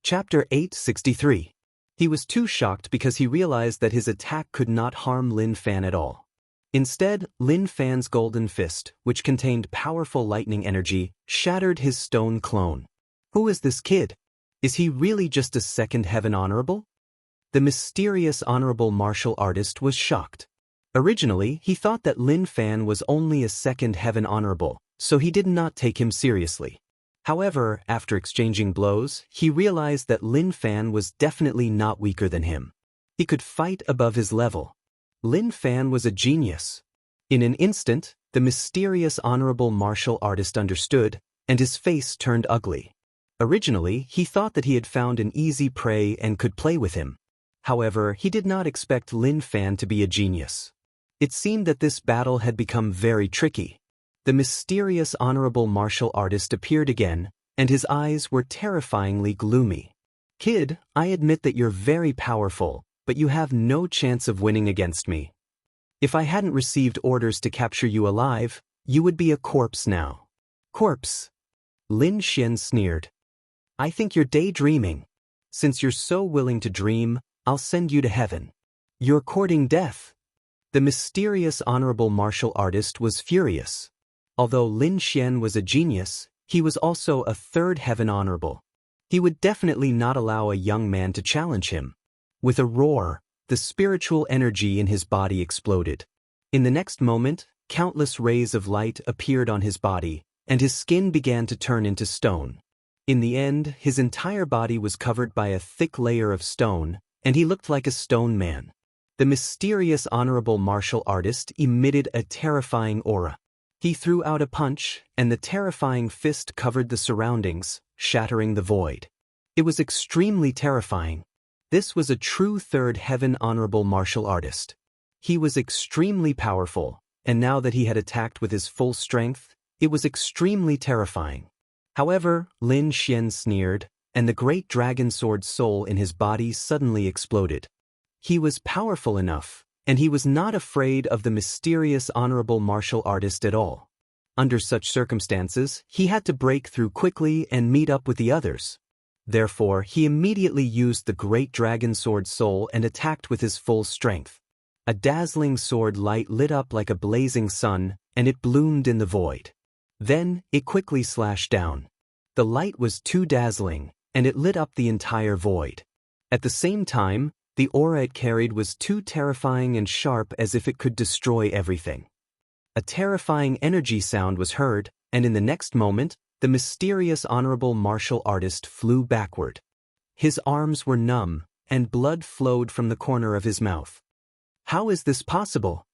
Chapter 863. He was too shocked because he realized that his attack could not harm Lin Fan at all. Instead, Lin Fan's golden fist, which contained powerful lightning energy, shattered his stone clone. Who is this kid? Is he really just a second heaven honorable? The mysterious honorable martial artist was shocked. Originally, he thought that Lin Fan was only a second heaven honorable, so he did not take him seriously. However, after exchanging blows, he realized that Lin Fan was definitely not weaker than him. He could fight above his level. Lin Fan was a genius. In an instant, the mysterious honorable martial artist understood, and his face turned ugly. Originally, he thought that he had found an easy prey and could play with him. However, he did not expect Lin Fan to be a genius. It seemed that this battle had become very tricky. The mysterious honorable martial artist appeared again, and his eyes were terrifyingly gloomy. Kid, I admit that you're very powerful, but you have no chance of winning against me. If I hadn't received orders to capture you alive, you would be a corpse now. Corpse? Lin Xian sneered. I think you're daydreaming. Since you're so willing to dream, I'll send you to heaven. You're courting death. The mysterious honorable martial artist was furious. Although Lin Xian was a genius, he was also a third heaven honorable. He would definitely not allow a young man to challenge him. With a roar, the spiritual energy in his body exploded. In the next moment, countless rays of light appeared on his body, and his skin began to turn into stone. In the end, his entire body was covered by a thick layer of stone, and he looked like a stone man. The mysterious honorable martial artist emitted a terrifying aura. He threw out a punch, and the terrifying fist covered the surroundings, shattering the void. It was extremely terrifying. This was a true third heaven honorable martial artist. He was extremely powerful, and now that he had attacked with his full strength, it was extremely terrifying. However, Lin Xian sneered, and the great dragon sword soul in his body suddenly exploded. He was powerful enough, and he was not afraid of the mysterious honorable martial artist at all. Under such circumstances, he had to break through quickly and meet up with the others. Therefore, he immediately used the great dragon sword soul and attacked with his full strength. A dazzling sword light lit up like a blazing sun, and it bloomed in the void. Then, it quickly slashed down. The light was too dazzling, and it lit up the entire void. At the same time, the aura it carried was too terrifying and sharp as if it could destroy everything. A terrifying energy sound was heard, and in the next moment, the mysterious honorable martial artist flew backward. His arms were numb, and blood flowed from the corner of his mouth. How is this possible?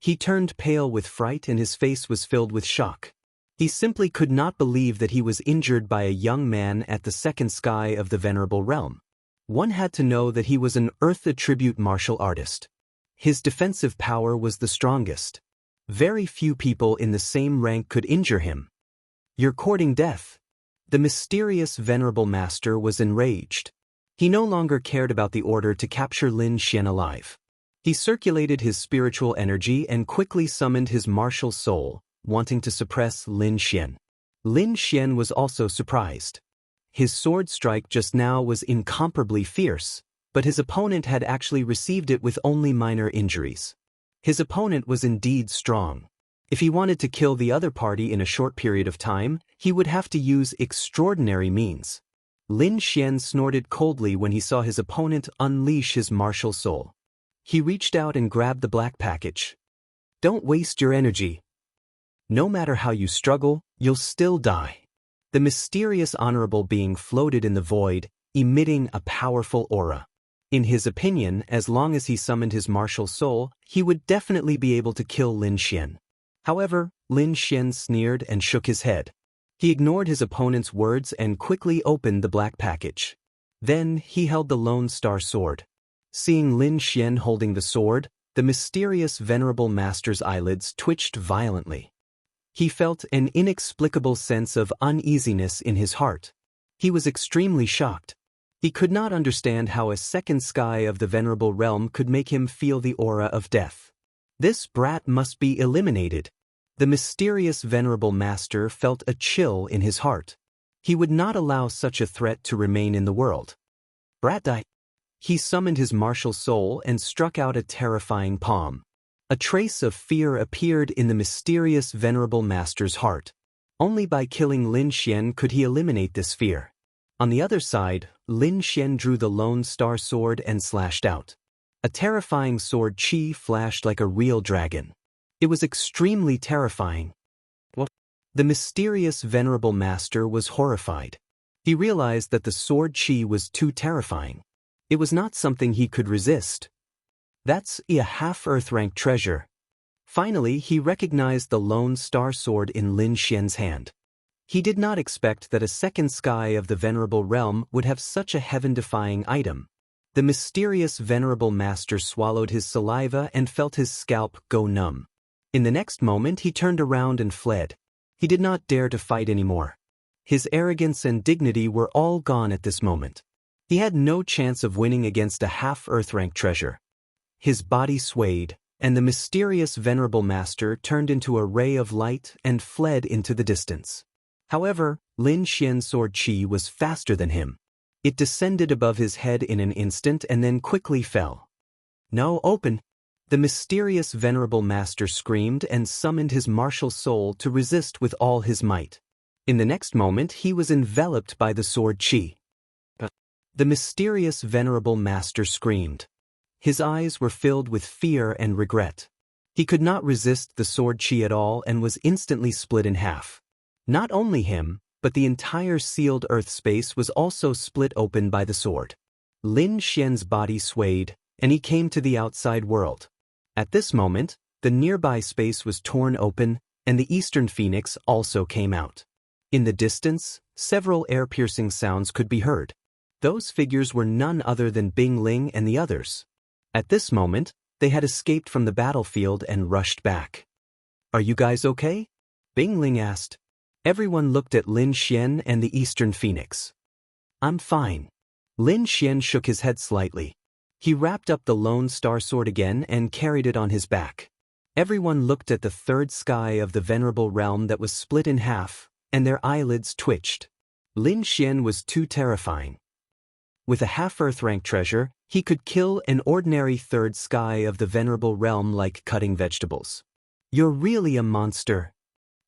He turned pale with fright and his face was filled with shock. He simply could not believe that he was injured by a young man at the second sky of the venerable realm. One had to know that he was an Earth attribute martial artist. His defensive power was the strongest. Very few people in the same rank could injure him. You're courting death. The mysterious venerable master was enraged. He no longer cared about the order to capture Lin Xian alive. He circulated his spiritual energy and quickly summoned his martial soul, wanting to suppress Lin Xian. Lin Xian was also surprised. His sword strike just now was incomparably fierce, but his opponent had actually received it with only minor injuries. His opponent was indeed strong. If he wanted to kill the other party in a short period of time, he would have to use extraordinary means. Lin Xian snorted coldly when he saw his opponent unleash his martial soul. He reached out and grabbed the black package. Don't waste your energy. No matter how you struggle, you'll still die. The mysterious honorable being floated in the void, emitting a powerful aura. In his opinion, as long as he summoned his martial soul, he would definitely be able to kill Lin Xian. However, Lin Xian sneered and shook his head. He ignored his opponent's words and quickly opened the black package. Then, he held the Lone Star sword. Seeing Lin Xian holding the sword, the mysterious venerable master's eyelids twitched violently. He felt an inexplicable sense of uneasiness in his heart. He was extremely shocked. He could not understand how a second sky of the venerable realm could make him feel the aura of death. This brat must be eliminated. The mysterious venerable master felt a chill in his heart. He would not allow such a threat to remain in the world. Brat die. He summoned his martial soul and struck out a terrifying palm. A trace of fear appeared in the mysterious venerable master's heart. Only by killing Lin Xian could he eliminate this fear. On the other side, Lin Xian drew the Lone Star Sword and slashed out. A terrifying sword chi flashed like a real dragon. It was extremely terrifying. What? The mysterious venerable master was horrified. He realized that the sword chi was too terrifying. It was not something he could resist. That's a half-Earth rank treasure. Finally, he recognized the Lone Star Sword in Lin Xian's hand. He did not expect that a second sky of the venerable realm would have such a heaven-defying item. The mysterious venerable master swallowed his saliva and felt his scalp go numb. In the next moment he turned around and fled. He did not dare to fight anymore. His arrogance and dignity were all gone at this moment. He had no chance of winning against a half-Earth rank treasure. His body swayed, and the mysterious venerable master turned into a ray of light and fled into the distance. However, Lin Xian's sword chi was faster than him. It descended above his head in an instant and then quickly fell. "No, open!" The mysterious venerable master screamed and summoned his martial soul to resist with all his might. In the next moment he was enveloped by the sword chi. The mysterious venerable master screamed. His eyes were filled with fear and regret. He could not resist the sword chi at all and was instantly split in half. Not only him, but the entire sealed earth space was also split open by the sword. Lin Xian's body swayed, and he came to the outside world. At this moment, the nearby space was torn open, and the Eastern Phoenix also came out. In the distance, several air-piercing sounds could be heard. Those figures were none other than Bing Ling and the others. At this moment, they had escaped from the battlefield and rushed back. "Are you guys okay?" Bing Ling asked. Everyone looked at Lin Xian and the Eastern Phoenix. "I'm fine." Lin Xian shook his head slightly. He wrapped up the Lone Star Sword again and carried it on his back. Everyone looked at the third sky of the venerable realm that was split in half, and their eyelids twitched. Lin Xian was too terrifying. With a half-Earth rank treasure, he could kill an ordinary third sky of the venerable realm like cutting vegetables. "You're really a monster."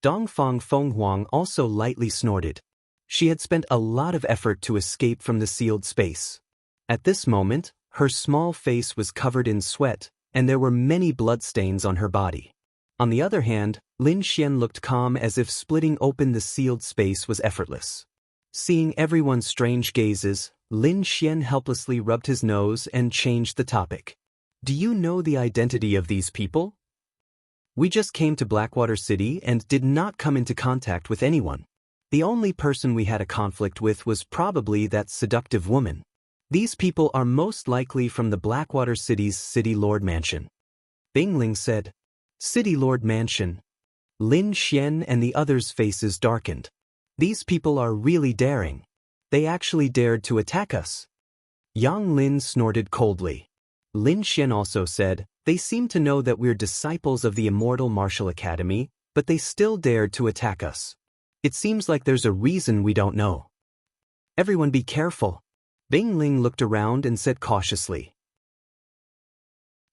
Dongfang Fenghuang also lightly snorted. She had spent a lot of effort to escape from the sealed space. At this moment, her small face was covered in sweat, and there were many bloodstains on her body. On the other hand, Lin Xian looked calm as if splitting open the sealed space was effortless. Seeing everyone's strange gazes, Lin Xian helplessly rubbed his nose and changed the topic. "Do you know the identity of these people?" "We just came to Blackwater City and did not come into contact with anyone. The only person we had a conflict with was probably that seductive woman. These people are most likely from the Blackwater City's City Lord Mansion." Bing Ling said. "City Lord Mansion." Lin Xian and the others' faces darkened. "These people are really daring. They actually dared to attack us." Yang Lin snorted coldly. Lin Xian also said, "They seem to know that we're disciples of the Immortal Martial Academy, but they still dared to attack us. It seems like there's a reason we don't know." "Everyone be careful." Bing Ling looked around and said cautiously.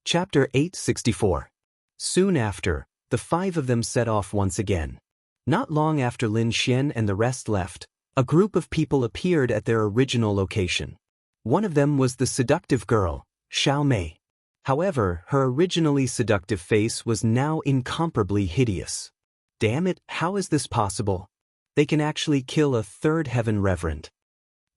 Chapter 864. Soon after, the five of them set off once again. Not long after Lin Xian and the rest left, a group of people appeared at their original location. One of them was the seductive girl, Xiao Mei. However, her originally seductive face was now incomparably hideous. Damn it, how is this possible? They can actually kill a third heaven reverend.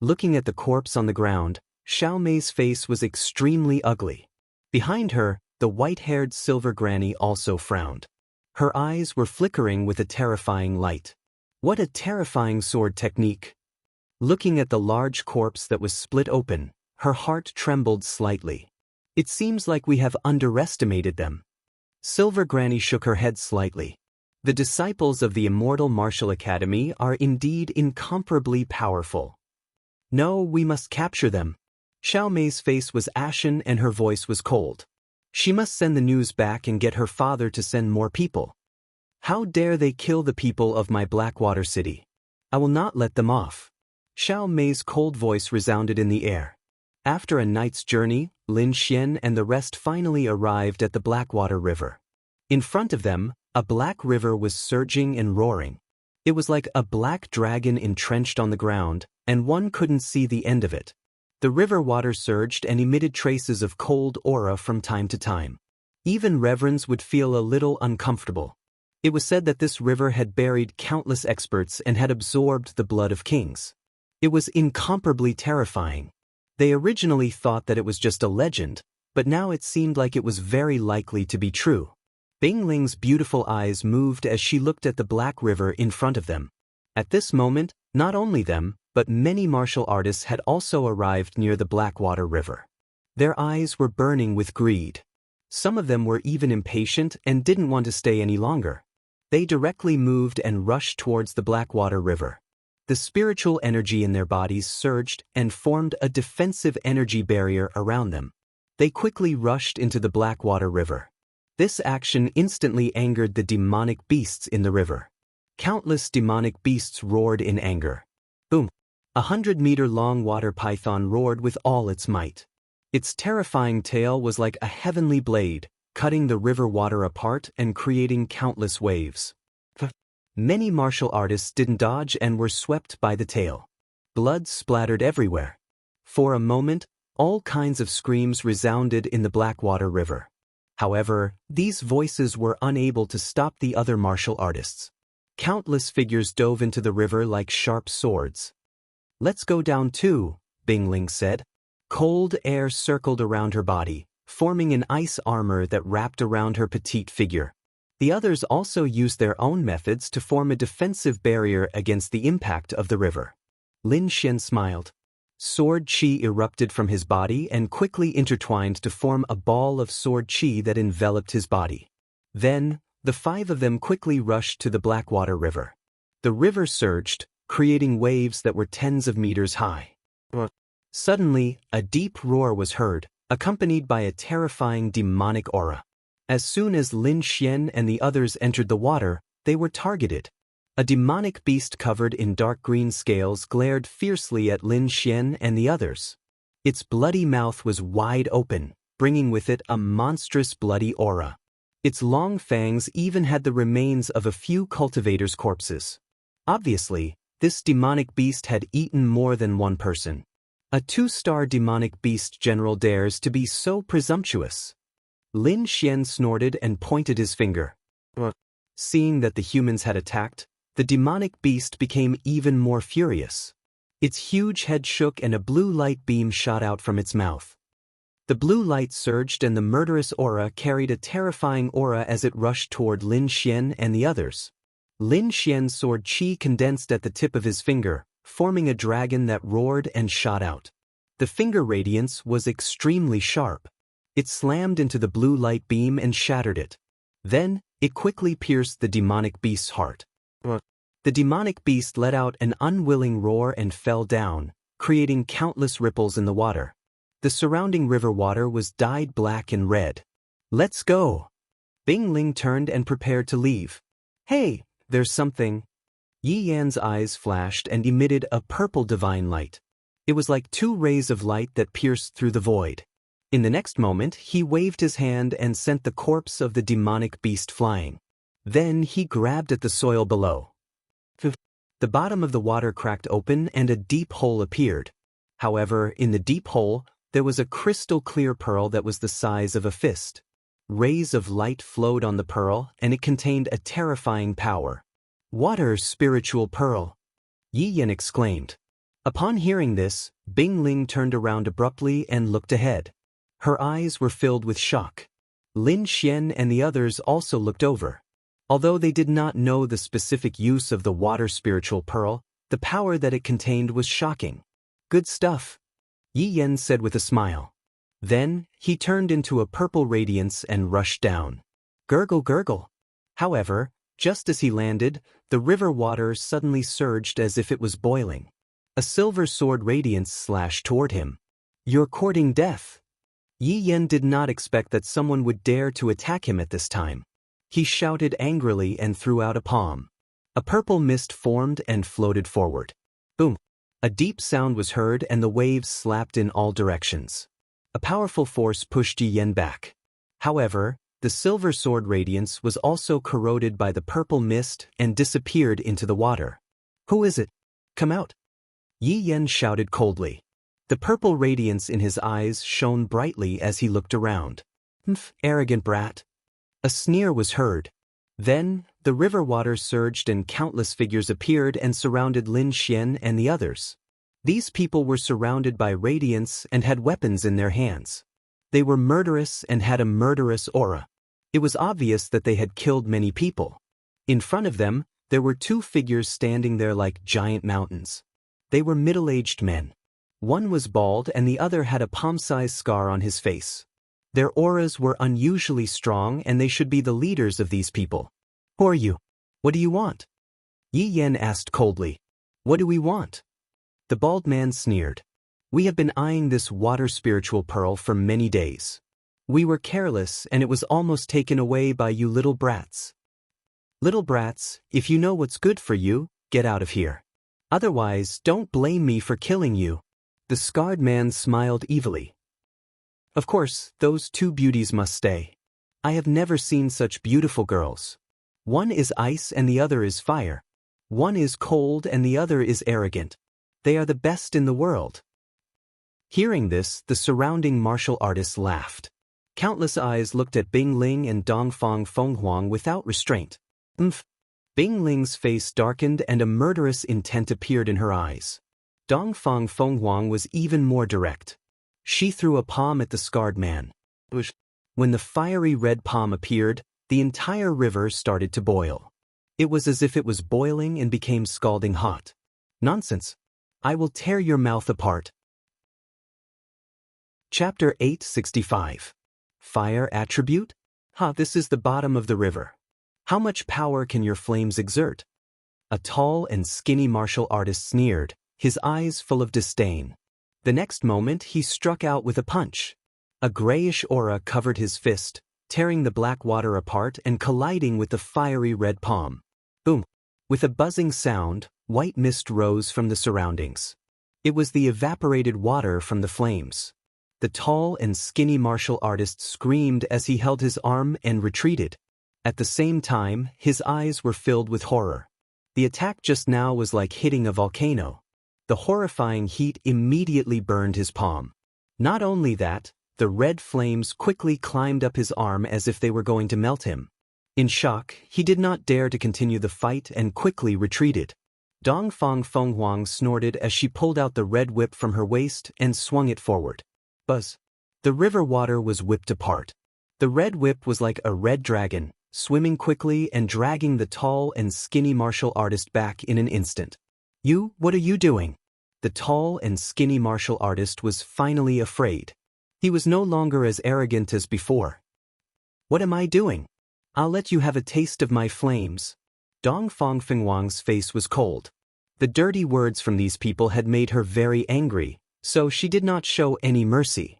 Looking at the corpse on the ground, Xiao Mei's face was extremely ugly. Behind her, the white-haired silver granny also frowned. Her eyes were flickering with a terrifying light. What a terrifying sword technique! Looking at the large corpse that was split open, her heart trembled slightly. It seems like we have underestimated them. Silver Granny shook her head slightly. The disciples of the Immortal Martial Academy are indeed incomparably powerful. No, we must capture them. Xiao Mei's face was ashen and her voice was cold. She must send the news back and get her father to send more people. How dare they kill the people of my Blackwater City? I will not let them off. Xiao Mei's cold voice resounded in the air. After a night's journey, Lin Xian and the rest finally arrived at the Blackwater River. In front of them, a black river was surging and roaring. It was like a black dragon entrenched on the ground, and one couldn't see the end of it. The river water surged and emitted traces of cold aura from time to time. Even reverends would feel a little uncomfortable. It was said that this river had buried countless experts and had absorbed the blood of kings. It was incomparably terrifying. They originally thought that it was just a legend, but now it seemed like it was very likely to be true. Bingling's beautiful eyes moved as she looked at the black river in front of them. At this moment, not only them, but many martial artists had also arrived near the Blackwater River. Their eyes were burning with greed. Some of them were even impatient and didn't want to stay any longer. They directly moved and rushed towards the Blackwater River. The spiritual energy in their bodies surged and formed a defensive energy barrier around them. They quickly rushed into the Blackwater River. This action instantly angered the demonic beasts in the river. Countless demonic beasts roared in anger. Boom! 100-meter-long water python roared with all its might. Its terrifying tail was like a heavenly blade, cutting the river water apart and creating countless waves. Many martial artists didn't dodge and were swept by the tail. Blood splattered everywhere. For a moment, all kinds of screams resounded in the Blackwater River. However, these voices were unable to stop the other martial artists. Countless figures dove into the river like sharp swords. "Let's go down too," Bingling said. Cold air circled around her body, forming an ice armor that wrapped around her petite figure. The others also used their own methods to form a defensive barrier against the impact of the river. Lin Xian smiled. Sword chi erupted from his body and quickly intertwined to form a ball of sword chi that enveloped his body. Then, the five of them quickly rushed to the Blackwater River. The river surged, creating waves that were tens of meters high. Suddenly, a deep roar was heard, accompanied by a terrifying demonic aura. As soon as Lin Xian and the others entered the water, they were targeted. A demonic beast covered in dark green scales glared fiercely at Lin Xian and the others. Its bloody mouth was wide open, bringing with it a monstrous bloody aura. Its long fangs even had the remains of a few cultivators' corpses. Obviously, this demonic beast had eaten more than one person. A 2-star demonic beast general dares to be so presumptuous. Lin Xian snorted and pointed his finger. Seeing that the humans had attacked, the demonic beast became even more furious. Its huge head shook and a blue light beam shot out from its mouth. The blue light surged and the murderous aura carried a terrifying aura as it rushed toward Lin Xian and the others. Lin Xian's sword chi condensed at the tip of his finger, forming a dragon that roared and shot out. The finger radiance was extremely sharp. It slammed into the blue light beam and shattered it. Then, it quickly pierced the demonic beast's heart. The demonic beast let out an unwilling roar and fell down, creating countless ripples in the water. The surrounding river water was dyed black and red. "Let's go!" Bingling turned and prepared to leave. "Hey, there's something." Yi Yan's eyes flashed and emitted a purple divine light. It was like 2 rays of light that pierced through the void. In the next moment, he waved his hand and sent the corpse of the demonic beast flying. Then he grabbed at the soil below. The bottom of the water cracked open and a deep hole appeared. However, in the deep hole, there was a crystal-clear pearl that was the size of a fist. Rays of light flowed on the pearl, and it contained a terrifying power. "Water spiritual pearl," Yi Yan exclaimed. Upon hearing this, Bingling turned around abruptly and looked ahead. Her eyes were filled with shock. Lin Xian and the others also looked over. Although they did not know the specific use of the water spiritual pearl, the power that it contained was shocking. "Good stuff," Yi Yan said with a smile. Then, he turned into a purple radiance and rushed down. Gurgle gurgle. However, just as he landed, the river water suddenly surged as if it was boiling. A silver sword radiance slashed toward him. "You're courting death." Yi Yan did not expect that someone would dare to attack him at this time. He shouted angrily and threw out a palm. A purple mist formed and floated forward. Boom! A deep sound was heard and the waves slapped in all directions. A powerful force pushed Yi Yan back. However, the silver sword radiance was also corroded by the purple mist and disappeared into the water. Who is it? Come out! Yi Yan shouted coldly. The purple radiance in his eyes shone brightly as he looked around. Mph, arrogant brat. A sneer was heard. Then, the river water surged and countless figures appeared and surrounded Lin Xian and the others. These people were surrounded by radiance and had weapons in their hands. They were murderous and had a murderous aura. It was obvious that they had killed many people. In front of them, there were two figures standing there like giant mountains. They were middle-aged men. One was bald and the other had a palm-sized scar on his face. Their auras were unusually strong and they should be the leaders of these people. Who are you? What do you want? Yi Yan asked coldly. What do we want? The bald man sneered. We have been eyeing this water spiritual pearl for many days. We were careless and it was almost taken away by you little brats. Little brats, if you know what's good for you, get out of here. Otherwise, don't blame me for killing you. The scarred man smiled evilly. Of course, those two beauties must stay. I have never seen such beautiful girls. One is ice and the other is fire. One is cold and the other is arrogant. They are the best in the world. Hearing this, the surrounding martial artists laughed. Countless eyes looked at Bing Ling and Dongfang Fenghuang without restraint. Bing Ling's face darkened and a murderous intent appeared in her eyes. Dongfang Fenghuang was even more direct. She threw a palm at the scarred man. When the fiery red palm appeared, the entire river started to boil. It was as if it was boiling and became scalding hot. Nonsense! I will tear your mouth apart. Chapter 865. Fire Attribute? This is the bottom of the river. How much power can your flames exert? A tall and skinny martial artist sneered, his eyes full of disdain. The next moment he struck out with a punch. A grayish aura covered his fist, tearing the black water apart and colliding with the fiery red palm. Boom! With a buzzing sound, white mist rose from the surroundings. It was the evaporated water from the flames. The tall and skinny martial artist screamed as he held his arm and retreated. At the same time, his eyes were filled with horror. The attack just now was like hitting a volcano. The horrifying heat immediately burned his palm. Not only that, the red flames quickly climbed up his arm as if they were going to melt him. In shock, he did not dare to continue the fight and quickly retreated. Dongfang Fenghuang snorted as she pulled out the red whip from her waist and swung it forward. Buzz! The river water was whipped apart. The red whip was like a red dragon, swimming quickly and dragging the tall and skinny martial artist back in an instant. You, what are you doing? The tall and skinny martial artist was finally afraid. He was no longer as arrogant as before. What am I doing? I'll let you have a taste of my flames. Dongfang Fenghuang's face was cold. The dirty words from these people had made her very angry, so she did not show any mercy.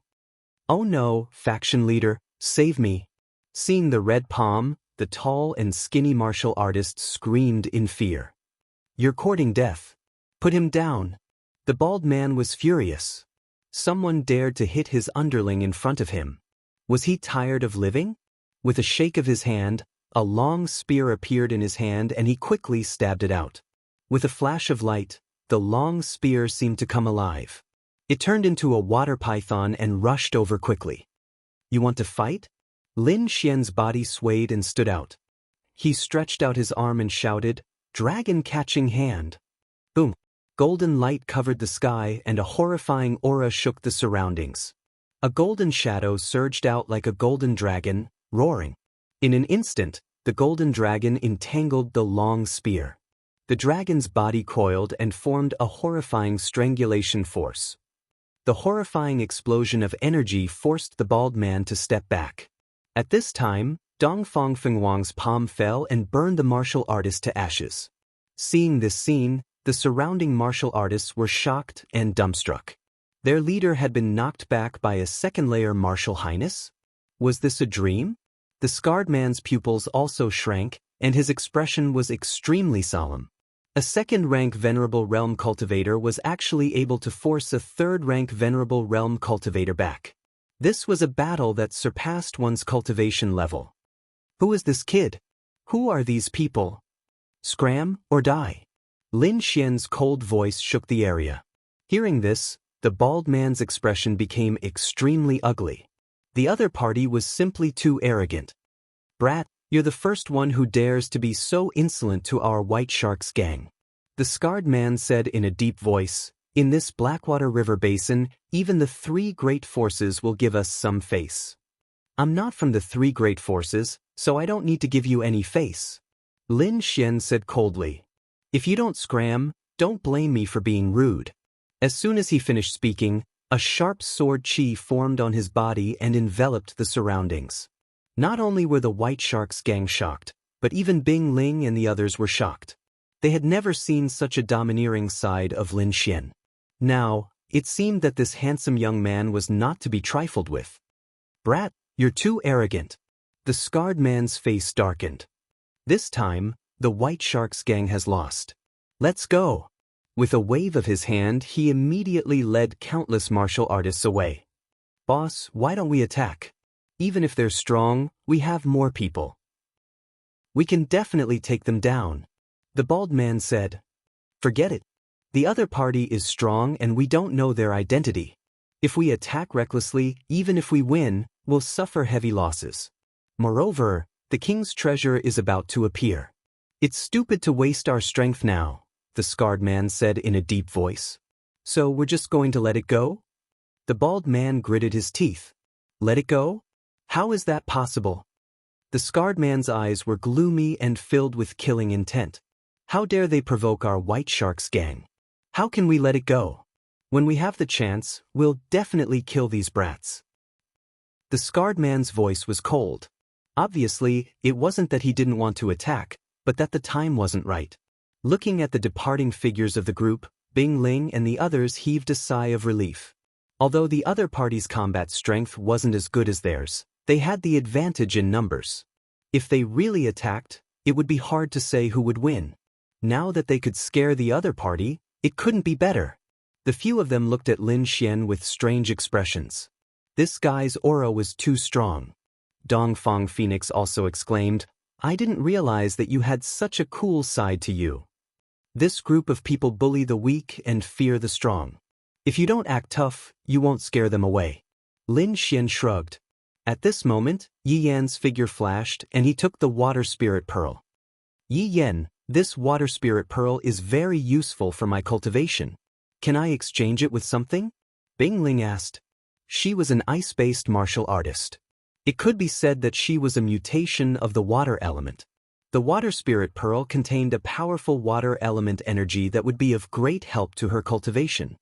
Oh no, faction leader, save me. Seeing the red palm, the tall and skinny martial artist screamed in fear. You're courting death. Put him down. The bald man was furious. Someone dared to hit his underling in front of him. Was he tired of living? With a shake of his hand, a long spear appeared in his hand and he quickly stabbed it out. With a flash of light, the long spear seemed to come alive. It turned into a water python and rushed over quickly. You want to fight? Lin Xian's body swayed and stood out. He stretched out his arm and shouted, Dragon-catching hand. Boom! Golden light covered the sky and a horrifying aura shook the surroundings. A golden shadow surged out like a golden dragon, roaring. In an instant, the golden dragon entangled the long spear. The dragon's body coiled and formed a horrifying strangulation force. The horrifying explosion of energy forced the bald man to step back. At this time, Dongfang Fenghuang's palm fell and burned the martial artist to ashes. Seeing this scene, the surrounding martial artists were shocked and dumbstruck. Their leader had been knocked back by a second-layer martial highness? Was this a dream? The scarred man's pupils also shrank, and his expression was extremely solemn. A second-rank Venerable Realm Cultivator was actually able to force a third-rank Venerable Realm Cultivator back. This was a battle that surpassed one's cultivation level. Who is this kid? Who are these people? Scram or die? Lin Xian's cold voice shook the area. Hearing this, the bald man's expression became extremely ugly. The other party was simply too arrogant. Brat, you're the first one who dares to be so insolent to our White Sharks gang. The scarred man said in a deep voice, in this Blackwater River basin, even the three great forces will give us some face. I'm not from the three great forces, so I don't need to give you any face. Lin Xian said coldly. If you don't scram, don't blame me for being rude. As soon as he finished speaking, a sharp sword chi formed on his body and enveloped the surroundings. Not only were the White Sharks gang shocked, but even Bing Ling and the others were shocked. They had never seen such a domineering side of Lin Xian. Now, it seemed that this handsome young man was not to be trifled with. Brat, you're too arrogant. The scarred man's face darkened. This time, the White Sharks gang has lost. Let's go. With a wave of his hand, he immediately led countless martial artists away. Boss, why don't we attack? Even if they're strong, we have more people. We can definitely take them down. The bald man said. Forget it. The other party is strong and we don't know their identity. If we attack recklessly, even if we win, we'll suffer heavy losses. Moreover, the king's treasure is about to appear. It's stupid to waste our strength now, the scarred man said in a deep voice. So we're just going to let it go? The bald man gritted his teeth. Let it go? How is that possible? The scarred man's eyes were gloomy and filled with killing intent. How dare they provoke our White Sharks gang? How can we let it go? When we have the chance, we'll definitely kill these brats. The scarred man's voice was cold. Obviously, it wasn't that he didn't want to attack, but that the time wasn't right. Looking at the departing figures of the group, Bing Ling and the others heaved a sigh of relief. Although the other party's combat strength wasn't as good as theirs, they had the advantage in numbers. If they really attacked, it would be hard to say who would win. Now that they could scare the other party, it couldn't be better. The few of them looked at Lin Xian with strange expressions. This guy's aura was too strong. Dongfang Phoenix also exclaimed, I didn't realize that you had such a cool side to you. This group of people bully the weak and fear the strong. If you don't act tough, you won't scare them away. Lin Xian shrugged. At this moment, Yi Yan's figure flashed and he took the water spirit pearl. Yi Yan, this water spirit pearl is very useful for my cultivation. Can I exchange it with something? Bing Ling asked. She was an ice-based martial artist. It could be said that she was a mutation of the water element. The water spirit pearl contained a powerful water element energy that would be of great help to her cultivation.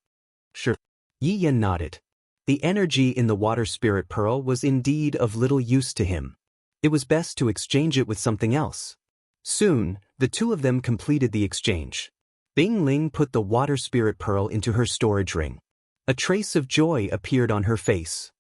Sure. Yi Yan nodded. The energy in the water spirit pearl was indeed of little use to him. It was best to exchange it with something else. Soon, the two of them completed the exchange. Bing Ling put the water spirit pearl into her storage ring. A trace of joy appeared on her face.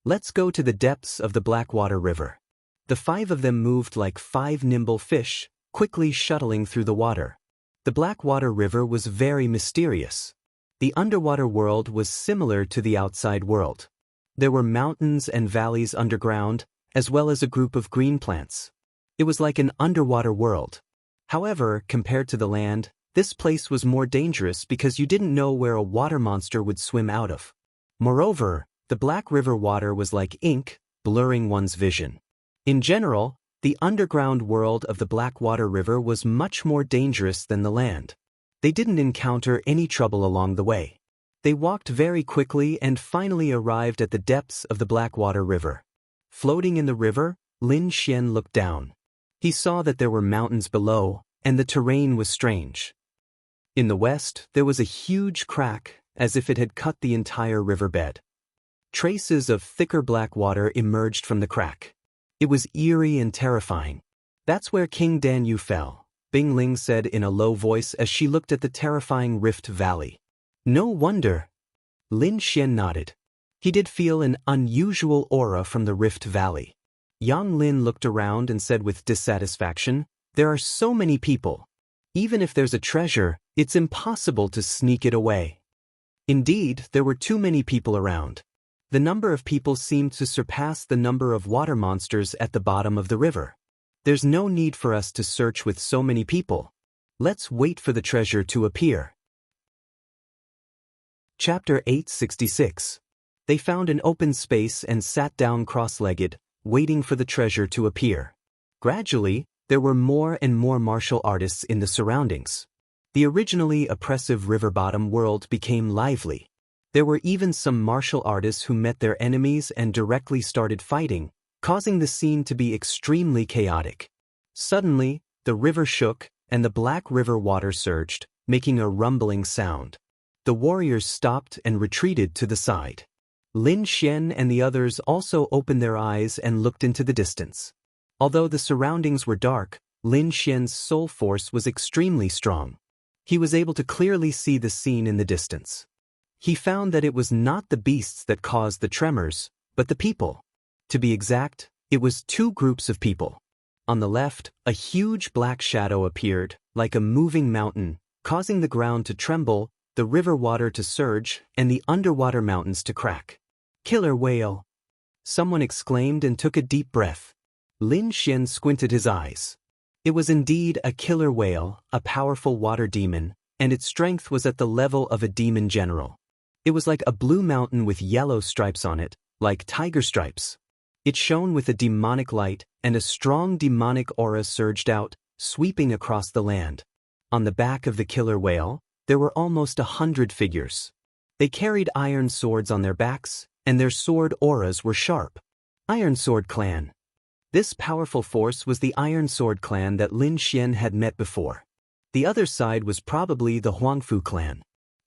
Let's go to the depths of the Blackwater River. The five of them moved like five nimble fish, quickly shuttling through the water. The Blackwater River was very mysterious. The underwater world was similar to the outside world. There were mountains and valleys underground, as well as a group of green plants. It was like an underwater world. However, compared to the land, this place was more dangerous because you didn't know where a water monster would swim out of. Moreover, the Black River water was like ink, blurring one's vision. In general, the underground world of the Blackwater River was much more dangerous than the land. They didn't encounter any trouble along the way. They walked very quickly and finally arrived at the depths of the Blackwater River. Floating in the river, Lin Xian looked down. He saw that there were mountains below, and the terrain was strange. In the west, there was a huge crack, as if it had cut the entire riverbed. Traces of thicker black water emerged from the crack. It was eerie and terrifying. That's where King Danyu fell, Bing Ling said in a low voice as she looked at the terrifying Rift Valley. No wonder. Lin Xian nodded. He did feel an unusual aura from the Rift Valley. Yang Lin looked around and said with dissatisfaction, There are so many people. Even if there's a treasure, it's impossible to sneak it away. Indeed, there were too many people around. The number of people seemed to surpass the number of water monsters at the bottom of the river. There's no need for us to search with so many people. Let's wait for the treasure to appear. Chapter 866. They found an open space and sat down cross-legged, waiting for the treasure to appear. Gradually, there were more and more martial artists in the surroundings. The originally oppressive river bottom world became lively. There were even some martial artists who met their enemies and directly started fighting, causing the scene to be extremely chaotic. Suddenly, the river shook, and the black river water surged, making a rumbling sound. The warriors stopped and retreated to the side. Lin Xian and the others also opened their eyes and looked into the distance. Although the surroundings were dark, Lin Xian's soul force was extremely strong. He was able to clearly see the scene in the distance. He found that it was not the beasts that caused the tremors, but the people. To be exact, it was two groups of people. On the left, a huge black shadow appeared, like a moving mountain, causing the ground to tremble, the river water to surge, and the underwater mountains to crack. "Killer whale!" Someone exclaimed and took a deep breath. Lin Xian squinted his eyes. It was indeed a killer whale, a powerful water demon, and its strength was at the level of a demon general. It was like a blue mountain with yellow stripes on it, like tiger stripes. It shone with a demonic light, and a strong demonic aura surged out, sweeping across the land. On the back of the killer whale, there were almost 100 figures. They carried iron swords on their backs, and their sword auras were sharp. Iron Sword Clan. This powerful force was the Iron Sword Clan that Lin Xian had met before. The other side was probably the Huangfu clan.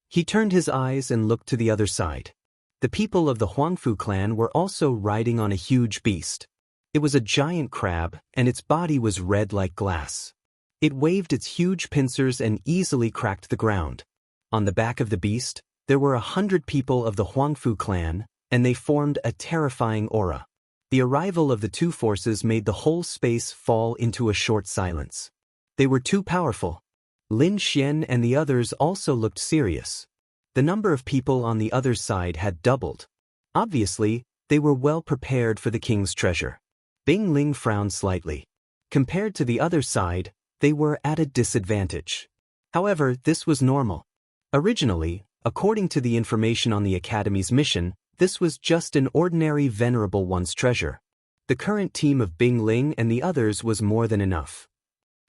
He turned his eyes and looked to the other side. The people of the Huangfu clan were also riding on a huge beast. It was a giant crab, and its body was red like glass. It waved its huge pincers and easily cracked the ground. On the back of the beast, there were 100 people of the Huangfu clan, and they formed a terrifying aura. The arrival of the two forces made the whole space fall into a short silence. They were too powerful. Lin Xian and the others also looked serious. The number of people on the other side had doubled. Obviously, they were well prepared for the king's treasure. Bing Ling frowned slightly. Compared to the other side, they were at a disadvantage. However, this was normal. Originally, according to the information on the Academy's mission, this was just an ordinary Venerable One's treasure. The current team of Bing Ling and the others was more than enough.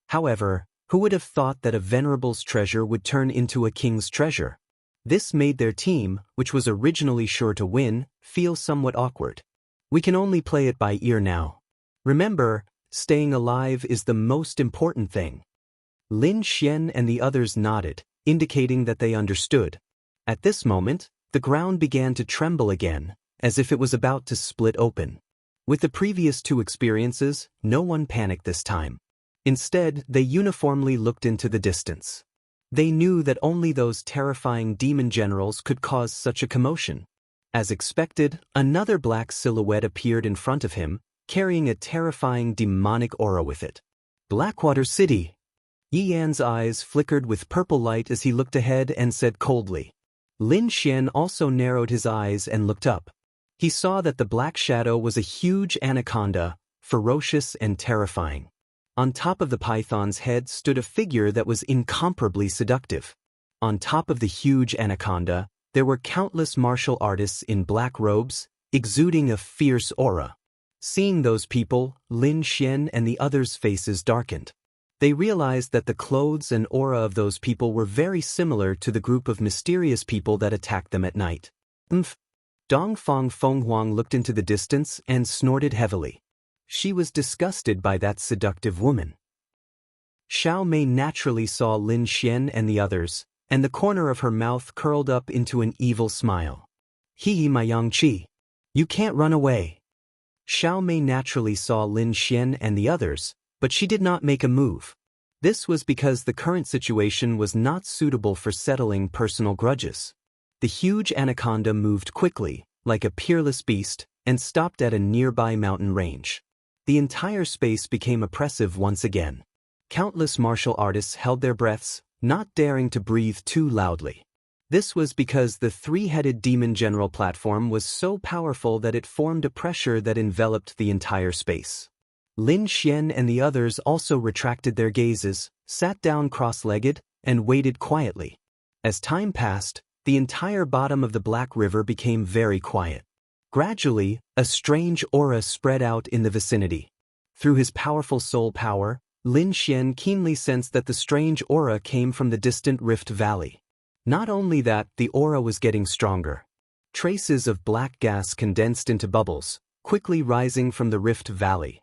However, who would have thought that a Venerable's treasure would turn into a king's treasure? This made their team, which was originally sure to win, feel somewhat awkward. We can only play it by ear now. Remember, staying alive is the most important thing. Lin Xian and the others nodded, indicating that they understood. At this moment, the ground began to tremble again, as if it was about to split open. With the previous two experiences, no one panicked this time. Instead, they uniformly looked into the distance. They knew that only those terrifying demon generals could cause such a commotion. As expected, another black silhouette appeared in front of him, carrying a terrifying demonic aura with it. Blackwater City. Yi Yan's eyes flickered with purple light as he looked ahead and said coldly. Lin Xian also narrowed his eyes and looked up. He saw that the black shadow was a huge anaconda, ferocious and terrifying. On top of the python's head stood a figure that was incomparably seductive. On top of the huge anaconda, there were countless martial artists in black robes, exuding a fierce aura. Seeing those people, Lin Xian and the others' faces darkened. They realized that the clothes and aura of those people were very similar to the group of mysterious people that attacked them at night. Dongfang Fenghuang looked into the distance and snorted heavily. She was disgusted by that seductive woman. Xiao Mei naturally saw Lin Xian and the others, and the corner of her mouth curled up into an evil smile. Hee my young Qi. You can't run away. Xiao Mei naturally saw Lin Xian and the others, but she did not make a move. This was because the current situation was not suitable for settling personal grudges. The huge anaconda moved quickly, like a peerless beast, and stopped at a nearby mountain range. The entire space became oppressive once again. Countless martial artists held their breaths, not daring to breathe too loudly. This was because the three-headed demon general platform was so powerful that it formed a pressure that enveloped the entire space. Lin Xian and the others also retracted their gazes, sat down cross-legged, and waited quietly. As time passed, the entire bottom of the Black River became very quiet. Gradually, a strange aura spread out in the vicinity. Through his powerful soul power, Lin Xian keenly sensed that the strange aura came from the distant Rift Valley. Not only that, the aura was getting stronger. Traces of black gas condensed into bubbles, quickly rising from the Rift Valley.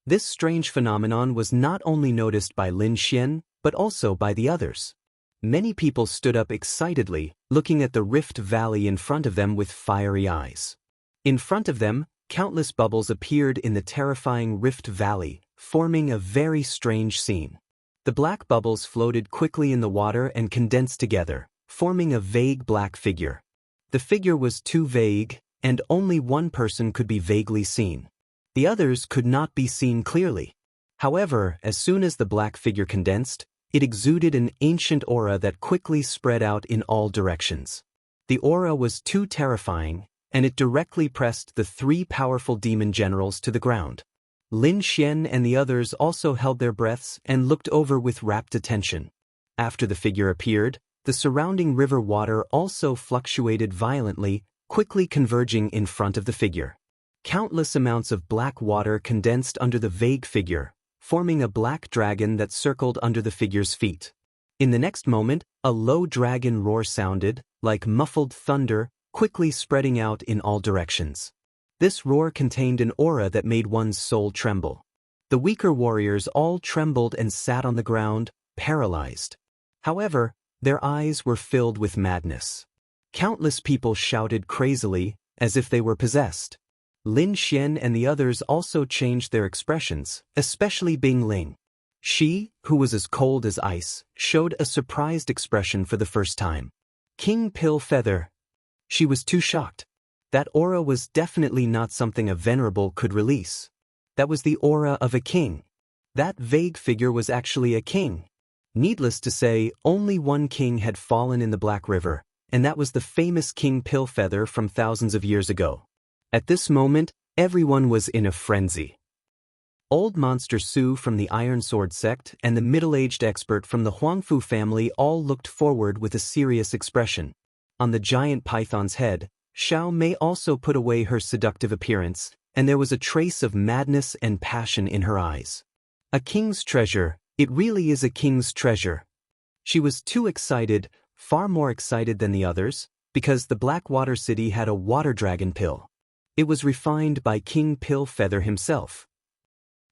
This strange phenomenon was not only noticed by Lin Xian, but also by the others. Many people stood up excitedly, looking at the Rift Valley in front of them with fiery eyes. In front of them, countless bubbles appeared in the terrifying Rift Valley, forming a very strange scene. The black bubbles floated quickly in the water and condensed together, forming a vague black figure. The figure was too vague, and only one person could be vaguely seen. The others could not be seen clearly. However, as soon as the black figure condensed, it exuded an ancient aura that quickly spread out in all directions. The aura was too terrifying, and it directly pressed the three powerful demon generals to the ground. Lin Xian and the others also held their breaths and looked over with rapt attention. After the figure appeared, the surrounding river water also fluctuated violently, quickly converging in front of the figure. Countless amounts of black water condensed under the vague figure, forming a black dragon that circled under the figure's feet. In the next moment, a low dragon roar sounded, like muffled thunder, quickly spreading out in all directions. This roar contained an aura that made one's soul tremble. The weaker warriors all trembled and sat on the ground, paralyzed. However, their eyes were filled with madness. Countless people shouted crazily, as if they were possessed. Lin Xian and the others also changed their expressions, especially Bing Ling. She, who was as cold as ice, showed a surprised expression for the first time. King Pill Feather. She was too shocked. That aura was definitely not something a venerable could release. That was the aura of a king. That vague figure was actually a king. Needless to say, only one king had fallen in the Black River, and that was the famous King Pillfeather from thousands of years ago. At this moment, everyone was in a frenzy. Old Monster Su from the Iron Sword sect and the middle-aged expert from the Huangfu family all looked forward with a serious expression. On the giant python's head, Xiao Mei also put away her seductive appearance, and there was a trace of madness and passion in her eyes. A king's treasure, it really is a king's treasure. She was too excited, far more excited than the others, because the Blackwater City had a water dragon pill. It was refined by King Pillfeather himself.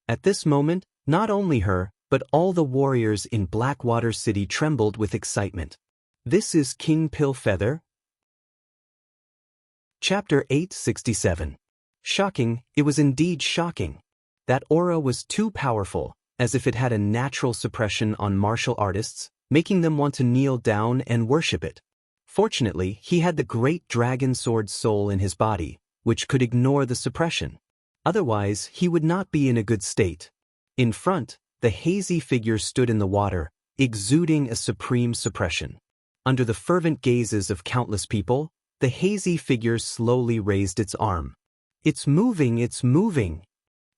At this moment, not only her, but all the warriors in Blackwater City trembled with excitement. This is King Pillfeather? Chapter 867. Shocking, it was indeed shocking. That aura was too powerful, as if it had a natural suppression on martial artists, making them want to kneel down and worship it. Fortunately, he had the great dragon sword soul in his body, which could ignore the suppression. Otherwise, he would not be in a good state. In front, the hazy figure stood in the water, exuding a supreme suppression. Under the fervent gazes of countless people, the hazy figure slowly raised its arm. It's moving, it's moving.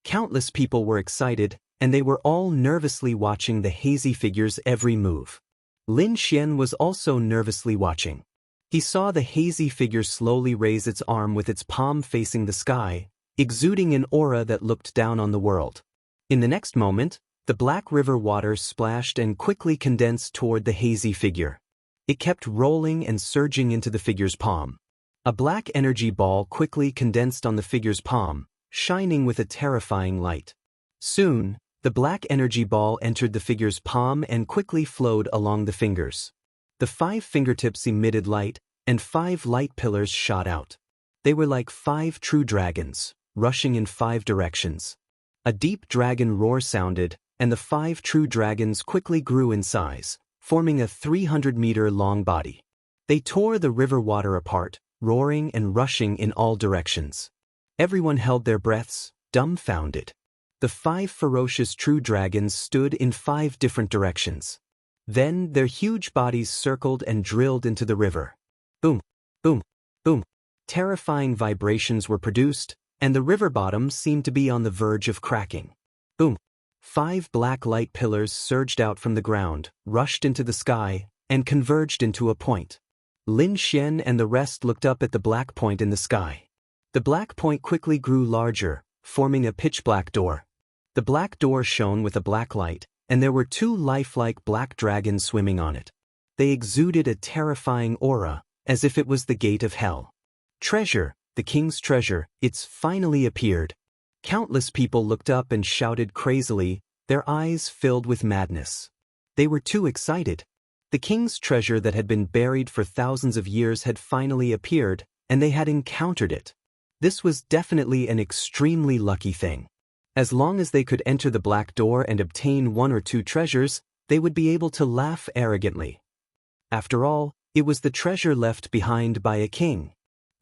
Countless people were excited, and they were all nervously watching the hazy figure's every move. Lin Xian was also nervously watching. He saw the hazy figure slowly raise its arm with its palm facing the sky, exuding an aura that looked down on the world. In the next moment, the Black River water splashed and quickly condensed toward the hazy figure. It kept rolling and surging into the figure's palm. A black energy ball quickly condensed on the figure's palm, shining with a terrifying light. Soon, the black energy ball entered the figure's palm and quickly flowed along the fingers. The 5 fingertips emitted light, and 5 light pillars shot out. They were like 5 true dragons, rushing in 5 directions. A deep dragon roar sounded, and the 5 true dragons quickly grew in size, forming a 300-meter-long body. They tore the river water apart, roaring and rushing in all directions. Everyone held their breaths, dumbfounded. The 5 ferocious true dragons stood in 5 different directions. Then their huge bodies circled and drilled into the river. Boom, boom, boom. Terrifying vibrations were produced, and the river bottom seemed to be on the verge of cracking. Boom. 5 black light pillars surged out from the ground, rushed into the sky, and converged into a point. Lin Xian and the rest looked up at the black point in the sky. The black point quickly grew larger, forming a pitch-black door. The black door shone with a black light, and there were 2 lifelike black dragons swimming on it. They exuded a terrifying aura, as if it was the gate of hell. Treasure, the king's treasure, it's finally appeared. Countless people looked up and shouted crazily, their eyes filled with madness. They were too excited. The king's treasure that had been buried for thousands of years had finally appeared, and they had encountered it. This was definitely an extremely lucky thing. As long as they could enter the black door and obtain 1 or 2 treasures, they would be able to laugh arrogantly. After all, it was the treasure left behind by a king.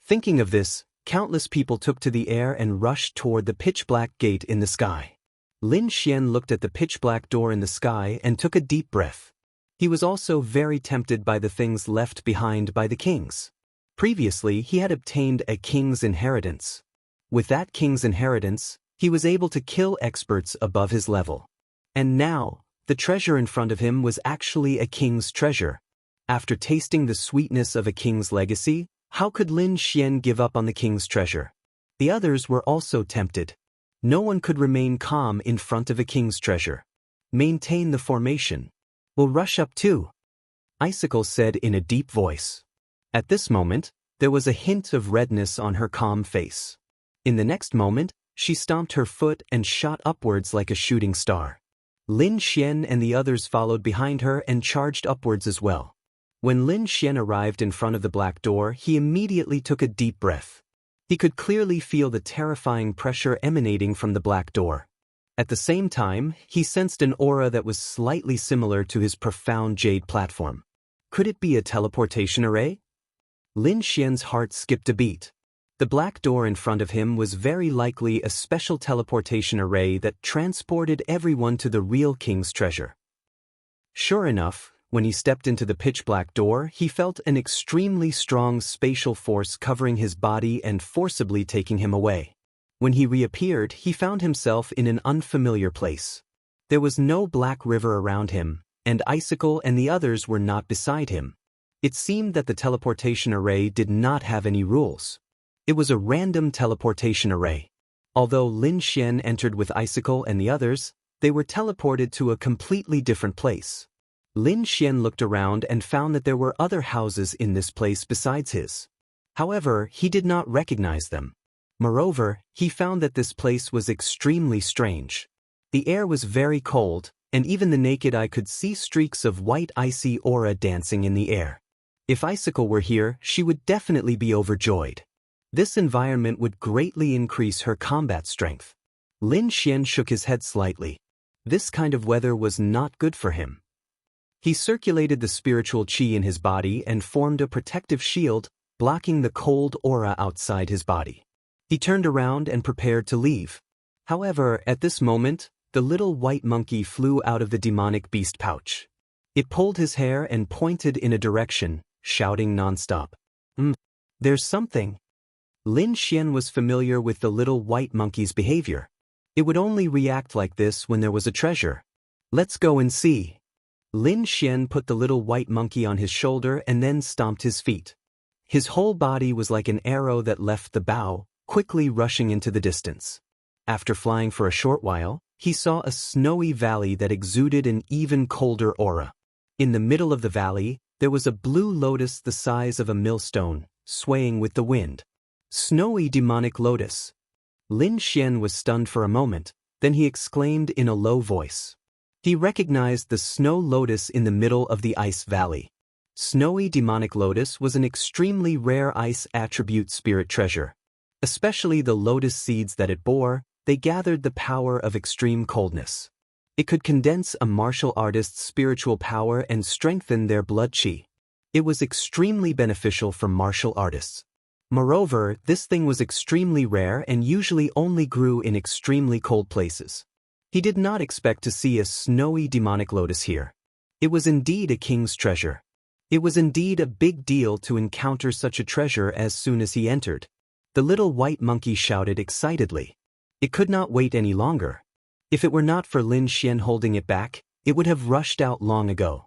Thinking of this, countless people took to the air and rushed toward the pitch-black gate in the sky. Lin Xian looked at the pitch-black door in the sky and took a deep breath. He was also very tempted by the things left behind by the kings. Previously, he had obtained a king's inheritance. With that king's inheritance, he was able to kill experts above his level. And now, the treasure in front of him was actually a king's treasure. After tasting the sweetness of a king's legacy, how could Lin Xian give up on the king's treasure? The others were also tempted. No one could remain calm in front of a king's treasure. Maintain the formation. We'll rush up too, Icicle said in a deep voice. At this moment, there was a hint of redness on her calm face. In the next moment, she stomped her foot and shot upwards like a shooting star. Lin Xian and the others followed behind her and charged upwards as well. When Lin Xian arrived in front of the black door, he immediately took a deep breath. He could clearly feel the terrifying pressure emanating from the black door. At the same time, he sensed an aura that was slightly similar to his profound jade platform. Could it be a teleportation array? Lin Xian's heart skipped a beat. The black door in front of him was very likely a special teleportation array that transported everyone to the real king's treasure. Sure enough, when he stepped into the pitch-black door, he felt an extremely strong spatial force covering his body and forcibly taking him away. When he reappeared, he found himself in an unfamiliar place. There was no black river around him, and Icicle and the others were not beside him. It seemed that the teleportation array did not have any rules. It was a random teleportation array. Although Lin Xian entered with Icicle and the others, they were teleported to a completely different place. Lin Xian looked around and found that there were other houses in this place besides his. However, he did not recognize them. Moreover, he found that this place was extremely strange. The air was very cold, and even the naked eye could see streaks of white icy aura dancing in the air. If Icicle were here, she would definitely be overjoyed. This environment would greatly increase her combat strength. Lin Xian shook his head slightly. This kind of weather was not good for him. He circulated the spiritual qi in his body and formed a protective shield, blocking the cold aura outside his body. He turned around and prepared to leave. However, at this moment, the little white monkey flew out of the demonic beast pouch. It pulled his hair and pointed in a direction, shouting nonstop. There's something. Lin Xian was familiar with the little white monkey's behavior. It would only react like this when there was a treasure. Let's go and see. Lin Xian put the little white monkey on his shoulder and then stomped his feet. His whole body was like an arrow that left the bow, quickly rushing into the distance. After flying for a short while, he saw a snowy valley that exuded an even colder aura. In the middle of the valley, there was a blue lotus the size of a millstone, swaying with the wind. Snowy demonic lotus. Lin Xian was stunned for a moment, then he exclaimed in a low voice. He recognized the snow lotus in the middle of the ice valley. Snowy demonic lotus was an extremely rare ice attribute spirit treasure. Especially the lotus seeds that it bore, they gathered the power of extreme coldness. It could condense a martial artist's spiritual power and strengthen their blood qi. It was extremely beneficial for martial artists. Moreover, this thing was extremely rare and usually only grew in extremely cold places. He did not expect to see a snowy demonic lotus here. It was indeed a king's treasure. It was indeed a big deal to encounter such a treasure as soon as he entered. The little white monkey shouted excitedly. It could not wait any longer. If it were not for Lin Xian holding it back, it would have rushed out long ago.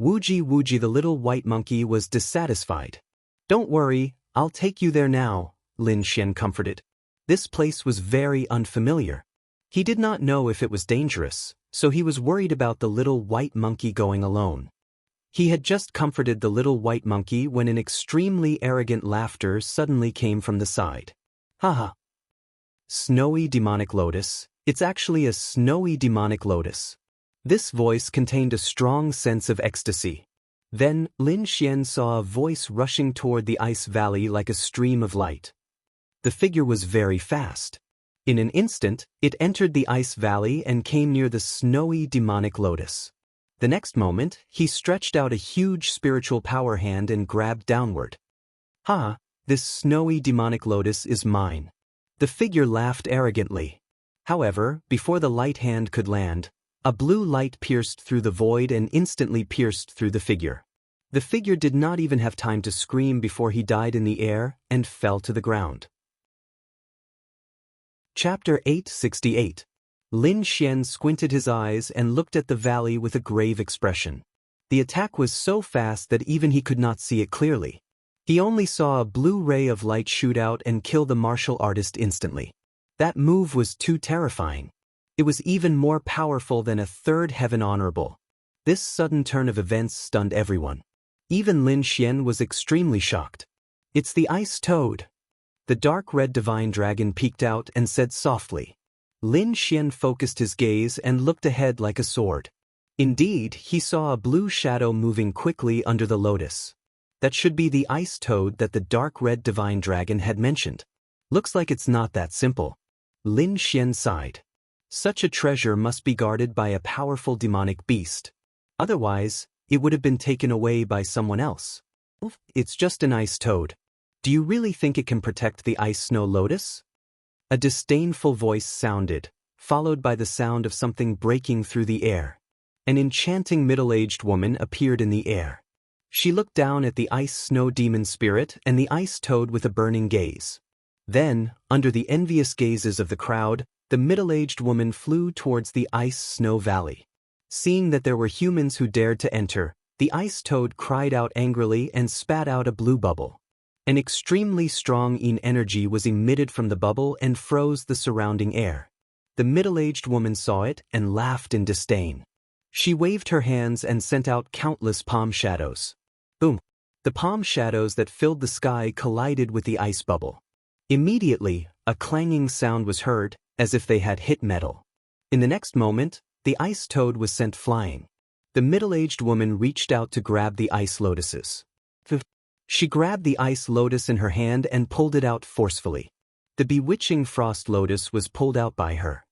Wuji Wuji, the little white monkey, was dissatisfied. Don't worry, I'll take you there now, Lin Xian comforted. This place was very unfamiliar. He did not know if it was dangerous, so he was worried about the little white monkey going alone. He had just comforted the little white monkey when an extremely arrogant laughter suddenly came from the side. Haha. Snowy demonic lotus, it's actually a snowy demonic lotus. This voice contained a strong sense of ecstasy. Then, Lin Xian saw a voice rushing toward the ice valley like a stream of light. The figure was very fast. In an instant, it entered the ice valley and came near the snowy demonic lotus. The next moment, he stretched out a huge spiritual power hand and grabbed downward. Ha! This snowy demonic lotus is mine. The figure laughed arrogantly. However, before the light hand could land, a blue light pierced through the void and instantly pierced through the figure. The figure did not even have time to scream before he died in the air and fell to the ground. Chapter 868. Lin Xian squinted his eyes and looked at the valley with a grave expression. The attack was so fast that even he could not see it clearly. He only saw a blue ray of light shoot out and kill the martial artist instantly. That move was too terrifying. It was even more powerful than a third heaven honorable. This sudden turn of events stunned everyone. Even Lin Xian was extremely shocked. It's the ice toad. The dark red divine dragon peeked out and said softly. Lin Xian focused his gaze and looked ahead like a sword. Indeed, he saw a blue shadow moving quickly under the lotus. That should be the ice toad that the dark red divine dragon had mentioned. Looks like it's not that simple. Lin Xian sighed. Such a treasure must be guarded by a powerful demonic beast. Otherwise, it would have been taken away by someone else. It's just an ice toad. Do you really think it can protect the ice snow lotus? A disdainful voice sounded, followed by the sound of something breaking through the air. An enchanting middle-aged woman appeared in the air. She looked down at the ice snow demon spirit and the ice toad with a burning gaze. Then, under the envious gazes of the crowd, the middle-aged woman flew towards the ice snow valley. Seeing that there were humans who dared to enter, the ice toad cried out angrily and spat out a blue bubble. An extremely strong energy was emitted from the bubble and froze the surrounding air. The middle-aged woman saw it and laughed in disdain. She waved her hands and sent out countless palm shadows. Boom! The palm shadows that filled the sky collided with the ice bubble. Immediately, a clanging sound was heard, as if they had hit metal. In the next moment, the ice toad was sent flying. The middle-aged woman reached out to grab the ice lotuses. She grabbed the ice lotus in her hand and pulled it out forcefully. The bewitching frost lotus was pulled out by her.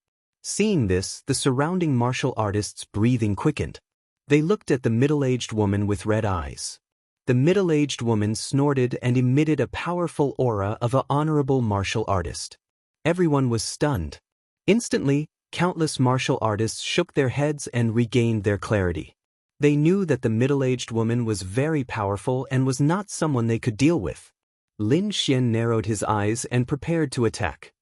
Seeing this, the surrounding martial artists' breathing quickened. They looked at the middle-aged woman with red eyes. The middle-aged woman snorted and emitted a powerful aura of an honorable martial artist. Everyone was stunned. Instantly, countless martial artists shook their heads and regained their clarity. They knew that the middle-aged woman was very powerful and was not someone they could deal with. Lin Xian narrowed his eyes and prepared to attack.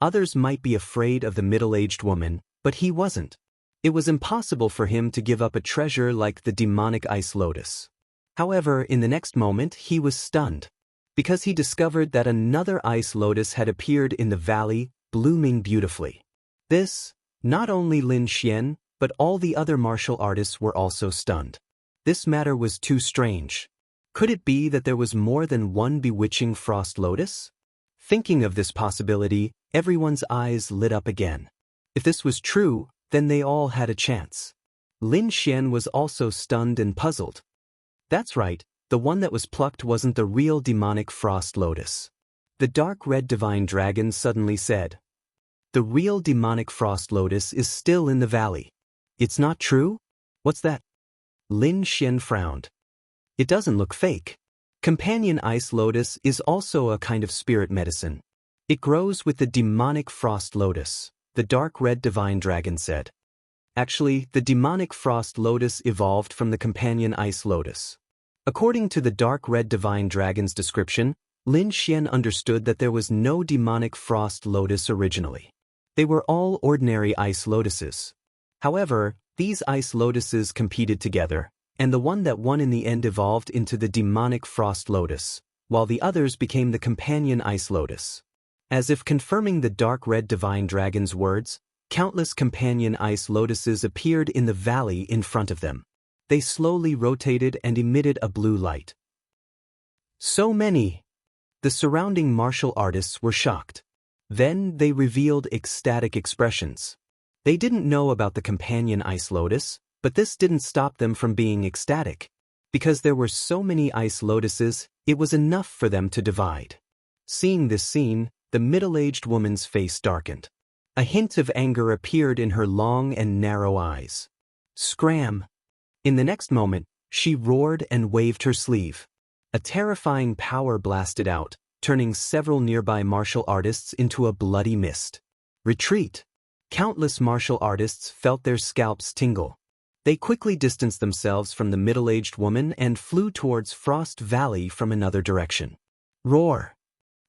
Others might be afraid of the middle-aged woman, but he wasn't. It was impossible for him to give up a treasure like the demonic ice lotus. However, in the next moment he was stunned, because he discovered that another ice lotus had appeared in the valley, blooming beautifully. This, not only Lin Xian, but all the other martial artists were also stunned. This matter was too strange. Could it be that there was more than one bewitching frost lotus? Thinking of this possibility, everyone's eyes lit up again. If this was true, then they all had a chance. Lin Xian was also stunned and puzzled. That's right, the one that was plucked wasn't the real demonic frost lotus. The dark red divine dragon suddenly said, "The real demonic frost lotus is still in the valley." It's not true? What's that? Lin Xian frowned. It doesn't look fake. Companion ice lotus is also a kind of spirit medicine. It grows with the demonic frost lotus, the dark red divine dragon said. Actually, the demonic frost lotus evolved from the companion ice lotus. According to the dark red divine dragon's description, Lin Xian understood that there was no demonic frost lotus originally. They were all ordinary ice lotuses. However, these ice lotuses competed together, and the one that won in the end evolved into the demonic frost lotus, while the others became the companion ice lotus. As if confirming the dark red divine dragon's words, countless companion ice lotuses appeared in the valley in front of them. They slowly rotated and emitted a blue light. So many! The surrounding martial artists were shocked. Then they revealed ecstatic expressions. They didn't know about the companion ice lotus, but this didn't stop them from being ecstatic. Because there were so many ice lotuses, it was enough for them to divide. Seeing this scene, the middle-aged woman's face darkened. A hint of anger appeared in her long and narrow eyes. Scram! In the next moment, she roared and waved her sleeve. A terrifying power blasted out, turning several nearby martial artists into a bloody mist. Retreat! Countless martial artists felt their scalps tingle. They quickly distanced themselves from the middle-aged woman and flew towards Frost Valley from another direction. Roar!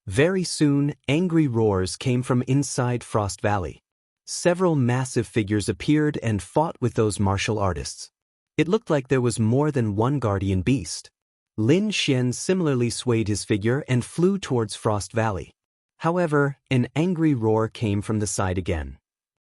Very soon, angry roars came from inside Frost Valley. Several massive figures appeared and fought with those martial artists. It looked like there was more than one guardian beast. Lin Xian similarly swayed his figure and flew towards Frost Valley. However, an angry roar came from the side again.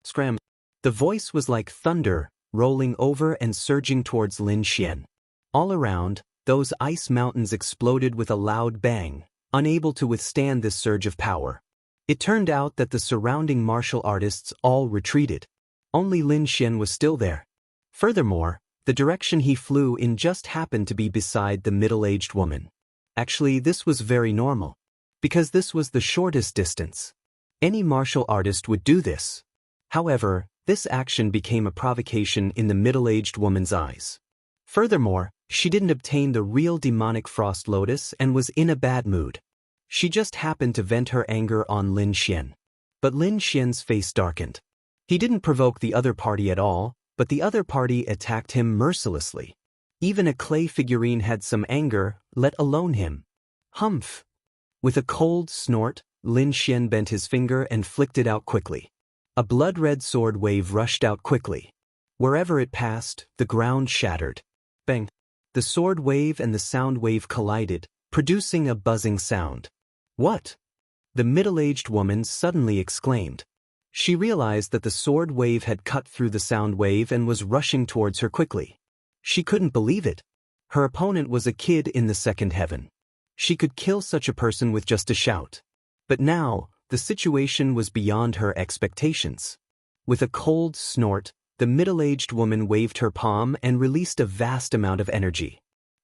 Scram! The voice was like thunder, rolling over and surging towards Lin Xian. All around, those ice mountains exploded with a loud bang, unable to withstand this surge of power. It turned out that the surrounding martial artists all retreated. Only Lin Xian was still there. Furthermore, the direction he flew in just happened to be beside the middle-aged woman. Actually, this was very normal, because this was the shortest distance. Any martial artist would do this. However, this action became a provocation in the middle-aged woman's eyes. Furthermore, she didn't obtain the real demonic frost lotus and was in a bad mood. She just happened to vent her anger on Lin Xian. But Lin Xian's face darkened. He didn't provoke the other party at all, but the other party attacked him mercilessly. Even a clay figurine had some anger, let alone him. Humph! With a cold snort, Lin Xian bent his finger and flicked it out quickly. A blood-red sword wave rushed out quickly. Wherever it passed, the ground shattered. Bang! The sword wave and the sound wave collided, producing a buzzing sound. What? The middle-aged woman suddenly exclaimed. She realized that the sword wave had cut through the sound wave and was rushing towards her quickly. She couldn't believe it. Her opponent was a kid in the second heaven. She could kill such a person with just a shout. But now, the situation was beyond her expectations. With a cold snort, the middle-aged woman waved her palm and released a vast amount of energy.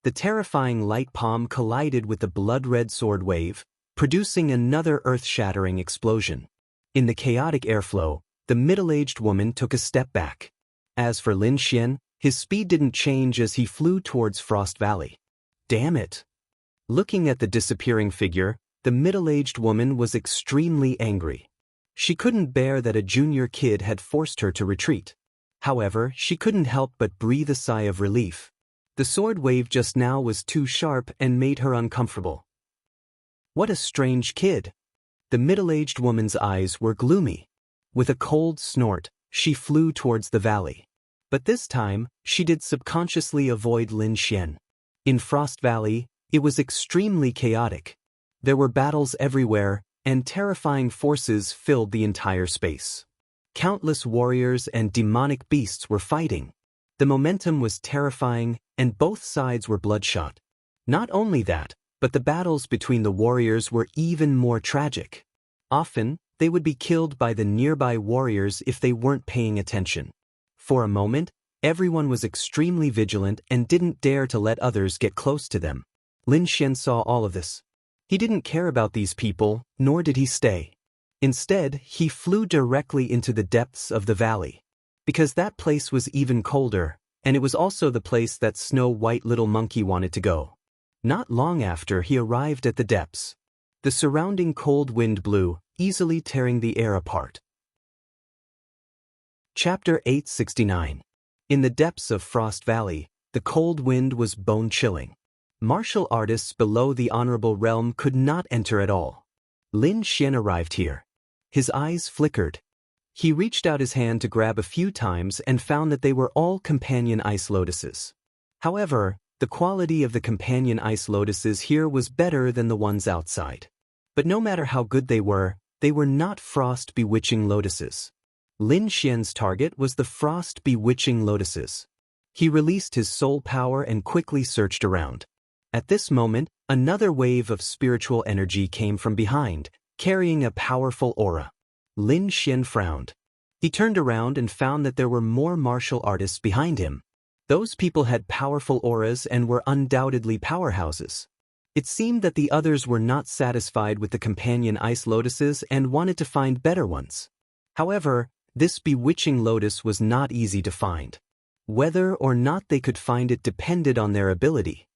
The terrifying light palm collided with the blood-red sword wave, producing another earth-shattering explosion. In the chaotic airflow, the middle-aged woman took a step back. As for Lin Xian, his speed didn't change as he flew towards Frost Valley. Damn it! Looking at the disappearing figure, the middle-aged woman was extremely angry. She couldn't bear that a junior kid had forced her to retreat. However, she couldn't help but breathe a sigh of relief. The sword wave just now was too sharp and made her uncomfortable. What a strange kid! The middle-aged woman's eyes were gloomy. With a cold snort, she flew towards the valley. But this time, she did subconsciously avoid Lin Xian. In Frost Valley, it was extremely chaotic. There were battles everywhere, and terrifying forces filled the entire space. Countless warriors and demonic beasts were fighting. The momentum was terrifying, and both sides were bloodshot. Not only that, but the battles between the warriors were even more tragic. Often, they would be killed by the nearby warriors if they weren't paying attention. For a moment, everyone was extremely vigilant and didn't dare to let others get close to them. Lin Xian saw all of this. He didn't care about these people, nor did he stay. Instead, he flew directly into the depths of the valley. Because that place was even colder, and it was also the place that Snow White Little Monkey wanted to go. Not long after he arrived at the depths. The surrounding cold wind blew, easily tearing the air apart. Chapter 869. In the depths of Frost Valley, the cold wind was bone-chilling. Martial artists below the honorable realm could not enter at all. Lin Xian arrived here. His eyes flickered. He reached out his hand to grab a few times and found that they were all companion ice lotuses. However, the quality of the companion ice lotuses here was better than the ones outside. But no matter how good they were not frost-bewitching lotuses. Lin Xian's target was the frost-bewitching lotuses. He released his soul power and quickly searched around. At this moment, another wave of spiritual energy came from behind, carrying a powerful aura. Lin Xian frowned. He turned around and found that there were more martial artists behind him. Those people had powerful auras and were undoubtedly powerhouses. It seemed that the others were not satisfied with the companion ice lotuses and wanted to find better ones. However, this bewitching lotus was not easy to find. Whether or not they could find it depended on their ability.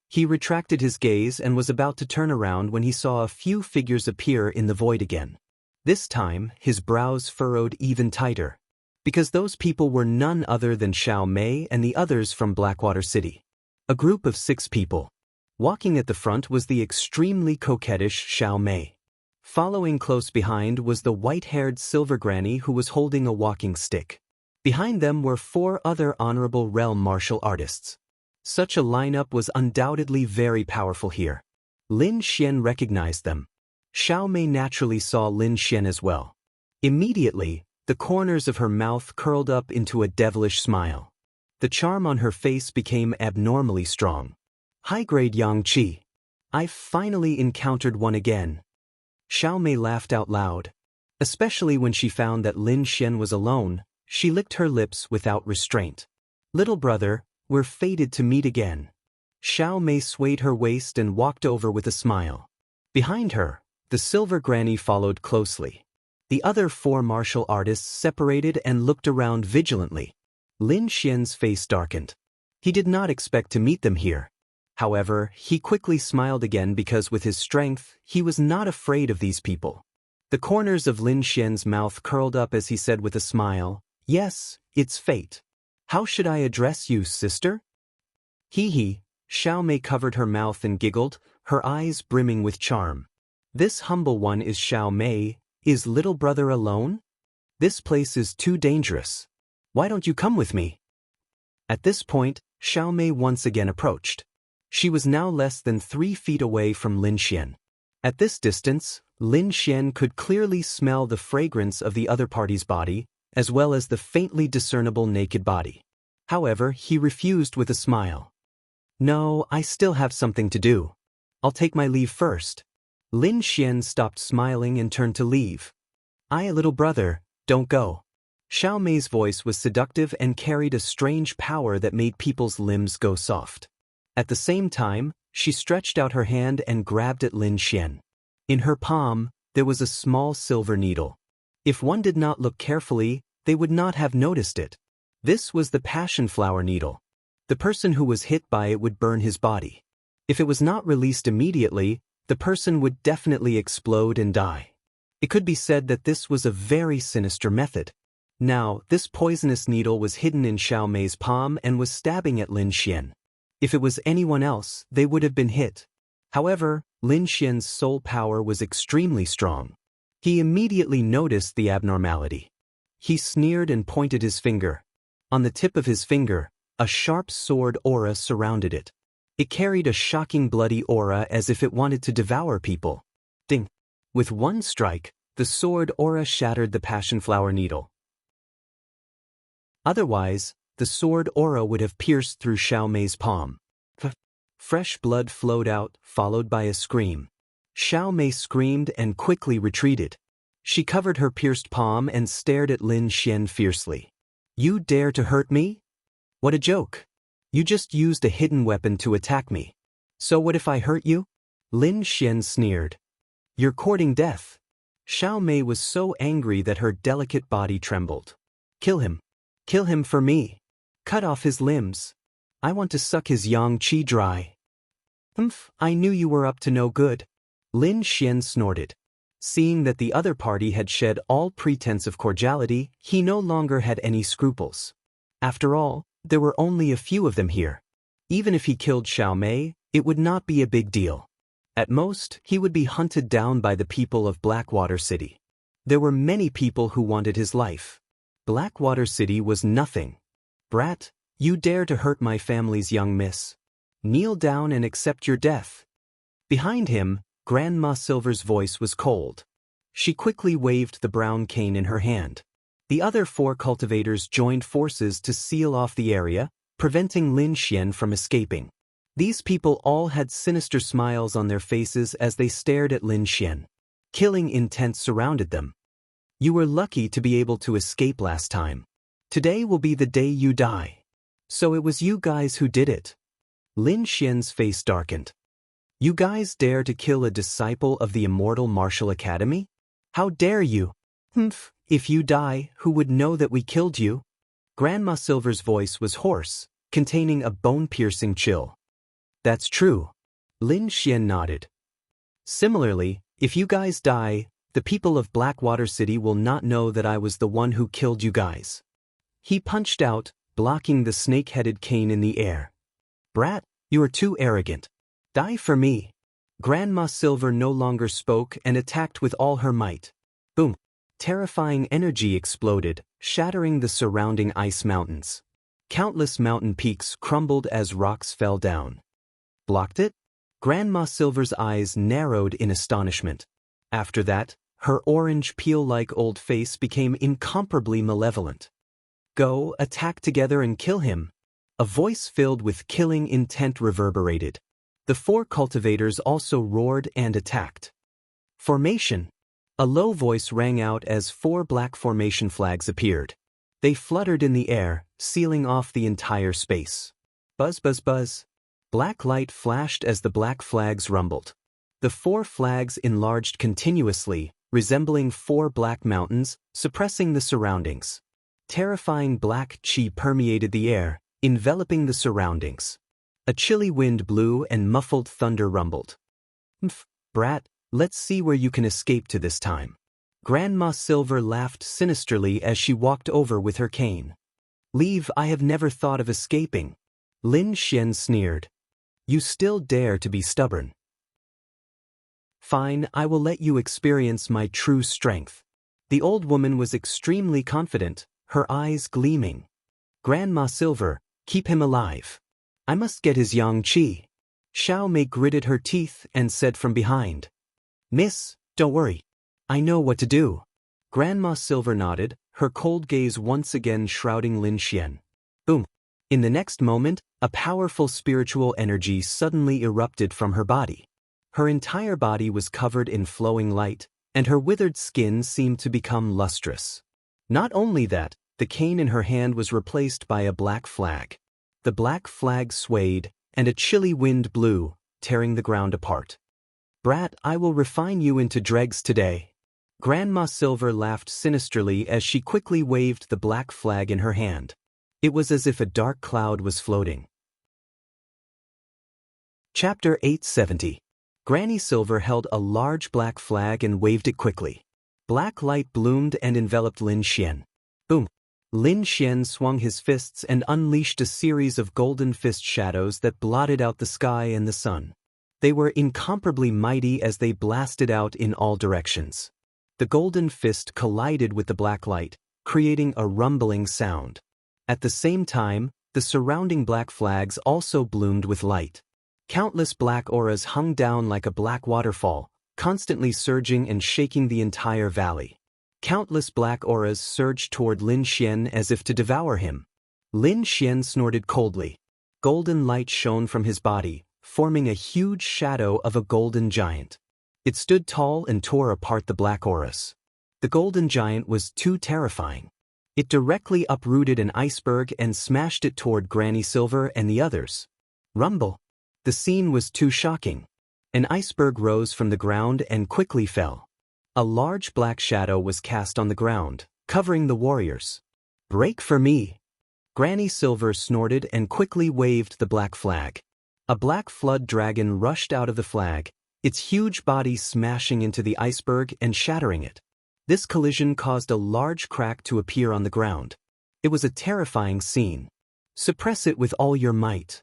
He retracted his gaze and was about to turn around when he saw a few figures appear in the void again. This time, his brows furrowed even tighter, because those people were none other than Xiao Mei and the others from Blackwater City. A group of 6 people. Walking at the front was the extremely coquettish Xiao Mei. Following close behind was the white-haired silver granny who was holding a walking stick. Behind them were 4 other honorable realm martial artists. Such a lineup was undoubtedly very powerful here. Lin Xian recognized them. Xiao Mei naturally saw Lin Xian as well. Immediately, the corners of her mouth curled up into a devilish smile. The charm on her face became abnormally strong. High-grade Yang Qi. I finally encountered one again. Xiao Mei laughed out loud. Especially when she found that Lin Xian was alone, she licked her lips without restraint. Little brother, we're fated to meet again. Xiao Mei swayed her waist and walked over with a smile. Behind her, the silver granny followed closely. The other 4 martial artists separated and looked around vigilantly. Lin Xian's face darkened. He did not expect to meet them here. However, he quickly smiled again because with his strength, he was not afraid of these people. The corners of Lin Xian's mouth curled up as he said with a smile, "Yes, it's fate. How should I address you, sister?" Hee. Xiao Mei covered her mouth and giggled, her eyes brimming with charm. This humble one is Xiao Mei. Is little brother alone? This place is too dangerous. Why don't you come with me? At this point, Xiao Mei once again approached. She was now less than 3 feet away from Lin Xian. At this distance, Lin Xian could clearly smell the fragrance of the other party's body, as well as the faintly discernible naked body. However, he refused with a smile. "No, I still have something to do. I'll take my leave first." Lin Xian stopped smiling and turned to leave. Little brother, don't go." Xiao Mei's voice was seductive and carried a strange power that made people's limbs go soft. At the same time, she stretched out her hand and grabbed at Lin Xian. In her palm, there was a small silver needle. If one did not look carefully, they would not have noticed it. This was the passion flower needle. The person who was hit by it would burn his body. If it was not released immediately, the person would definitely explode and die. It could be said that this was a very sinister method. Now, this poisonous needle was hidden in Xiao Mei's palm and was stabbing at Lin Xian. If it was anyone else, they would have been hit. However, Lin Xian's soul power was extremely strong. He immediately noticed the abnormality. He sneered and pointed his finger. On the tip of his finger, a sharp sword aura surrounded it. It carried a shocking bloody aura as if it wanted to devour people. Ding! With one strike, the sword aura shattered the passion flower needle. Otherwise, the sword aura would have pierced through Xiao Mei's palm. Fresh blood flowed out, followed by a scream. Xiao Mei screamed and quickly retreated. She covered her pierced palm and stared at Lin Xian fiercely. "You dare to hurt me? What a joke! You just used a hidden weapon to attack me. So what if I hurt you?" Lin Xian sneered. "You're courting death." Xiao Mei was so angry that her delicate body trembled. "Kill him. Kill him for me. Cut off his limbs. I want to suck his yang qi dry." I knew you were up to no good. Lin Xian snorted. Seeing that the other party had shed all pretense of cordiality, he no longer had any scruples. After all, there were only a few of them here. Even if he killed Xiao Mei, it would not be a big deal. At most, he would be hunted down by the people of Blackwater City. There were many people who wanted his life. Blackwater City was nothing. Brat, you dare to hurt my family's young miss. Kneel down and accept your death. Behind him, Grandma Silver's voice was cold. She quickly waved the brown cane in her hand. The other 4 cultivators joined forces to seal off the area, preventing Lin Xian from escaping. These people all had sinister smiles on their faces as they stared at Lin Xian. Killing intent surrounded them. You were lucky to be able to escape last time. Today will be the day you die. So it was you guys who did it. Lin Xian's face darkened. You guys dare to kill a disciple of the Immortal Martial Academy? How dare you? If you die, who would know that we killed you? Grandma Silver's voice was hoarse, containing a bone-piercing chill. That's true. Lin Xian nodded. Similarly, if you guys die, the people of Blackwater City will not know that I was the one who killed you guys. He punched out, blocking the snake-headed cane in the air. Brat, you are too arrogant. Die for me. Grandma Silver no longer spoke and attacked with all her might. Boom. Terrifying energy exploded, shattering the surrounding ice mountains. Countless mountain peaks crumbled as rocks fell down. Blocked it? Grandma Silver's eyes narrowed in astonishment. After that, her orange peel-like old face became incomparably malevolent. Go, attack together and kill him. A voice filled with killing intent reverberated. The 4 cultivators also roared and attacked. Formation. A low voice rang out as 4 black formation flags appeared. They fluttered in the air, sealing off the entire space. Buzz, buzz, buzz. Black light flashed as the black flags rumbled. The 4 flags enlarged continuously, resembling 4 black mountains, suppressing the surroundings. Terrifying black chi permeated the air, enveloping the surroundings. A chilly wind blew and muffled thunder rumbled. Brat, let's see where you can escape to this time. Grandma Silver laughed sinisterly as she walked over with her cane. Leave, I have never thought of escaping. Lin Xian sneered. You still dare to be stubborn. Fine, I will let you experience my true strength. The old woman was extremely confident, her eyes gleaming. Grandma Silver, keep him alive. I must get his yang qi. Xiao Mei gritted her teeth and said from behind. Miss, don't worry. I know what to do. Grandma Silver nodded, her cold gaze once again shrouding Lin Xian. Boom. In the next moment, a powerful spiritual energy suddenly erupted from her body. Her entire body was covered in flowing light, and her withered skin seemed to become lustrous. Not only that, the cane in her hand was replaced by a black flag. The black flag swayed, and a chilly wind blew, tearing the ground apart. Brat, I will refine you into dregs today. Grandma Silver laughed sinisterly as she quickly waved the black flag in her hand. It was as if a dark cloud was floating. Chapter 870. Granny Silver held a large black flag and waved it quickly. Black light bloomed and enveloped Lin Xian. Boom. Lin Xian swung his fists and unleashed a series of golden fist shadows that blotted out the sky and the sun. They were incomparably mighty as they blasted out in all directions. The golden fist collided with the black light, creating a rumbling sound. At the same time, the surrounding black flags also bloomed with light. Countless black auras hung down like a black waterfall, constantly surging and shaking the entire valley. Countless black auras surged toward Lin Xian as if to devour him. Lin Xian snorted coldly. Golden light shone from his body, forming a huge shadow of a golden giant. It stood tall and tore apart the black auras. The golden giant was too terrifying. It directly uprooted an iceberg and smashed it toward Granny Silver and the others. Rumble. The scene was too shocking. An iceberg rose from the ground and quickly fell. A large black shadow was cast on the ground, covering the warriors. Break for me! Granny Silver snorted and quickly waved the black flag. A black flood dragon rushed out of the flag, its huge body smashing into the iceberg and shattering it. This collision caused a large crack to appear on the ground. It was a terrifying scene. "Suppress it with all your might,"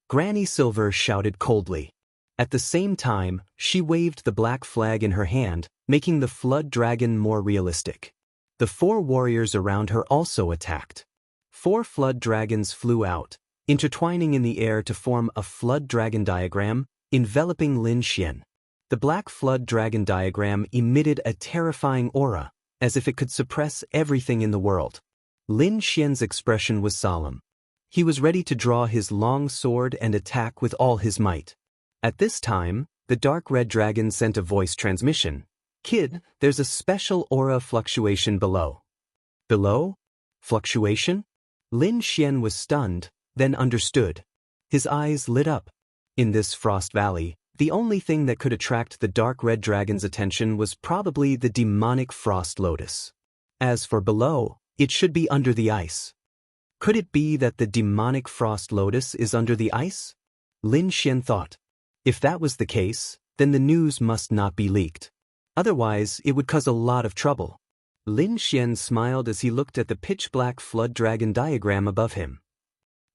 Granny Silver shouted coldly. At the same time, she waved the black flag in her hand, making the flood dragon more realistic. The 4 warriors around her also attacked. 4 flood dragons flew out, intertwining in the air to form a flood dragon diagram, enveloping Lin Xian. The black flood dragon diagram emitted a terrifying aura, as if it could suppress everything in the world. Lin Xian's expression was solemn. He was ready to draw his long sword and attack with all his might. At this time, the dark red dragon sent a voice transmission. "Kid, there's a special aura fluctuation below." "Below? Fluctuation?" Lin Xian was stunned, then understood. His eyes lit up. In this frost valley, the only thing that could attract the dark red dragon's attention was probably the demonic frost lotus. As for below, it should be under the ice. Could it be that the demonic frost lotus is under the ice? Lin Xian thought. If that was the case, then the news must not be leaked. Otherwise, it would cause a lot of trouble. Lin Xian smiled as he looked at the pitch-black flood dragon diagram above him.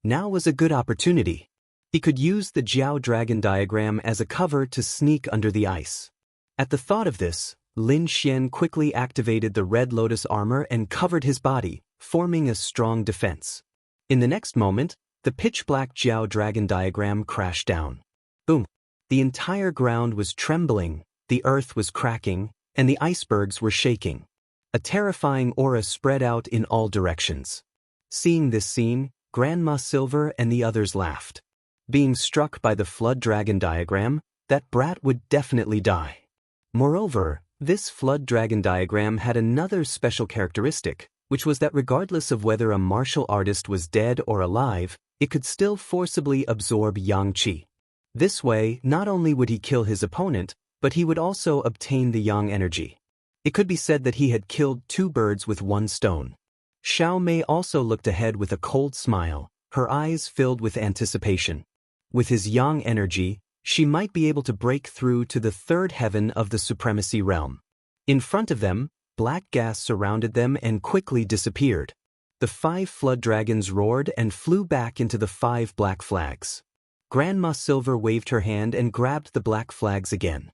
Now was a good opportunity. He could use the Jiao dragon diagram as a cover to sneak under the ice. At the thought of this, Lin Xian quickly activated the red lotus armor and covered his body, forming a strong defense. In the next moment, the pitch-black Jiao dragon diagram crashed down. Boom! The entire ground was trembling, the earth was cracking, and the icebergs were shaking. A terrifying aura spread out in all directions. Seeing this scene, Grandma Silver and the others laughed. Being struck by the flood dragon diagram, that brat would definitely die. Moreover, this flood dragon diagram had another special characteristic, which was that regardless of whether a martial artist was dead or alive, it could still forcibly absorb yang qi. This way, not only would he kill his opponent, but he would also obtain the yang energy. It could be said that he had killed 2 birds with 1 stone. Xiao Mei also looked ahead with a cold smile, her eyes filled with anticipation. With his yang energy, she might be able to break through to the 3rd heaven of the supremacy realm. In front of them, black gas surrounded them and quickly disappeared. The 5 flood dragons roared and flew back into the 5 black flags. Grandma Silver waved her hand and grabbed the black flags again.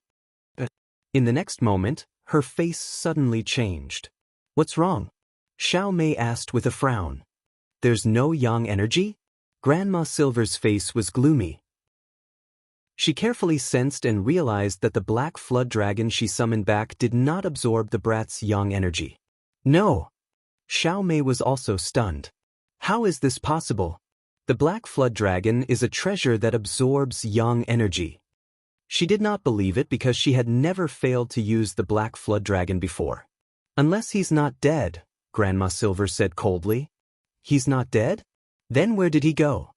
But in the next moment, her face suddenly changed. "What's wrong?" Xiao Mei asked with a frown. "There's no yang energy?" Grandma Silver's face was gloomy. She carefully sensed and realized that the black flood dragon she summoned back did not absorb the brat's yang energy. "No!" Xiao Mei was also stunned. "How is this possible? The black flood dragon is a treasure that absorbs yang energy." She did not believe it because she had never failed to use the black flood dragon before. "Unless he's not dead," Grandma Silver said coldly. "He's not dead? Then where did he go?"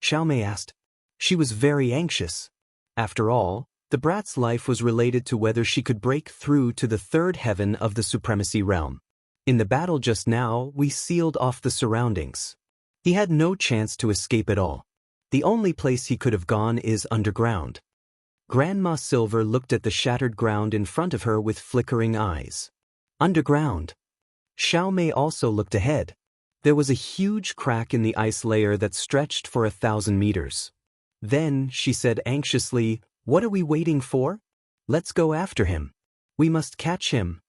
Xiao Mei asked. She was very anxious. After all, the brat's life was related to whether she could break through to the 3rd heaven of the supremacy realm. In the battle just now, we sealed off the surroundings. He had no chance to escape at all. The only place he could have gone is underground. Grandma Silver looked at the shattered ground in front of her with flickering eyes. Underground. Xiao Mei also looked ahead. There was a huge crack in the ice layer that stretched for 1,000 meters. Then, she said anxiously, "What are we waiting for? Let's go after him. We must catch him."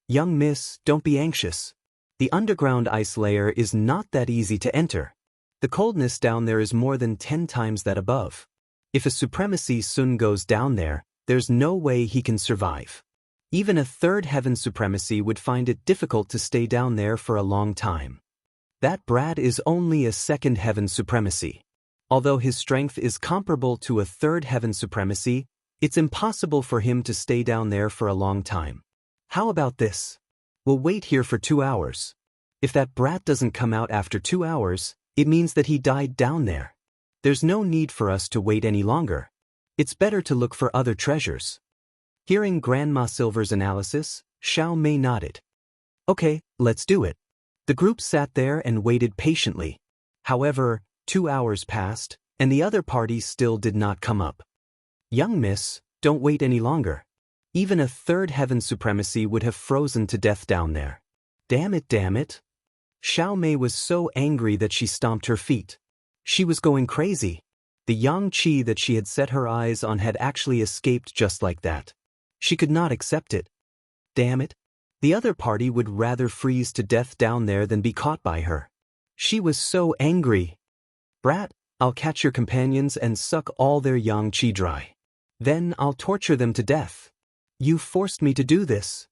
"Young miss, don't be anxious. The underground ice layer is not that easy to enter. The coldness down there is more than 10 times that above. If a supremacy Sun goes down there, there's no way he can survive. Even a 3rd heaven supremacy would find it difficult to stay down there for a long time. That brat is only a 2nd heaven supremacy. Although his strength is comparable to a 3rd heaven supremacy, it's impossible for him to stay down there for a long time. How about this? We'll wait here for 2 hours. If that brat doesn't come out after 2 hours, it means that he died down there. There's no need for us to wait any longer. It's better to look for other treasures." Hearing Grandma Silver's analysis, Xiao Mei nodded. "Okay, let's do it." The group sat there and waited patiently. However, 2 hours passed, and the other party still did not come up. Young miss, don't wait any longer. Even a third heaven supremacy would have frozen to death down there. Damn it, damn it. Xiao Mei was so angry that she stomped her feet. She was going crazy. The yang qi that she had set her eyes on had actually escaped just like that. She could not accept it. Damn it. The other party would rather freeze to death down there than be caught by her. She was so angry. Brat, I'll catch your companions and suck all their yang qi dry. Then I'll torture them to death. You forced me to do this.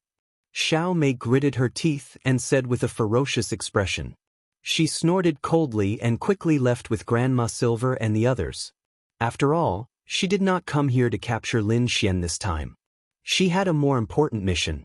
Xiao Mei gritted her teeth and said with a ferocious expression. She snorted coldly and quickly left with Grandma Silver and the others. After all, she did not come here to capture Lin Xian this time. She had a more important mission.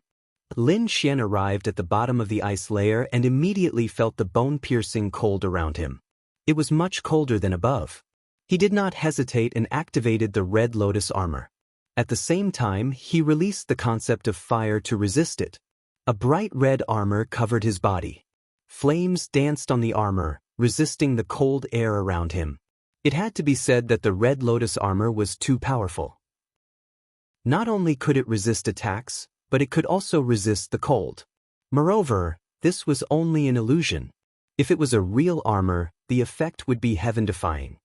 Lin Xian arrived at the bottom of the ice layer and immediately felt the bone-piercing cold around him. It was much colder than above. He did not hesitate and activated the Red Lotus armor. At the same time, he released the concept of fire to resist it. A bright red armor covered his body. Flames danced on the armor, resisting the cold air around him. It had to be said that the Red Lotus armor was too powerful. Not only could it resist attacks, but it could also resist the cold. Moreover, this was only an illusion. If it was a real armor, the effect would be heaven-defying.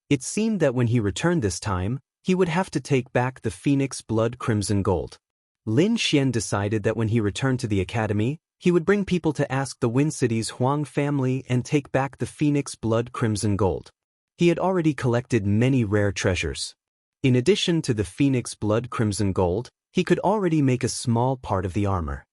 It seemed that when he returned this time, he would have to take back the Phoenix Blood Crimson Gold. Lin Xian decided that when he returned to the academy, he would bring people to ask the Wind City's Huang family and take back the Phoenix Blood Crimson Gold. He had already collected many rare treasures. In addition to the Phoenix Blood Crimson Gold, he could already make a small part of the armor.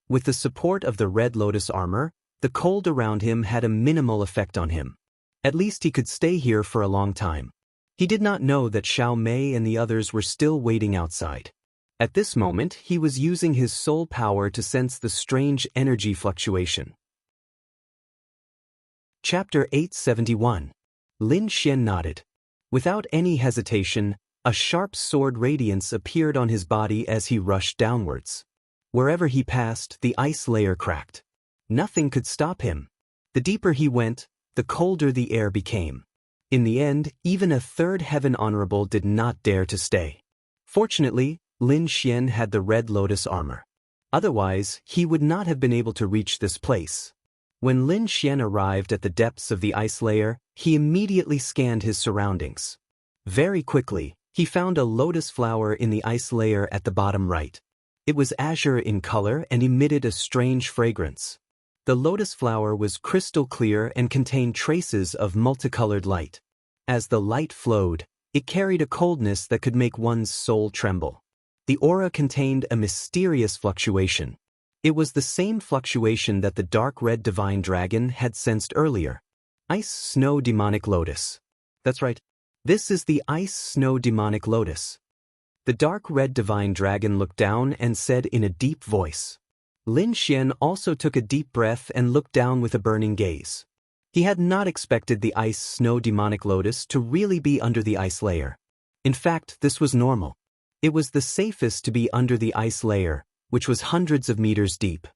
With the support of the Red Lotus armor, the cold around him had a minimal effect on him. At least he could stay here for a long time. He did not know that Xiao Mei and the others were still waiting outside. At this moment, he was using his soul power to sense the strange energy fluctuation. Chapter 871. Lin Xian nodded. Without any hesitation, a sharp sword radiance appeared on his body as he rushed downwards. Wherever he passed, the ice layer cracked. Nothing could stop him. The deeper he went, the colder the air became. In the end, even a third heaven honorable did not dare to stay. Fortunately, Lin Xian had the Red Lotus armor. Otherwise, he would not have been able to reach this place. When Lin Xian arrived at the depths of the ice layer, he immediately scanned his surroundings. Very quickly, he found a lotus flower in the ice layer at the bottom right. It was azure in color and emitted a strange fragrance. The lotus flower was crystal clear and contained traces of multicolored light. As the light flowed, it carried a coldness that could make one's soul tremble. The aura contained a mysterious fluctuation. It was the same fluctuation that the dark red divine dragon had sensed earlier. Ice Snow Demonic Lotus. That's right. This is the Ice Snow Demonic Lotus. The dark red divine dragon looked down and said in a deep voice. Lin Xian also took a deep breath and looked down with a burning gaze. He had not expected the Ice Snow Demonic Lotus to really be under the ice layer. In fact, this was normal. It was the safest to be under the ice layer, which was hundreds of meters deep.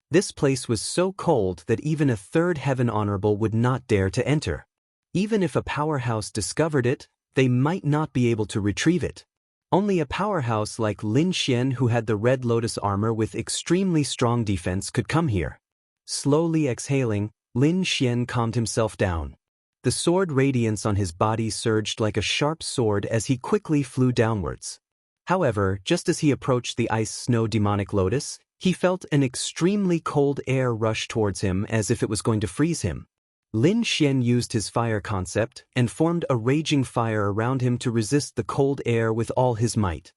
This place was so cold that even a third heaven honorable would not dare to enter. Even if a powerhouse discovered it, they might not be able to retrieve it. Only a powerhouse like Lin Xian, who had the Red Lotus armor with extremely strong defense, could come here. Slowly exhaling, Lin Xian calmed himself down. The sword radiance on his body surged like a sharp sword as he quickly flew downwards. However, just as he approached the Ice Snow Demonic Lotus, he felt an extremely cold air rush towards him as if it was going to freeze him. Lin Xian used his fire concept and formed a raging fire around him to resist the cold air with all his might.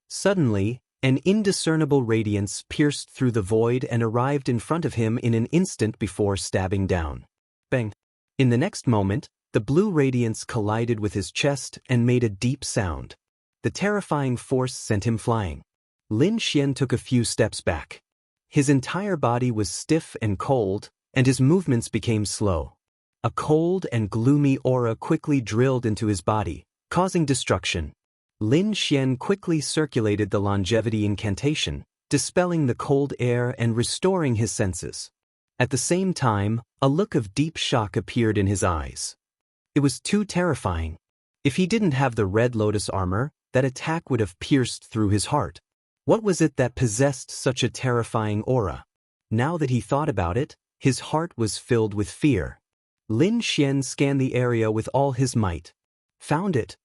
Suddenly, an indiscernible radiance pierced through the void and arrived in front of him in an instant before stabbing down. Bang! In the next moment, the blue radiance collided with his chest and made a deep sound. The terrifying force sent him flying. Lin Xian took a few steps back. His entire body was stiff and cold, and his movements became slow. A cold and gloomy aura quickly drilled into his body, causing destruction. Lin Xian quickly circulated the longevity incantation, dispelling the cold air and restoring his senses. At the same time, a look of deep shock appeared in his eyes. It was too terrifying. If he didn't have the Red Lotus armor, that attack would have pierced through his heart. What was it that possessed such a terrifying aura? Now that he thought about it, his heart was filled with fear. Lin Xian scanned the area with all his might. Found it.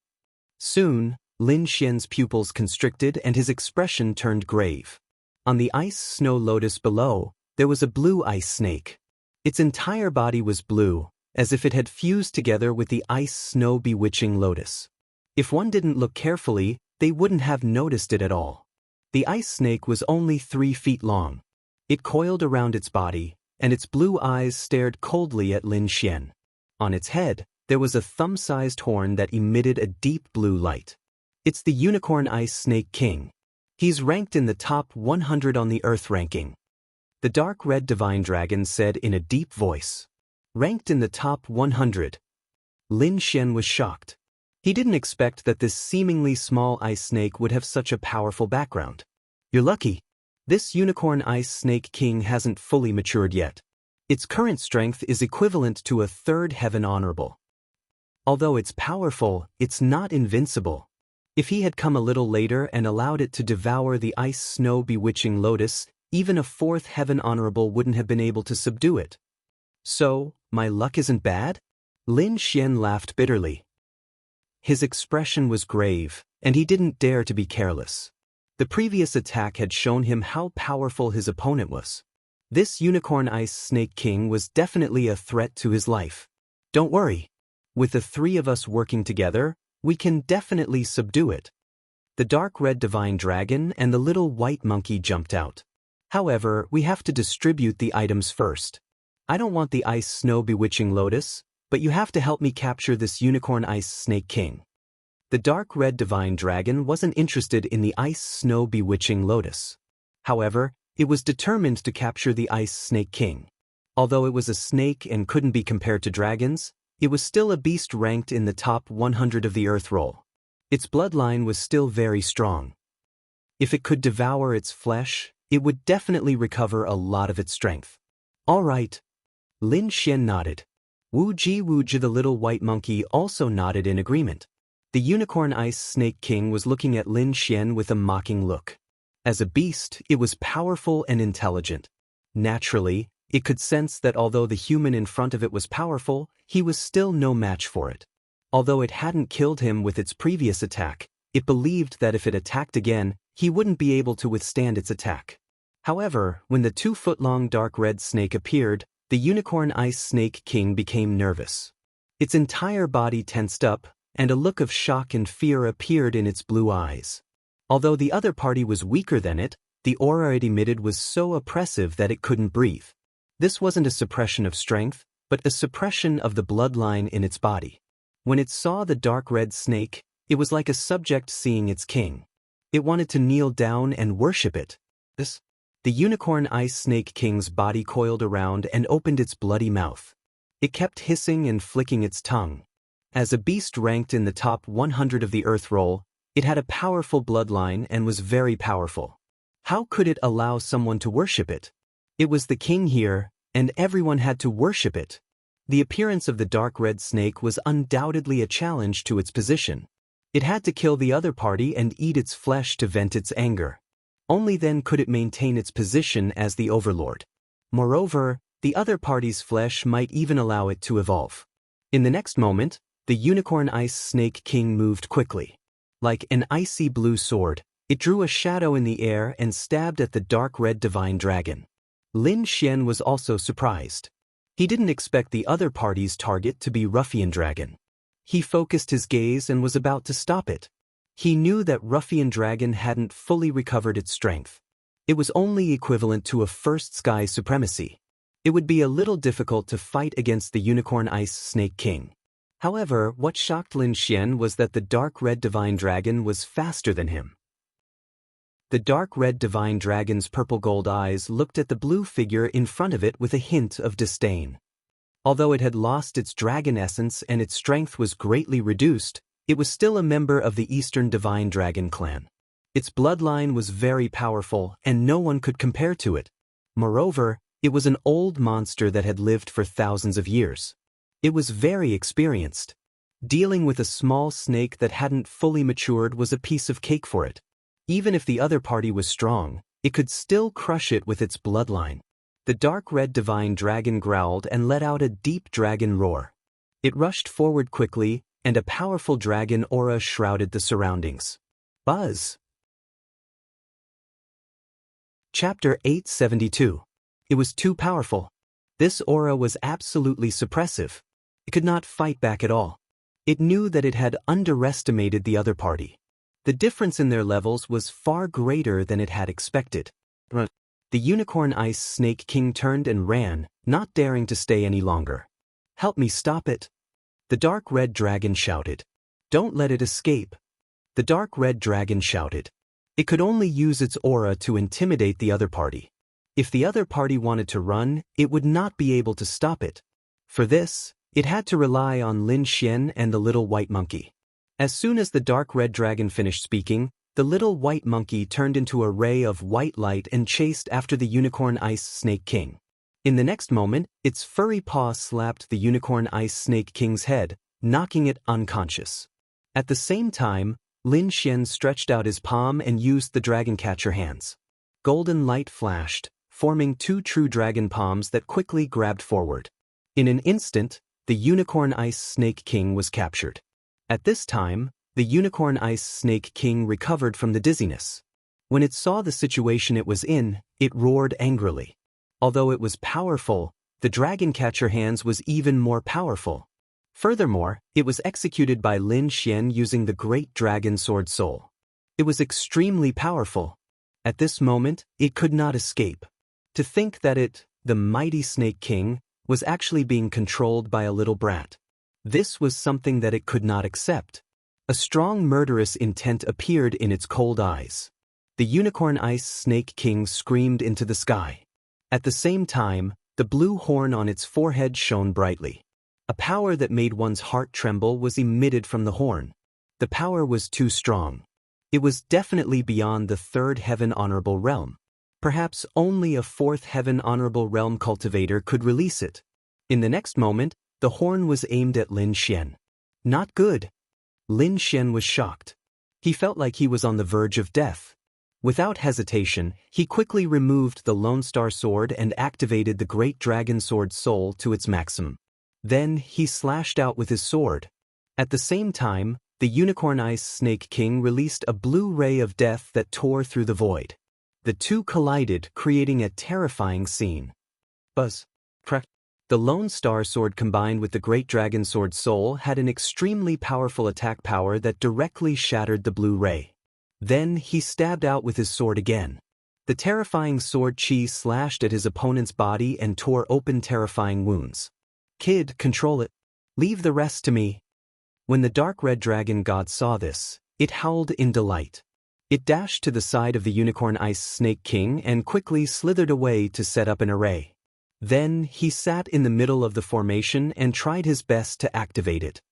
Soon, Lin Xian's pupils constricted and his expression turned grave. On the ice snow lotus below, there was a blue ice snake. Its entire body was blue, as if it had fused together with the ice snow bewitching lotus. If one didn't look carefully, they wouldn't have noticed it at all. The ice snake was only 3 feet long. It coiled around its body, and its blue eyes stared coldly at Lin Xian. On its head, there was a thumb-sized horn that emitted a deep blue light. It's the Unicorn Ice Snake King. He's ranked in the top 100 on the Earth ranking. The dark red divine dragon said in a deep voice. Ranked in the top 100. Lin Xian was shocked. He didn't expect that this seemingly small ice snake would have such a powerful background. You're lucky. This Unicorn Ice Snake King hasn't fully matured yet. Its current strength is equivalent to a 3rd heaven honorable. Although it's powerful, it's not invincible. If he had come a little later and allowed it to devour the ice snow bewitching lotus, even a 4th heaven honorable wouldn't have been able to subdue it. So, my luck isn't bad? Lin Xian laughed bitterly. His expression was grave, and he didn't dare to be careless. The previous attack had shown him how powerful his opponent was. This Unicorn Ice Snake King was definitely a threat to his life. Don't worry. With the 3 of us working together, we can definitely subdue it. The dark red divine dragon and the little white monkey jumped out. However, we have to distribute the items first. I don't want the ice snow bewitching lotus, but you have to help me capture this Unicorn Ice Snake King. The dark red divine dragon wasn't interested in the ice snow bewitching lotus. However, it was determined to capture the Ice Snake King. Although it was a snake and couldn't be compared to dragons, it was still a beast ranked in the top 100 of the Earth roll. Its bloodline was still very strong. If it could devour its flesh, it would definitely recover a lot of its strength. All right. Lin Xian nodded. Wu Ji the little white monkey also nodded in agreement. The Unicorn Ice Snake King was looking at Lin Xian with a mocking look. As a beast, it was powerful and intelligent. Naturally, it could sense that although the human in front of it was powerful, he was still no match for it. Although it hadn't killed him with its previous attack, it believed that if it attacked again, he wouldn't be able to withstand its attack. However, when the 2-foot-long dark red snake appeared, the Unicorn Ice Snake King became nervous. Its entire body tensed up, and a look of shock and fear appeared in its blue eyes. Although the other party was weaker than it, the aura it emitted was so oppressive that it couldn't breathe. This wasn't a suppression of strength, but a suppression of the bloodline in its body. When it saw the dark red snake, it was like a subject seeing its king. It wanted to kneel down and worship it. The Unicorn Ice Snake King's body coiled around and opened its bloody mouth. It kept hissing and flicking its tongue. As a beast ranked in the top 100 of the Earth roll, it had a powerful bloodline and was very powerful. How could it allow someone to worship it? It was the king here, and everyone had to worship it. The appearance of the dark red snake was undoubtedly a challenge to its position. It had to kill the other party and eat its flesh to vent its anger. Only then could it maintain its position as the overlord. Moreover, the other party's flesh might even allow it to evolve. In the next moment, the Unicorn Ice Snake King moved quickly. Like an icy blue sword, it drew a shadow in the air and stabbed at the dark red divine dragon. Lin Xian was also surprised. He didn't expect the other party's target to be Ruffian Dragon. He focused his gaze and was about to stop it. He knew that Ruffian Dragon hadn't fully recovered its strength. It was only equivalent to a first sky supremacy. It would be a little difficult to fight against the Unicorn Ice Snake King. However, what shocked Lin Xian was that the dark red divine dragon was faster than him. The dark red divine dragon's purple gold eyes looked at the blue figure in front of it with a hint of disdain. Although it had lost its dragon essence and its strength was greatly reduced, it was still a member of the Eastern Divine Dragon clan. Its bloodline was very powerful and no one could compare to it. Moreover, it was an old monster that had lived for thousands of years. It was very experienced. Dealing with a small snake that hadn't fully matured was a piece of cake for it. Even if the other party was strong, it could still crush it with its bloodline. The dark red divine dragon growled and let out a deep dragon roar. It rushed forward quickly, and a powerful dragon aura shrouded the surroundings. Buzz. Chapter 872. It was too powerful. This aura was absolutely suppressive. It could not fight back at all. It knew that it had underestimated the other party. The difference in their levels was far greater than it had expected. The Unicorn Ice Snake King turned and ran, not daring to stay any longer. "Help me stop it," the dark red dragon shouted. "Don't let it escape." The dark red dragon shouted. It could only use its aura to intimidate the other party. If the other party wanted to run, it would not be able to stop it. For this, it had to rely on Lin Xian and the little white monkey. As soon as the dark red dragon finished speaking, the little white monkey turned into a ray of white light and chased after the Unicorn Ice Snake King. In the next moment, its furry paw slapped the Unicorn Ice Snake King's head, knocking it unconscious. At the same time, Lin Xian stretched out his palm and used the dragon catcher hands. Golden light flashed, forming two true dragon palms that quickly grabbed forward. In an instant, the Unicorn Ice Snake King was captured. At this time, the Unicorn Ice Snake King recovered from the dizziness. When it saw the situation it was in, it roared angrily. Although it was powerful, the dragon catcher hands was even more powerful. Furthermore, it was executed by Lin Xian using the great dragon sword soul. It was extremely powerful. At this moment, it could not escape. To think that it, the mighty Snake King, was actually being controlled by a little brat. This was something that it could not accept. A strong murderous intent appeared in its cold eyes. The Unicorn Ice Snake King screamed into the sky. At the same time, the blue horn on its forehead shone brightly. A power that made one's heart tremble was emitted from the horn. The power was too strong. It was definitely beyond the third heaven honorable realm. Perhaps only a fourth heaven honorable realm cultivator could release it. In the next moment, the horn was aimed at Lin Xian. Not good. Lin Xian was shocked. He felt like he was on the verge of death. Without hesitation, he quickly removed the Lone Star Sword and activated the Great Dragon Sword Soul to its maximum. Then he slashed out with his sword. At the same time, the Unicorn Ice Snake King released a blue ray of death that tore through the void. The two collided, creating a terrifying scene. Buzz. Crack. The Lone Star Sword combined with the Great Dragon Sword Soul had an extremely powerful attack power that directly shattered the blue ray. Then he stabbed out with his sword again. The terrifying sword chi slashed at his opponent's body and tore open terrifying wounds. "Kid, control it. Leave the rest to me." When the dark red dragon god saw this, it howled in delight. It dashed to the side of the Unicorn Ice Snake King and quickly slithered away to set up an array. Then he sat in the middle of the formation and tried his best to activate it.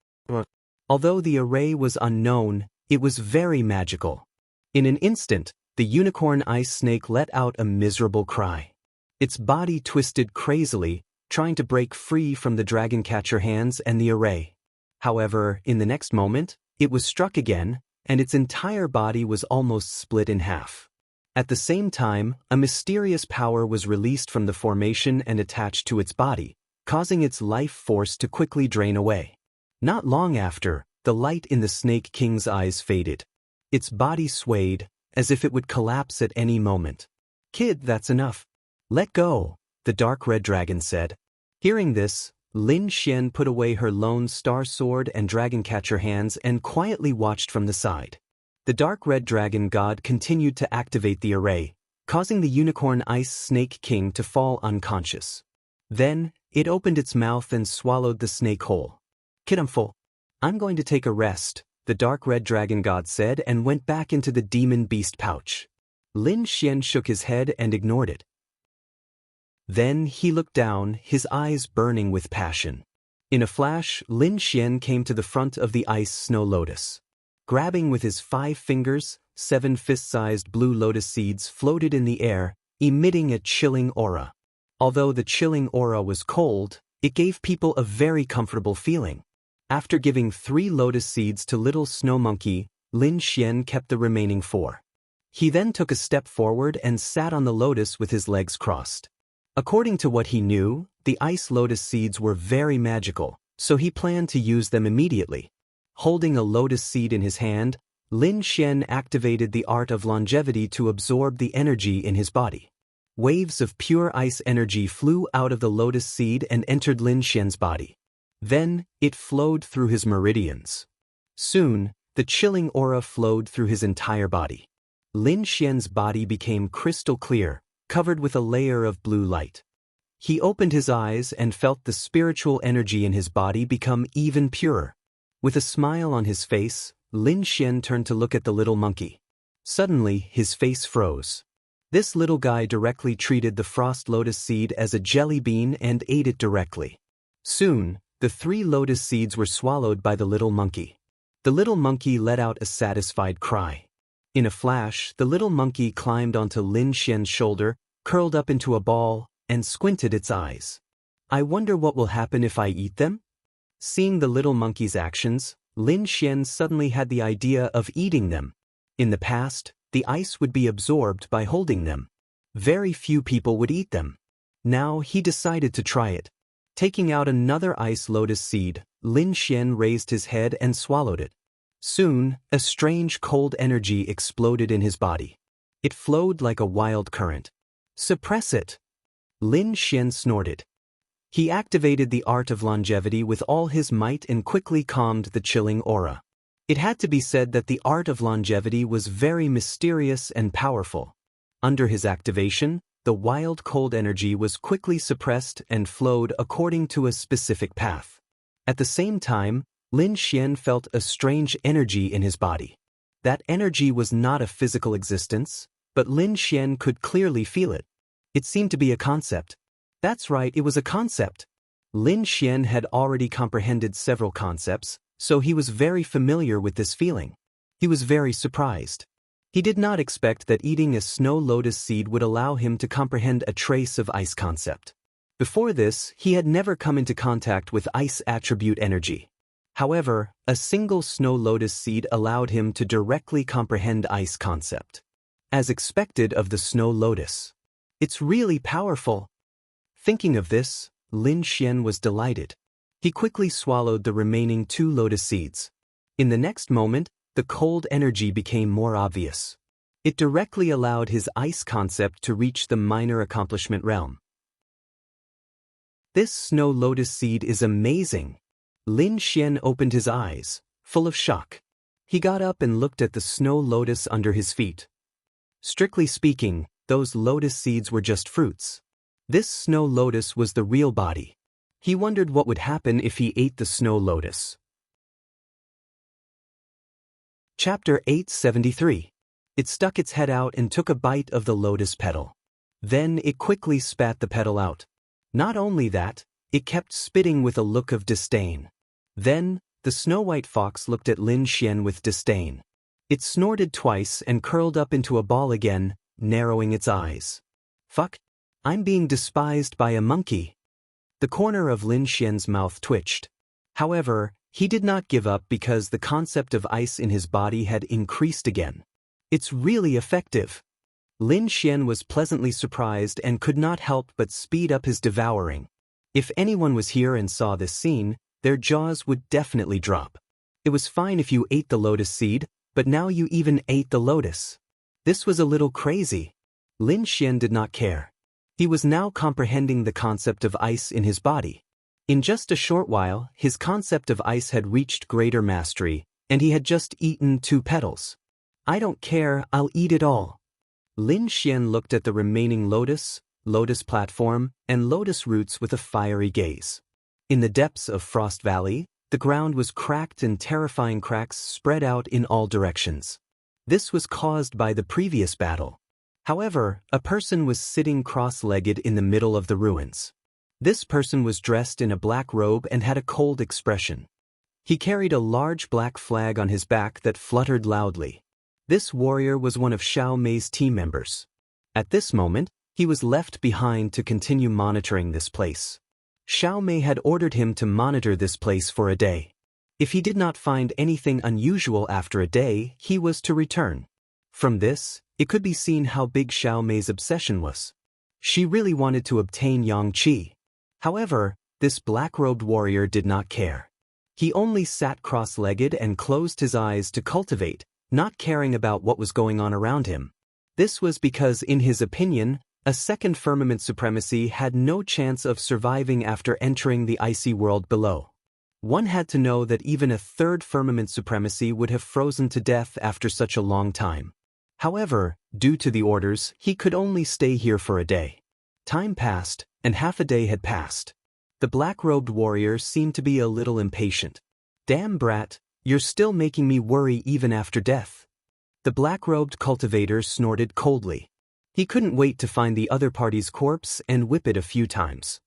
Although the array was unknown, it was very magical. In an instant, the Unicorn Ice Snake let out a miserable cry. Its body twisted crazily, trying to break free from the dragon catcher hands and the array. However, in the next moment, it was struck again, and its entire body was almost split in half. At the same time, a mysterious power was released from the formation and attached to its body, causing its life force to quickly drain away. Not long after, the light in the Snake King's eyes faded. Its body swayed, as if it would collapse at any moment. "Kid, that's enough. Let go," the dark red dragon said. Hearing this, Lin Xian put away her Lone Star Sword and dragon catcher hands and quietly watched from the side. The dark red dragon god continued to activate the array, causing the Unicorn Ice Snake King to fall unconscious. Then, it opened its mouth and swallowed the snake whole. "Kid, I'm full. I'm going to take a rest," the dark red dragon god said and went back into the demon beast pouch. Lin Xian shook his head and ignored it. Then he looked down, his eyes burning with passion. In a flash, Lin Xian came to the front of the ice snow lotus. Grabbing with his 5 fingers, 7 fist-sized blue lotus seeds floated in the air, emitting a chilling aura. Although the chilling aura was cold, It gave people a very comfortable feeling. After giving 3 lotus seeds to little snow monkey, Lin Xian kept the remaining 4. He then took a step forward and sat on the lotus with his legs crossed. According to what he knew, the ice lotus seeds were very magical, so he planned to use them immediately. Holding a lotus seed in his hand, Lin Xian activated the art of longevity to absorb the energy in his body. Waves of pure ice energy flew out of the lotus seed and entered Lin Xian's body. Then, it flowed through his meridians. Soon, the chilling aura flowed through his entire body. Lin Xian's body became crystal clear, covered with a layer of blue light. He opened his eyes and felt the spiritual energy in his body become even purer. With a smile on his face, Lin Xian turned to look at the little monkey. Suddenly, his face froze. This little guy directly treated the frost lotus seed as a jelly bean and ate it directly. Soon, the 3 lotus seeds were swallowed by the little monkey. The little monkey let out a satisfied cry. In a flash, the little monkey climbed onto Lin Xian's shoulder, curled up into a ball, and squinted its eyes. I wonder what will happen if I eat them? Seeing the little monkey's actions, Lin Xian suddenly had the idea of eating them. In the past, the ice would be absorbed by holding them. Very few people would eat them. Now he decided to try it. Taking out another ice lotus seed, Lin Xian raised his head and swallowed it. Soon, a strange cold energy exploded in his body. It flowed like a wild current. Suppress it! Lin Xian snorted. He activated the art of longevity with all his might and quickly calmed the chilling aura. It had to be said that the art of longevity was very mysterious and powerful. Under his activation, the wild cold energy was quickly suppressed and flowed according to a specific path. At the same time, Lin Xian felt a strange energy in his body. That energy was not a physical existence, but Lin Xian could clearly feel it. It seemed to be a concept. That's right, it was a concept. Lin Xian had already comprehended several concepts, so he was very familiar with this feeling. He was very surprised. He did not expect that eating a snow lotus seed would allow him to comprehend a trace of ice concept. Before this, he had never come into contact with ice attribute energy. However, a single snow lotus seed allowed him to directly comprehend ice concept. As expected of the snow lotus. It's really powerful. Thinking of this, Lin Xian was delighted. He quickly swallowed the remaining 2 lotus seeds. In the next moment, the cold energy became more obvious. It directly allowed his ice concept to reach the minor accomplishment realm. This snow lotus seed is amazing. Lin Xian opened his eyes, full of shock. He got up and looked at the snow lotus under his feet. Strictly speaking, those lotus seeds were just fruits. This snow lotus was the real body. He wondered what would happen if he ate the snow lotus. Chapter 873. It stuck its head out and took a bite of the lotus petal. Then it quickly spat the petal out. Not only that, it kept spitting with a look of disdain. Then, the snow-white fox looked at Lin Xian with disdain. It snorted twice and curled up into a ball again, narrowing its eyes. Fuck! I'm being despised by a monkey. The corner of Lin Xian's mouth twitched. However, he did not give up because the concept of ice in his body had increased again. It's really effective. Lin Xian was pleasantly surprised and could not help but speed up his devouring. If anyone was here and saw this scene, their jaws would definitely drop. It was fine if you ate the lotus seed, but now you even ate the lotus. This was a little crazy. Lin Xian did not care. He was now comprehending the concept of ice in his body. In just a short while, his concept of ice had reached greater mastery, and he had just eaten 2 petals. I don't care, I'll eat it all. Lin Xian looked at the remaining lotus platform, and lotus roots with a fiery gaze. In the depths of Frost Valley, the ground was cracked and terrifying cracks spread out in all directions. This was caused by the previous battle. However, a person was sitting cross-legged in the middle of the ruins. This person was dressed in a black robe and had a cold expression. He carried a large black flag on his back that fluttered loudly. This warrior was one of Xiao Mei's team members. At this moment, he was left behind to continue monitoring this place. Xiao Mei had ordered him to monitor this place for a day. If he did not find anything unusual after a day, he was to return. From this, it could be seen how big Xiao Mei's obsession was. She really wanted to obtain Yang Qi. However, this black-robed warrior did not care. He only sat cross-legged and closed his eyes to cultivate, not caring about what was going on around him. This was because, in his opinion, a second firmament supremacy had no chance of surviving after entering the icy world below. One had to know that even a third firmament supremacy would have frozen to death after such a long time. However, due to the orders, he could only stay here for a day. Time passed, and half a day had passed. The black-robed warrior seemed to be a little impatient. "Damn brat, you're still making me worry even after death." The black-robed cultivator snorted coldly. He couldn't wait to find the other party's corpse and whip it a few times.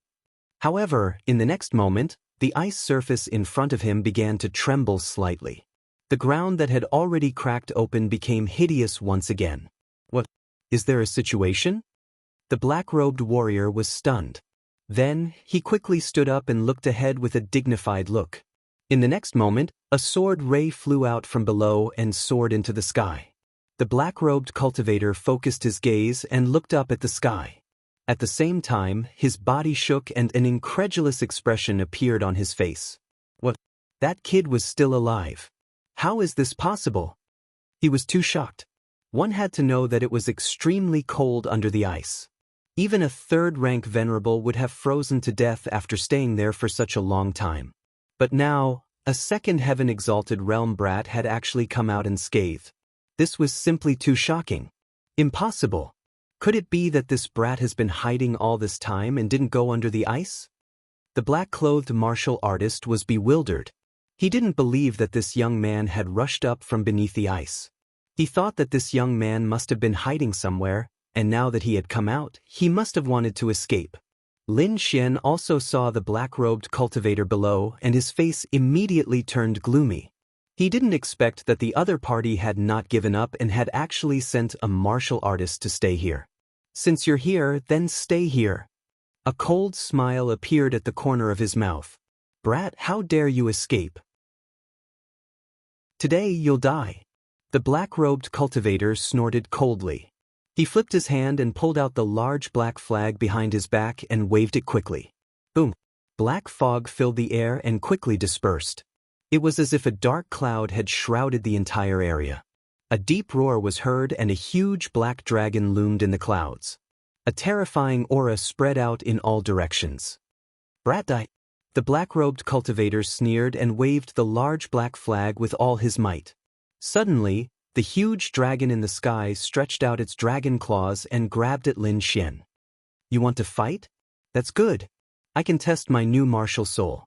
However, in the next moment, the ice surface in front of him began to tremble slightly. The ground that had already cracked open became hideous once again. "What? Is there a situation?" The black-robed warrior was stunned. Then, he quickly stood up and looked ahead with a dignified look. In the next moment, a sword ray flew out from below and soared into the sky. The black-robed cultivator focused his gaze and looked up at the sky. At the same time, his body shook and an incredulous expression appeared on his face. "What? That kid was still alive. How is this possible?" He was too shocked. One had to know that it was extremely cold under the ice. Even a third-rank venerable would have frozen to death after staying there for such a long time. But now, a second heaven-exalted realm brat had actually come out unscathed. This was simply too shocking. Impossible. Could it be that this brat has been hiding all this time and didn't go under the ice? The black-clothed martial artist was bewildered. He didn't believe that this young man had rushed up from beneath the ice. He thought that this young man must have been hiding somewhere, and now that he had come out, he must have wanted to escape. Lin Xian also saw the black-robed cultivator below, and his face immediately turned gloomy. He didn't expect that the other party had not given up and had actually sent a martial artist to stay here. "Since you're here, then stay here." A cold smile appeared at the corner of his mouth. "Brat, how dare you escape? Today you'll die." The black-robed cultivator snorted coldly. He flipped his hand and pulled out the large black flag behind his back and waved it quickly. Boom! Black fog filled the air and quickly dispersed. It was as if a dark cloud had shrouded the entire area. A deep roar was heard and a huge black dragon loomed in the clouds. A terrifying aura spread out in all directions. "Brat die!" The black-robed cultivator sneered and waved the large black flag with all his might. Suddenly, the huge dragon in the sky stretched out its dragon claws and grabbed at Lin Xian. "You want to fight? That's good. I can test my new martial soul."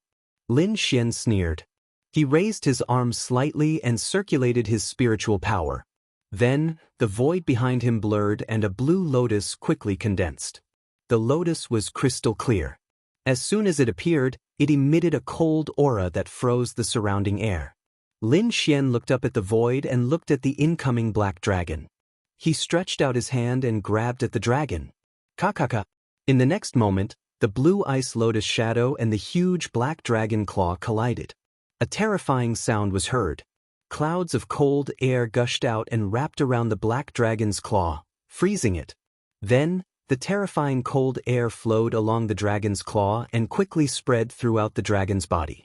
Lin Xian sneered. He raised his arms slightly and circulated his spiritual power. Then, the void behind him blurred and a blue lotus quickly condensed. The lotus was crystal clear. As soon as it appeared, it emitted a cold aura that froze the surrounding air. Lin Xian looked up at the void and looked at the incoming black dragon. He stretched out his hand and grabbed at the dragon. Kakaka! In the next moment, the blue ice lotus shadow and the huge black dragon claw collided. A terrifying sound was heard. Clouds of cold air gushed out and wrapped around the black dragon's claw, freezing it. Then, the terrifying cold air flowed along the dragon's claw and quickly spread throughout the dragon's body.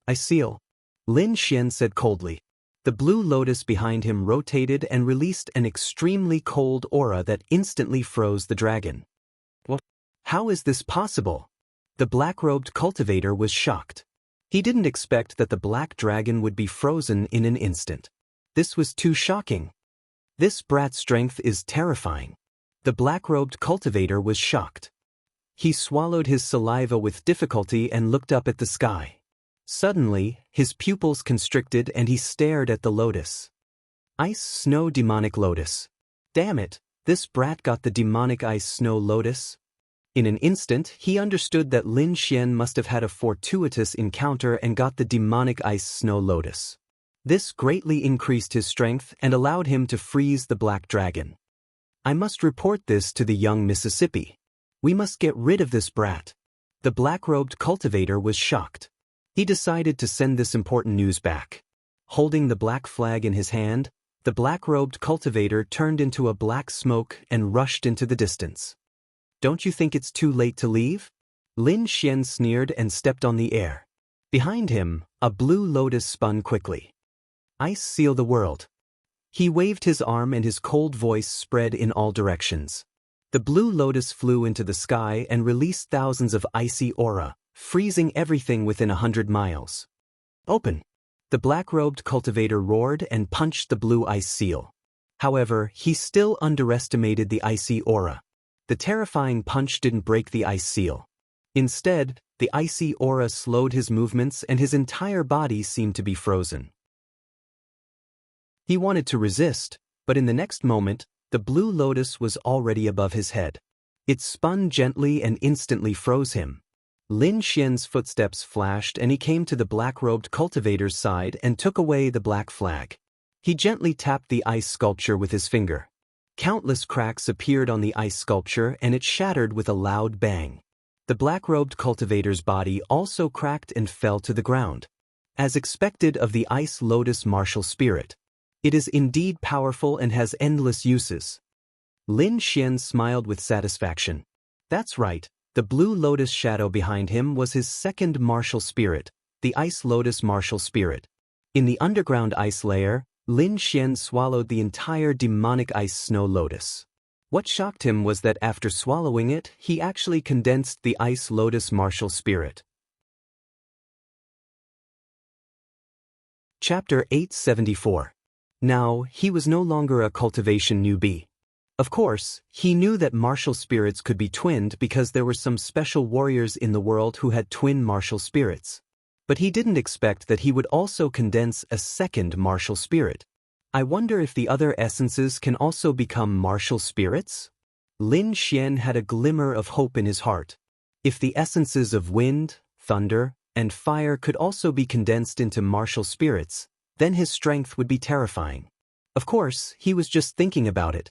"I seal," Lin Xian said coldly. The blue lotus behind him rotated and released an extremely cold aura that instantly froze the dragon. "What? How is this possible?" The black-robed cultivator was shocked. He didn't expect that the black dragon would be frozen in an instant. This was too shocking. This brat's strength is terrifying. The black-robed cultivator was shocked. He swallowed his saliva with difficulty and looked up at the sky. Suddenly, his pupils constricted and he stared at the lotus. Ice Snow Demonic Lotus. Damn it, this brat got the demonic ice snow lotus. In an instant, he understood that Lin Xian must have had a fortuitous encounter and got the demonic ice snow lotus. This greatly increased his strength and allowed him to freeze the black dragon. "I must report this to the young Mississippi. We must get rid of this brat." The black-robed cultivator was shocked. He decided to send this important news back. Holding the black flag in his hand, the black-robed cultivator turned into a black smoke and rushed into the distance. "Don't you think it's too late to leave?" Lin Xian sneered and stepped on the air. Behind him, a blue lotus spun quickly. "Ice seal the world." He waved his arm and his cold voice spread in all directions. The blue lotus flew into the sky and released thousands of icy aura, freezing everything within 100 miles. "Open!" The black-robed cultivator roared and punched the blue ice seal. However, he still underestimated the icy aura. The terrifying punch didn't break the ice seal. Instead, the icy aura slowed his movements and his entire body seemed to be frozen. He wanted to resist, but in the next moment, the blue lotus was already above his head. It spun gently and instantly froze him. Lin Xian's footsteps flashed and he came to the black-robed cultivator's side and took away the black flag. He gently tapped the ice sculpture with his finger. Countless cracks appeared on the ice sculpture and it shattered with a loud bang. The black-robed cultivator's body also cracked and fell to the ground. As expected of the ice lotus martial spirit, it is indeed powerful and has endless uses. Lin Xian smiled with satisfaction. That's right. The blue lotus shadow behind him was his second martial spirit, the ice lotus martial spirit. In the underground ice layer, Lin Xian swallowed the entire demonic ice snow lotus. What shocked him was that after swallowing it, he actually condensed the ice lotus martial spirit. Chapter 874. Now, he was no longer a cultivation newbie. Of course, he knew that martial spirits could be twinned because there were some special warriors in the world who had twin martial spirits. But he didn't expect that he would also condense a second martial spirit. I wonder if the other essences can also become martial spirits? Lin Xian had a glimmer of hope in his heart. If the essences of wind, thunder, and fire could also be condensed into martial spirits, then his strength would be terrifying. Of course, he was just thinking about it.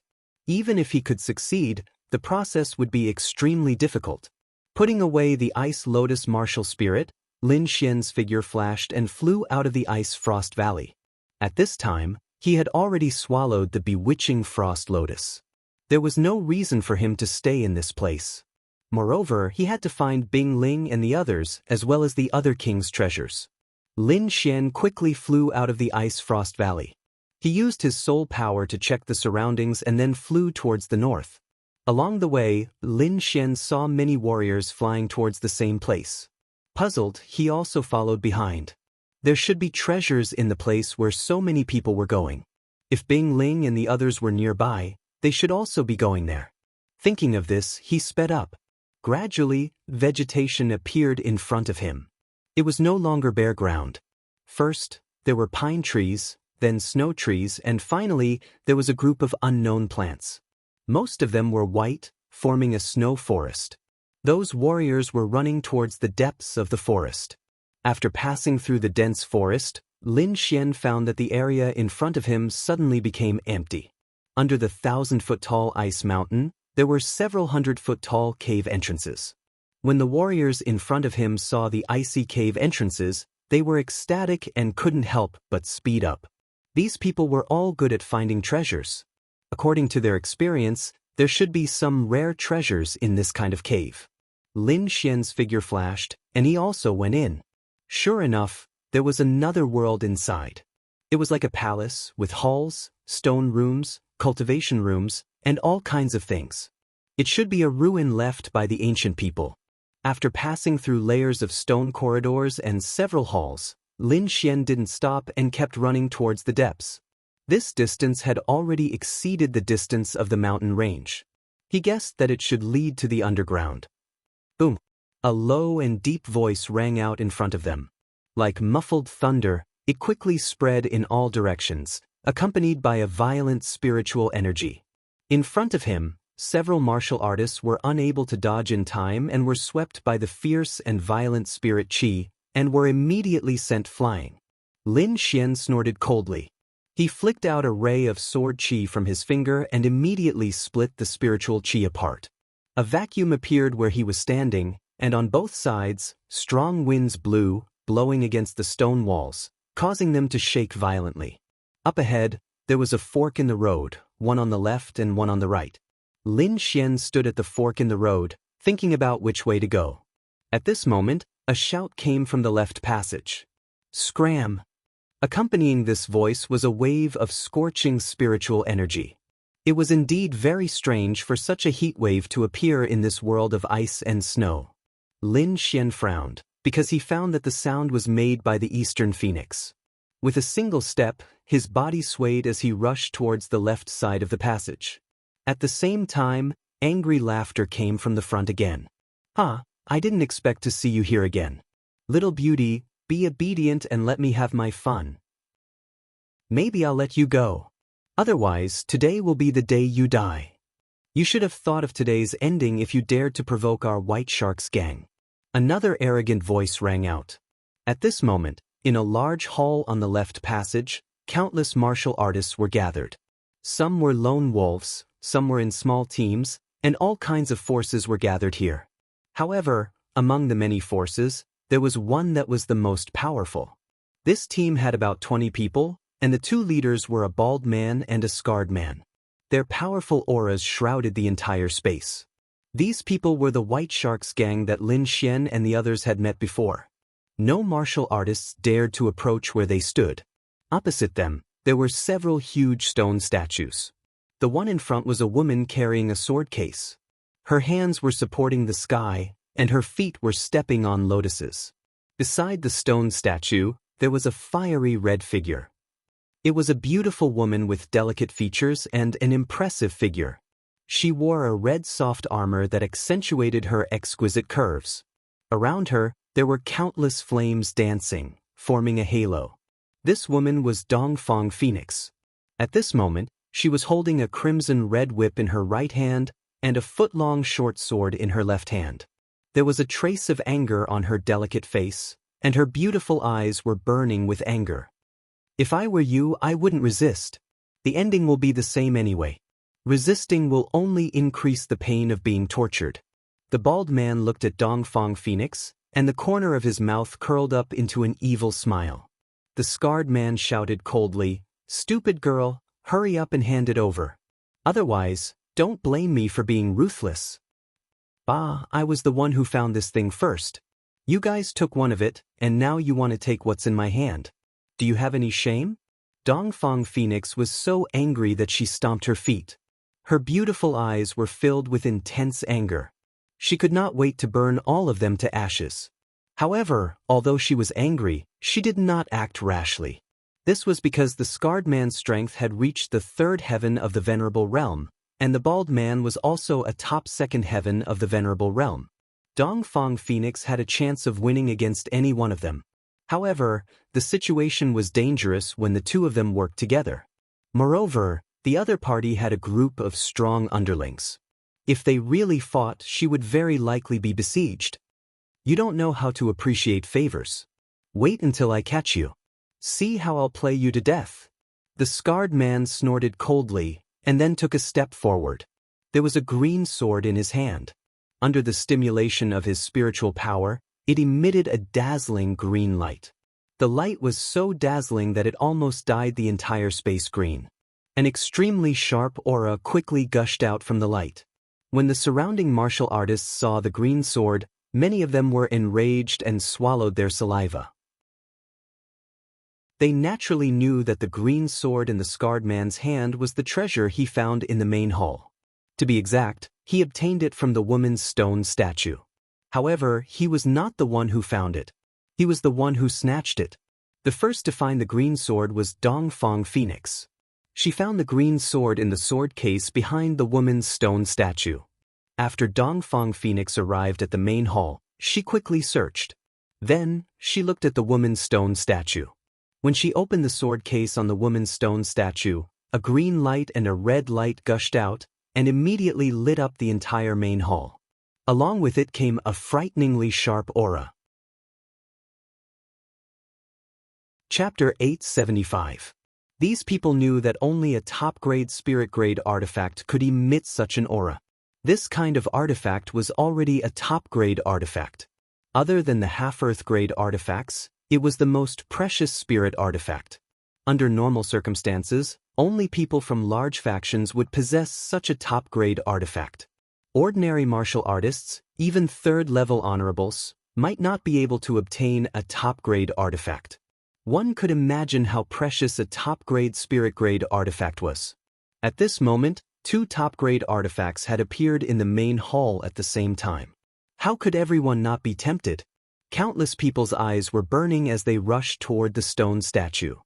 Even if he could succeed, the process would be extremely difficult. Putting away the ice lotus martial spirit, Lin Xian's figure flashed and flew out of the ice frost valley. At this time, he had already swallowed the bewitching frost lotus. There was no reason for him to stay in this place. Moreover, he had to find Bing Ling and the others, as well as the other king's treasures. Lin Xian quickly flew out of the ice frost valley. He used his soul power to check the surroundings and then flew towards the north. Along the way, Lin Xian saw many warriors flying towards the same place. Puzzled, he also followed behind. There should be treasures in the place where so many people were going. If Bing Ling and the others were nearby, they should also be going there. Thinking of this, he sped up. Gradually, vegetation appeared in front of him. It was no longer bare ground. First, there were pine trees, then snow trees, and finally, there was a group of unknown plants. Most of them were white, forming a snow forest. Those warriors were running towards the depths of the forest. After passing through the dense forest, Lin Xian found that the area in front of him suddenly became empty. Under the 1,000-foot-tall ice mountain, there were several 100-foot-tall cave entrances. When the warriors in front of him saw the icy cave entrances, they were ecstatic and couldn't help but speed up. These people were all good at finding treasures. According to their experience, there should be some rare treasures in this kind of cave. Lin Xian's figure flashed, and he also went in. Sure enough, there was another world inside. It was like a palace with halls, stone rooms, cultivation rooms, and all kinds of things. It should be a ruin left by the ancient people. After passing through layers of stone corridors and several halls, Lin Xian didn't stop and kept running towards the depths. This distance had already exceeded the distance of the mountain range. He guessed that it should lead to the underground. Boom! A low and deep voice rang out in front of them. Like muffled thunder, it quickly spread in all directions, accompanied by a violent spiritual energy. In front of him, several martial artists were unable to dodge in time and were swept by the fierce and violent spirit qi, and were immediately sent flying. Lin Xian snorted coldly. He flicked out a ray of sword qi from his finger and immediately split the spiritual qi apart. A vacuum appeared where he was standing, and on both sides, strong winds blew, blowing against the stone walls, causing them to shake violently. Up ahead, there was a fork in the road, one on the left and one on the right. Lin Xian stood at the fork in the road, thinking about which way to go. At this moment, a shout came from the left passage. Scram! Accompanying this voice was a wave of scorching spiritual energy. It was indeed very strange for such a heat wave to appear in this world of ice and snow. Lin Xian frowned, because he found that the sound was made by the eastern phoenix. With a single step, his body swayed as he rushed towards the left side of the passage. At the same time, angry laughter came from the front again. I didn't expect to see you here again. Little beauty, be obedient and let me have my fun. Maybe I'll let you go. Otherwise, today will be the day you die. You should have thought of today's ending if you dared to provoke our White Sharks gang. Another arrogant voice rang out. At this moment, in a large hall on the left passage, countless martial artists were gathered. Some were lone wolves, some were in small teams, and all kinds of forces were gathered here. However, among the many forces, there was one that was the most powerful. This team had about 20 people, and the two leaders were a bald man and a scarred man. Their powerful auras shrouded the entire space. These people were the White Sharks gang that Lin Xian and the others had met before. No martial artists dared to approach where they stood. Opposite them, there were several huge stone statues. The one in front was a woman carrying a sword case. Her hands were supporting the sky, and her feet were stepping on lotuses. Beside the stone statue, there was a fiery red figure. It was a beautiful woman with delicate features and an impressive figure. She wore a red soft armor that accentuated her exquisite curves. Around her, there were countless flames dancing, forming a halo. This woman was Dongfang Phoenix. At this moment, she was holding a crimson red whip in her right hand and a foot-long short sword in her left hand. There was a trace of anger on her delicate face, and her beautiful eyes were burning with anger. If I were you, I wouldn't resist. The ending will be the same anyway. Resisting will only increase the pain of being tortured. The bald man looked at Dongfang Phoenix, and the corner of his mouth curled up into an evil smile. The scarred man shouted coldly, "Stupid girl, hurry up and hand it over. Otherwise, don't blame me for being ruthless." I was the one who found this thing first. You guys took one of it, and now you want to take what's in my hand. Do you have any shame? Dongfang Phoenix was so angry that she stomped her feet. Her beautiful eyes were filled with intense anger. She could not wait to burn all of them to ashes. However, although she was angry, she did not act rashly. This was because the scarred man's strength had reached the third heaven of the Venerable Realm, and the bald man was also a top second heaven of the Venerable Realm. Dongfang Phoenix had a chance of winning against any one of them. However, the situation was dangerous when the two of them worked together. Moreover, the other party had a group of strong underlings. If they really fought, she would very likely be besieged. You don't know how to appreciate favors. Wait until I catch you. See how I'll play you to death. The scarred man snorted coldly, and then took a step forward. There was a green sword in his hand. Under the stimulation of his spiritual power, it emitted a dazzling green light. The light was so dazzling that it almost dyed the entire space green. An extremely sharp aura quickly gushed out from the light. When the surrounding martial artists saw the green sword, many of them were enraged and swallowed their saliva. They naturally knew that the green sword in the scarred man's hand was the treasure he found in the main hall. To be exact, he obtained it from the woman's stone statue. However, he was not the one who found it. He was the one who snatched it. The first to find the green sword was Dongfang Phoenix. She found the green sword in the sword case behind the woman's stone statue. After Dongfang Phoenix arrived at the main hall, she quickly searched. Then, she looked at the woman's stone statue. When she opened the sword case on the woman's stone statue, a green light and a red light gushed out and immediately lit up the entire main hall. Along with it came a frighteningly sharp aura. Chapter 875. These people knew that only a top-grade spirit-grade artifact could emit such an aura. This kind of artifact was already a top-grade artifact. Other than the half-Earth grade artifacts, it was the most precious spirit artifact. Under normal circumstances, only people from large factions would possess such a top-grade artifact. Ordinary martial artists, even third-level honorables, might not be able to obtain a top-grade artifact. One could imagine how precious a top-grade spirit-grade artifact was. At this moment, 2 top-grade artifacts had appeared in the main hall at the same time. How could everyone not be tempted? Countless people's eyes were burning as they rushed toward the stone statue.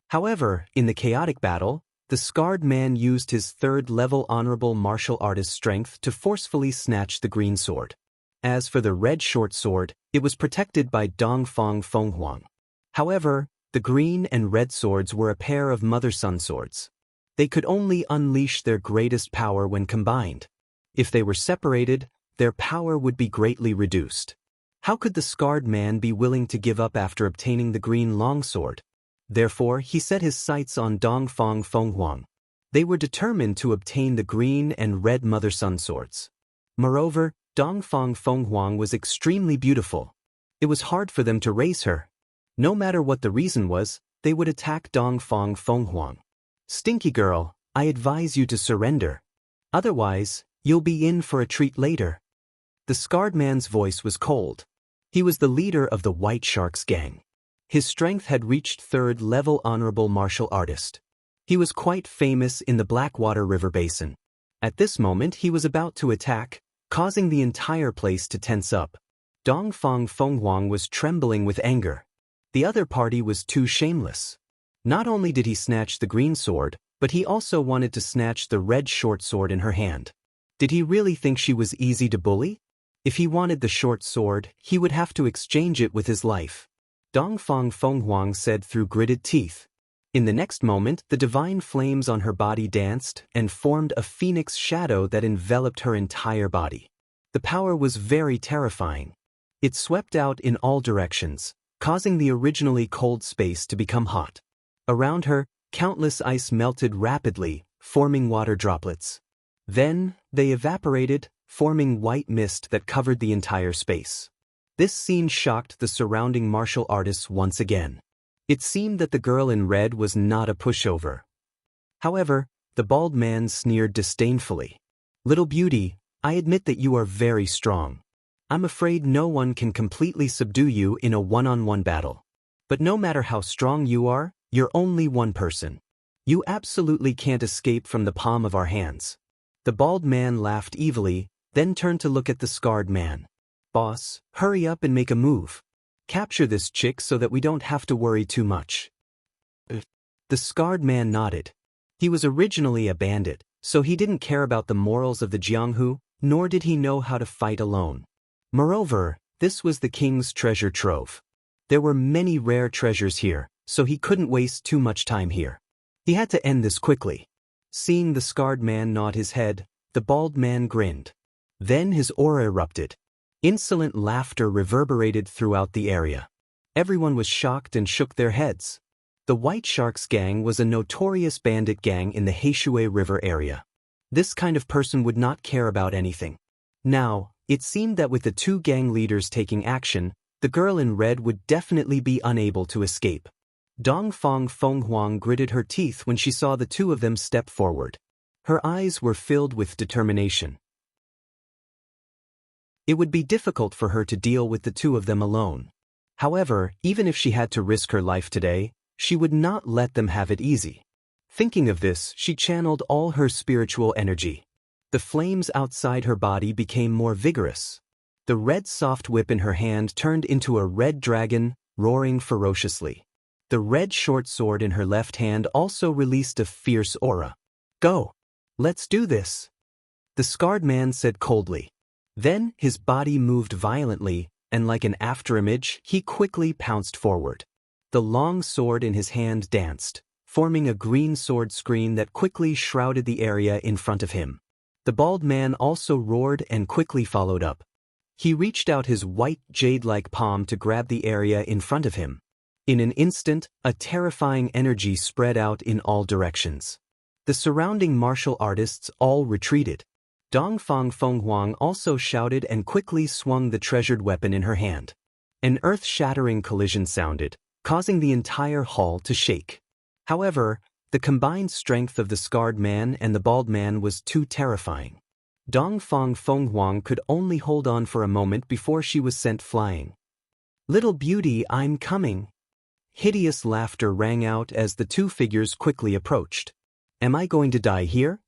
However, in the chaotic battle, the scarred man used his third-level honorable martial artist strength to forcefully snatch the green sword. As for the red short sword, it was protected by Dongfang Fenghuang. However, the green and red swords were a pair of mother-son swords. They could only unleash their greatest power when combined. If they were separated, their power would be greatly reduced. How could the scarred man be willing to give up after obtaining the green longsword? Therefore, he set his sights on Dongfang Fenghuang. They were determined to obtain the green and red mother-son swords. Moreover, Dongfang Fenghuang was extremely beautiful. It was hard for them to raise her. No matter what the reason was, they would attack Dongfang Fenghuang. "Stinky girl, I advise you to surrender. Otherwise, you'll be in for a treat later." The scarred man's voice was cold. He was the leader of the White Sharks gang. His strength had reached third-level honorable martial artist. He was quite famous in the Blackwater River Basin. At this moment he was about to attack, causing the entire place to tense up. Dongfang Fenghuang was trembling with anger. The other party was too shameless. Not only did he snatch the green sword, but he also wanted to snatch the red short sword in her hand. Did he really think she was easy to bully? If he wanted the short sword, he would have to exchange it with his life. Dongfang Fenghuang said through gritted teeth. In the next moment, the divine flames on her body danced and formed a phoenix shadow that enveloped her entire body. The power was very terrifying. It swept out in all directions, causing the originally cold space to become hot. Around her, countless ice melted rapidly, forming water droplets. Then, they evaporated, forming white mist that covered the entire space. This scene shocked the surrounding martial artists once again. It seemed that the girl in red was not a pushover. However, the bald man sneered disdainfully. "Little beauty, I admit that you are very strong. I'm afraid no one can completely subdue you in a one-on-one battle. But no matter how strong you are, you're only one person. You absolutely can't escape from the palm of our hands." The bald man laughed evilly, then turned to look at the scarred man. "Boss, hurry up and make a move. Capture this chick so that we don't have to worry too much." The scarred man nodded. He was originally a bandit, so he didn't care about the morals of the Jianghu, nor did he know how to fight alone. Moreover, this was the king's treasure trove. There were many rare treasures here, so he couldn't waste too much time here. He had to end this quickly. Seeing the scarred man nod his head, the bald man grinned. Then his aura erupted. Insolent laughter reverberated throughout the area. Everyone was shocked and shook their heads. The White Sharks gang was a notorious bandit gang in the Heishui River area. This kind of person would not care about anything. Now, it seemed that with the 2 gang leaders taking action, the girl in red would definitely be unable to escape. Dongfang Fenghuang gritted her teeth when she saw the 2 of them step forward. Her eyes were filled with determination. It would be difficult for her to deal with the 2 of them alone. However, even if she had to risk her life today, she would not let them have it easy. Thinking of this, she channeled all her spiritual energy. The flames outside her body became more vigorous. The red soft whip in her hand turned into a red dragon, roaring ferociously. The red short sword in her left hand also released a fierce aura. "Go! Let's do this!" The scarred man said coldly. Then, his body moved violently, and like an afterimage, he quickly pounced forward. The long sword in his hand danced, forming a green sword screen that quickly shrouded the area in front of him. The bald man also roared and quickly followed up. He reached out his white jade-like palm to grab the area in front of him. In an instant, a terrifying energy spread out in all directions. The surrounding martial artists all retreated. Dongfang Fenghuang also shouted and quickly swung the treasured weapon in her hand. An earth-shattering collision sounded, causing the entire hall to shake. However, the combined strength of the scarred man and the bald man was too terrifying. Dongfang Fenghuang could only hold on for a moment before she was sent flying. "Little beauty, I'm coming." Hideous laughter rang out as the two figures quickly approached. "Am I going to die here?"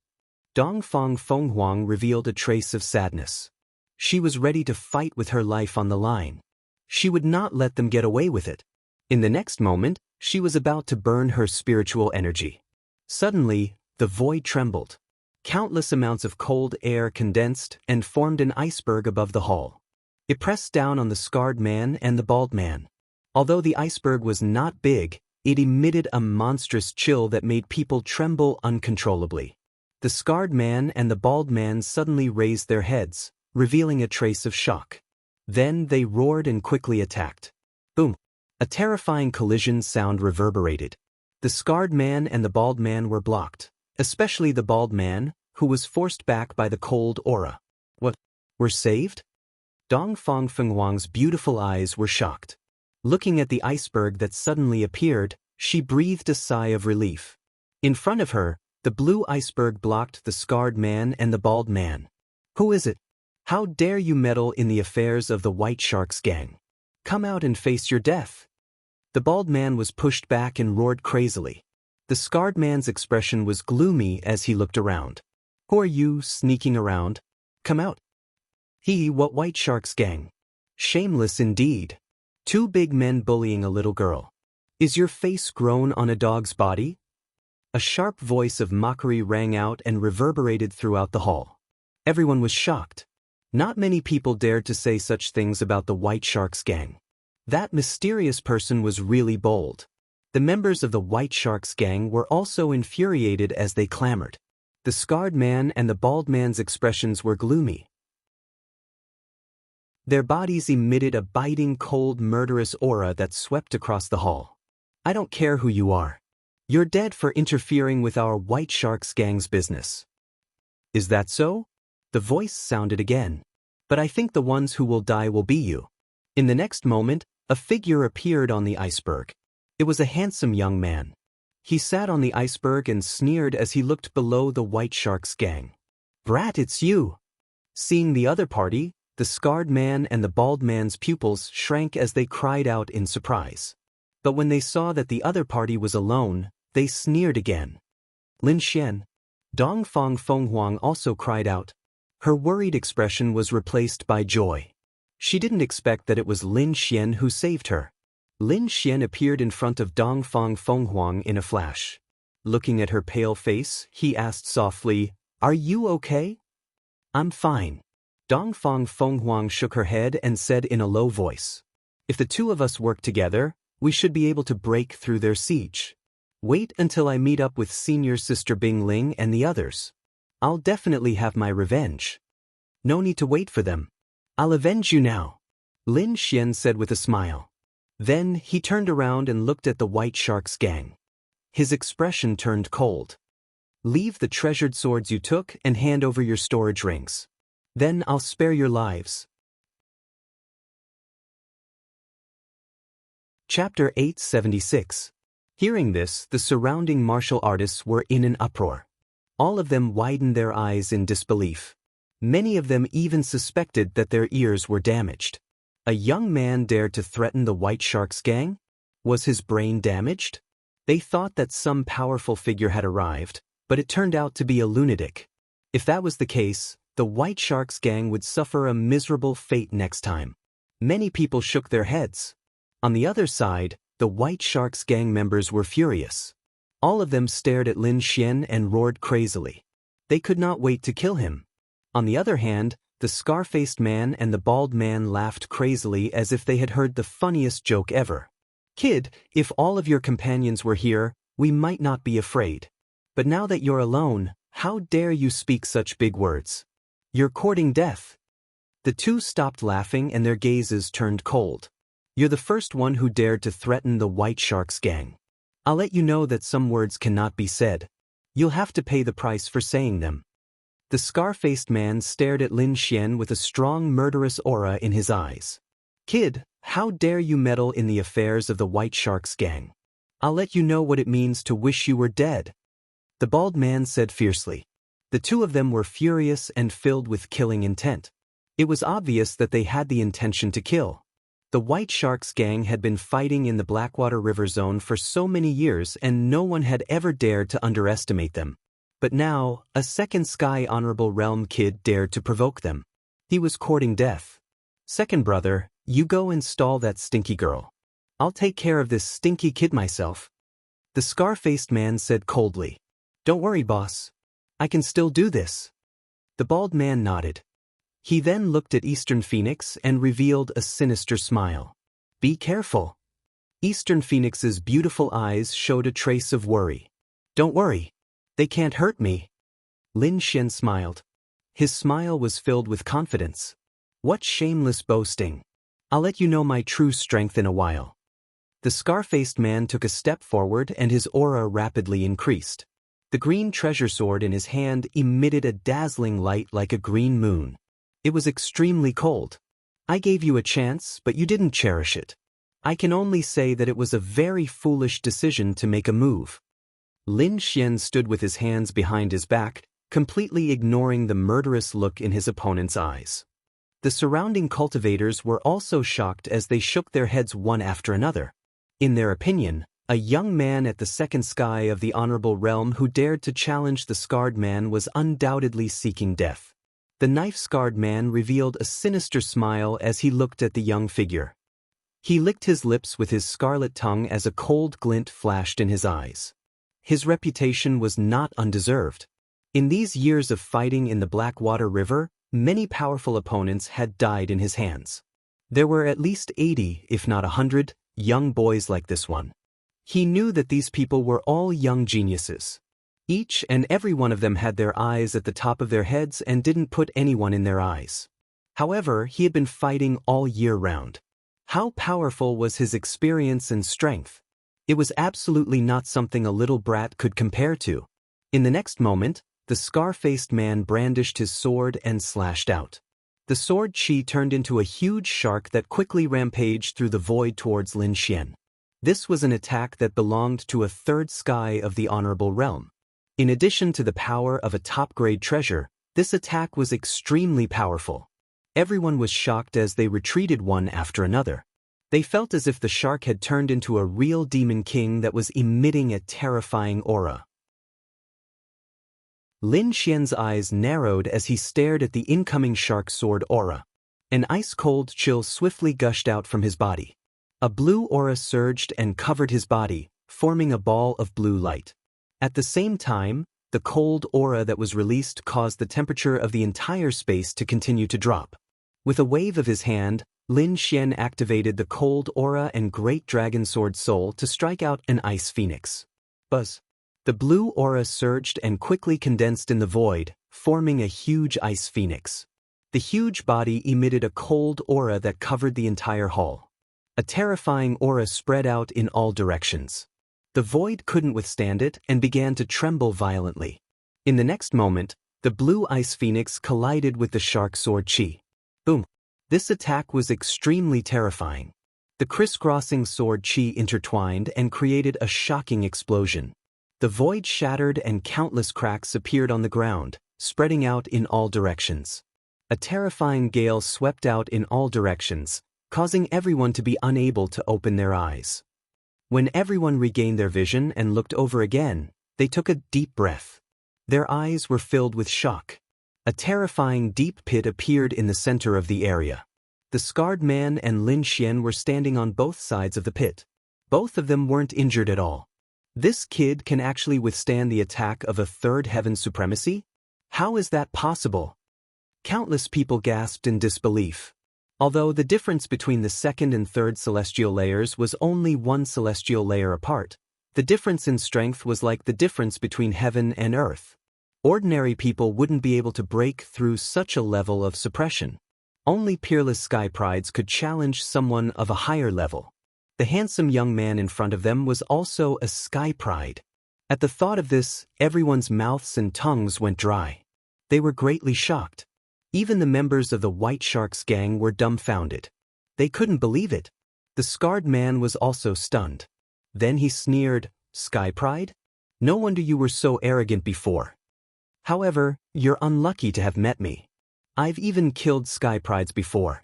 Dongfang Fenghuang revealed a trace of sadness. She was ready to fight with her life on the line. She would not let them get away with it. In the next moment, she was about to burn her spiritual energy. Suddenly, the void trembled. Countless amounts of cold air condensed and formed an iceberg above the hall. It pressed down on the scarred man and the bald man. Although the iceberg was not big, it emitted a monstrous chill that made people tremble uncontrollably. The scarred man and the bald man suddenly raised their heads, revealing a trace of shock. Then they roared and quickly attacked. Boom! A terrifying collision sound reverberated. The scarred man and the bald man were blocked, especially the bald man, who was forced back by the cold aura. What? We're saved? Dongfang Fenghuang's beautiful eyes were shocked. Looking at the iceberg that suddenly appeared, she breathed a sigh of relief. In front of her, the blue iceberg blocked the scarred man and the bald man. "Who is it? How dare you meddle in the affairs of the White Sharks gang? Come out and face your death." The bald man was pushed back and roared crazily. The scarred man's expression was gloomy as he looked around. "Who are you sneaking around? Come out." What White Sharks gang? Shameless indeed. Two big men bullying a little girl. Is your face grown on a dog's body? A sharp voice of mockery rang out and reverberated throughout the hall. Everyone was shocked. Not many people dared to say such things about the White Sharks gang. That mysterious person was really bold. The members of the White Sharks gang were also infuriated as they clamored. The scarred man and the bald man's expressions were gloomy. Their bodies emitted a biting, cold, murderous aura that swept across the hall. "I don't care who you are. You're dead for interfering with our White Sharks gang's business." "Is that so?" The voice sounded again. "But I think the ones who will die will be you." In the next moment, a figure appeared on the iceberg. It was a handsome young man. He sat on the iceberg and sneered as he looked below the White Sharks gang. "Brat, it's you!" Seeing the other party, the scarred man and the bald man's pupils shrank as they cried out in surprise. But when they saw that the other party was alone, they sneered again. "Lin Xian." Dongfang Fenghuang also cried out. Her worried expression was replaced by joy. She didn't expect that it was Lin Xian who saved her. Lin Xian appeared in front of Dongfang Fenghuang in a flash. Looking at her pale face, he asked softly, "Are you okay?" "I'm fine." Dongfang Fenghuang shook her head and said in a low voice, "If the two of us work together, we should be able to break through their siege. Wait until I meet up with Senior Sister Bing Ling and the others. I'll definitely have my revenge." "No need to wait for them. I'll avenge you now," Lin Xian said with a smile. Then he turned around and looked at the White Sharks gang. His expression turned cold. "Leave the treasured swords you took and hand over your storage rings. Then I'll spare your lives." Chapter 876. Hearing this, the surrounding martial artists were in an uproar. All of them widened their eyes in disbelief. Many of them even suspected that their ears were damaged. A young man dared to threaten the White Sharks gang? Was his brain damaged? They thought that some powerful figure had arrived, but it turned out to be a lunatic. If that was the case, the White Sharks gang would suffer a miserable fate next time. Many people shook their heads. On the other side, the White Sharks gang members were furious. All of them stared at Lin Xian and roared crazily. They could not wait to kill him. On the other hand, the scar-faced man and the bald man laughed crazily as if they had heard the funniest joke ever. "Kid, if all of your companions were here, we might not be afraid. But now that you're alone, how dare you speak such big words? You're courting death." The two stopped laughing and their gazes turned cold. "You're the first one who dared to threaten the White Sharks gang. I'll let you know that some words cannot be said. You'll have to pay the price for saying them." The scar-faced man stared at Lin Xian with a strong murderous aura in his eyes. "Kid, how dare you meddle in the affairs of the White Sharks gang? I'll let you know what it means to wish you were dead," the bald man said fiercely. The two of them were furious and filled with killing intent. It was obvious that they had the intention to kill. The White Sharks gang had been fighting in the Blackwater River Zone for so many years and no one had ever dared to underestimate them. But now, a second Sky Honorable Realm kid dared to provoke them. He was courting death. "Second brother, you go and stall that stinky girl. I'll take care of this stinky kid myself," the scar-faced man said coldly. "Don't worry, boss. I can still do this." The bald man nodded. He then looked at Eastern Phoenix and revealed a sinister smile. "Be careful." Eastern Phoenix's beautiful eyes showed a trace of worry. "Don't worry. They can't hurt me." Lin Xian smiled. His smile was filled with confidence. "What shameless boasting. I'll let you know my true strength in a while." The scar-faced man took a step forward and his aura rapidly increased. The green treasure sword in his hand emitted a dazzling light like a green moon. It was extremely cold. "I gave you a chance, but you didn't cherish it. I can only say that it was a very foolish decision to make a move." Lin Xian stood with his hands behind his back, completely ignoring the murderous look in his opponent's eyes. The surrounding cultivators were also shocked as they shook their heads one after another. In their opinion, a young man at the second sky of the Honorable Realm who dared to challenge the scarred man was undoubtedly seeking death. The knife-scarred man revealed a sinister smile as he looked at the young figure. He licked his lips with his scarlet tongue as a cold glint flashed in his eyes. His reputation was not undeserved. In these years of fighting in the Blackwater River, many powerful opponents had died in his hands. There were at least 80, if not 100, young boys like this one. He knew that these people were all young geniuses. Each and every one of them had their eyes at the top of their heads and didn't put anyone in their eyes. However, he had been fighting all year round. How powerful was his experience and strength? It was absolutely not something a little brat could compare to. In the next moment, the scar-faced man brandished his sword and slashed out. The sword chi turned into a huge shark that quickly rampaged through the void towards Lin Xian. This was an attack that belonged to a third sky of the Honorable Realm. In addition to the power of a top-grade treasure, this attack was extremely powerful. Everyone was shocked as they retreated one after another. They felt as if the shark had turned into a real demon king that was emitting a terrifying aura. Lin Xian's eyes narrowed as he stared at the incoming shark sword aura. An ice-cold chill swiftly gushed out from his body. A blue aura surged and covered his body, forming a ball of blue light. At the same time, the cold aura that was released caused the temperature of the entire space to continue to drop. With a wave of his hand, Lin Xian activated the cold aura and Great Dragon Sword Soul to strike out an ice phoenix. Buzz. The blue aura surged and quickly condensed in the void, forming a huge ice phoenix. The huge body emitted a cold aura that covered the entire hall. A terrifying aura spread out in all directions. The void couldn't withstand it and began to tremble violently. In the next moment, the blue ice phoenix collided with the shark sword chi. Boom! This attack was extremely terrifying. The crisscrossing sword chi intertwined and created a shocking explosion. The void shattered and countless cracks appeared on the ground, spreading out in all directions. A terrifying gale swept out in all directions, causing everyone to be unable to open their eyes. When everyone regained their vision and looked over again, they took a deep breath. Their eyes were filled with shock. A terrifying deep pit appeared in the center of the area. The scarred man and Lin Xian were standing on both sides of the pit. Both of them weren't injured at all. This kid can actually withstand the attack of a third heaven supremacy? How is that possible? Countless people gasped in disbelief. Although the difference between the second and third celestial layers was only one celestial layer apart, the difference in strength was like the difference between heaven and earth. Ordinary people wouldn't be able to break through such a level of suppression. Only peerless sky prides could challenge someone of a higher level. The handsome young man in front of them was also a sky pride. At the thought of this, everyone's mouths and tongues went dry. They were greatly shocked. Even the members of the White Shark's gang were dumbfounded. They couldn't believe it. The scarred man was also stunned. Then he sneered, "Sky Pride? No wonder you were so arrogant before. However, you're unlucky to have met me. I've even killed Sky Prides before.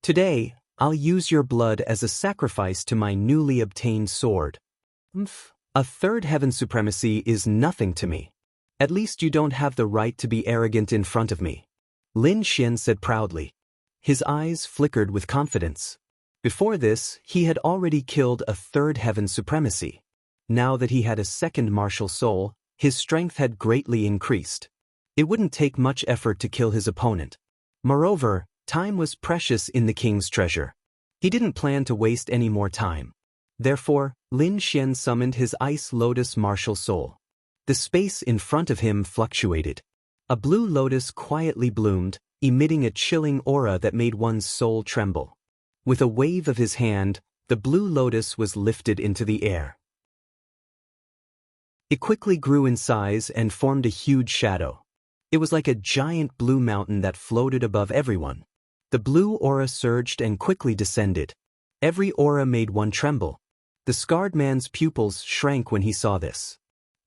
Today, I'll use your blood as a sacrifice to my newly obtained sword. A third heaven supremacy is nothing to me. At least you don't have the right to be arrogant in front of me," Lin Xian said proudly. His eyes flickered with confidence. Before this, he had already killed a third heaven supremacy. Now that he had a second martial soul, his strength had greatly increased. It wouldn't take much effort to kill his opponent. Moreover, time was precious in the king's treasure. He didn't plan to waste any more time. Therefore, Lin Xian summoned his Ice Lotus martial soul. The space in front of him fluctuated. A blue lotus quietly bloomed, emitting a chilling aura that made one's soul tremble. With a wave of his hand, the blue lotus was lifted into the air. It quickly grew in size and formed a huge shadow. It was like a giant blue mountain that floated above everyone. The blue aura surged and quickly descended. Every aura made one tremble. The scarred man's pupils shrank when he saw this.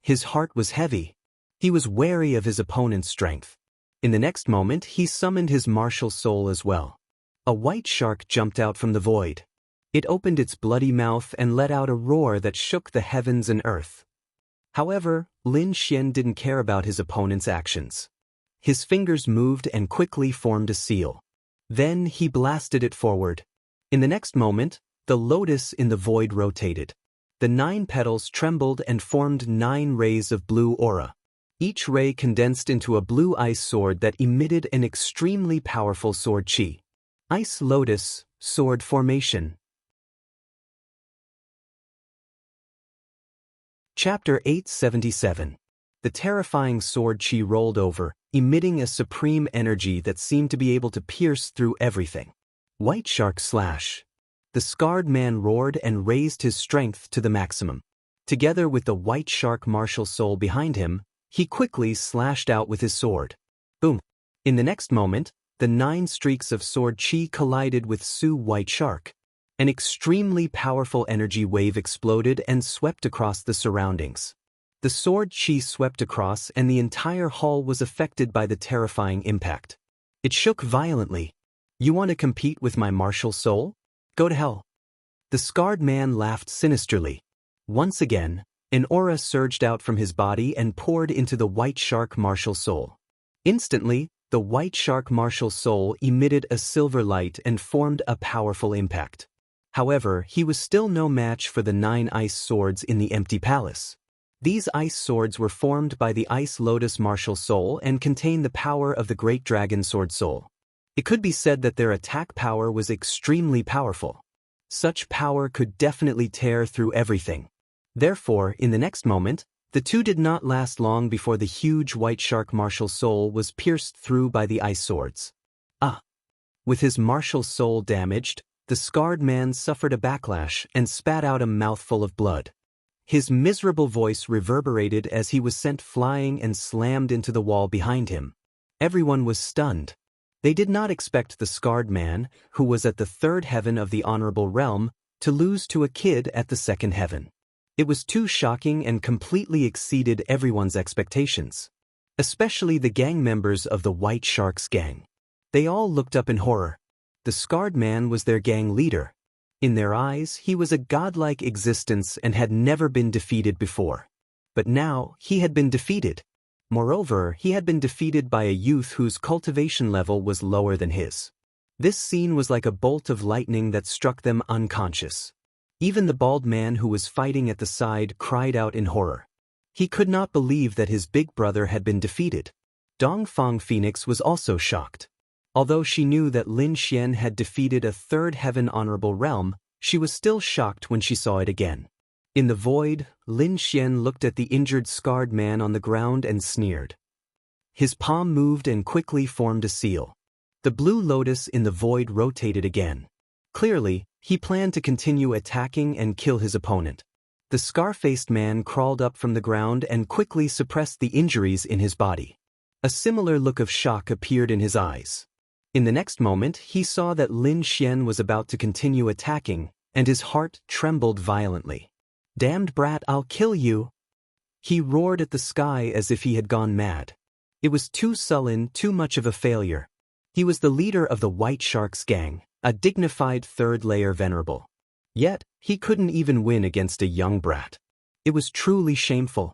His heart was heavy. He was wary of his opponent's strength. In the next moment, he summoned his martial soul as well. A white shark jumped out from the void. It opened its bloody mouth and let out a roar that shook the heavens and earth. However, Lin Xian didn't care about his opponent's actions. His fingers moved and quickly formed a seal. Then he blasted it forward. In the next moment, the lotus in the void rotated. The 9 petals trembled and formed 9 rays of blue aura. Each ray condensed into a blue ice sword that emitted an extremely powerful sword chi. Ice Lotus, Sword Formation. Chapter 877. The terrifying sword chi rolled over, emitting a supreme energy that seemed to be able to pierce through everything. White Shark Slash. The scarred man roared and raised his strength to the maximum. Together with the White Shark martial soul behind him, he quickly slashed out with his sword. Boom! In the next moment, the 9 streaks of sword chi collided with Su White Shark. An extremely powerful energy wave exploded and swept across the surroundings. The sword chi swept across and the entire hall was affected by the terrifying impact. It shook violently. "You want to compete with my martial soul? Go to hell." The scarred man laughed sinisterly. Once again, an aura surged out from his body and poured into the White Shark martial soul. Instantly, the White Shark martial soul emitted a silver light and formed a powerful impact. However, he was still no match for the 9 ice swords in the empty palace. These ice swords were formed by the Ice Lotus martial soul and contain the power of the Great Dragon Sword Soul. It could be said that their attack power was extremely powerful. Such power could definitely tear through everything. Therefore, in the next moment, the two did not last long before the huge White Shark martial soul was pierced through by the ice swords. With his martial soul damaged, the scarred man suffered a backlash and spat out a mouthful of blood. His miserable voice reverberated as he was sent flying and slammed into the wall behind him. Everyone was stunned. They did not expect the scarred man, who was at the 3rd heaven of the honorable realm, to lose to a kid at the 2nd heaven. It was too shocking and completely exceeded everyone's expectations. Especially the gang members of the White Shark's gang. They all looked up in horror. The scarred man was their gang leader. In their eyes, he was a godlike existence and had never been defeated before. But now, he had been defeated. Moreover, he had been defeated by a youth whose cultivation level was lower than his. This scene was like a bolt of lightning that struck them unconscious. Even the bald man who was fighting at the side cried out in horror. He could not believe that his big brother had been defeated. Dongfang Phoenix was also shocked. Although she knew that Lin Xian had defeated a 3rd heaven honorable realm, she was still shocked when she saw it again. In the void, Lin Xian looked at the injured scarred man on the ground and sneered. His palm moved and quickly formed a seal. The blue lotus in the void rotated again. Clearly, he planned to continue attacking and kill his opponent. The scar-faced man crawled up from the ground and quickly suppressed the injuries in his body. A similar look of shock appeared in his eyes. In the next moment, he saw that Lin Xian was about to continue attacking, and his heart trembled violently. "Damned brat, I'll kill you!" He roared at the sky as if he had gone mad. It was too sullen, too much of a failure. He was the leader of the White Sharks gang, a dignified third-layer venerable. Yet, he couldn't even win against a young brat. It was truly shameful.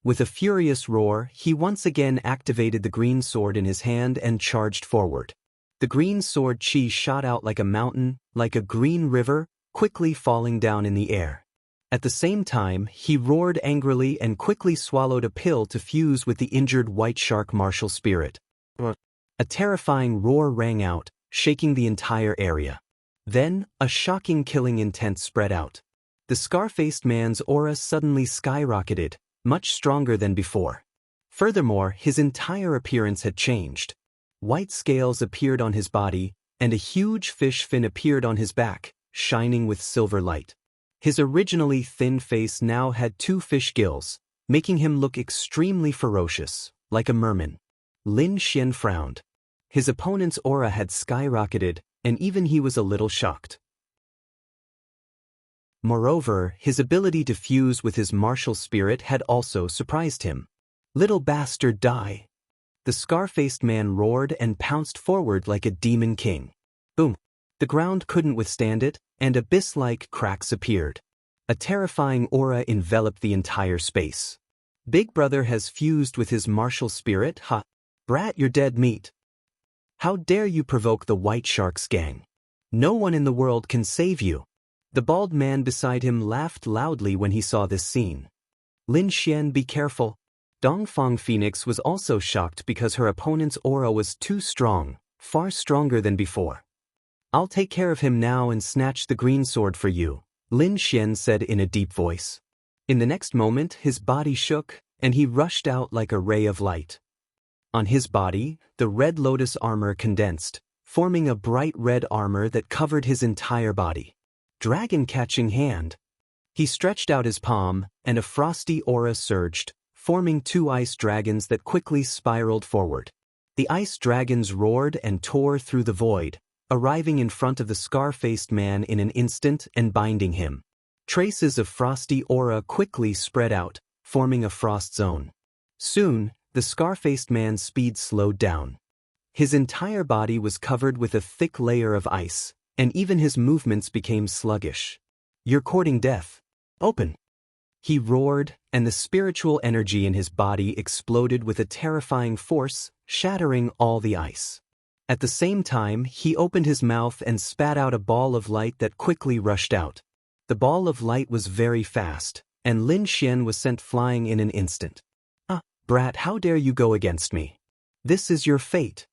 With a furious roar, he once again activated the green sword in his hand and charged forward. The green sword chi shot out like a mountain, like a green river, quickly falling down in the air. At the same time, he roared angrily and quickly swallowed a pill to fuse with the injured white shark martial spirit. A terrifying roar rang out, shaking the entire area. Then, a shocking killing intent spread out. The scar-faced man's aura suddenly skyrocketed, much stronger than before. Furthermore, his entire appearance had changed. White scales appeared on his body, and a huge fish fin appeared on his back, shining with silver light. His originally thin face now had 2 fish gills, making him look extremely ferocious, like a merman. Lin Xian frowned. His opponent's aura had skyrocketed, and even he was a little shocked. Moreover, his ability to fuse with his martial spirit had also surprised him. "Little bastard, die!" The scar-faced man roared and pounced forward like a demon king. Boom! The ground couldn't withstand it, and abyss-like cracks appeared. A terrifying aura enveloped the entire space. "Big Brother has fused with his martial spirit, ha! Brat, you're dead meat. How dare you provoke the White Sharks gang? No one in the world can save you." The bald man beside him laughed loudly when he saw this scene. "Lin Xian, be careful." Dongfang Phoenix was also shocked because her opponent's aura was too strong, far stronger than before. "I'll take care of him now and snatch the green sword for you," Lin Xian said in a deep voice. In the next moment, his body shook, and he rushed out like a ray of light. On his body, the red lotus armor condensed, forming a bright red armor that covered his entire body. Dragon-catching hand. He stretched out his palm, and a frosty aura surged, forming 2 ice dragons that quickly spiraled forward. The ice dragons roared and tore through the void, arriving in front of the scar-faced man in an instant and binding him. Traces of frosty aura quickly spread out, forming a frost zone. Soon, the scar-faced man's speed slowed down. His entire body was covered with a thick layer of ice, and even his movements became sluggish. "You're courting death. Open!" He roared, and the spiritual energy in his body exploded with a terrifying force, shattering all the ice. At the same time, he opened his mouth and spat out a ball of light that quickly rushed out. The ball of light was very fast, and Lin Xian was sent flying in an instant. "Ah, brat, how dare you go against me? This is your fate."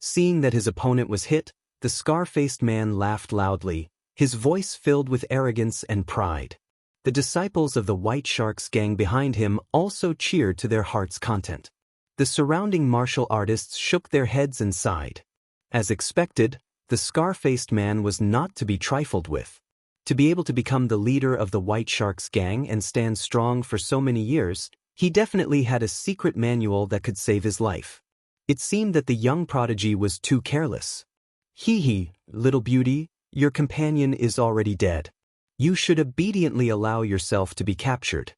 Seeing that his opponent was hit, the scar-faced man laughed loudly, his voice filled with arrogance and pride. The disciples of the White Sharks gang behind him also cheered to their heart's content. The surrounding martial artists shook their heads and sighed. As expected, the scar-faced man was not to be trifled with. To be able to become the leader of the White Sharks gang and stand strong for so many years, he definitely had a secret manual that could save his life. It seemed that the young prodigy was too careless. "Hee, little beauty, your companion is already dead. You should obediently allow yourself to be captured."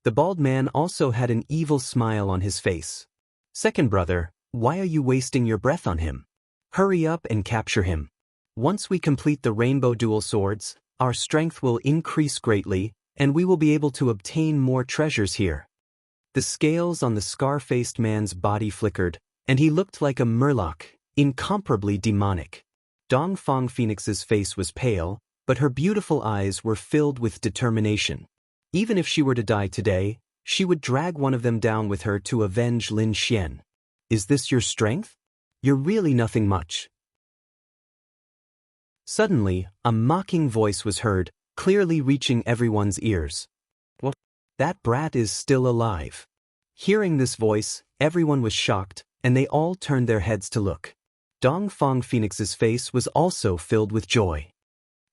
The bald man also had an evil smile on his face. "Second brother, why are you wasting your breath on him? Hurry up and capture him. Once we complete the rainbow dual swords, our strength will increase greatly, and we will be able to obtain more treasures here." The scales on the scar-faced man's body flickered, and he looked like a murloc, incomparably demonic. Dongfang Phoenix's face was pale, but her beautiful eyes were filled with determination. Even if she were to die today, she would drag one of them down with her to avenge Lin Xian. "Is this your strength? You're really nothing much." Suddenly, a mocking voice was heard, clearly reaching everyone's ears. "What? That brat is still alive." Hearing this voice, everyone was shocked, and they all turned their heads to look. Dongfang Phoenix's face was also filled with joy.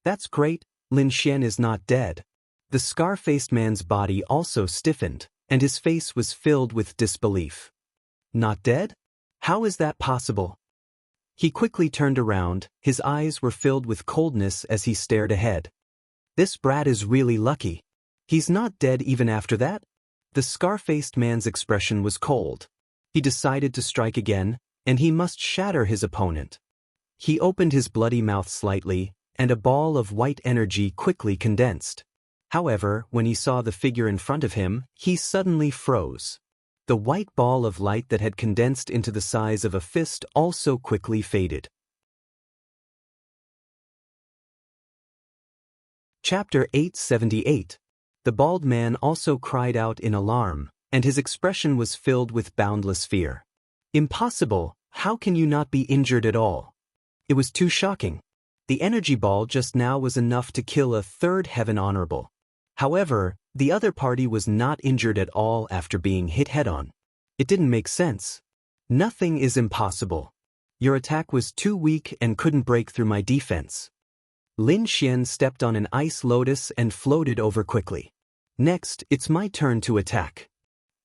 "That's great, Lin Xian is not dead." The scar-faced man's body also stiffened, and his face was filled with disbelief. Not dead? How is that possible? He quickly turned around, his eyes were filled with coldness as he stared ahead. This brat is really lucky. He's not dead even after that? The scar-faced man's expression was cold. He decided to strike again, and he must shatter his opponent. He opened his bloody mouth slightly, and a ball of white energy quickly condensed. However, when he saw the figure in front of him, he suddenly froze. The white ball of light that had condensed into the size of a fist also quickly faded. Chapter 878. The bald man also cried out in alarm, and his expression was filled with boundless fear. Impossible! How can you not be injured at all? It was too shocking. The energy ball just now was enough to kill a third heaven honorable. However, the other party was not injured at all after being hit head-on. It didn't make sense. Nothing is impossible. Your attack was too weak and couldn't break through my defense. Lin Xian stepped on an ice lotus and floated over quickly. Next, it's my turn to attack.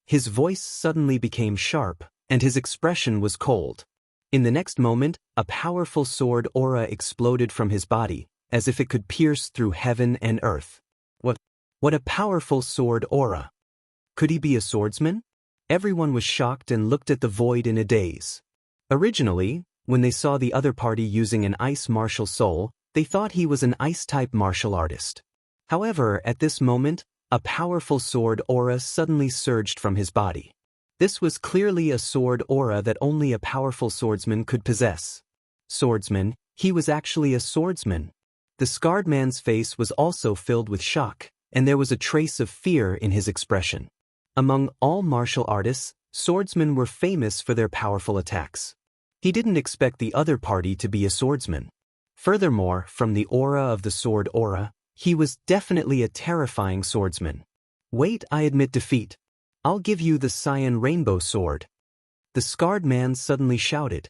His voice suddenly became sharp, and his expression was cold. In the next moment, a powerful sword aura exploded from his body, as if it could pierce through heaven and earth. What a powerful sword aura! Could he be a swordsman? Everyone was shocked and looked at the void in a daze. Originally, when they saw the other party using an ice martial soul, they thought he was an ice-type martial artist. However, at this moment, a powerful sword aura suddenly surged from his body. This was clearly a sword aura that only a powerful swordsman could possess. Swordsman, he was actually a swordsman. The scarred man's face was also filled with shock, and there was a trace of fear in his expression. Among all martial artists, swordsmen were famous for their powerful attacks. He didn't expect the other party to be a swordsman. Furthermore, from the aura of the sword aura, he was definitely a terrifying swordsman. Wait, I admit defeat. I'll give you the cyan rainbow sword. The scarred man suddenly shouted.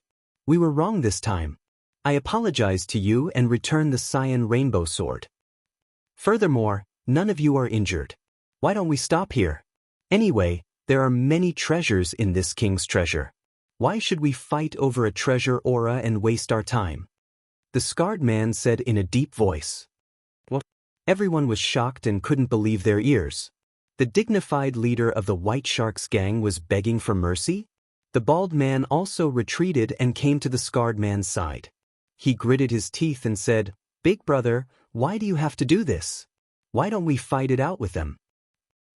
We were wrong this time. I apologize to you and return the cyan rainbow sword. Furthermore, none of you are injured. Why don't we stop here? Anyway, there are many treasures in this king's treasure. Why should we fight over a treasure aura and waste our time? The scarred man said in a deep voice. What? Everyone was shocked and couldn't believe their ears. The dignified leader of the White Sharks gang was begging for mercy? The bald man also retreated and came to the scarred man's side. He gritted his teeth and said, Big brother, why do you have to do this? Why don't we fight it out with them?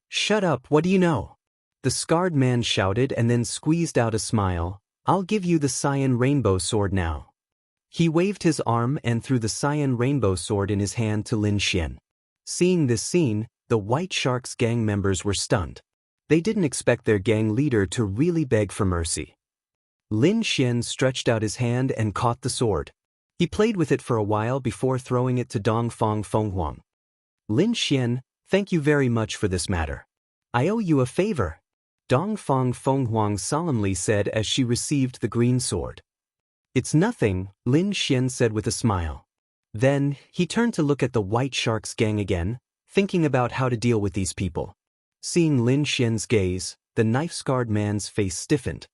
Shut up, what do you know? The scarred man shouted and then squeezed out a smile. I'll give you the cyan rainbow sword now. He waved his arm and threw the cyan rainbow sword in his hand to Lin Xian. Seeing this scene, the White Sharks gang members were stunned. They didn't expect their gang leader to really beg for mercy. Lin Xian stretched out his hand and caught the sword. He played with it for a while before throwing it to Dongfang Fenghuang. Lin Xian, thank you very much for this matter. I owe you a favor. Dongfang Fenghuang solemnly said as she received the green sword. It's nothing, Lin Xian said with a smile. Then, he turned to look at the White Sharks gang again, thinking about how to deal with these people. Seeing Lin Xian's gaze, the knife-scarred man's face stiffened.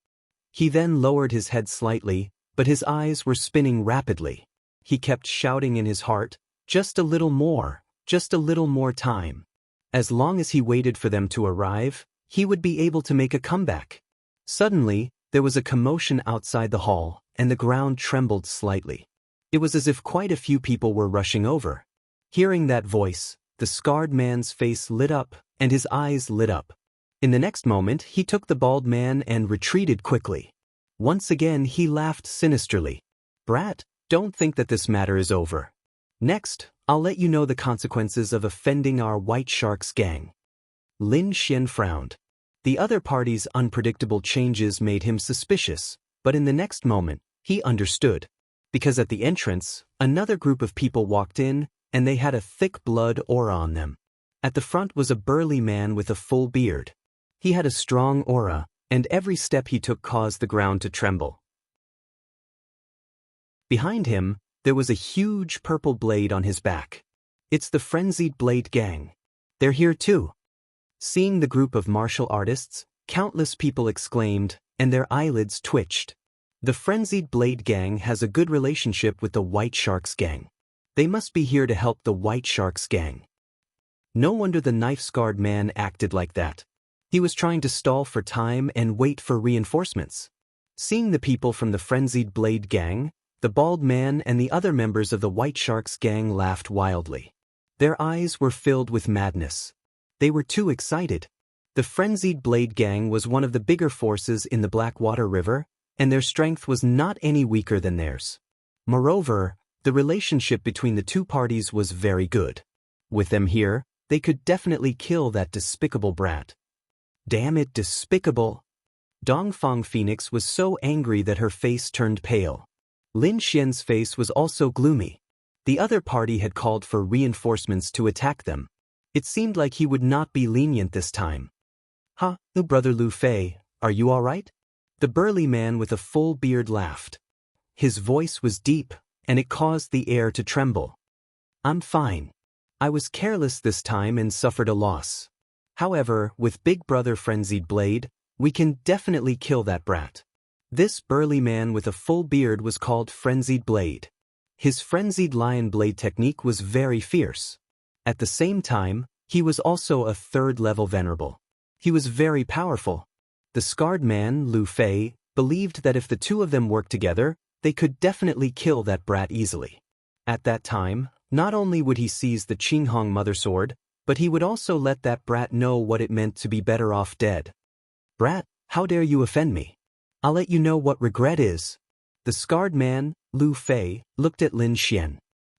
He then lowered his head slightly, but his eyes were spinning rapidly. He kept shouting in his heart, just a little more time. As long as he waited for them to arrive, he would be able to make a comeback. Suddenly, there was a commotion outside the hall, and the ground trembled slightly. It was as if quite a few people were rushing over. Hearing that voice, the scarred man's face lit up, and his eyes lit up. In the next moment, he took the bald man and retreated quickly. Once again, he laughed sinisterly. Brat, don't think that this matter is over. Next, I'll let you know the consequences of offending our White Sharks gang. Lin Xian frowned. The other party's unpredictable changes made him suspicious, but in the next moment, he understood. Because at the entrance, another group of people walked in, and they had a thick blood aura on them. At the front was a burly man with a full beard. He had a strong aura, and every step he took caused the ground to tremble. Behind him, there was a huge purple blade on his back. It's the Frenzied Blade Gang. They're here too. Seeing the group of martial artists, countless people exclaimed, and their eyelids twitched. The Frenzied Blade Gang has a good relationship with the White Sharks Gang. They must be here to help the White Sharks Gang. No wonder the knife-scarred man acted like that. He was trying to stall for time and wait for reinforcements. Seeing the people from the Frenzied Blade Gang, the bald man and the other members of the White Sharks Gang laughed wildly. Their eyes were filled with madness. They were too excited. The Frenzied Blade Gang was one of the bigger forces in the Blackwater River, and their strength was not any weaker than theirs. Moreover, the relationship between the two parties was very good. With them here, they could definitely kill that despicable brat. Damn it, despicable! Dongfang Phoenix was so angry that her face turned pale. Lin Xian's face was also gloomy. The other party had called for reinforcements to attack them. It seemed like he would not be lenient this time. "Ha, brother Lu Fei, are you all right?" The burly man with a full beard laughed. His voice was deep, and it caused the air to tremble. "I'm fine. I was careless this time and suffered a loss. However, with Big Brother Frenzied Blade, we can definitely kill that brat." This burly man with a full beard was called Frenzied Blade. His Frenzied Lion Blade technique was very fierce. At the same time, he was also a third-level venerable. He was very powerful. The scarred man, Lu Fei, believed that if the two of them worked together, they could definitely kill that brat easily. At that time, not only would he seize the Qinghong Mother Sword, but he would also let that brat know what it meant to be better off dead. "Brat, how dare you offend me? I'll let you know what regret is." The scarred man, Lu Fei, looked at Lin Xian.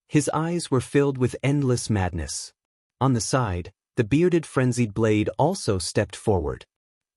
His eyes were filled with endless madness. On the side, the bearded Frenzied Blade also stepped forward.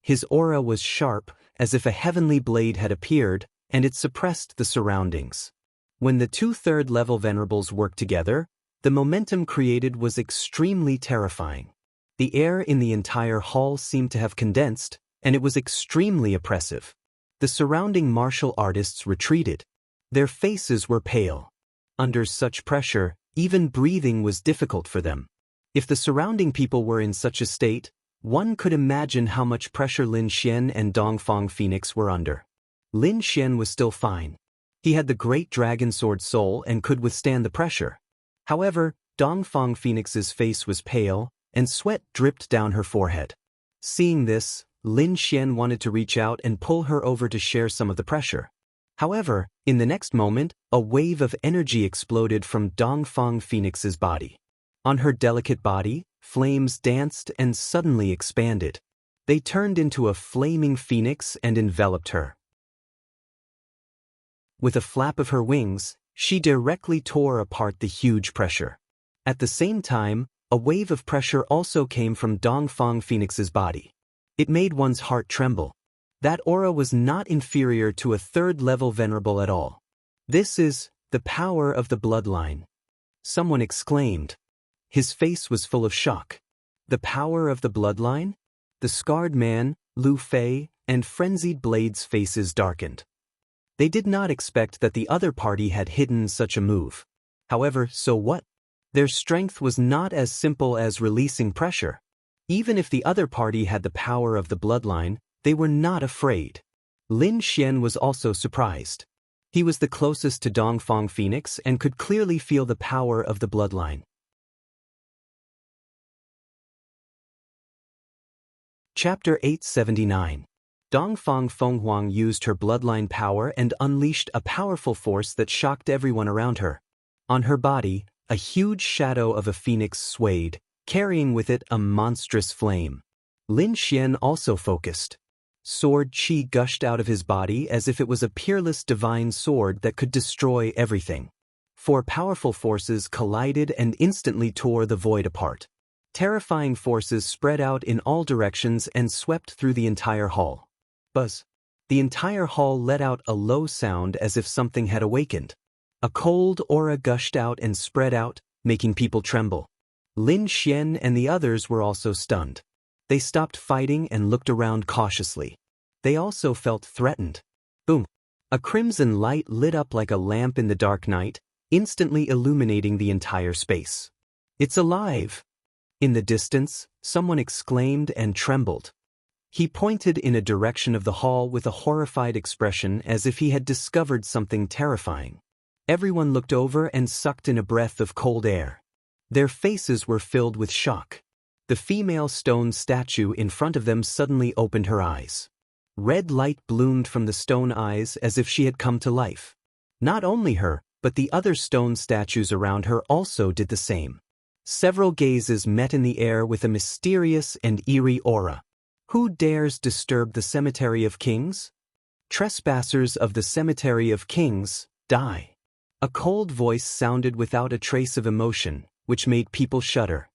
His aura was sharp, as if a heavenly blade had appeared, and it suppressed the surroundings. When the two third-level venerables worked together, the momentum created was extremely terrifying. The air in the entire hall seemed to have condensed, and it was extremely oppressive. The surrounding martial artists retreated. Their faces were pale. Under such pressure, even breathing was difficult for them. If the surrounding people were in such a state, one could imagine how much pressure Lin Xian and Dongfang Phoenix were under. Lin Xian was still fine. He had the Great Dragon Sword soul and could withstand the pressure. However, Dongfang Phoenix's face was pale, and sweat dripped down her forehead. Seeing this, Lin Xian wanted to reach out and pull her over to share some of the pressure. However, in the next moment, a wave of energy exploded from Dongfang Phoenix's body. On her delicate body, flames danced and suddenly expanded. They turned into a flaming phoenix and enveloped her. With a flap of her wings, she directly tore apart the huge pressure. At the same time, a wave of pressure also came from Dongfang Phoenix's body. It made one's heart tremble. That aura was not inferior to a third-level venerable at all. "This is the power of the bloodline," someone exclaimed. His face was full of shock. The power of the bloodline? The scarred man, Lu Fei, and Frenzied Blade's faces darkened. They did not expect that the other party had hidden such a move. However, so what? Their strength was not as simple as releasing pressure. Even if the other party had the power of the bloodline, they were not afraid. Lin Xian was also surprised. He was the closest to Dongfang Phoenix and could clearly feel the power of the bloodline. Chapter 879. Dongfang Fenghuang used her bloodline power and unleashed a powerful force that shocked everyone around her. On her body, a huge shadow of a phoenix swayed, carrying with it a monstrous flame. Lin Xian also focused. Sword qi gushed out of his body as if it was a peerless divine sword that could destroy everything. Four powerful forces collided and instantly tore the void apart. Terrifying forces spread out in all directions and swept through the entire hall. Buzz. The entire hall let out a low sound as if something had awakened. A cold aura gushed out and spread out, making people tremble. Lin Xian and the others were also stunned. They stopped fighting and looked around cautiously. They also felt threatened. Boom! A crimson light lit up like a lamp in the dark night, instantly illuminating the entire space. "It's alive!" In the distance, someone exclaimed and trembled. He pointed in a direction of the hall with a horrified expression as if he had discovered something terrifying. Everyone looked over and sucked in a breath of cold air. Their faces were filled with shock. The female stone statue in front of them suddenly opened her eyes. Red light bloomed from the stone eyes as if she had come to life. Not only her, but the other stone statues around her also did the same. Several gazes met in the air with a mysterious and eerie aura. Who dares disturb the cemetery of kings? Trespassers of the cemetery of kings, die. A cold voice sounded without a trace of emotion, which made people shudder.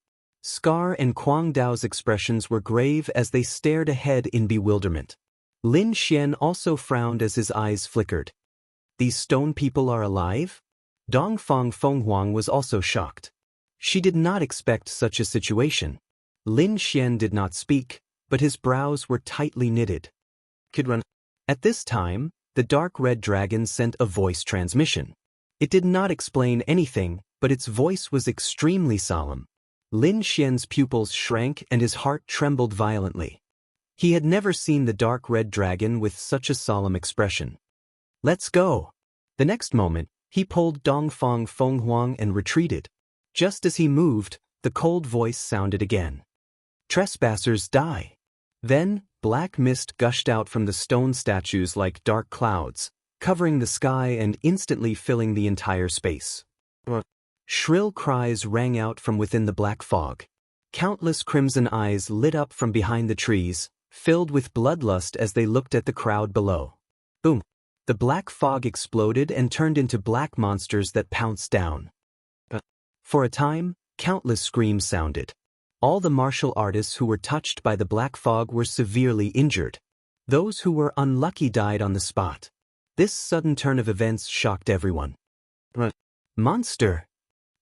Scar and Kuang Dao's expressions were grave as they stared ahead in bewilderment. Lin Xian also frowned as his eyes flickered. These stone people are alive? Dongfang Fenghuang was also shocked. She did not expect such a situation. Lin Xian did not speak, but his brows were tightly knitted. Kidrun. At this time, the dark red dragon sent a voice transmission. It did not explain anything, but its voice was extremely solemn. Lin Xian's pupils shrank and his heart trembled violently. He had never seen the dark red dragon with such a solemn expression. Let's go. The next moment, he pulled Dongfang Fenghuang and retreated. Just as he moved, the cold voice sounded again. Trespassers die. Then, black mist gushed out from the stone statues like dark clouds, covering the sky and instantly filling the entire space. Shrill cries rang out from within the black fog. Countless crimson eyes lit up from behind the trees, filled with bloodlust as they looked at the crowd below. Boom! The black fog exploded and turned into black monsters that pounced down. For a time, countless screams sounded. All the martial artists who were touched by the black fog were severely injured. Those who were unlucky died on the spot. This sudden turn of events shocked everyone. Monster!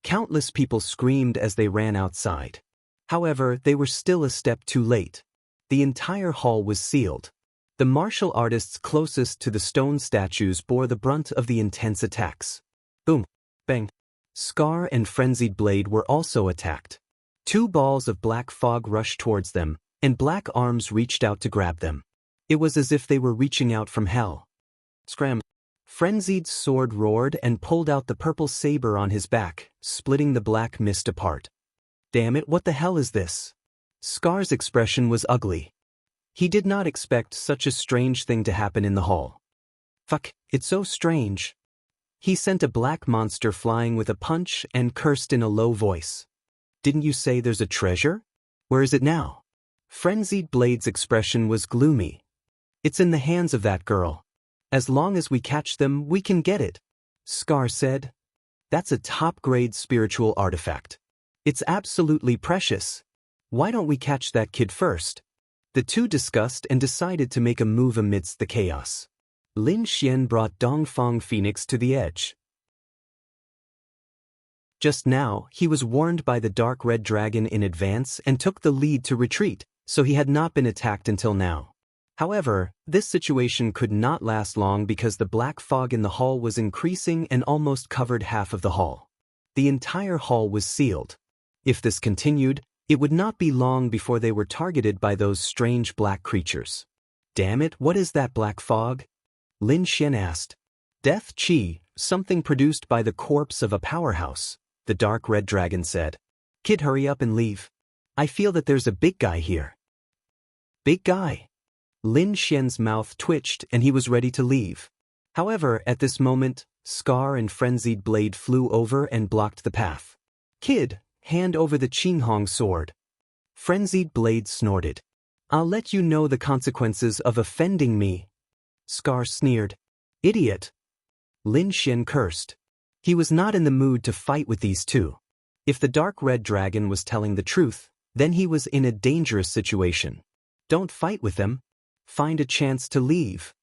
Countless people screamed as they ran outside. However, they were still a step too late. The entire hall was sealed. The martial artists closest to the stone statues bore the brunt of the intense attacks. Boom! Bang! Scar and Frenzied Blade were also attacked. Two balls of black fog rushed towards them, and black arms reached out to grab them. It was as if they were reaching out from hell. Scram! Frenzied's sword roared and pulled out the purple saber on his back, splitting the black mist apart. Damn it, what the hell is this? Scar's expression was ugly. He did not expect such a strange thing to happen in the hall. Fuck, it's so strange. He sent a black monster flying with a punch and cursed in a low voice. Didn't you say there's a treasure? Where is it now? Frenzied Blade's expression was gloomy. It's in the hands of that girl. As long as we catch them, we can get it, Scar said. That's a top-grade spiritual artifact. It's absolutely precious. Why don't we catch that kid first? The two discussed and decided to make a move amidst the chaos. Lin Xian brought Dongfang Phoenix to the edge. Just now, he was warned by the dark red dragon in advance and took the lead to retreat, so he had not been attacked until now. However, this situation could not last long because the black fog in the hall was increasing and almost covered half of the hall. The entire hall was sealed. If this continued, it would not be long before they were targeted by those strange black creatures. Damn it, what is that black fog? Lin Xian asked. Death Qi, something produced by the corpse of a powerhouse, the dark red dragon said. Kid, hurry up and leave. I feel that there's a big guy here. Big guy? Lin Xian's mouth twitched and he was ready to leave. However, at this moment, Scar and Frenzied Blade flew over and blocked the path. Kid, hand over the Qinghong sword. Frenzied Blade snorted. I'll let you know the consequences of offending me. Scar sneered. Idiot. Lin Xian cursed. He was not in the mood to fight with these two. If the dark red dragon was telling the truth, then he was in a dangerous situation. Don't fight with them. Find a chance to leave.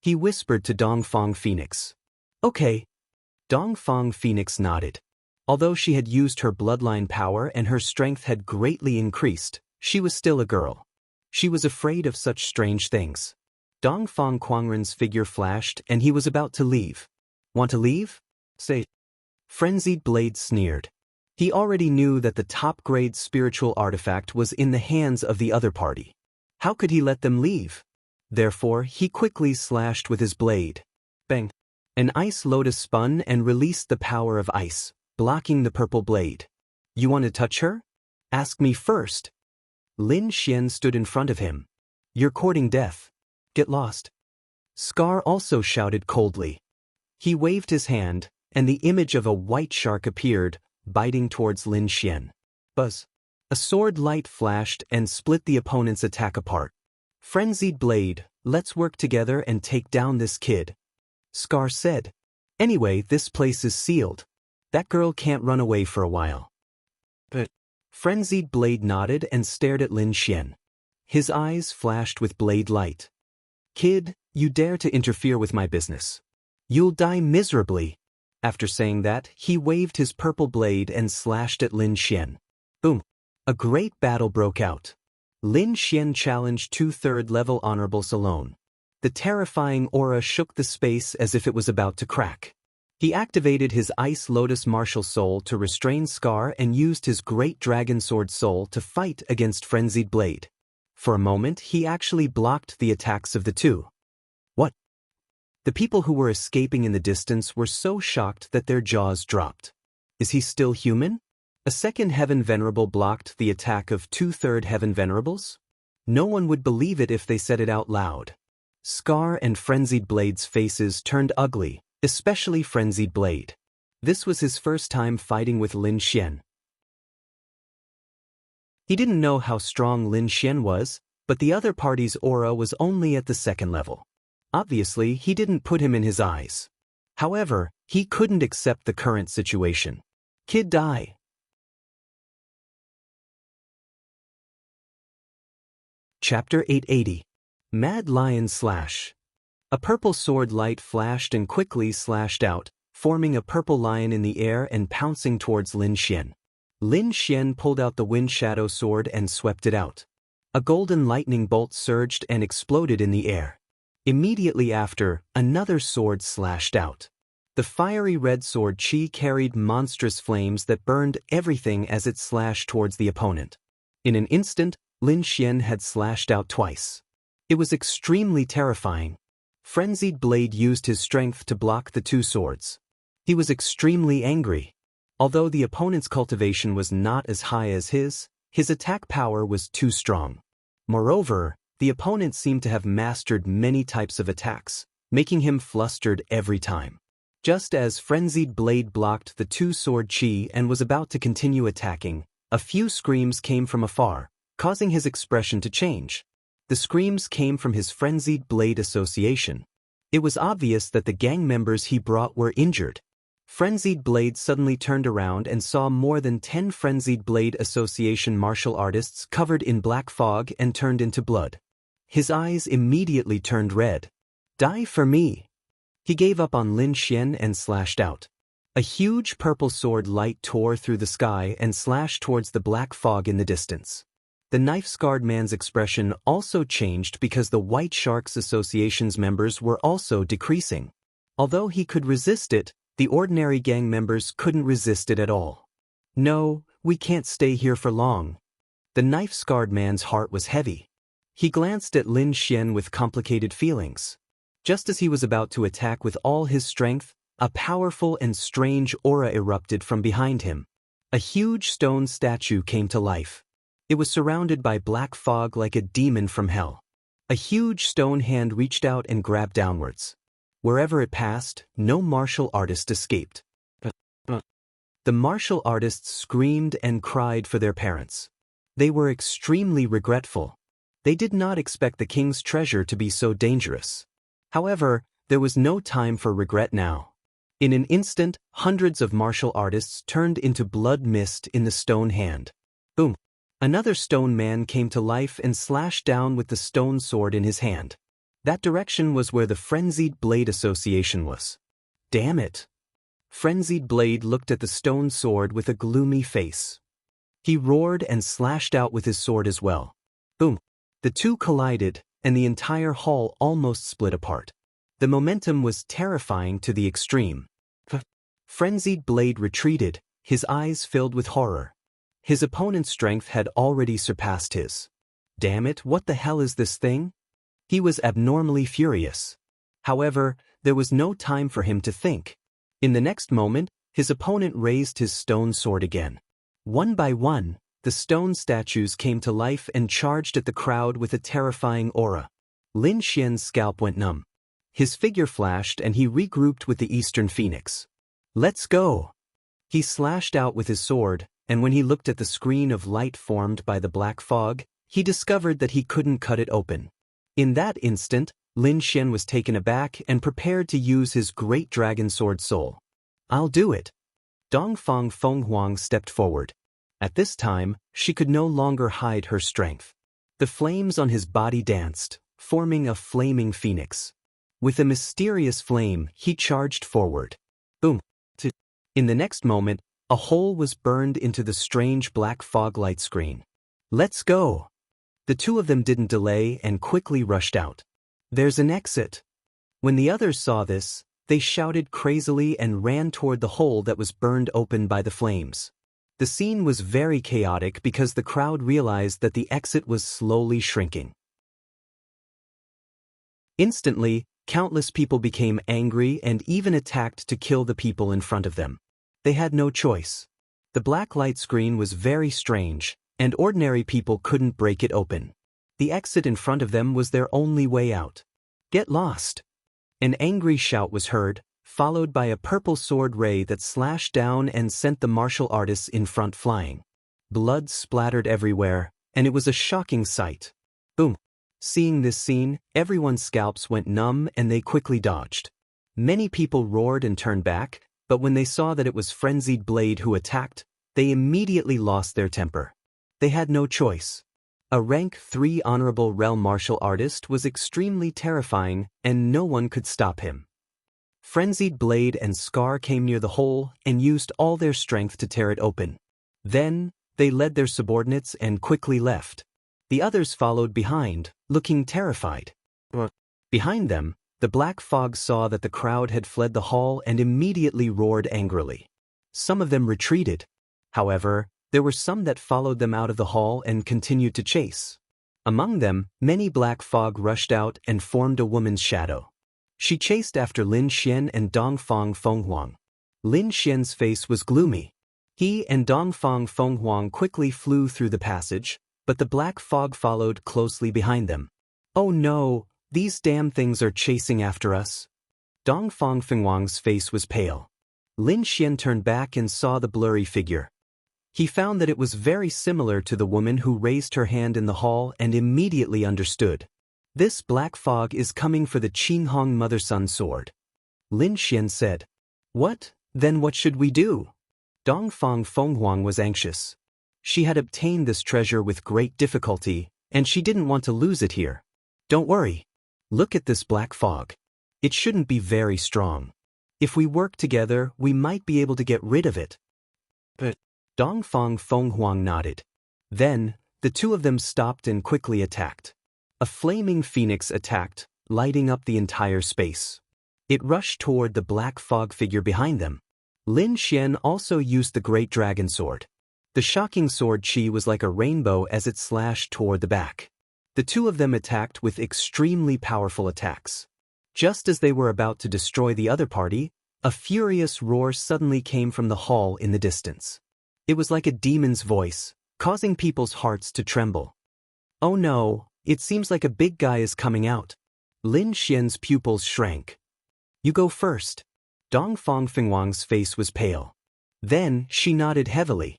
He whispered to Dongfang Phoenix. Okay. Dongfang Phoenix nodded. Although she had used her bloodline power and her strength had greatly increased, she was still a girl. She was afraid of such strange things. Dongfang Quangren's figure flashed and he was about to leave. Want to leave? Say. Frenzied Blade sneered. He already knew that the top-grade spiritual artifact was in the hands of the other party. How could he let them leave? Therefore, he quickly slashed with his blade. Bang! An ice lotus spun and released the power of ice, blocking the purple blade. You want to touch her? Ask me first. Lin Xian stood in front of him. You're courting death. Get lost. Scar also shouted coldly. He waved his hand, and the image of a white shark appeared, biting towards Lin Xian. Buzz. A sword light flashed and split the opponent's attack apart. Frenzied blade, let's work together and take down this kid. Scar said. Anyway, this place is sealed. That girl can't run away for a while. But Frenzied blade nodded and stared at Lin Xian. His eyes flashed with blade light. Kid, you dare to interfere with my business. You'll die miserably. After saying that, he waved his purple blade and slashed at Lin Xian. Boom. A great battle broke out. Lin Xian challenged 2/3 level honorables alone. The terrifying aura shook the space as if it was about to crack. He activated his Ice Lotus Martial Soul to restrain Scar and used his Great Dragon Sword Soul to fight against Frenzied Blade. For a moment, he actually blocked the attacks of the two. What? The people who were escaping in the distance were so shocked that their jaws dropped. Is he still human? A second Heaven Venerable blocked the attack of 2/3 Heaven Venerables? No one would believe it if they said it out loud. Scar and Frenzied Blade's faces turned ugly, especially Frenzied Blade. This was his first time fighting with Lin Xian. He didn't know how strong Lin Xian was, but the other party's aura was only at the second level. Obviously, he didn't put him in his eyes. However, he couldn't accept the current situation. Kid die. Chapter 880. Mad Lion Slash. A purple sword light flashed and quickly slashed out, forming a purple lion in the air and pouncing towards Lin Xian. Lin Xian pulled out the Wind Shadow Sword and swept it out. A golden lightning bolt surged and exploded in the air. Immediately after, another sword slashed out. The fiery red sword Qi carried monstrous flames that burned everything as it slashed towards the opponent. In an instant, Lin Xian had slashed out twice. It was extremely terrifying. Frenzied Blade used his strength to block the two swords. He was extremely angry. Although the opponent's cultivation was not as high as his attack power was too strong. Moreover, the opponent seemed to have mastered many types of attacks, making him flustered every time. Just as Frenzied Blade blocked the two-sword Qi and was about to continue attacking, a few screams came from afar, causing his expression to change. The screams came from his Frenzied Blade Association. It was obvious that the gang members he brought were injured. Frenzied Blade suddenly turned around and saw more than 10 Frenzied Blade Association martial artists covered in black fog and turned into blood. His eyes immediately turned red. Die for me! He gave up on Lin Xian and slashed out. A huge purple sword light tore through the sky and slashed towards the black fog in the distance. The knife-scarred man's expression also changed because the White Sharks Association's members were also decreasing. Although he could resist it, the ordinary gang members couldn't resist it at all. No, we can't stay here for long. The knife-scarred man's heart was heavy. He glanced at Lin Xian with complicated feelings. Just as he was about to attack with all his strength, a powerful and strange aura erupted from behind him. A huge stone statue came to life. It was surrounded by black fog like a demon from hell. A huge stone hand reached out and grabbed downwards. Wherever it passed, no martial artist escaped. The martial artists screamed and cried for their parents. They were extremely regretful. They did not expect the king's treasure to be so dangerous. However, there was no time for regret now. In an instant, hundreds of martial artists turned into blood mist in the stone hand. Boom! Another stone man came to life and slashed down with the stone sword in his hand. That direction was where the Frenzied Blade Association was. Damn it! Frenzied Blade looked at the stone sword with a gloomy face. He roared and slashed out with his sword as well. Boom! The two collided, and the entire hall almost split apart. The momentum was terrifying to the extreme. Frenzied Blade retreated, his eyes filled with horror. His opponent's strength had already surpassed his. Damn it, what the hell is this thing? He was abnormally furious. However, there was no time for him to think. In the next moment, his opponent raised his stone sword again. One by one, the stone statues came to life and charged at the crowd with a terrifying aura. Lin Xian's scalp went numb. His figure flashed and he regrouped with the Eastern Phoenix. Let's go! He slashed out with his sword, and when he looked at the screen of light formed by the black fog, he discovered that he couldn't cut it open. In that instant, Lin Xian was taken aback and prepared to use his great dragon sword soul. I'll do it. Dongfang Fenghuang stepped forward. At this time, she could no longer hide her strength. The flames on his body danced, forming a flaming phoenix. With a mysterious flame, he charged forward. Boom! In the next moment, a hole was burned into the strange black fog light screen. Let's go! The two of them didn't delay and quickly rushed out. There's an exit. When the others saw this, they shouted crazily and ran toward the hole that was burned open by the flames. The scene was very chaotic because the crowd realized that the exit was slowly shrinking. Instantly, countless people became angry and even attacked to kill the people in front of them. They had no choice. The black light screen was very strange, and ordinary people couldn't break it open. The exit in front of them was their only way out. Get lost! An angry shout was heard, followed by a purple sword ray that slashed down and sent the martial artists in front flying. Blood splattered everywhere, and it was a shocking sight. Boom! Seeing this scene, everyone's scalps went numb and they quickly dodged. Many people roared and turned back, but when they saw that it was Frenzied Blade who attacked, they immediately lost their temper. They had no choice. A rank 3 honorable realm martial artist was extremely terrifying, and no one could stop him. Frenzied Blade and Scar came near the hole and used all their strength to tear it open. Then, they led their subordinates and quickly left. The others followed behind, looking terrified. Behind them, the black fog saw that the crowd had fled the hall and immediately roared angrily. Some of them retreated. However, there were some that followed them out of the hall and continued to chase. Among them, many black fog rushed out and formed a woman's shadow. She chased after Lin Xian and Dongfang Fenghuang. Lin Xian's face was gloomy. He and Dongfang Fenghuang quickly flew through the passage, but the black fog followed closely behind them. Oh no, these damn things are chasing after us. Dongfang Fenghuang's face was pale. Lin Xian turned back and saw the blurry figure. He found that it was very similar to the woman who raised her hand in the hall and immediately understood. This black fog is coming for the Qinghong mother-son sword. Lin Xian said. What? Then what should we do? Dongfang Fenghuang was anxious. She had obtained this treasure with great difficulty, and she didn't want to lose it here. Don't worry. Look at this black fog. It shouldn't be very strong. If we work together, we might be able to get rid of it. But Dongfang Fenghuang nodded. Then, the two of them stopped and quickly attacked. A flaming phoenix attacked, lighting up the entire space. It rushed toward the black fog figure behind them. Lin Xian also used the great dragon sword. The shocking sword chi was like a rainbow as it slashed toward the back. The two of them attacked with extremely powerful attacks. Just as they were about to destroy the other party, a furious roar suddenly came from the hall in the distance. It was like a demon's voice, causing people's hearts to tremble. Oh no, it seems like a big guy is coming out. Lin Xian's pupils shrank. You go first. Dongfang Fenghuang's face was pale. Then she nodded heavily.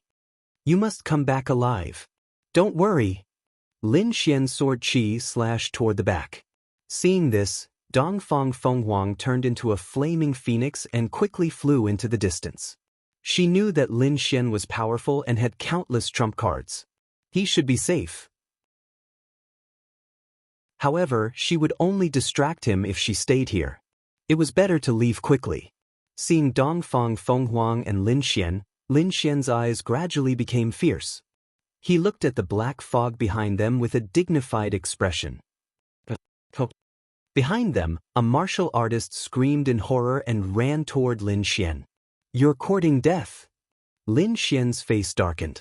You must come back alive. Don't worry. Lin Xian's sword chi slashed toward the back. Seeing this, Dongfang Fenghuang turned into a flaming phoenix and quickly flew into the distance. She knew that Lin Xian was powerful and had countless trump cards. He should be safe. However, she would only distract him if she stayed here. It was better to leave quickly. Seeing Dongfang Fenghuang and Lin Xian's eyes gradually became fierce. He looked at the black fog behind them with a dignified expression. Behind them, a martial artist screamed in horror and ran toward Lin Xian. You're courting death. Lin Xian's face darkened.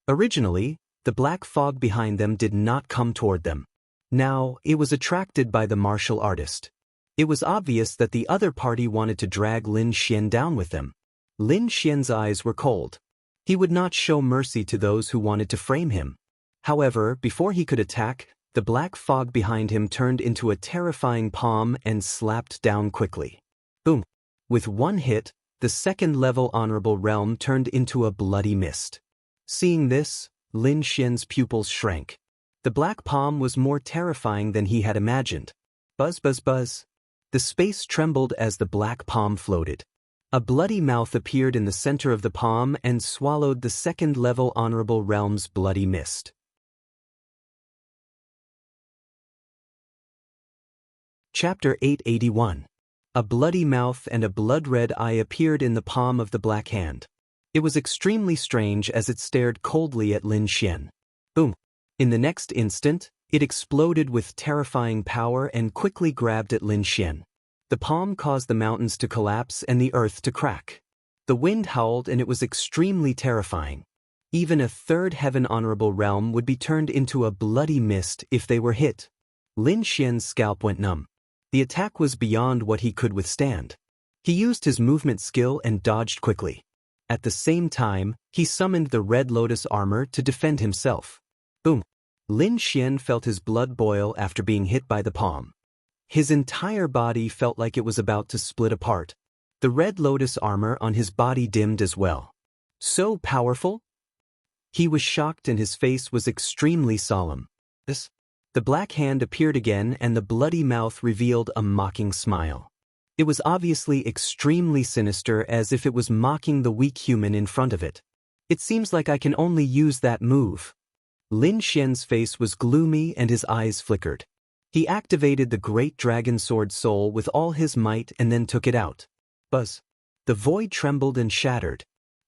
Originally, the black fog behind them did not come toward them. Now, it was attracted by the martial artist. It was obvious that the other party wanted to drag Lin Xian down with them. Lin Xian's eyes were cold. He would not show mercy to those who wanted to frame him. However, before he could attack, the black fog behind him turned into a terrifying palm and slapped down quickly. Boom! With one hit, the second-level honorable realm turned into a bloody mist. Seeing this, Lin Xian's pupils shrank. The black palm was more terrifying than he had imagined. Buzz, buzz, buzz. The space trembled as the black palm floated. A bloody mouth appeared in the center of the palm and swallowed the second-level honorable realm's bloody mist. Chapter 881. A bloody mouth and a blood-red eye appeared in the palm of the black hand. It was extremely strange as it stared coldly at Lin Xian. Boom! In the next instant, it exploded with terrifying power and quickly grabbed at Lin Xian. The palm caused the mountains to collapse and the earth to crack. The wind howled and it was extremely terrifying. Even a third heaven honorable realm would be turned into a bloody mist if they were hit. Lin Xian's scalp went numb. The attack was beyond what he could withstand. He used his movement skill and dodged quickly. At the same time, he summoned the Red Lotus armor to defend himself. Boom! Lin Xian felt his blood boil after being hit by the palm. His entire body felt like it was about to split apart. The Red Lotus armor on his body dimmed as well. So powerful? He was shocked and his face was extremely solemn. The black hand appeared again and the bloody mouth revealed a mocking smile. It was obviously extremely sinister, as if it was mocking the weak human in front of it. It seems like I can only use that move. Lin Xian's face was gloomy and his eyes flickered. He activated the Great Dragon Sword Soul with all his might and then took it out. Buzz! The void trembled and shattered.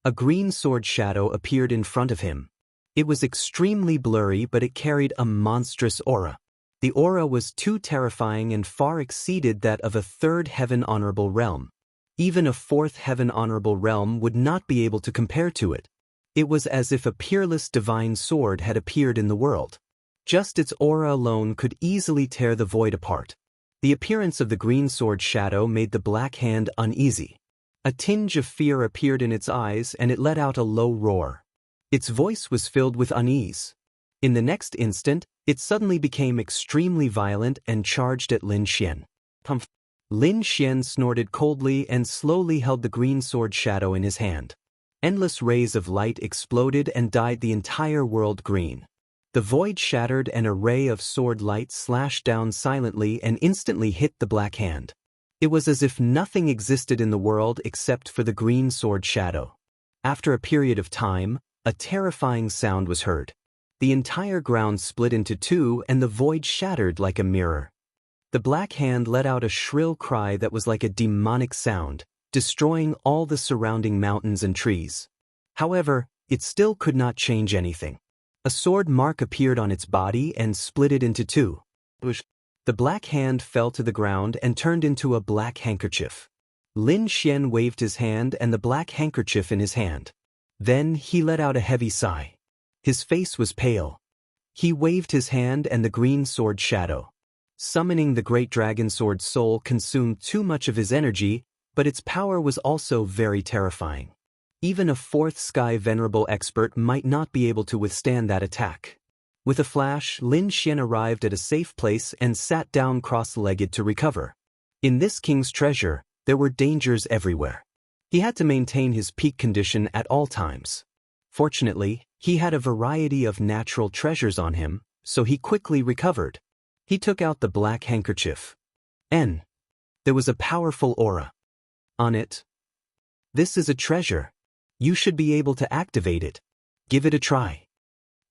A green sword shadow appeared in front of him. It was extremely blurry, but it carried a monstrous aura. The aura was too terrifying and far exceeded that of a third heaven honorable realm. Even a fourth heaven honorable realm would not be able to compare to it. It was as if a peerless divine sword had appeared in the world. Just its aura alone could easily tear the void apart. The appearance of the green sword shadow made the black hand uneasy. A tinge of fear appeared in its eyes and it let out a low roar. Its voice was filled with unease. In the next instant, it suddenly became extremely violent and charged at Lin Xian. Pumph! Lin Xian snorted coldly and slowly held the green sword shadow in his hand. Endless rays of light exploded and dyed the entire world green. The void shattered and a ray of sword light slashed down silently and instantly hit the black hand. It was as if nothing existed in the world except for the green sword shadow. After a period of time, a terrifying sound was heard. The entire ground split into two and the void shattered like a mirror. The black hand let out a shrill cry that was like a demonic sound, destroying all the surrounding mountains and trees. However, it still could not change anything. A sword mark appeared on its body and split it into two. The black hand fell to the ground and turned into a black handkerchief. Lin Xian waved his hand and the black handkerchief in his hand. Then he let out a heavy sigh. His face was pale. He waved his hand and the green sword shadow. Summoning the Great Dragon Sword Soul consumed too much of his energy, but its power was also very terrifying. Even a fourth sky venerable expert might not be able to withstand that attack. With a flash, Lin Xian arrived at a safe place and sat down cross-legged to recover. In this king's treasure, there were dangers everywhere. He had to maintain his peak condition at all times. Fortunately, he had a variety of natural treasures on him, so he quickly recovered. He took out the black handkerchief. There was a powerful aura on it. This is a treasure. You should be able to activate it. Give it a try.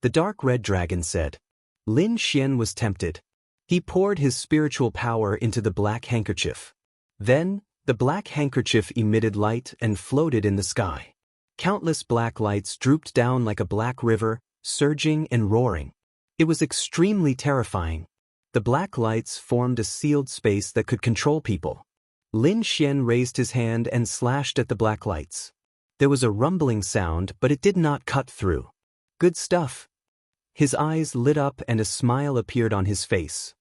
The dark red dragon said. Lin Xian was tempted. He poured his spiritual power into the black handkerchief. Then, the black handkerchief emitted light and floated in the sky. Countless black lights drooped down like a black river, surging and roaring. It was extremely terrifying. The black lights formed a sealed space that could control people. Lin Xian raised his hand and slashed at the black lights. There was a rumbling sound, but it did not cut through. Good stuff. His eyes lit up and a smile appeared on his face.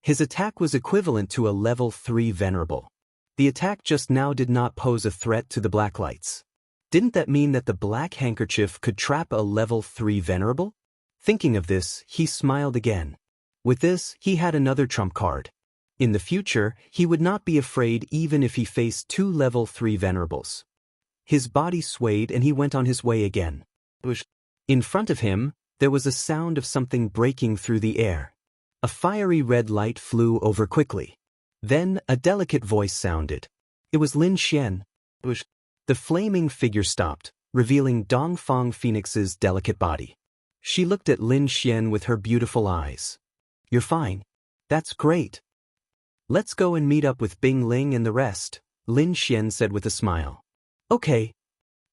His attack was equivalent to a level 3 venerable. The attack just now did not pose a threat to the black lights. Didn't that mean that the black handkerchief could trap a level 3 venerable? Thinking of this, he smiled again. With this, he had another trump card. In the future, he would not be afraid even if he faced 2 level 3 venerables. His body swayed and he went on his way again. In front of him, there was a sound of something breaking through the air. A fiery red light flew over quickly. Then, a delicate voice sounded. It was Lin Xian. The flaming figure stopped, revealing Dongfang Phoenix's delicate body. She looked at Lin Xian with her beautiful eyes. "You're fine. That's great. Let's go and meet up with Bing Ling and the rest," Lin Xian said with a smile. "Okay."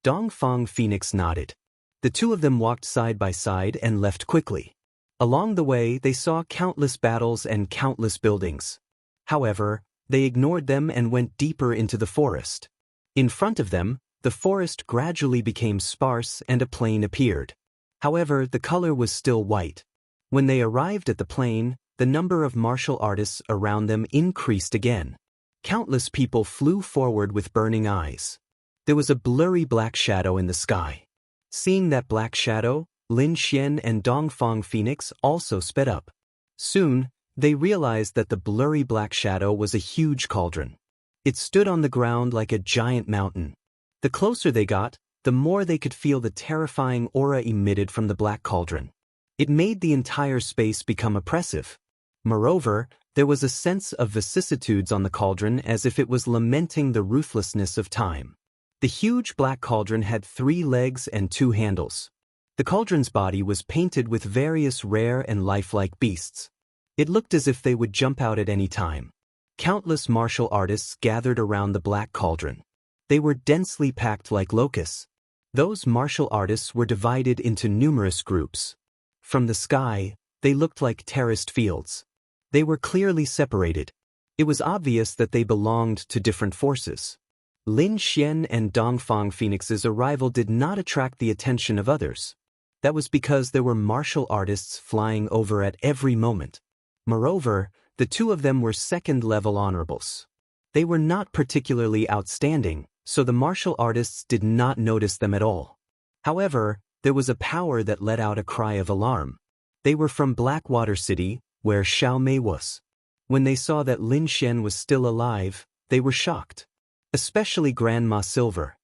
Dongfang Phoenix nodded. The two of them walked side by side and left quickly. Along the way, they saw countless battles and countless buildings. However, they ignored them and went deeper into the forest. In front of them, the forest gradually became sparse and a plain appeared. However, the color was still white. When they arrived at the plain, the number of martial artists around them increased again. Countless people flew forward with burning eyes. There was a blurry black shadow in the sky. Seeing that black shadow, Lin Xian and Dongfang Phoenix also sped up. Soon, they realized that the blurry black shadow was a huge cauldron. It stood on the ground like a giant mountain. The closer they got, the more they could feel the terrifying aura emitted from the black cauldron. It made the entire space become oppressive. Moreover, there was a sense of vicissitudes on the cauldron as if it was lamenting the ruthlessness of time. The huge black cauldron had 3 legs and 2 handles. The cauldron's body was painted with various rare and lifelike beasts. It looked as if they would jump out at any time. Countless martial artists gathered around the black cauldron. They were densely packed like locusts. Those martial artists were divided into numerous groups. From the sky, they looked like terraced fields. They were clearly separated. It was obvious that they belonged to different forces. Lin Xian and Dongfang Phoenix's arrival did not attract the attention of others. That was because there were martial artists flying over at every moment. Moreover, the two of them were second-level honorables. They were not particularly outstanding, so the martial artists did not notice them at all. However, there was a power that let out a cry of alarm. They were from Blackwater City, where Xiao Mei was. When they saw that Lin Xian was still alive, they were shocked. Especially Grandma Silver.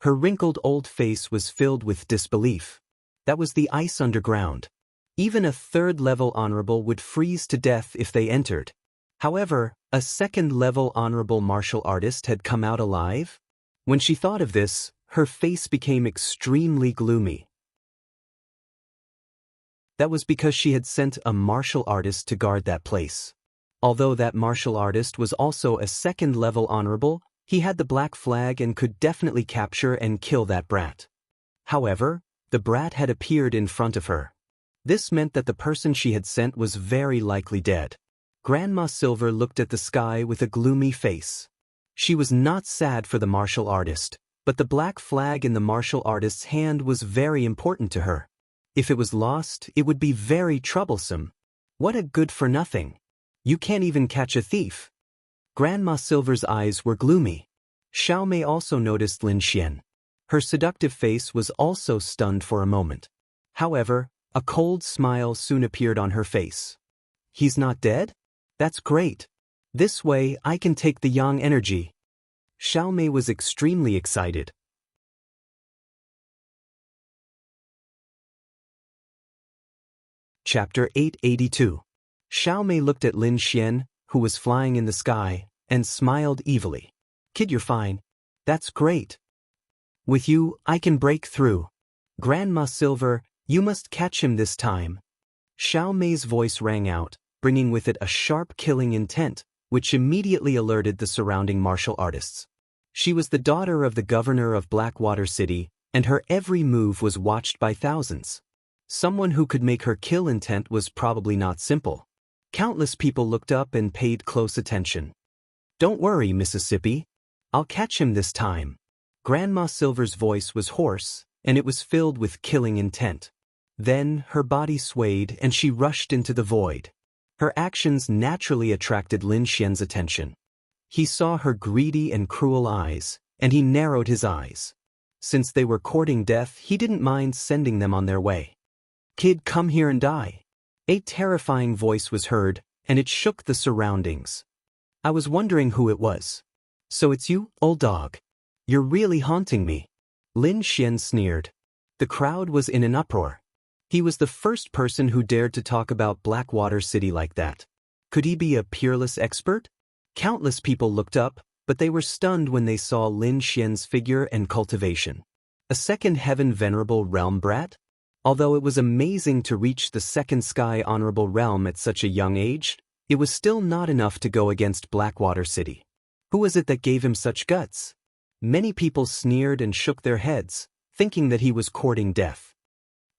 Her wrinkled old face was filled with disbelief. That was the ice underground. Even a third-level honorable would freeze to death if they entered. However, a second-level honorable martial artist had come out alive? When she thought of this, her face became extremely gloomy. That was because she had sent a martial artist to guard that place. Although that martial artist was also a second-level honorable, he had the black flag and could definitely capture and kill that brat. However, the brat had appeared in front of her. This meant that the person she had sent was very likely dead. Grandma Silver looked at the sky with a gloomy face. She was not sad for the martial artist, but the black flag in the martial artist's hand was very important to her. If it was lost, it would be very troublesome. What a good-for-nothing. You can't even catch a thief. Grandma Silver's eyes were gloomy. Xiao Mei also noticed Lin Xian. Her seductive face was also stunned for a moment. However, a cold smile soon appeared on her face. He's not dead? That's great. This way I can take the yang energy. Xiao Mei was extremely excited. Chapter 882. Xiao Mei looked at Lin Xian, who was flying in the sky, and smiled evilly. Kid, you're fine. That's great. With you, I can break through. Grandma Silver, you must catch him this time. Xiao Mei's voice rang out, bringing with it a sharp killing intent, which immediately alerted the surrounding martial artists. She was the daughter of the governor of Blackwater City, and her every move was watched by thousands. Someone who could make her kill intent was probably not simple. Countless people looked up and paid close attention. Don't worry, Mississippi. I'll catch him this time. Grandma Silver's voice was hoarse, and it was filled with killing intent. Then, her body swayed and she rushed into the void. Her actions naturally attracted Lin Xian's attention. He saw her greedy and cruel eyes, and he narrowed his eyes. Since they were courting death, he didn't mind sending them on their way. "Kid, come here and die." A terrifying voice was heard, and it shook the surroundings. "I was wondering who it was." "So it's you, old dog. You're really haunting me." Lin Xian sneered. The crowd was in an uproar. He was the first person who dared to talk about Blackwater City like that. Could he be a peerless expert? Countless people looked up, but they were stunned when they saw Lin Xian's figure and cultivation. A second heaven venerable realm brat? Although it was amazing to reach the second sky honorable realm at such a young age, it was still not enough to go against Blackwater City. Who was it that gave him such guts? Many people sneered and shook their heads, thinking that he was courting death.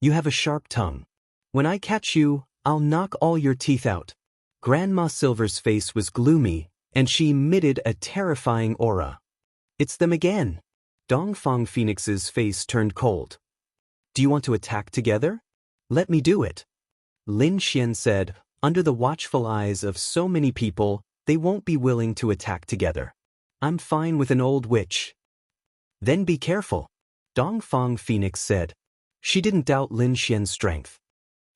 "You have a sharp tongue. When I catch you, I'll knock all your teeth out." Grandma Silver's face was gloomy, and she emitted a terrifying aura. "It's them again." Dongfang Phoenix's face turned cold. "Do you want to attack together? Let me do it." Lin Xian said, "Under the watchful eyes of so many people, they won't be willing to attack together. I'm fine with an old witch." "Then be careful," Dongfang Phoenix said. She didn't doubt Lin Xian's strength.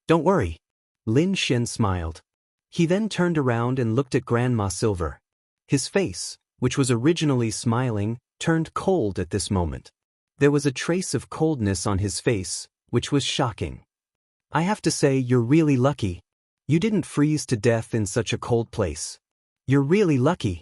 "Don't worry." Lin Xian smiled. He then turned around and looked at Grandma Silver. His face, which was originally smiling, turned cold at this moment. There was a trace of coldness on his face, which was shocking. "I have to say you're really lucky. You didn't freeze to death in such a cold place. You're really lucky."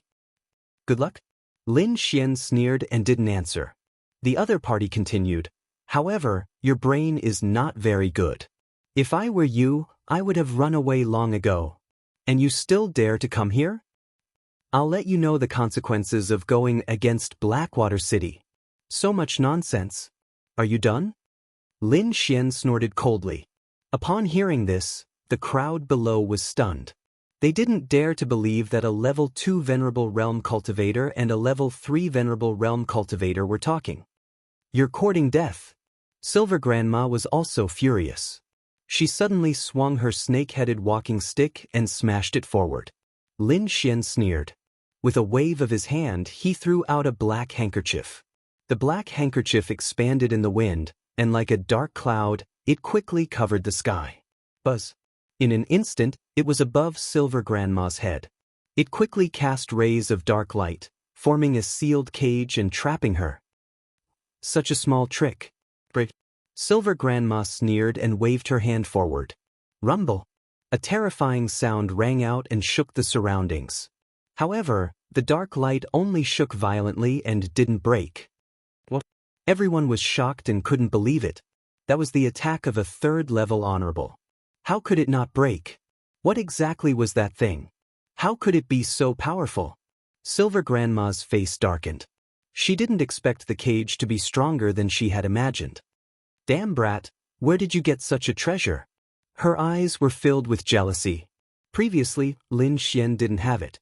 "Good luck?" Lin Xian sneered and didn't answer. The other party continued. "However, your brain is not very good. If I were you, I would have run away long ago. And you still dare to come here? I'll let you know the consequences of going against Blackwater City. So much nonsense. Are you done?" Lin Xian snorted coldly. Upon hearing this, the crowd below was stunned. They didn't dare to believe that a level 2 Venerable Realm Cultivator and a level 3 Venerable Realm Cultivator were talking. "You're courting death." Silver Grandma was also furious. She suddenly swung her snake-headed walking stick and smashed it forward. Lin Xian sneered. With a wave of his hand, he threw out a black handkerchief. The black handkerchief expanded in the wind, and like a dark cloud, it quickly covered the sky. Buzz. In an instant, it was above Silver Grandma's head. It quickly cast rays of dark light, forming a sealed cage and trapping her. "Such a small trick." Silver Grandma sneered and waved her hand forward. Rumble. A terrifying sound rang out and shook the surroundings. However, the dark light only shook violently and didn't break. What? Everyone was shocked and couldn't believe it. That was the attack of a 3rd level honorable. How could it not break? What exactly was that thing? How could it be so powerful? Silver Grandma's face darkened. She didn't expect the cage to be stronger than she had imagined. "Damn brat, where did you get such a treasure?" Her eyes were filled with jealousy. Previously, Lin Xian didn't have it.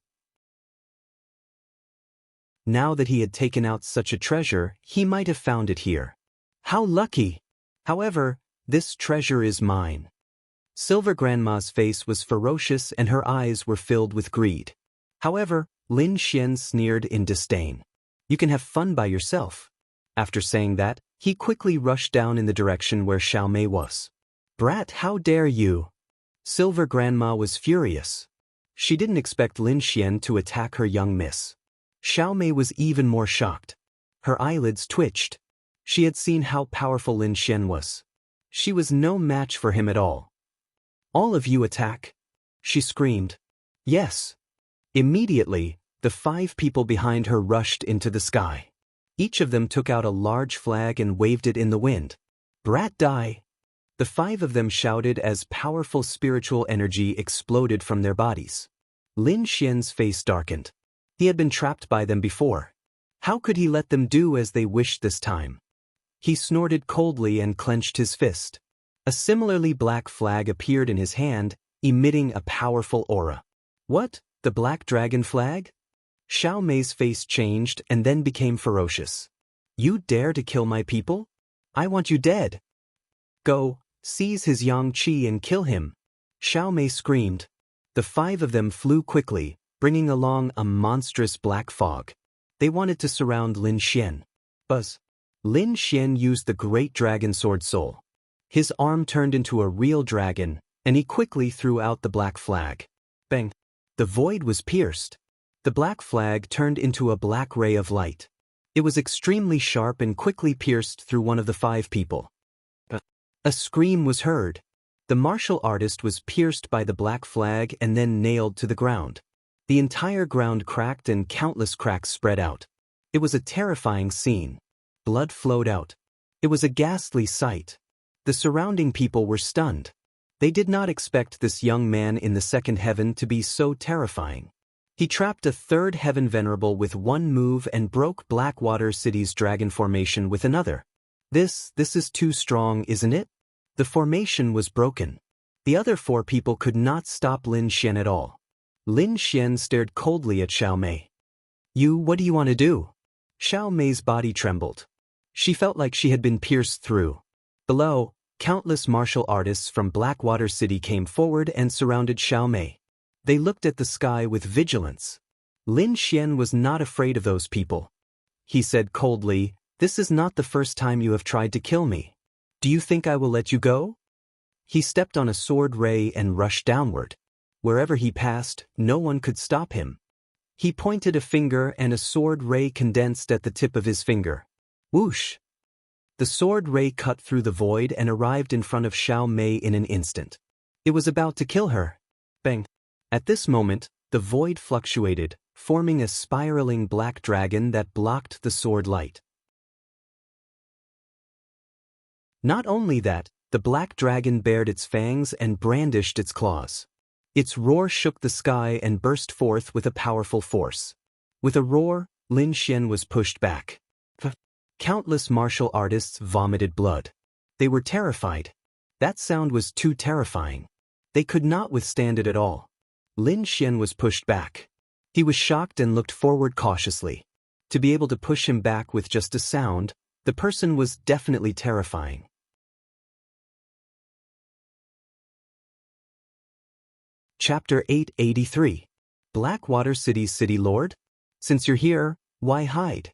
Now that he had taken out such a treasure, he might have found it here. How lucky! However, this treasure is mine. Silver Grandma's face was ferocious and her eyes were filled with greed. However, Lin Xian sneered in disdain. "You can have fun by yourself." After saying that, he quickly rushed down in the direction where Xiaomei was. "Brat, how dare you!" Silver Grandma was furious. She didn't expect Lin Xian to attack her young miss. Xiaomei was even more shocked. Her eyelids twitched. She had seen how powerful Lin Xian was. She was no match for him at all. "All of you attack!" she screamed. "Yes." Immediately, the 5 people behind her rushed into the sky. Each of them took out a large flag and waved it in the wind. "Brat, die!" The 5 of them shouted as powerful spiritual energy exploded from their bodies. Lin Xian's face darkened. He had been trapped by them before. How could he let them do as they wished this time? He snorted coldly and clenched his fist. A similarly black flag appeared in his hand, emitting a powerful aura. "What? The black dragon flag?" Xiao Mei's face changed and then became ferocious. "You dare to kill my people? I want you dead." "Go, Seize his yang qi and kill him. Xiao Mei screamed. The 5 of them flew quickly, bringing along a monstrous black fog. They wanted to surround Lin Xian. Buzz. Lin Xian used the great dragon sword soul. His arm turned into a real dragon, and he quickly threw out the black flag. Bang! The void was pierced. The black flag turned into a black ray of light. It was extremely sharp and quickly pierced through one of the 5 people. A scream was heard. The martial artist was pierced by the black flag and then nailed to the ground. The entire ground cracked and countless cracks spread out. It was a terrifying scene. Blood flowed out. It was a ghastly sight. The surrounding people were stunned. They did not expect this young man in the second heaven to be so terrifying. He trapped a third heaven venerable with one move and broke Blackwater City's dragon formation with another. This is too strong, isn't it? The formation was broken. The other 4 people could not stop Lin Xian at all. Lin Xian stared coldly at Xiao Mei. What do you want to do? Xiao Mei's body trembled. She felt like she had been pierced through. Below, countless martial artists from Blackwater City came forward and surrounded Xiao Mei. They looked at the sky with vigilance. Lin Xian was not afraid of those people. He said coldly, "This is not the first time you have tried to kill me. Do you think I will let you go?" He stepped on a sword ray and rushed downward. Wherever he passed, no one could stop him. He pointed a finger and a sword ray condensed at the tip of his finger. Whoosh! The sword ray cut through the void and arrived in front of Xiao Mei in an instant. It was about to kill her. Bang! At this moment, the void fluctuated, forming a spiraling black dragon that blocked the sword light. Not only that, the black dragon bared its fangs and brandished its claws. Its roar shook the sky and burst forth with a powerful force. With a roar, Lin Xian was pushed back. Countless martial artists vomited blood. They were terrified. That sound was too terrifying. They could not withstand it at all. Lin Xian was pushed back. He was shocked and looked forward cautiously. To be able to push him back with just a sound, the person was definitely terrifying. Chapter 883. Blackwater City's City Lord? Since you're here, why hide?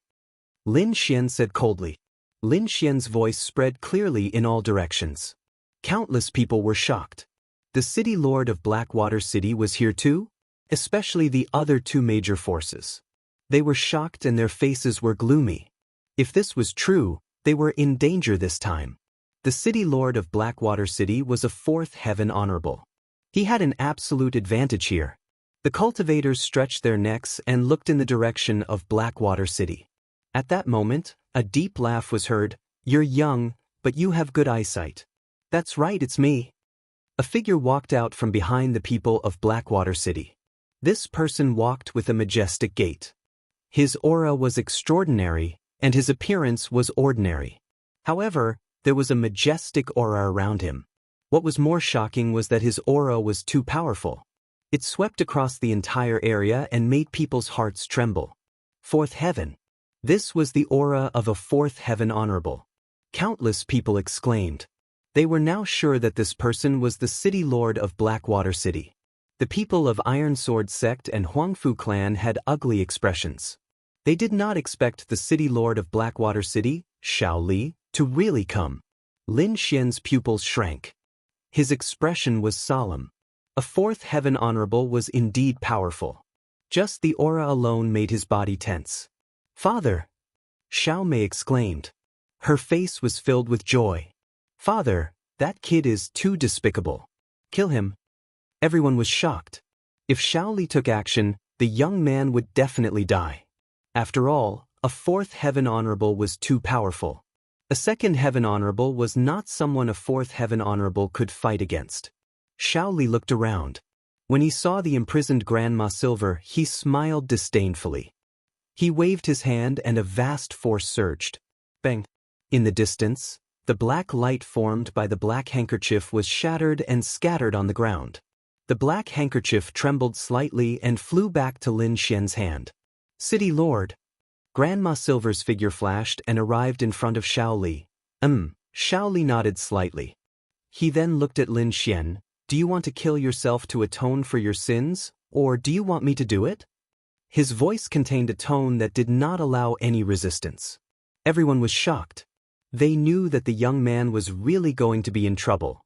Lin Xian said coldly. Lin Xian's voice spread clearly in all directions. Countless people were shocked. The City Lord of Blackwater City was here too? Especially the other 2 major forces. They were shocked and their faces were gloomy. If this was true, they were in danger this time. The City Lord of Blackwater City was a 4th heaven honorable. He had an absolute advantage here. The cultivators stretched their necks and looked in the direction of Blackwater City. At that moment, a deep laugh was heard. "You're young, but you have good eyesight." "That's right, it's me." A figure walked out from behind the people of Blackwater City. This person walked with a majestic gait. His aura was extraordinary, and his appearance was ordinary. However, there was a majestic aura around him. What was more shocking was that his aura was too powerful. It swept across the entire area and made people's hearts tremble. 4th heaven. This was the aura of a 4th heaven honorable. Countless people exclaimed. They were now sure that this person was the City Lord of Blackwater City. The people of Iron Sword Sect and Huangfu Clan had ugly expressions. They did not expect the City Lord of Blackwater City, Xiao Li, to really come. Lin Xian's pupils shrank. His expression was solemn. A 4th heaven honorable was indeed powerful. Just the aura alone made his body tense. "Father!" Xiao Mei exclaimed. Her face was filled with joy. "Father, that kid is too despicable. Kill him." Everyone was shocked. If Xiao Li took action, the young man would definitely die. After all, a 4th heaven honorable was too powerful. A 2nd heaven honorable was not someone a 4th heaven honorable could fight against. Xiao Li looked around. When he saw the imprisoned Grandma Silver, he smiled disdainfully. He waved his hand and a vast force surged. Bang! In the distance, the black light formed by the black handkerchief was shattered and scattered on the ground. The black handkerchief trembled slightly and flew back to Lin Xian's hand. "City Lord." Grandma Silver's figure flashed and arrived in front of Xiao Li. Xiao Li nodded slightly. He then looked at Lin Xian. Do you want to kill yourself to atone for your sins, or do you want me to do it? His voice contained a tone that did not allow any resistance. Everyone was shocked. They knew that the young man was really going to be in trouble.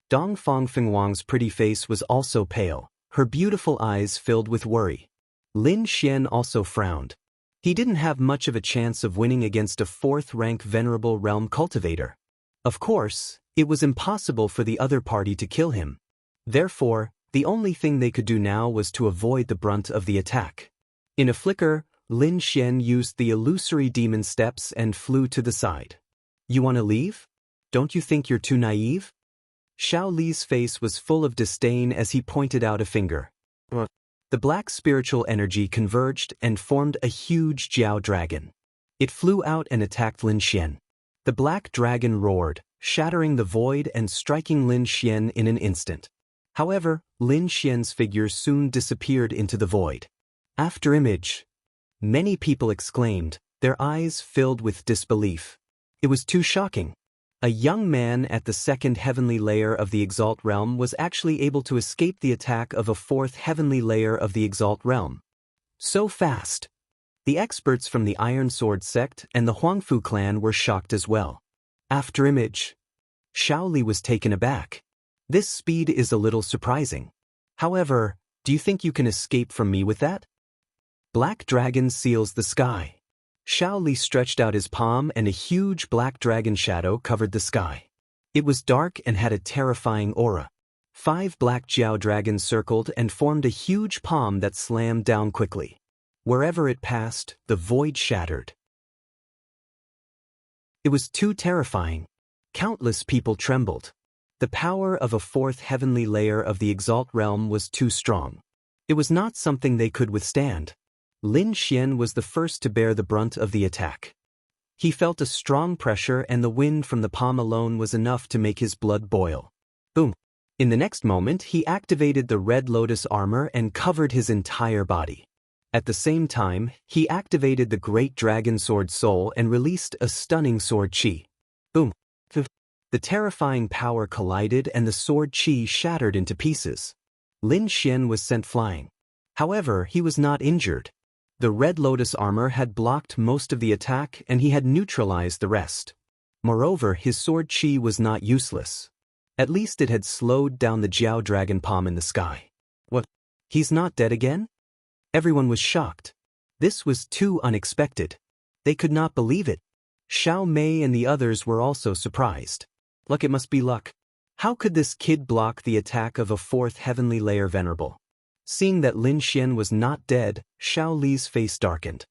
Dongfang Fenghuang's pretty face was also pale, her beautiful eyes filled with worry. Lin Xian also frowned. He didn't have much of a chance of winning against a fourth-rank venerable realm cultivator. Of course, it was impossible for the other party to kill him. Therefore, the only thing they could do now was to avoid the brunt of the attack. In a flicker, Lin Xian used the illusory demon steps and flew to the side. You want to leave? Don't you think you're too naive? Xiao Li's face was full of disdain as he pointed out a finger. The black spiritual energy converged and formed a huge Jiao dragon. It flew out and attacked Lin Xian. The black dragon roared, shattering the void and striking Lin Xian in an instant. However, Lin Xian's figure soon disappeared into the void. After image. Many people exclaimed, their eyes filled with disbelief. It was too shocking. A young man at the second heavenly layer of the Exalt realm was actually able to escape the attack of a fourth heavenly layer of the Exalt realm. So fast. The experts from the Iron Sword sect and the Huangfu clan were shocked as well. After image. Xiao Li was taken aback. This speed is a little surprising. However, do you think you can escape from me with that? Black dragon seals the sky. Xiao Li stretched out his palm and a huge black dragon shadow covered the sky. It was dark and had a terrifying aura. 5 black Jiao dragons circled and formed a huge palm that slammed down quickly. Wherever it passed, the void shattered. It was too terrifying. Countless people trembled. The power of a fourth heavenly layer of the Exalt realm was too strong. It was not something they could withstand. Lin Xian was the first to bear the brunt of the attack. He felt a strong pressure and the wind from the palm alone was enough to make his blood boil. Boom! In the next moment he activated the Red Lotus armor and covered his entire body. At the same time, he activated the Great Dragon Sword Soul and released a stunning sword chi. Boom! The terrifying power collided and the sword chi shattered into pieces. Lin Xian was sent flying. However, he was not injured. The Red Lotus armor had blocked most of the attack and he had neutralized the rest. Moreover, his sword chi was not useless. At least it had slowed down the Jiao dragon palm in the sky. What? He's not dead again? Everyone was shocked. This was too unexpected. They could not believe it. Xiao Mei and the others were also surprised. Luck, it must be luck. How could this kid block the attack of a fourth heavenly layer venerable? Seeing that Lin Xian was not dead, Xiao Li's face darkened.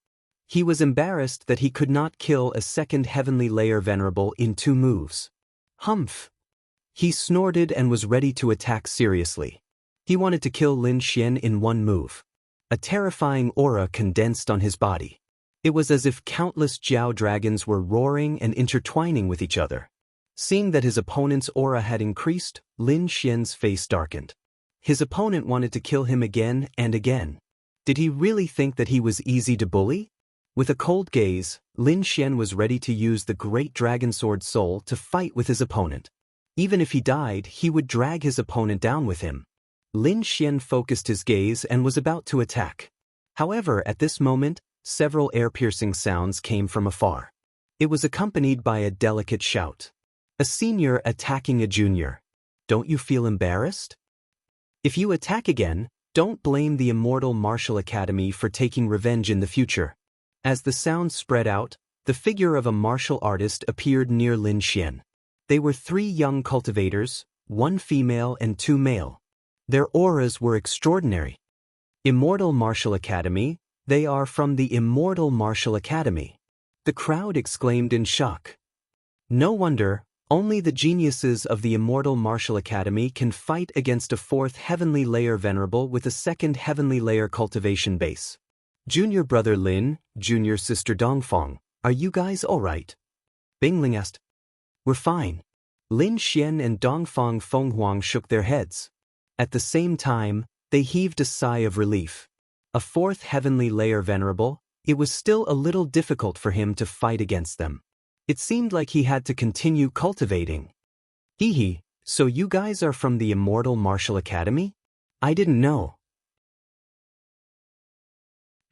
He was embarrassed that he could not kill a second heavenly layer venerable in 2 moves. Humph! He snorted and was ready to attack seriously. He wanted to kill Lin Xian in 1 move. A terrifying aura condensed on his body. It was as if countless Jiao dragons were roaring and intertwining with each other. Seeing that his opponent's aura had increased, Lin Xian's face darkened. His opponent wanted to kill him again and again. Did he really think that he was easy to bully? With a cold gaze, Lin Xian was ready to use the Great Dragon Sword Soul to fight with his opponent. Even if he died, he would drag his opponent down with him. Lin Xian focused his gaze and was about to attack. However, at this moment, several ear-piercing sounds came from afar. It was accompanied by a delicate shout. A senior attacking a junior. Don't you feel embarrassed? If you attack again, don't blame the Immortal Martial Academy for taking revenge in the future. As the sound spread out, the figure of a martial artist appeared near Lin Xian. They were 3 young cultivators, 1 female and 2 male. Their auras were extraordinary. Immortal Martial Academy, they are from the Immortal Martial Academy. The crowd exclaimed in shock. No wonder, only the geniuses of the Immortal Martial Academy can fight against a 4th heavenly layer venerable with a 2nd heavenly layer cultivation base. Junior brother Lin, junior sister Dongfang, are you guys alright? Bingling asked. We're fine. Lin Xian and Dongfang Fenghuang shook their heads. At the same time, they heaved a sigh of relief. A 4th heavenly layer venerable, it was still a little difficult for him to fight against them. It seemed like he had to continue cultivating. Hee hee, So you guys are from the Immortal Martial Academy? I didn't know.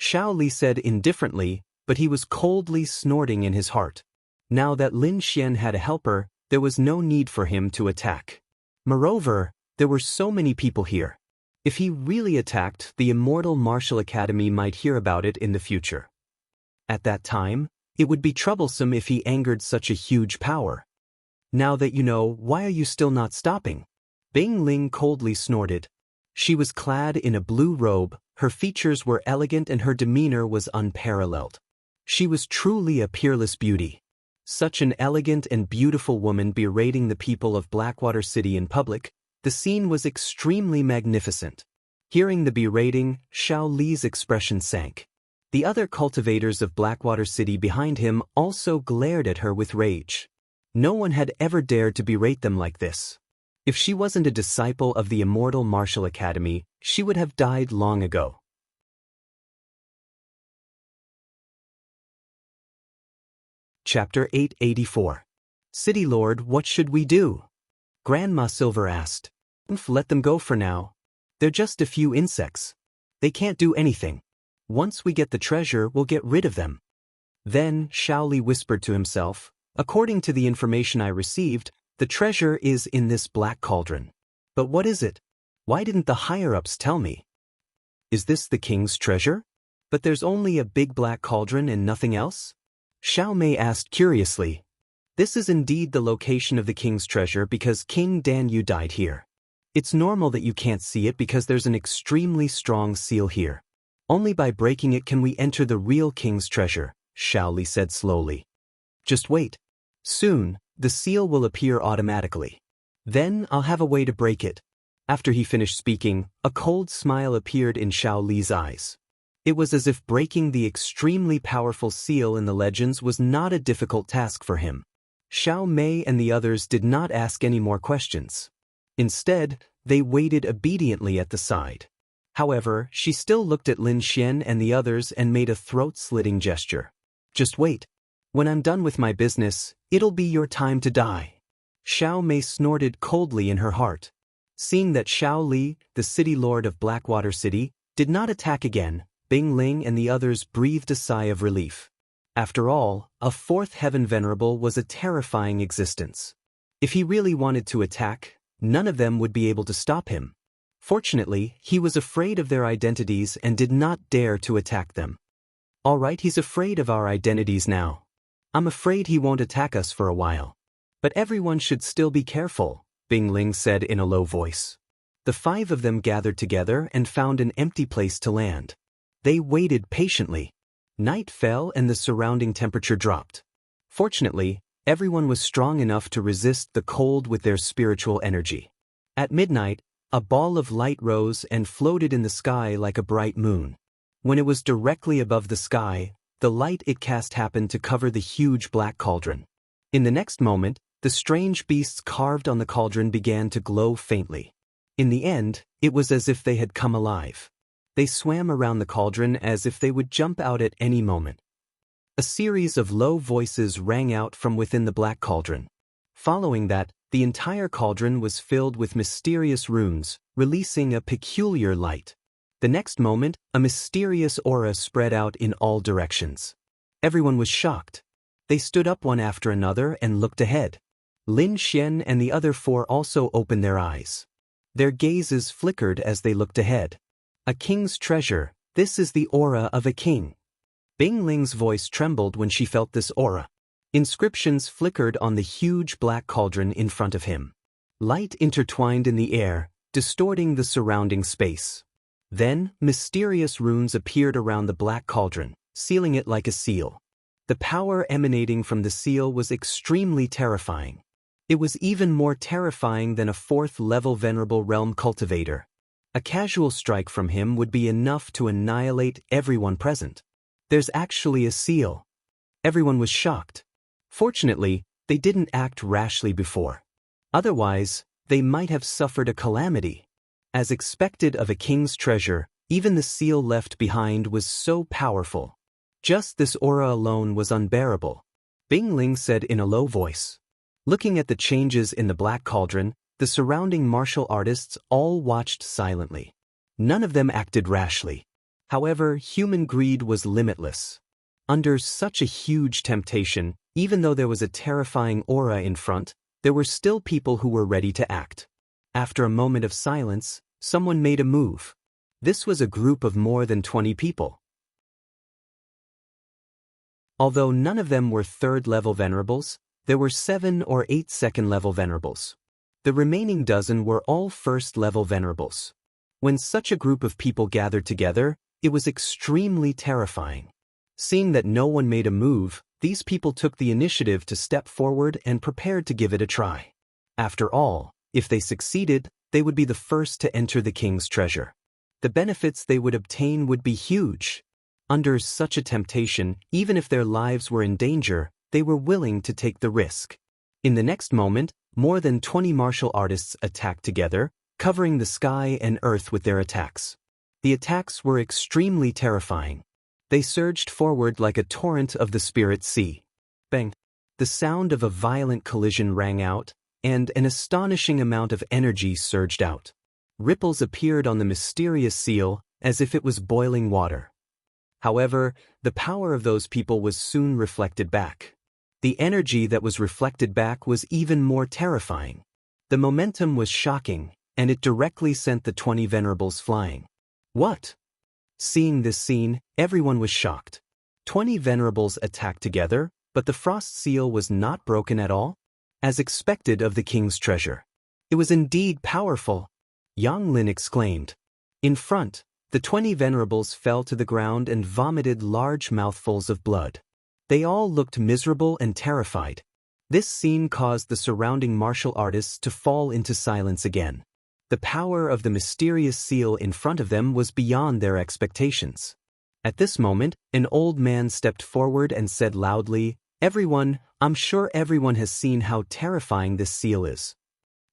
Xiao Li said indifferently, but he was coldly snorting in his heart. Now that Lin Xian had a helper, there was no need for him to attack. Moreover, there were so many people here. If he really attacked, the Immortal Martial Academy might hear about it in the future. At that time, it would be troublesome if he angered such a huge power. Now that you know, why are you still not stopping? Bing Ling coldly snorted. She was clad in a blue robe, her features were elegant and her demeanor was unparalleled. She was truly a peerless beauty. Such an elegant and beautiful woman berating the people of Blackwater City in public, the scene was extremely magnificent. Hearing the berating, Xiao Li's expression sank. The other cultivators of Blackwater City behind him also glared at her with rage. No one had ever dared to berate them like this. If she wasn't a disciple of the Immortal Martial Academy, she would have died long ago. Chapter 884. City Lord, what should we do? Grandma Silver asked. Let them go for now. They're just a few insects. They can't do anything. Once we get the treasure, we'll get rid of them. Then Xiao Li whispered to himself, according to the information I received, the treasure is in this black cauldron. But what is it? Why didn't the higher-ups tell me? Is this the king's treasure? But there's only a big black cauldron and nothing else? Xiao Mei asked curiously. This is indeed the location of the king's treasure because King Dan Yu died here. It's normal that you can't see it because there's an extremely strong seal here. Only by breaking it can we enter the real king's treasure, Xiao Li said slowly. Just wait. Soon, the seal will appear automatically. Then I'll have a way to break it. After he finished speaking, a cold smile appeared in Xiao Li's eyes. It was as if breaking the extremely powerful seal in the legends was not a difficult task for him. Xiao Mei and the others did not ask any more questions. Instead, they waited obediently at the side. However, she still looked at Lin Xian and the others and made a throat-slitting gesture. Just wait. When I'm done with my business, it'll be your time to die. Xiao Mei snorted coldly in her heart. Seeing that Xiao Li, the city lord of Blackwater City, did not attack again, Bing Ling and the others breathed a sigh of relief. After all, a fourth heaven venerable was a terrifying existence. If he really wanted to attack, none of them would be able to stop him. Fortunately, he was afraid of their identities and did not dare to attack them. All right, he's afraid of our identities now. I'm afraid he won't attack us for a while. But everyone should still be careful, Bing Ling said in a low voice. The five of them gathered together and found an empty place to land. They waited patiently. Night fell and the surrounding temperature dropped. Fortunately, everyone was strong enough to resist the cold with their spiritual energy. At midnight, a ball of light rose and floated in the sky like a bright moon. When it was directly above the sky, the light it cast happened to cover the huge black cauldron. In the next moment, the strange beasts carved on the cauldron began to glow faintly. In the end, it was as if they had come alive. They swam around the cauldron as if they would jump out at any moment. A series of low voices rang out from within the black cauldron. Following that, the entire cauldron was filled with mysterious runes, releasing a peculiar light. The next moment, a mysterious aura spread out in all directions. Everyone was shocked. They stood up one after another and looked ahead. Lin Xian and the other four also opened their eyes. Their gazes flickered as they looked ahead. A king's treasure, this is the aura of a king. Bing Ling's voice trembled when she felt this aura. Inscriptions flickered on the huge black cauldron in front of him. Light intertwined in the air, distorting the surrounding space. Then, mysterious runes appeared around the black cauldron, sealing it like a seal. The power emanating from the seal was extremely terrifying. It was even more terrifying than a fourth-level venerable realm cultivator. A casual strike from him would be enough to annihilate everyone present. There's actually a seal. Everyone was shocked. Fortunately, they didn't act rashly before. Otherwise, they might have suffered a calamity. As expected of a king's treasure, even the seal left behind was so powerful. Just this aura alone was unbearable. Bing Ling said in a low voice. Looking at the changes in the black cauldron, The surrounding martial artists all watched silently. None of them acted rashly. However, human greed was limitless. Under such a huge temptation, even though there was a terrifying aura in front, there were still people who were ready to act. After a moment of silence, someone made a move. This was a group of more than 20 people. Although none of them were third-level venerables, there were 7 or 8 second-level venerables. The remaining dozen were all first-level venerables. When such a group of people gathered together, it was extremely terrifying. Seeing that no one made a move, these people took the initiative to step forward and prepared to give it a try. After all, if they succeeded, they would be the first to enter the king's treasure. The benefits they would obtain would be huge. Under such a temptation, even if their lives were in danger, they were willing to take the risk. In the next moment, more than 20 martial artists attacked together, covering the sky and earth with their attacks. The attacks were extremely terrifying. They surged forward like a torrent of the spirit sea. Bang! The sound of a violent collision rang out, and an astonishing amount of energy surged out. Ripples appeared on the mysterious seal, as if it was boiling water. However, the power of those people was soon reflected back. The energy that was reflected back was even more terrifying. The momentum was shocking, and it directly sent the 20 venerables flying. What? Seeing this scene, everyone was shocked. 20 venerables attacked together, but the frost seal was not broken at all, as expected of the king's treasure. It was indeed powerful, Yang Lin exclaimed. In front, the 20 venerables fell to the ground and vomited large mouthfuls of blood. They all looked miserable and terrified. This scene caused the surrounding martial artists to fall into silence again. The power of the mysterious seal in front of them was beyond their expectations. At this moment, an old man stepped forward and said loudly, "Everyone, I'm sure everyone has seen how terrifying this seal is.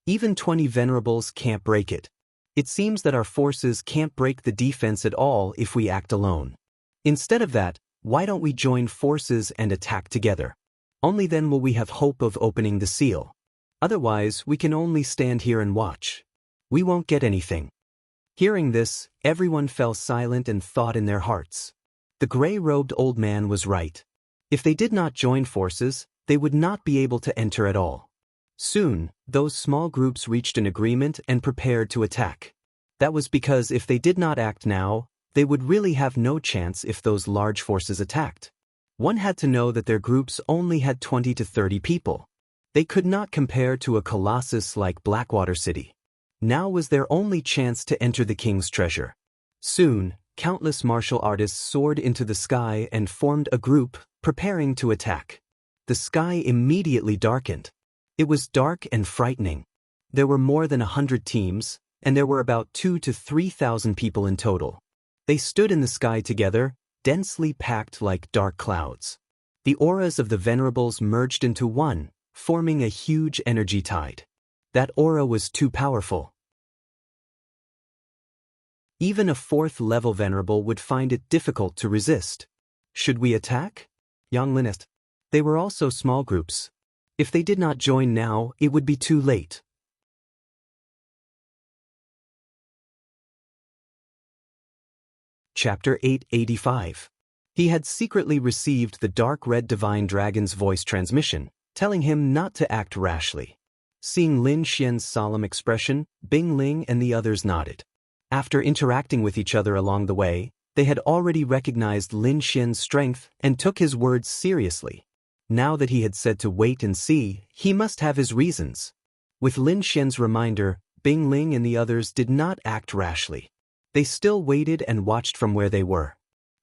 Even 20 venerables can't break it. It seems that our forces can't break the defense at all if we act alone. Instead of that, why don't we join forces and attack together? Only then will we have hope of opening the seal. Otherwise, we can only stand here and watch. We won't get anything." Hearing this, everyone fell silent and thought in their hearts. The gray-robed old man was right. If they did not join forces, they would not be able to enter at all. Soon, those small groups reached an agreement and prepared to attack. That was because if they did not act now, they would really have no chance if those large forces attacked. One had to know that their groups only had 20 to 30 people. They could not compare to a colossus like Blackwater City. Now was their only chance to enter the king's treasure. Soon, countless martial artists soared into the sky and formed a group, preparing to attack. The sky immediately darkened. It was dark and frightening. There were more than 100 teams, and there were about 2,000 to 3,000 people in total. They stood in the sky together, densely packed like dark clouds. The auras of the venerables merged into one, forming a huge energy tide. That aura was too powerful. Even a 4th-level venerable would find it difficult to resist. Should we attack? Yang Lin asked. They were also small groups. If they did not join now, it would be too late. Chapter 885. He had secretly received the dark red divine dragon's voice transmission, telling him not to act rashly. Seeing Lin Xian's solemn expression, Bing Ling and the others nodded. After interacting with each other along the way, they had already recognized Lin Xian's strength and took his words seriously. Now that he had said to wait and see, he must have his reasons. With Lin Xian's reminder, Bing Ling and the others did not act rashly. They still waited and watched from where they were.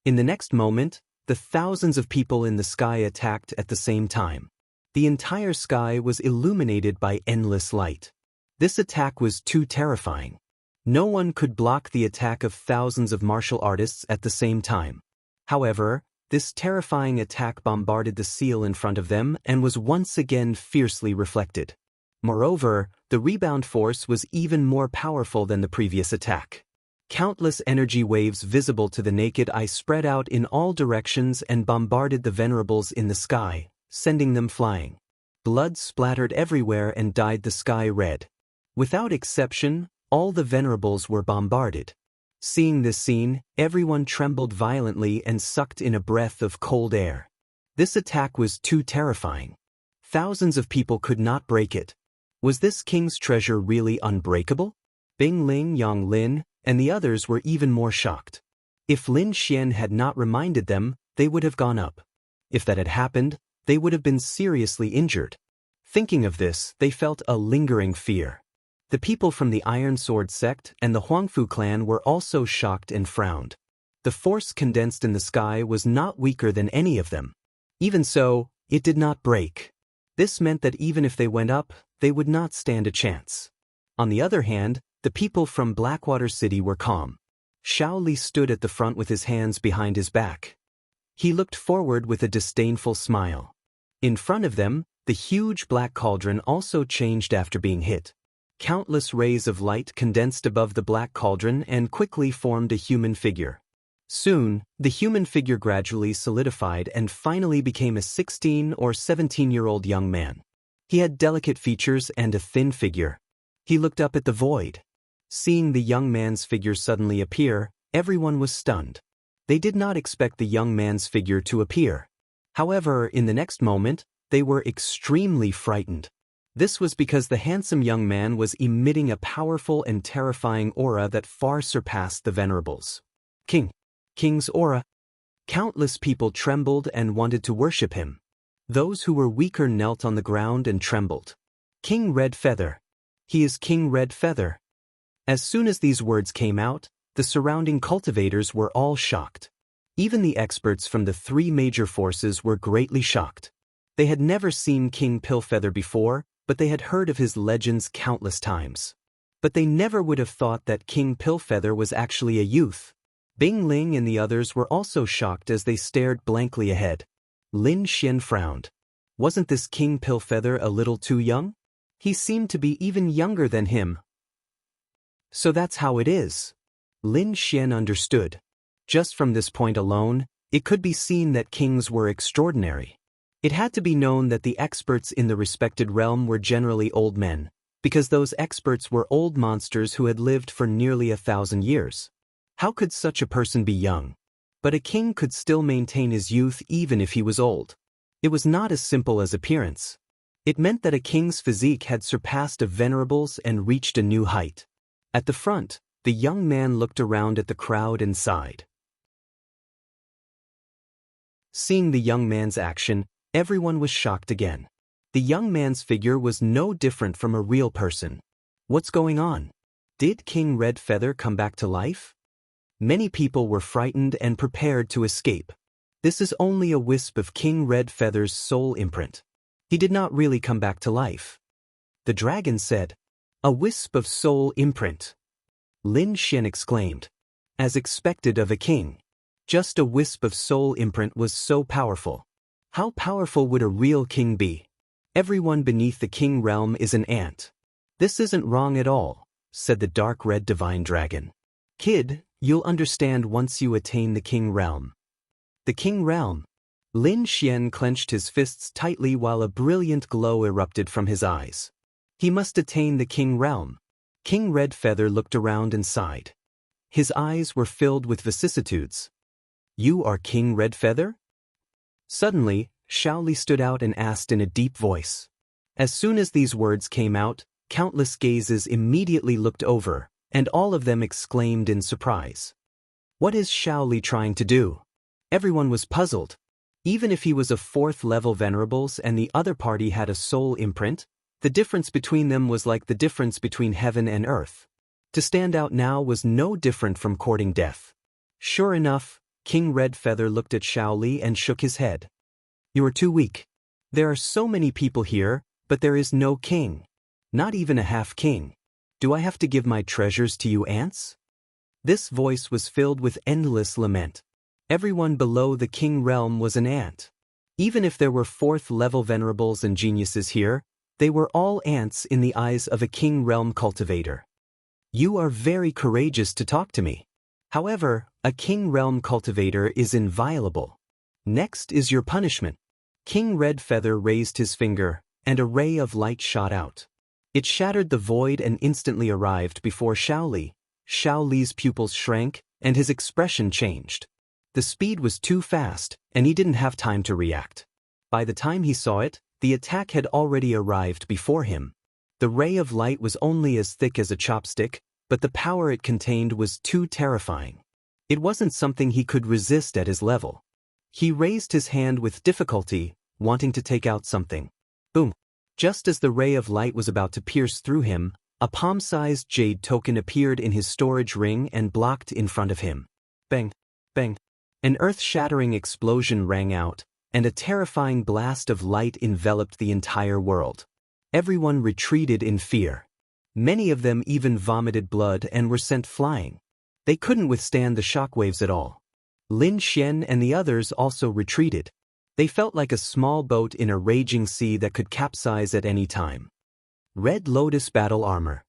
In the next moment, the thousands of people in the sky attacked at the same time. The entire sky was illuminated by endless light. This attack was too terrifying. No one could block the attack of thousands of martial artists at the same time. However, this terrifying attack bombarded the seal in front of them and was once again fiercely reflected. Moreover, the rebound force was even more powerful than the previous attack. Countless energy waves visible to the naked eye spread out in all directions and bombarded the venerables in the sky, sending them flying. Blood splattered everywhere and dyed the sky red. Without exception, all the venerables were bombarded. Seeing this scene, everyone trembled violently and sucked in a breath of cold air. This attack was too terrifying. Thousands of people could not break it. Was this king's treasure really unbreakable? Bing Ling, Yang Lin, and the others were even more shocked. If Lin Xian had not reminded them, they would have gone up. If that had happened, they would have been seriously injured. Thinking of this, they felt a lingering fear. The people from the Iron Sword sect and the Huangfu clan were also shocked and frowned. The force condensed in the sky was not weaker than any of them. Even so, it did not break. This meant that even if they went up, they would not stand a chance. On the other hand, the people from Blackwater City were calm. Xiao Li stood at the front with his hands behind his back. He looked forward with a disdainful smile. In front of them, the huge black cauldron also changed after being hit. Countless rays of light condensed above the black cauldron and quickly formed a human figure. Soon, the human figure gradually solidified and finally became a 16 or 17-year-old young man. He had delicate features and a thin figure. He looked up at the void. Seeing the young man's figure suddenly appear, everyone was stunned. They did not expect the young man's figure to appear. However, in the next moment, they were extremely frightened. This was because the handsome young man was emitting a powerful and terrifying aura that far surpassed the venerables. King's aura. Countless people trembled and wanted to worship him. Those who were weaker knelt on the ground and trembled. King Red Feather. He is King Red Feather. As soon as these words came out, the surrounding cultivators were all shocked. Even the experts from the three major forces were greatly shocked. They had never seen King Pillfeather before, but they had heard of his legends countless times. But they never would have thought that King Pillfeather was actually a youth. Bing Ling and the others were also shocked as they stared blankly ahead. Lin Xian frowned. Wasn't this King Pillfeather a little too young? He seemed to be even younger than him. So that's how it is. Lin Xian understood. Just from this point alone, it could be seen that kings were extraordinary. It had to be known that the experts in the respected realm were generally old men, because those experts were old monsters who had lived for nearly 1,000 years. How could such a person be young? But a king could still maintain his youth even if he was old. It was not as simple as appearance. It meant that a king's physique had surpassed a venerable's and reached a new height. At the front, the young man looked around at the crowd and sighed. Seeing the young man's action, everyone was shocked again. The young man's figure was no different from a real person. What's going on? Did King Red Feather come back to life? Many people were frightened and prepared to escape. This is only a wisp of King Red Feather's soul imprint. He did not really come back to life. The dragon said, "A wisp of soul imprint." Lin Xian exclaimed. As expected of a king. Just a wisp of soul imprint was so powerful. How powerful would a real king be? Everyone beneath the king realm is an ant. This isn't wrong at all, said the dark red divine dragon. Kid, you'll understand once you attain the king realm. The king realm. Lin Xian clenched his fists tightly while a brilliant glow erupted from his eyes. He must attain the king realm. King Red Feather looked around and sighed. His eyes were filled with vicissitudes. You are King Red Feather? Suddenly, Xiao Li stood out and asked in a deep voice. As soon as these words came out, countless gazes immediately looked over, and all of them exclaimed in surprise. What is Xiao Li trying to do? Everyone was puzzled. Even if he was a 4th-level venerables and the other party had a soul imprint, the difference between them was like the difference between heaven and earth. To stand out now was no different from courting death. Sure enough, King Red Feather looked at Xiao Li and shook his head. You are too weak. There are so many people here, but there is no king. Not even a half-king. Do I have to give my treasures to you ants? This voice was filled with endless lament. Everyone below the king realm was an ant. Even if there were 4th-level venerables and geniuses here, they were all ants in the eyes of a king realm cultivator. You are very courageous to talk to me. However, a king realm cultivator is inviolable. Next is your punishment. King Red Feather raised his finger, and a ray of light shot out. It shattered the void and instantly arrived before Xiao Li. Xiao Li's pupils shrank, and his expression changed. The speed was too fast, and he didn't have time to react. By the time he saw it, the attack had already arrived before him. The ray of light was only as thick as a chopstick, but the power it contained was too terrifying. It wasn't something he could resist at his level. He raised his hand with difficulty, wanting to take out something. Boom! Just as the ray of light was about to pierce through him, a palm-sized jade token appeared in his storage ring and blocked in front of him. Bang! Bang! An earth-shattering explosion rang out, and a terrifying blast of light enveloped the entire world. Everyone retreated in fear. Many of them even vomited blood and were sent flying. They couldn't withstand the shockwaves at all. Lin Xian and the others also retreated. They felt like a small boat in a raging sea that could capsize at any time. Red Lotus Battle Armor.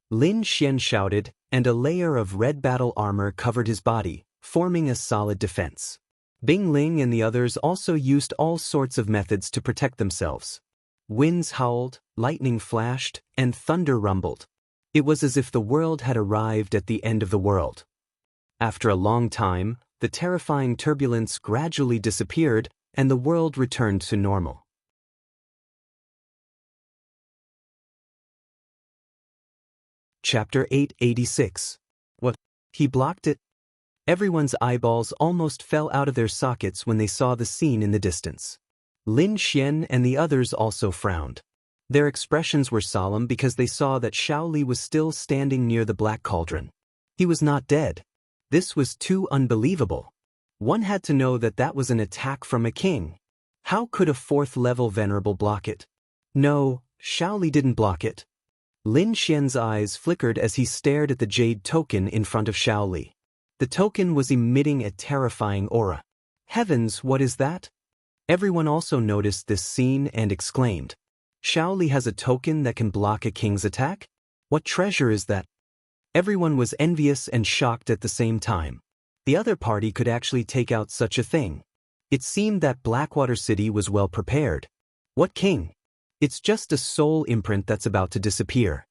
Lin Xian shouted, and a layer of red battle armor covered his body, forming a solid defense. Bing Ling and the others also used all sorts of methods to protect themselves. Winds howled, lightning flashed, and thunder rumbled. It was as if the world had arrived at the end of the world. After a long time, the terrifying turbulence gradually disappeared, and the world returned to normal. Chapter 886. What? He blocked it? Everyone's eyeballs almost fell out of their sockets when they saw the scene in the distance. Lin Xian and the others also frowned. Their expressions were solemn because they saw that Xiao Li was still standing near the black cauldron. He was not dead. This was too unbelievable. One had to know that that was an attack from a king. How could a fourth-level venerable block it? No, Xiao Li didn't block it. Lin Xian's eyes flickered as he stared at the jade token in front of Xiao Li. The token was emitting a terrifying aura. Heavens, what is that? Everyone also noticed this scene and exclaimed, Xiao Li has a token that can block a king's attack? What treasure is that? Everyone was envious and shocked at the same time. The other party could actually take out such a thing. It seemed that Blackwater City was well prepared. What king? It's just a soul imprint that's about to disappear.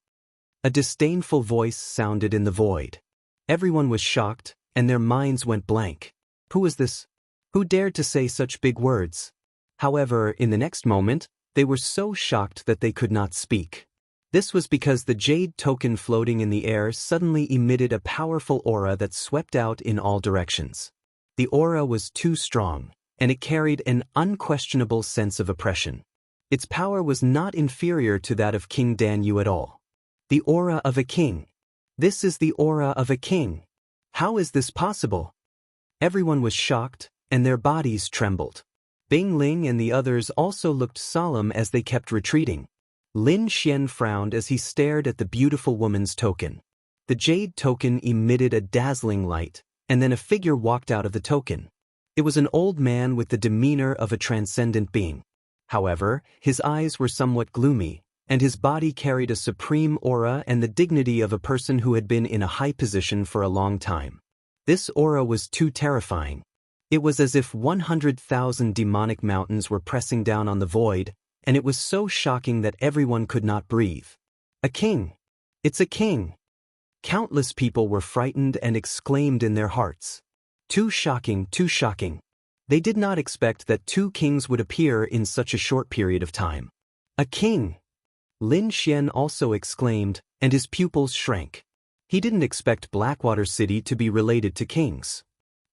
A disdainful voice sounded in the void. Everyone was shocked, and their minds went blank. Who was this? Who dared to say such big words? However, in the next moment, they were so shocked that they could not speak. This was because the jade token floating in the air suddenly emitted a powerful aura that swept out in all directions. The aura was too strong, and it carried an unquestionable sense of oppression. Its power was not inferior to that of King Dan Yu at all. The aura of a king. This is the aura of a king. How is this possible? Everyone was shocked, and their bodies trembled. Bing Ling and the others also looked solemn as they kept retreating. Lin Xian frowned as he stared at the beautiful woman's token. The jade token emitted a dazzling light, and then a figure walked out of the token. It was an old man with the demeanor of a transcendent being. However, his eyes were somewhat gloomy, and his body carried a supreme aura and the dignity of a person who had been in a high position for a long time. This aura was too terrifying. It was as if 100,000 demonic mountains were pressing down on the void, and it was so shocking that everyone could not breathe. A king! It's a king! Countless people were frightened and exclaimed in their hearts. Too shocking, too shocking. They did not expect that two kings would appear in such a short period of time. A king! Lin Xian also exclaimed, and his pupils shrank. He didn't expect Blackwater City to be related to kings.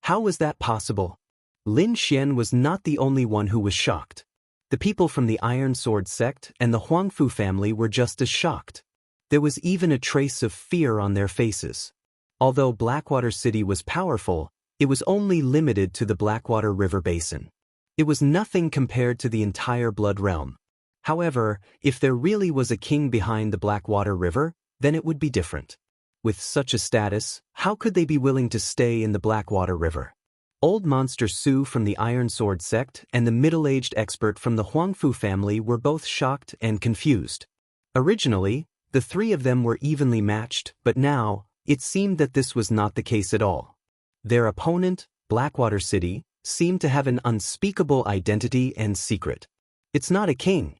How was that possible? Lin Xian was not the only one who was shocked. The people from the Iron Sword sect and the Huangfu family were just as shocked. There was even a trace of fear on their faces. Although Blackwater City was powerful, it was only limited to the Blackwater River Basin. It was nothing compared to the entire Blood Realm. However, if there really was a king behind the Blackwater River, then it would be different. With such a status, how could they be willing to stay in the Blackwater River? Old Monster Su from the Iron Sword sect and the middle-aged expert from the Huangfu family were both shocked and confused. Originally, the three of them were evenly matched, but now, it seemed that this was not the case at all. Their opponent, Blackwater City, seemed to have an unspeakable identity and secret. It's not a king.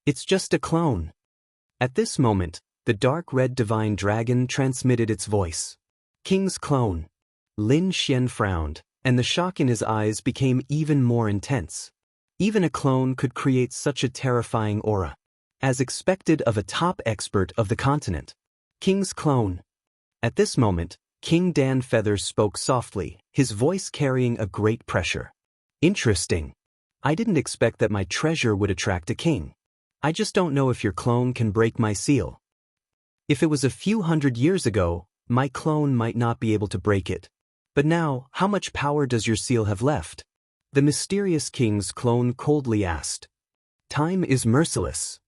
It's just a clone. At this moment, the dark red divine dragon transmitted its voice. King's clone. Lin Xian frowned, and the shock in his eyes became even more intense. Even a clone could create such a terrifying aura, as expected of a top expert of the continent. King's clone. At this moment, King Dan Feathers spoke softly, his voice carrying a great pressure. Interesting. I didn't expect that my treasure would attract a king. I just don't know if your clone can break my seal. If it was a few hundred years ago, my clone might not be able to break it. But now, how much power does your seal have left? The mysterious king's clone coldly asked. Time is merciless.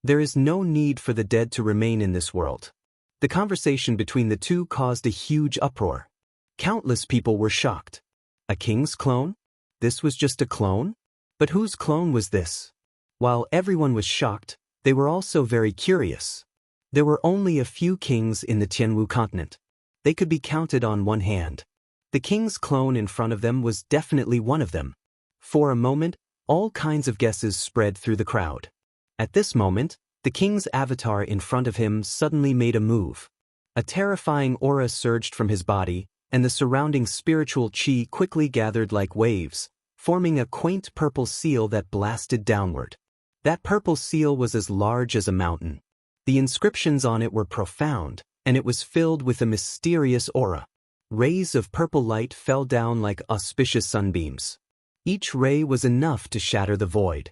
There is no need for the dead to remain in this world. The conversation between the two caused a huge uproar. Countless people were shocked. A king's clone? This was just a clone? But whose clone was this? While everyone was shocked, they were also very curious. There were only a few kings in the Tianwu continent. They could be counted on one hand. The king's clone in front of them was definitely one of them. For a moment, all kinds of guesses spread through the crowd. At this moment, the king's avatar in front of him suddenly made a move. A terrifying aura surged from his body, and the surrounding spiritual chi quickly gathered like waves, forming a quaint purple seal that blasted downward. That purple seal was as large as a mountain. The inscriptions on it were profound, and it was filled with a mysterious aura. Rays of purple light fell down like auspicious sunbeams. Each ray was enough to shatter the void.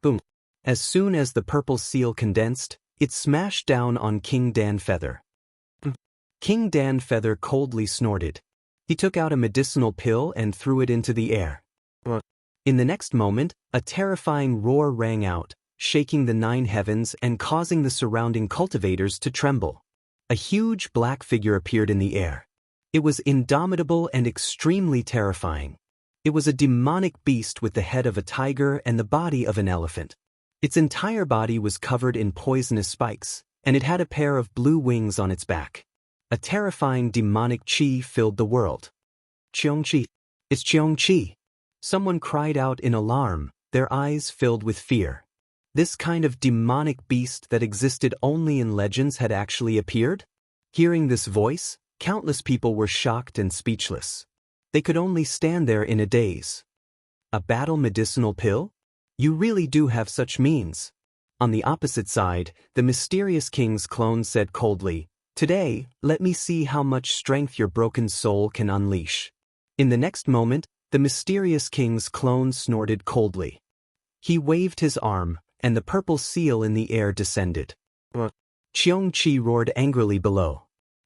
Boom! As soon as the purple seal condensed, it smashed down on King Dan Feather. King Dan Feather coldly snorted. He took out a medicinal pill and threw it into the air. In the next moment, a terrifying roar rang out, shaking the 9 heavens and causing the surrounding cultivators to tremble. A huge black figure appeared in the air. It was indomitable and extremely terrifying. It was a demonic beast with the head of a tiger and the body of an elephant. Its entire body was covered in poisonous spikes, and it had a pair of blue wings on its back. A terrifying demonic chi filled the world. Qiong-chi. It's Qiong-chi. Someone cried out in alarm, their eyes filled with fear. This kind of demonic beast that existed only in legends had actually appeared? Hearing this voice, countless people were shocked and speechless. They could only stand there in a daze. A battle medicinal pill? You really do have such means. On the opposite side, the mysterious king's clone said coldly, Today, let me see how much strength your broken soul can unleash. In the next moment, the mysterious king's clone snorted coldly. He waved his arm, and the purple seal in the air descended. Qiong-chi roared angrily below.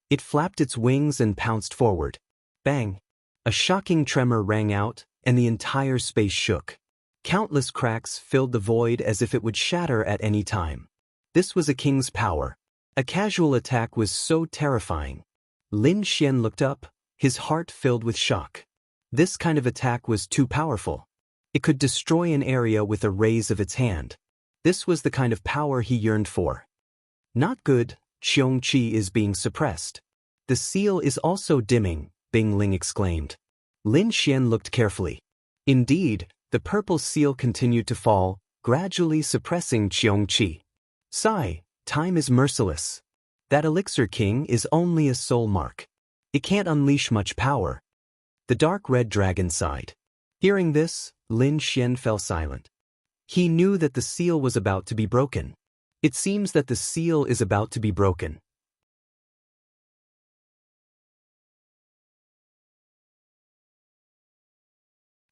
It flapped its wings and pounced forward. Bang! A shocking tremor rang out, and the entire space shook. Countless cracks filled the void as if it would shatter at any time. This was a king's power. A casual attack was so terrifying. Lin Xian looked up, his heart filled with shock. This kind of attack was too powerful. It could destroy an area with a raise of its hand. This was the kind of power he yearned for. Not good, Qiong-chi is being suppressed. The seal is also dimming, Bing Ling exclaimed. Lin Xian looked carefully. Indeed, the purple seal continued to fall, gradually suppressing Qiong-chi. Sigh, time is merciless. That elixir king is only a soul mark. It can't unleash much power. The dark red dragon sighed. Hearing this, Lin Xian fell silent. He knew that the seal was about to be broken. It seems that the seal is about to be broken.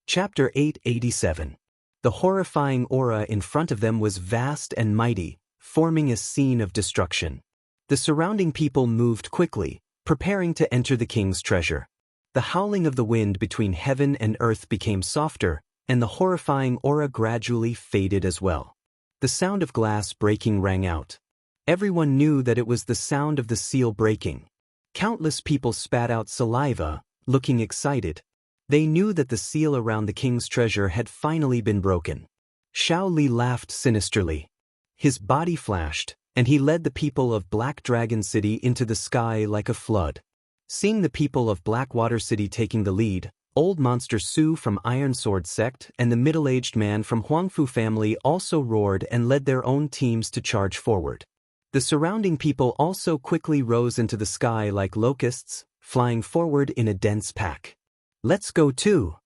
Chapter 887. The horrifying aura in front of them was vast and mighty, forming a scene of destruction. The surrounding people moved quickly, preparing to enter the king's treasure. The howling of the wind between heaven and earth became softer, and the horrifying aura gradually faded as well. The sound of glass breaking rang out. Everyone knew that it was the sound of the seal breaking. Countless people spat out saliva, looking excited. They knew that the seal around the king's treasure had finally been broken. Xiao Li laughed sinisterly. His body flashed, and he led the people of Black Dragon City into the sky like a flood. Seeing the people of Blackwater City taking the lead, Old Monster Su from Iron Sword Sect and the middle-aged man from Huangfu family also roared and led their own teams to charge forward. The surrounding people also quickly rose into the sky like locusts, flying forward in a dense pack. "Let's go too,"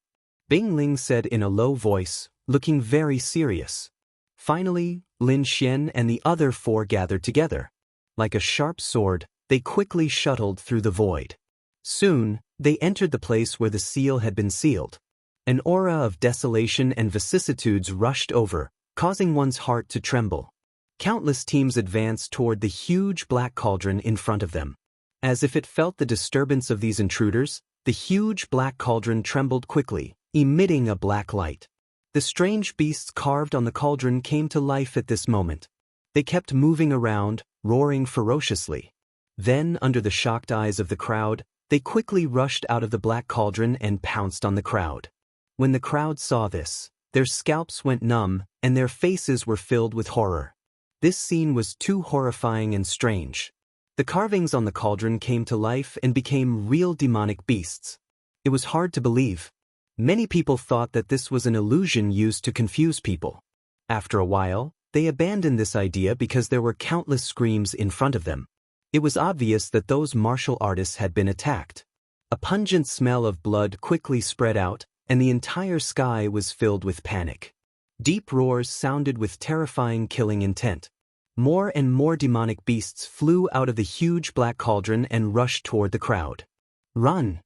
Bing Ling said in a low voice, looking very serious. Finally, Lin Xian and the other four gathered together. Like a sharp sword, they quickly shuttled through the void. Soon, they entered the place where the seal had been sealed. An aura of desolation and vicissitudes rushed over, causing one's heart to tremble. Countless teams advanced toward the huge black cauldron in front of them. As if it felt the disturbance of these intruders, the huge black cauldron trembled quickly, emitting a black light. The strange beasts carved on the cauldron came to life at this moment. They kept moving around, roaring ferociously. Then, under the shocked eyes of the crowd, they quickly rushed out of the black cauldron and pounced on the crowd. When the crowd saw this, their scalps went numb and their faces were filled with horror. This scene was too horrifying and strange. The carvings on the cauldron came to life and became real demonic beasts. It was hard to believe. Many people thought that this was an illusion used to confuse people. After a while, they abandoned this idea because there were countless screams in front of them. It was obvious that those martial artists had been attacked. A pungent smell of blood quickly spread out, and the entire sky was filled with panic. Deep roars sounded with terrifying killing intent. More and more demonic beasts flew out of the huge black cauldron and rushed toward the crowd. "Run!"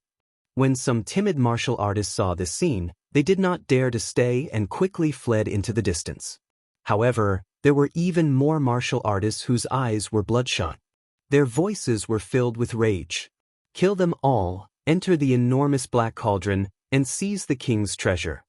When some timid martial artists saw this scene, they did not dare to stay and quickly fled into the distance. However, there were even more martial artists whose eyes were bloodshot. Their voices were filled with rage. "Kill them all, enter the enormous black cauldron, and seize the king's treasure."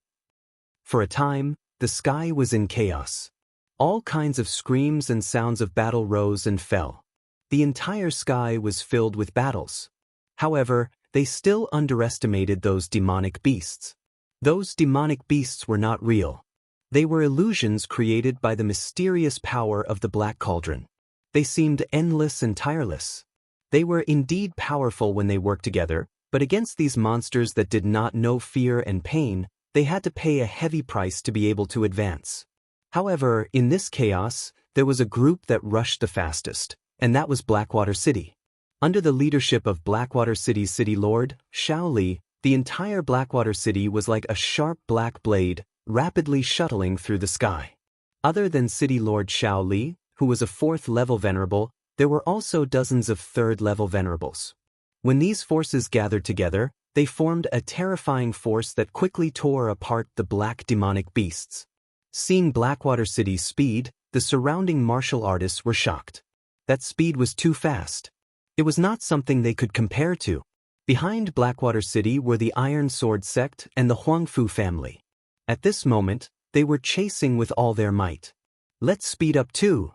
For a time, the sky was in chaos. All kinds of screams and sounds of battle rose and fell. The entire sky was filled with battles. However, they still underestimated those demonic beasts. Those demonic beasts were not real. They were illusions created by the mysterious power of the black cauldron. They seemed endless and tireless. They were indeed powerful when they worked together, but against these monsters that did not know fear and pain, they had to pay a heavy price to be able to advance. However, in this chaos, there was a group that rushed the fastest, and that was Blackwater City. Under the leadership of Blackwater City's city lord, Xiao Li, the entire Blackwater City was like a sharp black blade, rapidly shuttling through the sky. Other than city lord Xiao Li, who was a 4th-level venerable, there were also dozens of 3rd-level venerables. When these forces gathered together, they formed a terrifying force that quickly tore apart the black demonic beasts. Seeing Blackwater City's speed, the surrounding martial artists were shocked. That speed was too fast. It was not something they could compare to. Behind Blackwater City were the Iron Sword Sect and the Huangfu family. At this moment, they were chasing with all their might. "Let's speed up too,"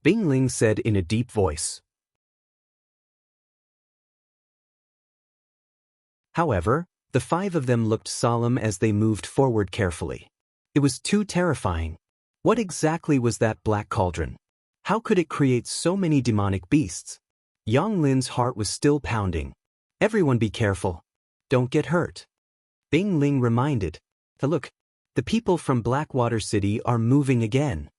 Bing Ling said in a deep voice. However, the 5 of them looked solemn as they moved forward carefully. It was too terrifying. What exactly was that black cauldron? How could it create so many demonic beasts? Yang Lin's heart was still pounding. "Everyone be careful. Don't get hurt," Bing Ling reminded. "Look, the people from Blackwater City are moving again."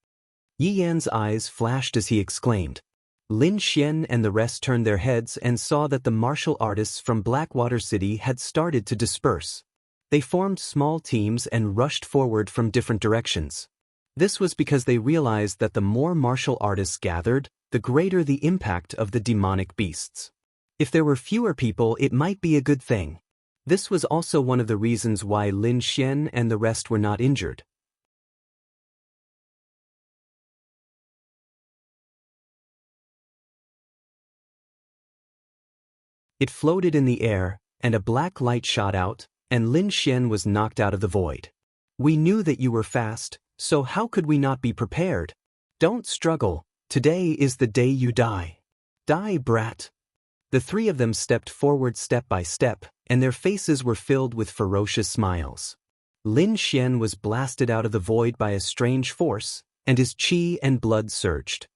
Yi Yan's eyes flashed as he exclaimed. Lin Xian and the rest turned their heads and saw that the martial artists from Blackwater City had started to disperse. They formed small teams and rushed forward from different directions. This was because they realized that the more martial artists gathered, the greater the impact of the demonic beasts. If there were fewer people, it might be a good thing. This was also one of the reasons why Lin Xian and the rest were not injured. It floated in the air, and a black light shot out, and Lin Xian was knocked out of the void. "We knew that you were fast, so how could we not be prepared? Don't struggle, today is the day you die. Die, brat." The 3 of them stepped forward step by step, and their faces were filled with ferocious smiles. Lin Xian was blasted out of the void by a strange force, and his qi and blood surged.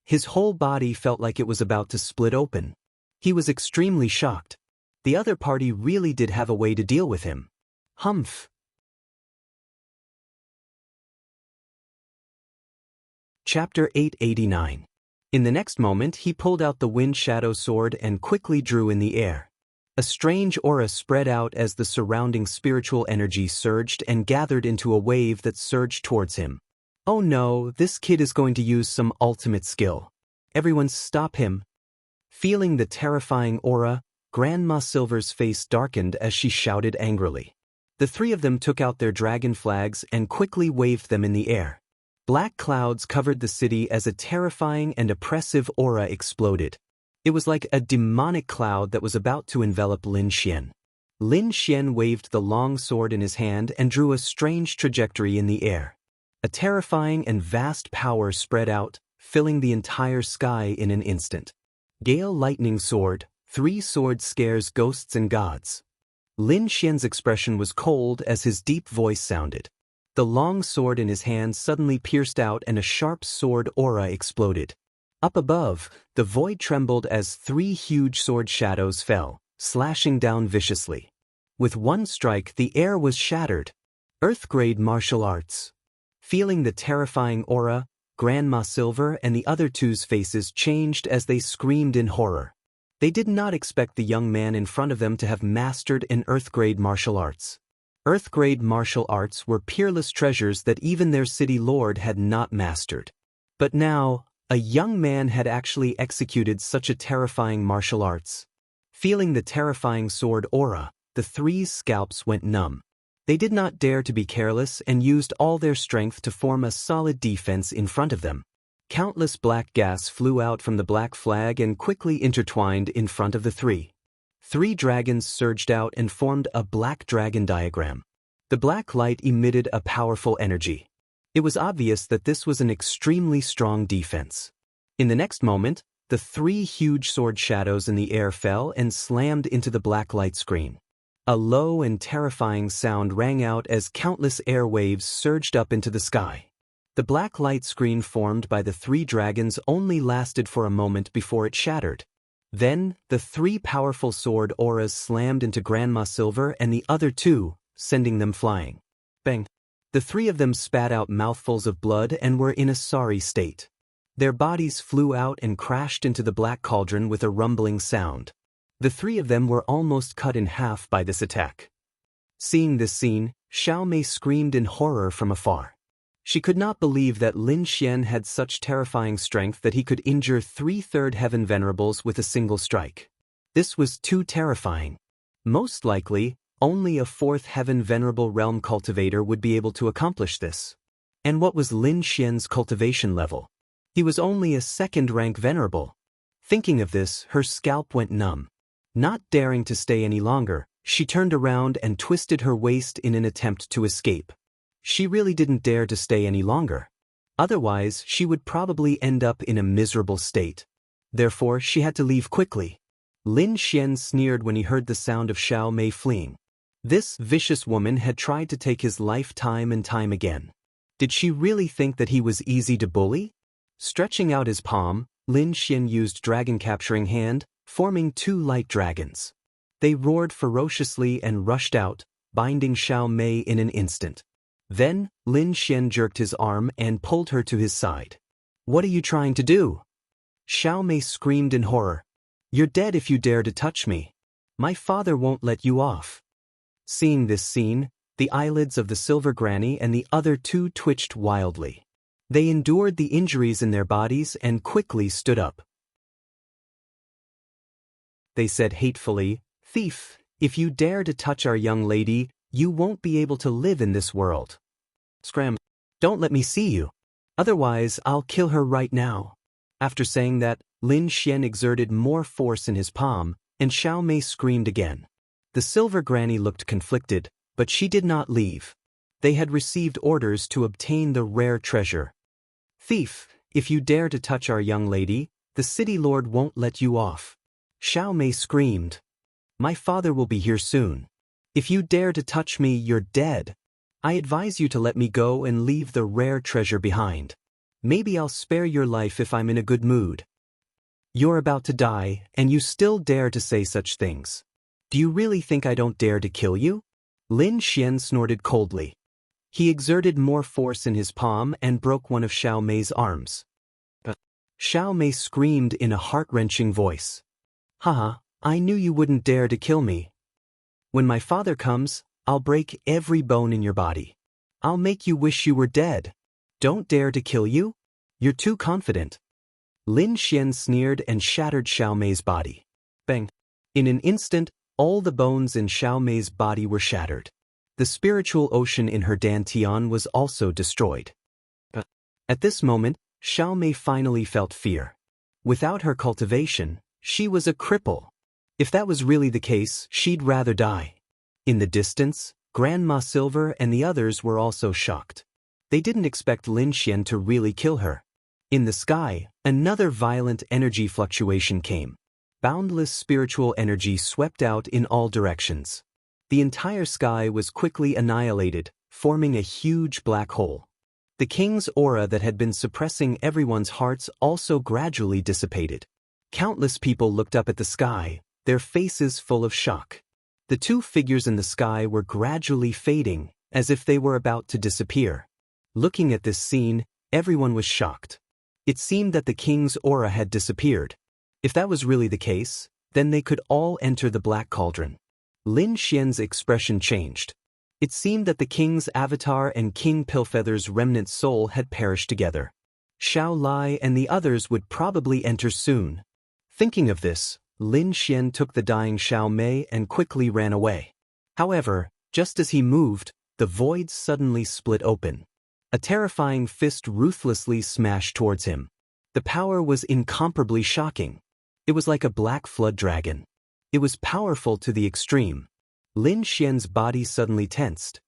His whole body felt like it was about to split open. He was extremely shocked. The other party really did have a way to deal with him. Humph. Chapter 889. In the next moment he pulled out the wind shadow sword and quickly drew in the air. A strange aura spread out as the surrounding spiritual energy surged and gathered into a wave that surged towards him. Oh no, this kid is going to use some ultimate skill. Everyone stop him. Feeling the terrifying aura, Grandma Silver's face darkened as she shouted angrily. The three of them took out their dragon flags and quickly waved them in the air. Black clouds covered the city as a terrifying and oppressive aura exploded. It was like a demonic cloud that was about to envelop Lin Xian. Lin Xian waved the long sword in his hand and drew a strange trajectory in the air. A terrifying and vast power spread out, filling the entire sky in an instant. Gale lightning sword, 3 swords scares ghosts and gods. Lin Xian's expression was cold as his deep voice sounded. The long sword in his hand suddenly pierced out and a sharp sword aura exploded. Up above, the void trembled as 3 huge sword shadows fell, slashing down viciously. With one strike, the air was shattered. Earth-grade martial arts. Feeling the terrifying aura, Grandma Silver and the other two's faces changed as they screamed in horror. They did not expect the young man in front of them to have mastered an Earth-grade martial arts. Earth-grade martial arts were peerless treasures that even their city lord had not mastered. But now, a young man had actually executed such a terrifying martial arts. Feeling the terrifying sword aura, the three's scalps went numb. They did not dare to be careless and used all their strength to form a solid defense in front of them. Countless black gas flew out from the black flag and quickly intertwined in front of the three. 3 dragons surged out and formed a black dragon diagram. The black light emitted a powerful energy. It was obvious that this was an extremely strong defense. In the next moment, the 3 huge sword shadows in the air fell and slammed into the black light screen. A low and terrifying sound rang out as countless air waves surged up into the sky. The black light screen formed by the 3 dragons only lasted for a moment before it shattered. Then, the 3 powerful sword auras slammed into Grandma Silver and the other 2, sending them flying. Bang! The 3 of them spat out mouthfuls of blood and were in a sorry state. Their bodies flew out and crashed into the black cauldron with a rumbling sound. The 3 of them were almost cut in half by this attack. Seeing this scene, Xiao Mei screamed in horror from afar. She could not believe that Lin Xian had such terrifying strength that he could injure 3/3 heaven venerables with a single strike. This was too terrifying. Most likely, only a 4th heaven venerable realm cultivator would be able to accomplish this. And what was Lin Xian's cultivation level? He was only a 2nd rank venerable. Thinking of this, her scalp went numb. Not daring to stay any longer, she turned around and twisted her waist in an attempt to escape. She really didn't dare to stay any longer. Otherwise, she would probably end up in a miserable state. Therefore, she had to leave quickly. Lin Xian sneered when he heard the sound of Xiao Mei fleeing. This vicious woman had tried to take his life time and time again. Did she really think that he was easy to bully? Stretching out his palm, Lin Xian used Dragon Capturing Hand, forming 2 light dragons. They roared ferociously and rushed out, binding Xiao Mei in an instant. Then, Lin Xian jerked his arm and pulled her to his side. "What are you trying to do?" Xiao Mei screamed in horror. "You're dead if you dare to touch me. My father won't let you off." Seeing this scene, the eyelids of the Silver Granny and the other 2 twitched wildly. They endured the injuries in their bodies and quickly stood up. They said hatefully, "Thief, if you dare to touch our young lady, you won't be able to live in this world. Scram! Don't let me see you. Otherwise, I'll kill her right now." After saying that, Lin Xian exerted more force in his palm, and Xiao Mei screamed again. The Silver Granny looked conflicted, but she did not leave. They had received orders to obtain the rare treasure. "Thief, if you dare to touch our young lady, the city lord won't let you off." Xiao Mei screamed. "My father will be here soon. If you dare to touch me, you're dead. I advise you to let me go and leave the rare treasure behind. Maybe I'll spare your life if I'm in a good mood. You're about to die, and you still dare to say such things. Do you really think I don't dare to kill you?" Lin Xian snorted coldly. He exerted more force in his palm and broke one of Xiao Mei's arms. Xiao Mei screamed in a heart-wrenching voice. Haha, I knew you wouldn't dare to kill me. When my father comes, I'll break every bone in your body. I'll make you wish you were dead. Don't dare to kill you? You're too confident. Lin Xian sneered and shattered Xiao Mei's body. Bang! In an instant, all the bones in Xiao Mei's body were shattered. The spiritual ocean in her dantian was also destroyed. At this moment, Xiao Mei finally felt fear. Without her cultivation, she was a cripple. If that was really the case, she'd rather die. In the distance, Grandma Silver and the others were also shocked. They didn't expect Lin Xian to really kill her. In the sky, another violent energy fluctuation came. Boundless spiritual energy swept out in all directions. The entire sky was quickly annihilated, forming a huge black hole. The king's aura that had been suppressing everyone's hearts also gradually dissipated. Countless people looked up at the sky, their faces full of shock. The two figures in the sky were gradually fading, as if they were about to disappear. Looking at this scene, everyone was shocked. It seemed that the king's aura had disappeared. If that was really the case, then they could all enter the Black Cauldron. Lin Xian's expression changed. It seemed that the king's avatar and King Pillfeather's remnant soul had perished together. Xiao Lai and the others would probably enter soon. Thinking of this, Lin Xian took the dying Xiao Mei and quickly ran away. However, just as he moved, the void suddenly split open. A terrifying fist ruthlessly smashed towards him. The power was incomparably shocking. It was like a black flood dragon. It was powerful to the extreme. Lin Xian's body suddenly tensed.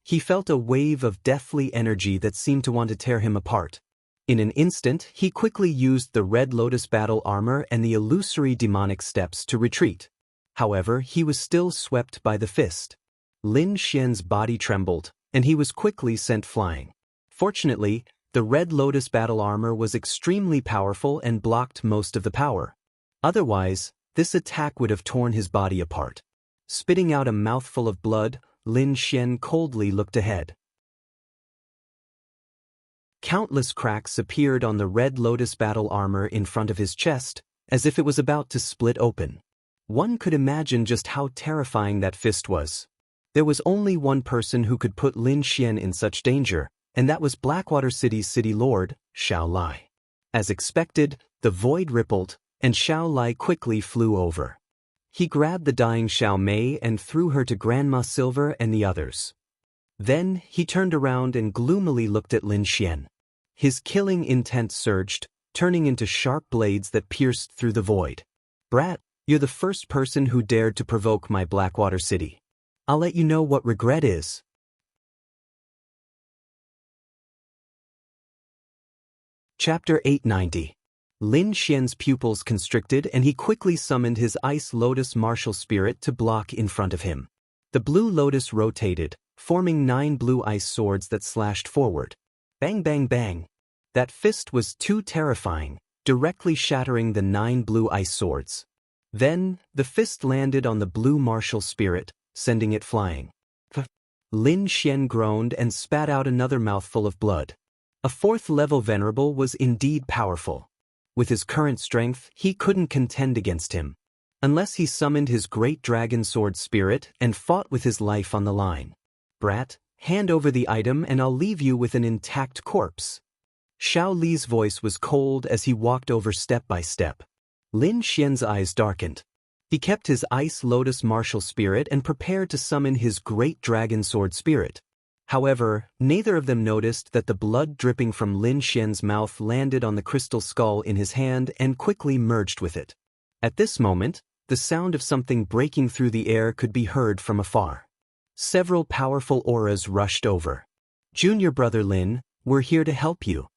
He felt a wave of deathly energy that seemed to want to tear him apart. In an instant, he quickly used the Red Lotus battle armor and the illusory demonic steps to retreat. However, he was still swept by the fist. Lin Xian's body trembled, and he was quickly sent flying. Fortunately, the Red Lotus battle armor was extremely powerful and blocked most of the power. Otherwise, this attack would have torn his body apart. Spitting out a mouthful of blood, Lin Xian coldly looked ahead. Countless cracks appeared on the Red Lotus battle armor in front of his chest, as if it was about to split open. One could imagine just how terrifying that fist was. There was only one person who could put Lin Xian in such danger, and that was Blackwater City's city lord, Xiao Lai. As expected, the void rippled, and Xiao Lai quickly flew over. He grabbed the dying Xiao Mei and threw her to Grandma Silver and the others. Then, he turned around and gloomily looked at Lin Xian. His killing intent surged, turning into sharp blades that pierced through the void. Brat, you're the first person who dared to provoke my Blackwater City. I'll let you know what regret is. Chapter 890. Lin Xian's pupils constricted and he quickly summoned his Ice Lotus martial spirit to block in front of him. The Blue Lotus rotated, forming 9 blue ice swords that slashed forward. Bang bang bang. That fist was too terrifying, directly shattering the 9 blue ice swords. Then, the fist landed on the blue martial spirit, sending it flying. Lin Xian groaned and spat out another mouthful of blood. A 4th-level venerable was indeed powerful. With his current strength, he couldn't contend against him. Unless he summoned his great dragon sword spirit and fought with his life on the line. Brat, hand over the item and I'll leave you with an intact corpse. Xiao Li's voice was cold as he walked over step by step. Lin Xian's eyes darkened. He kept his Ice Lotus martial spirit and prepared to summon his great dragon sword spirit. However, neither of them noticed that the blood dripping from Lin Xian's mouth landed on the crystal skull in his hand and quickly merged with it. At this moment, the sound of something breaking through the air could be heard from afar. Several powerful auras rushed over. Junior brother Lin, we're here to help you.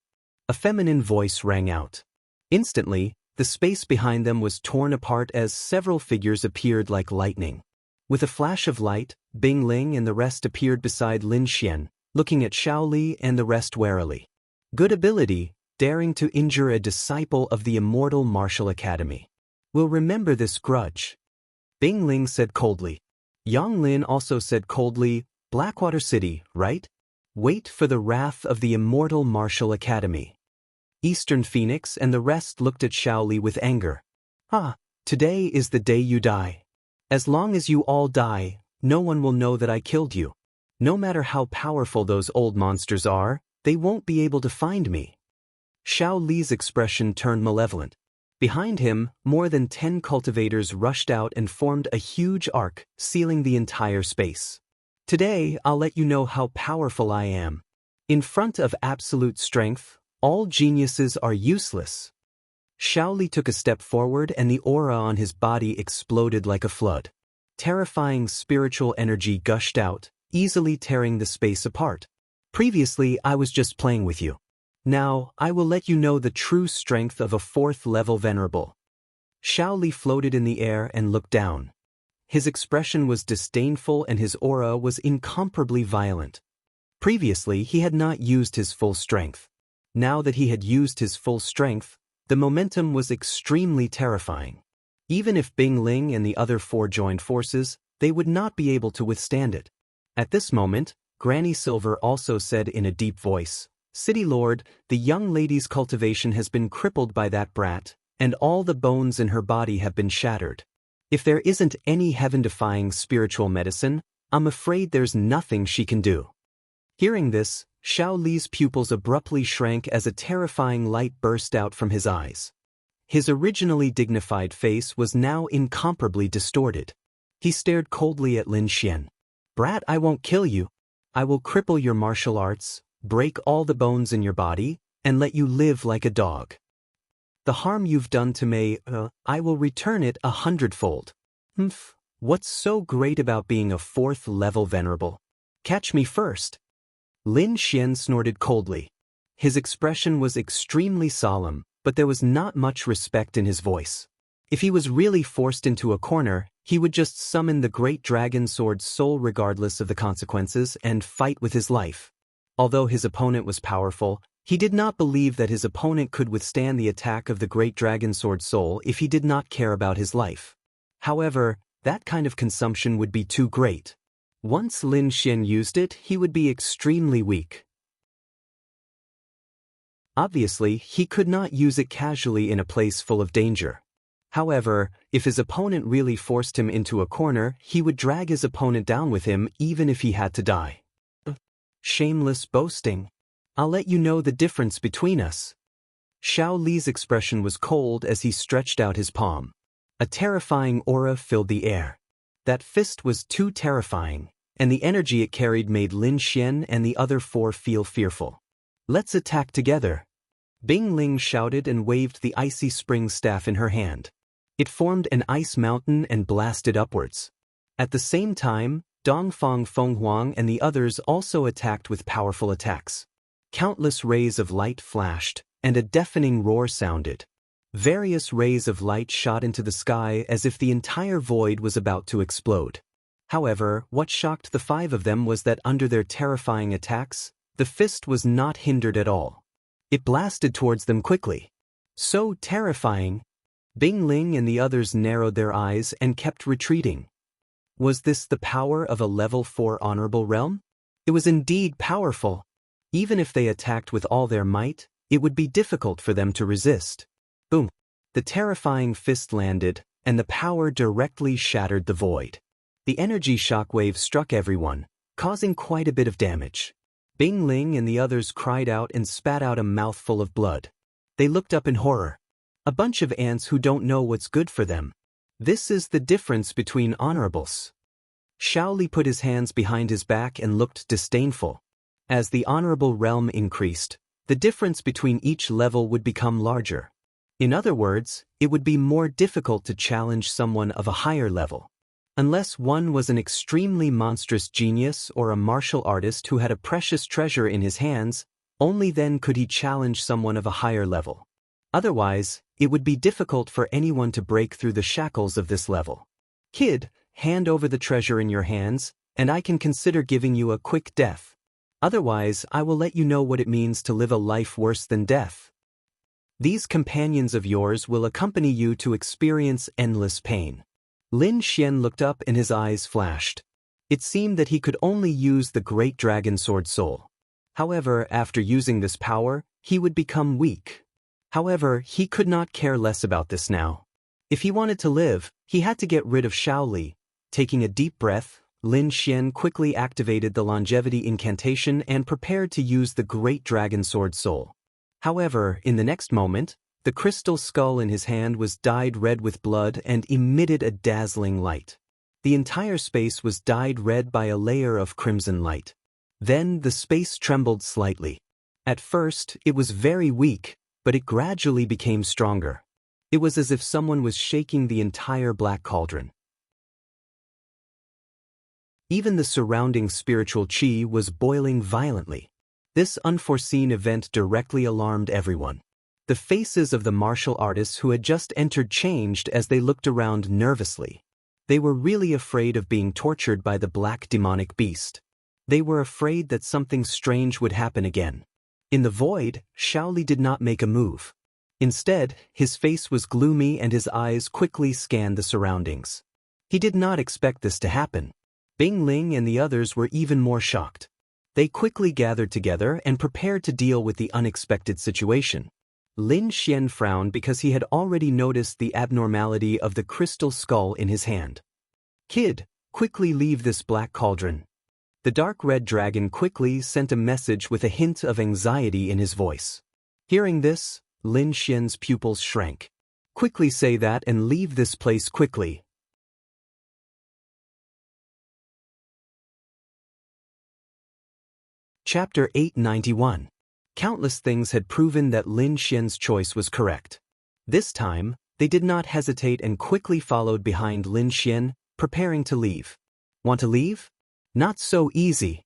A feminine voice rang out. Instantly, the space behind them was torn apart as several figures appeared like lightning. With a flash of light, Bing Ling and the rest appeared beside Lin Xian, looking at Xiao Li and the rest warily. Good ability, daring to injure a disciple of the immortal martial academy. We'll remember this grudge. Bing Ling said coldly. Yang Lin also said coldly, Blackwater City, right? Wait for the wrath of the immortal Martial Academy. Eastern Phoenix and the rest looked at Shaoli with anger. Today is the day you die. As long as you all die, no one will know that I killed you. No matter how powerful those old monsters are, they won't be able to find me. Shaoli's expression turned malevolent. Behind him, more than 10 cultivators rushed out and formed a huge arc, sealing the entire space. Today, I'll let you know how powerful I am. In front of absolute strength, all geniuses are useless. Shaoli took a step forward and the aura on his body exploded like a flood. Terrifying spiritual energy gushed out, easily tearing the space apart. Previously, I was just playing with you. Now, I will let you know the true strength of a 4th-level venerable. Shaoli floated in the air and looked down. His expression was disdainful and his aura was incomparably violent. Previously, he had not used his full strength. Now that he had used his full strength, the momentum was extremely terrifying. Even if Bing Ling and the other 4 joined forces, they would not be able to withstand it. At this moment, Granny Silver also said in a deep voice, City Lord, the young lady's cultivation has been crippled by that brat, and all the bones in her body have been shattered. If there isn't any heaven-defying spiritual medicine, I'm afraid there's nothing she can do. Hearing this, Shaoli's pupils abruptly shrank as a terrifying light burst out from his eyes. His originally dignified face was now incomparably distorted. He stared coldly at Lin Xian. Brat, I won't kill you. I will cripple your martial arts, break all the bones in your body, and let you live like a dog. The harm you've done to me, I will return it 100-fold. What's so great about being a 4th-level venerable? Catch me first. Lin Xian snorted coldly. His expression was extremely solemn, but there was not much respect in his voice. If he was really forced into a corner, he would just summon the great dragon sword soul regardless of the consequences and fight with his life. Although his opponent was powerful, he did not believe that his opponent could withstand the attack of the great dragon sword soul if he did not care about his life. However, that kind of consumption would be too great. Once Lin Xian used it, he would be extremely weak. Obviously, he could not use it casually in a place full of danger. However, if his opponent really forced him into a corner, he would drag his opponent down with him even if he had to die. Shameless boasting. I'll let you know the difference between us. Shaoli's expression was cold as he stretched out his palm. A terrifying aura filled the air. That fist was too terrifying, and the energy it carried made Lin Xian and the other 4 feel fearful. Let's attack together. Bing Ling shouted and waved the icy spring staff in her hand. It formed an ice mountain and blasted upwards. At the same time, Dongfang Fenghuang and the others also attacked with powerful attacks. Countless rays of light flashed, and a deafening roar sounded. Various rays of light shot into the sky as if the entire void was about to explode. However, what shocked the 5 of them was that under their terrifying attacks, the fist was not hindered at all. It blasted towards them quickly. So terrifying! Bing Ling and the others narrowed their eyes and kept retreating. Was this the power of a level 4 honorable realm? It was indeed powerful. Even if they attacked with all their might, it would be difficult for them to resist. Boom! The terrifying fist landed, and the power directly shattered the void. The energy shockwave struck everyone, causing quite a bit of damage. Bing Ling and the others cried out and spat out a mouthful of blood. They looked up in horror. A bunch of ants who don't know what's good for them. This is the difference between honorables. Shaoli put his hands behind his back and looked disdainful. As the honorable realm increased, the difference between each level would become larger. In other words, it would be more difficult to challenge someone of a higher level. Unless one was an extremely monstrous genius or a martial artist who had a precious treasure in his hands, only then could he challenge someone of a higher level. Otherwise, it would be difficult for anyone to break through the shackles of this level. Kid, hand over the treasure in your hands, and I can consider giving you a quick death. Otherwise, I will let you know what it means to live a life worse than death. These companions of yours will accompany you to experience endless pain. Lin Xian looked up and his eyes flashed. It seemed that he could only use the great dragon sword soul. However, after using this power, he would become weak. However, he could not care less about this now. If he wanted to live, he had to get rid of Shaoli. Taking a deep breath, Lin Xian quickly activated the longevity incantation and prepared to use the great dragon sword soul. However, in the next moment, the crystal skull in his hand was dyed red with blood and emitted a dazzling light. The entire space was dyed red by a layer of crimson light. Then the space trembled slightly. At first, it was very weak, but it gradually became stronger. It was as if someone was shaking the entire black cauldron. Even the surrounding spiritual chi was boiling violently. This unforeseen event directly alarmed everyone. The faces of the martial artists who had just entered changed as they looked around nervously. They were really afraid of being tortured by the black demonic beast. They were afraid that something strange would happen again. In the void, Shaoli did not make a move. Instead, his face was gloomy and his eyes quickly scanned the surroundings. He did not expect this to happen. Bing Ling and the others were even more shocked. They quickly gathered together and prepared to deal with the unexpected situation. Lin Xian frowned because he had already noticed the abnormality of the crystal skull in his hand. "Kid, quickly leave this black cauldron." The dark red dragon quickly sent a message with a hint of anxiety in his voice. Hearing this, Lin Xian's pupils shrank. "Quickly say that and leave this place quickly." Chapter 891. Countless things had proven that Lin Xian's choice was correct. This time, they did not hesitate and quickly followed behind Lin Xian, preparing to leave. Want to leave? Not so easy.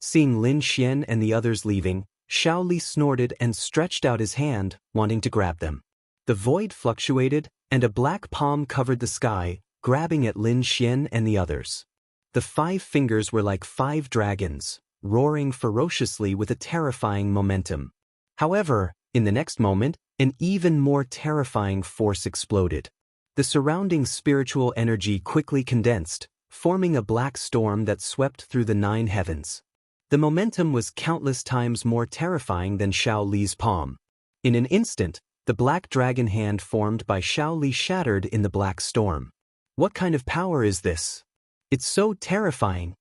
Seeing Lin Xian and the others leaving, Shaoli snorted and stretched out his hand, wanting to grab them. The void fluctuated, and a black palm covered the sky, grabbing at Lin Xian and the others. The 5 fingers were like 5 dragons, roaring ferociously with a terrifying momentum. However, in the next moment, an even more terrifying force exploded. The surrounding spiritual energy quickly condensed, forming a black storm that swept through the 9 heavens. The momentum was countless times more terrifying than Shaoli's palm. In an instant, the black dragon hand formed by Shaoli shattered in the black storm. What kind of power is this? It's so terrifying.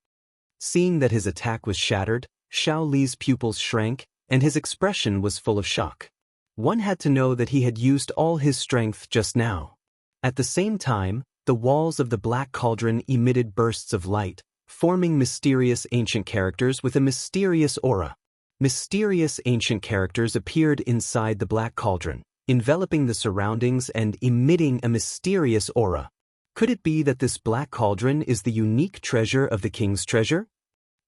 Seeing that his attack was shattered, Shaoli's pupils shrank, and his expression was full of shock. One had to know that he had used all his strength just now. At the same time, the walls of the black cauldron emitted bursts of light, forming mysterious ancient characters with a mysterious aura. Mysterious ancient characters appeared inside the black cauldron, enveloping the surroundings and emitting a mysterious aura. Could it be that this black cauldron is the unique treasure of the king's treasure?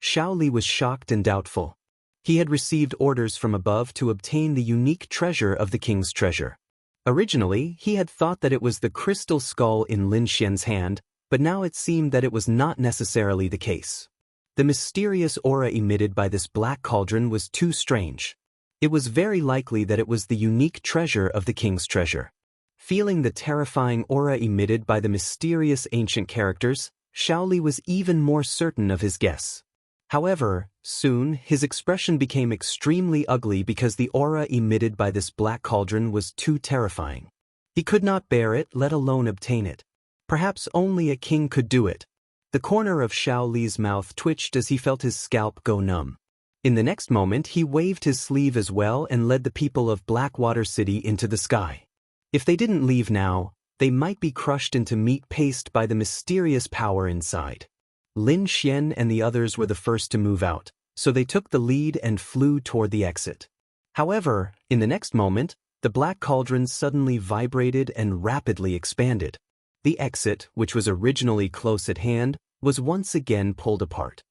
Shaoli was shocked and doubtful. He had received orders from above to obtain the unique treasure of the king's treasure. Originally, he had thought that it was the crystal skull in Lin Xian's hand, but now it seemed that it was not necessarily the case. The mysterious aura emitted by this black cauldron was too strange. It was very likely that it was the unique treasure of the king's treasure. Feeling the terrifying aura emitted by the mysterious ancient characters, Shaoli was even more certain of his guess. However, soon his expression became extremely ugly because the aura emitted by this black cauldron was too terrifying. He could not bear it, let alone obtain it. Perhaps only a king could do it. The corner of Shaoli's mouth twitched as he felt his scalp go numb. In the next moment, he waved his sleeve as well and led the people of Blackwater City into the sky. If they didn't leave now, they might be crushed into meat paste by the mysterious power inside. Lin Xian and the others were the first to move out, so they took the lead and flew toward the exit. However, in the next moment, the black cauldron suddenly vibrated and rapidly expanded. The exit, which was originally close at hand, was once again pulled apart.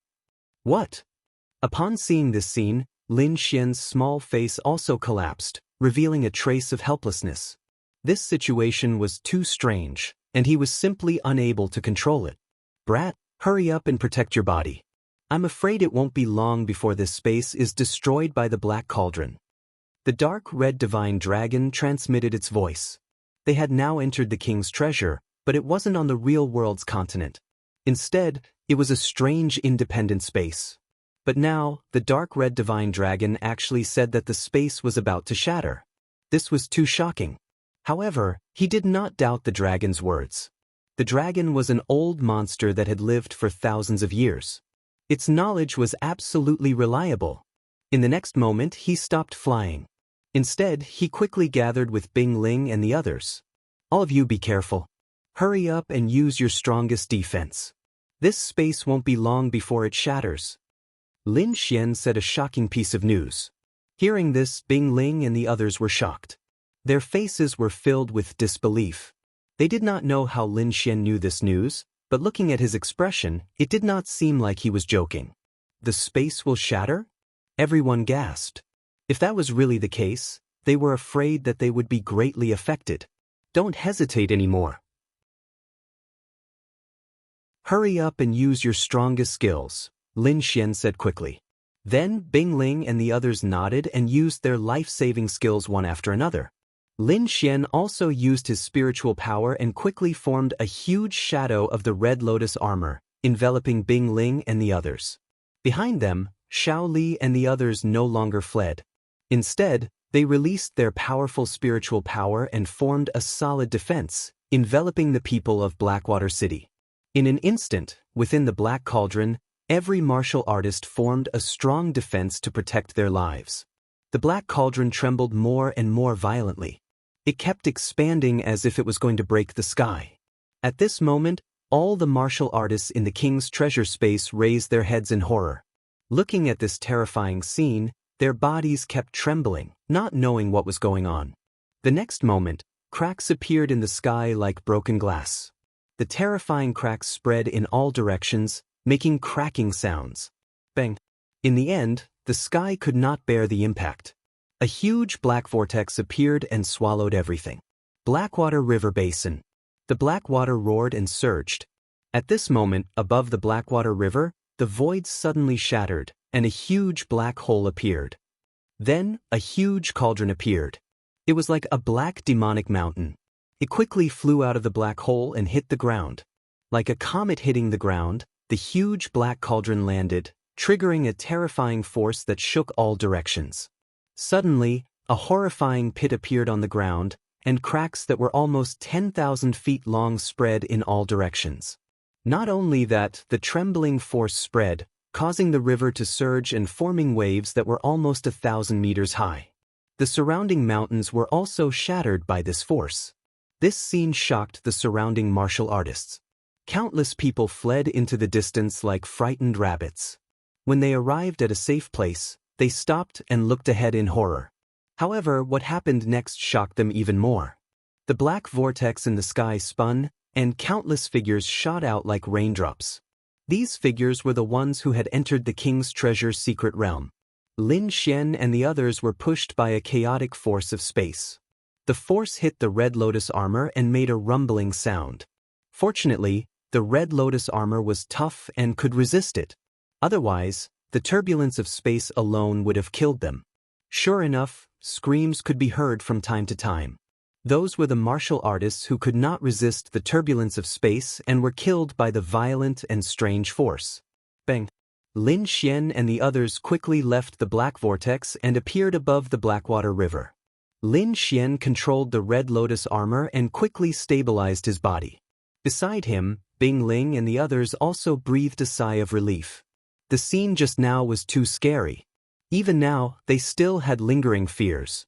What? Upon seeing this scene, Lin Xian's small face also collapsed, revealing a trace of helplessness. This situation was too strange, and he was simply unable to control it. "Brat, hurry up and protect your body. I'm afraid it won't be long before this space is destroyed by the black cauldron." The dark red divine dragon transmitted its voice. They had now entered the king's treasure, but it wasn't on the real world's continent. Instead, it was a strange independent space. But now, the dark red divine dragon actually said that the space was about to shatter. This was too shocking. However, he did not doubt the dragon's words. The dragon was an old monster that had lived for thousands of years. Its knowledge was absolutely reliable. In the next moment, he stopped flying. Instead, he quickly gathered with Bing Ling and the others. All of you be careful. Hurry up and use your strongest defense. This space won't be long before it shatters. Lin Xian said a shocking piece of news. Hearing this, Bing Ling and the others were shocked. Their faces were filled with disbelief. They did not know how Lin Xian knew this news, but looking at his expression, it did not seem like he was joking. The space will shatter? Everyone gasped. If that was really the case, they were afraid that they would be greatly affected. Don't hesitate anymore. Hurry up and use your strongest skills, Lin Xian said quickly. Then Bing Ling and the others nodded and used their life-saving skills one after another. Lin Xian also used his spiritual power and quickly formed a huge shadow of the Red Lotus armor, enveloping Bing Ling and the others. Behind them, Xiao Li and the others no longer fled. Instead, they released their powerful spiritual power and formed a solid defense, enveloping the people of Blackwater City. In an instant, within the Black Cauldron, every martial artist formed a strong defense to protect their lives. The Black Cauldron trembled more and more violently. It kept expanding as if it was going to break the sky. At this moment, all the martial artists in the king's treasure space raised their heads in horror. Looking at this terrifying scene, their bodies kept trembling, not knowing what was going on. The next moment, cracks appeared in the sky like broken glass. The terrifying cracks spread in all directions, making cracking sounds. Bang! In the end, the sky could not bear the impact. A huge black vortex appeared and swallowed everything. Blackwater River Basin. The Blackwater roared and surged. At this moment, above the Blackwater River, the void suddenly shattered, and a huge black hole appeared. Then, a huge cauldron appeared. It was like a black demonic mountain. It quickly flew out of the black hole and hit the ground. Like a comet hitting the ground, the huge black cauldron landed, triggering a terrifying force that shook all directions. Suddenly, a horrifying pit appeared on the ground, and cracks that were almost 10,000 feet long spread in all directions. Not only that, the trembling force spread, causing the river to surge and forming waves that were almost 1,000 meters high. The surrounding mountains were also shattered by this force. This scene shocked the surrounding martial artists. Countless people fled into the distance like frightened rabbits. When they arrived at a safe place, they stopped and looked ahead in horror. However, what happened next shocked them even more. The black vortex in the sky spun, and countless figures shot out like raindrops. These figures were the ones who had entered the king's treasure secret realm. Lin Xian and the others were pushed by a chaotic force of space. The force hit the Red Lotus armor and made a rumbling sound. Fortunately, the Red Lotus armor was tough and could resist it. Otherwise, the turbulence of space alone would have killed them. Sure enough, screams could be heard from time to time. Those were the martial artists who could not resist the turbulence of space and were killed by the violent and strange force. Bang! Lin Xian and the others quickly left the black vortex and appeared above the Blackwater River. Lin Xian controlled the Red Lotus armor and quickly stabilized his body. Beside him, Bing Ling and the others also breathed a sigh of relief. The scene just now was too scary. Even now, they still had lingering fears.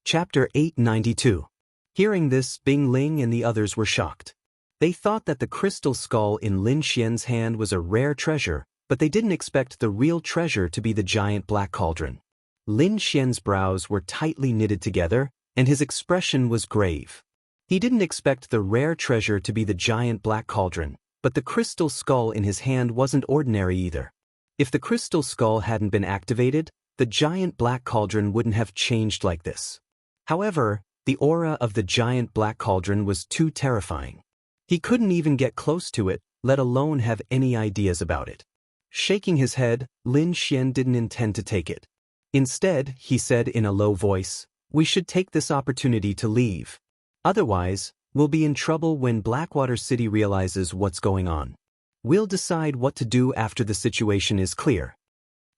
Chapter 892. Hearing this, Bing Ling and the others were shocked. They thought that the crystal skull in Lin Xian's hand was a rare treasure, but they didn't expect the real treasure to be the giant black cauldron. Lin Xian's brows were tightly knitted together, and his expression was grave. He didn't expect the rare treasure to be the giant black cauldron, but the crystal skull in his hand wasn't ordinary either. If the crystal skull hadn't been activated, the giant black cauldron wouldn't have changed like this. However, the aura of the giant black cauldron was too terrifying. He couldn't even get close to it, let alone have any ideas about it. Shaking his head, Lin Xian didn't intend to take it. Instead, he said in a low voice, "We should take this opportunity to leave. Otherwise, we'll be in trouble when Blackwater City realizes what's going on. We'll decide what to do after the situation is clear."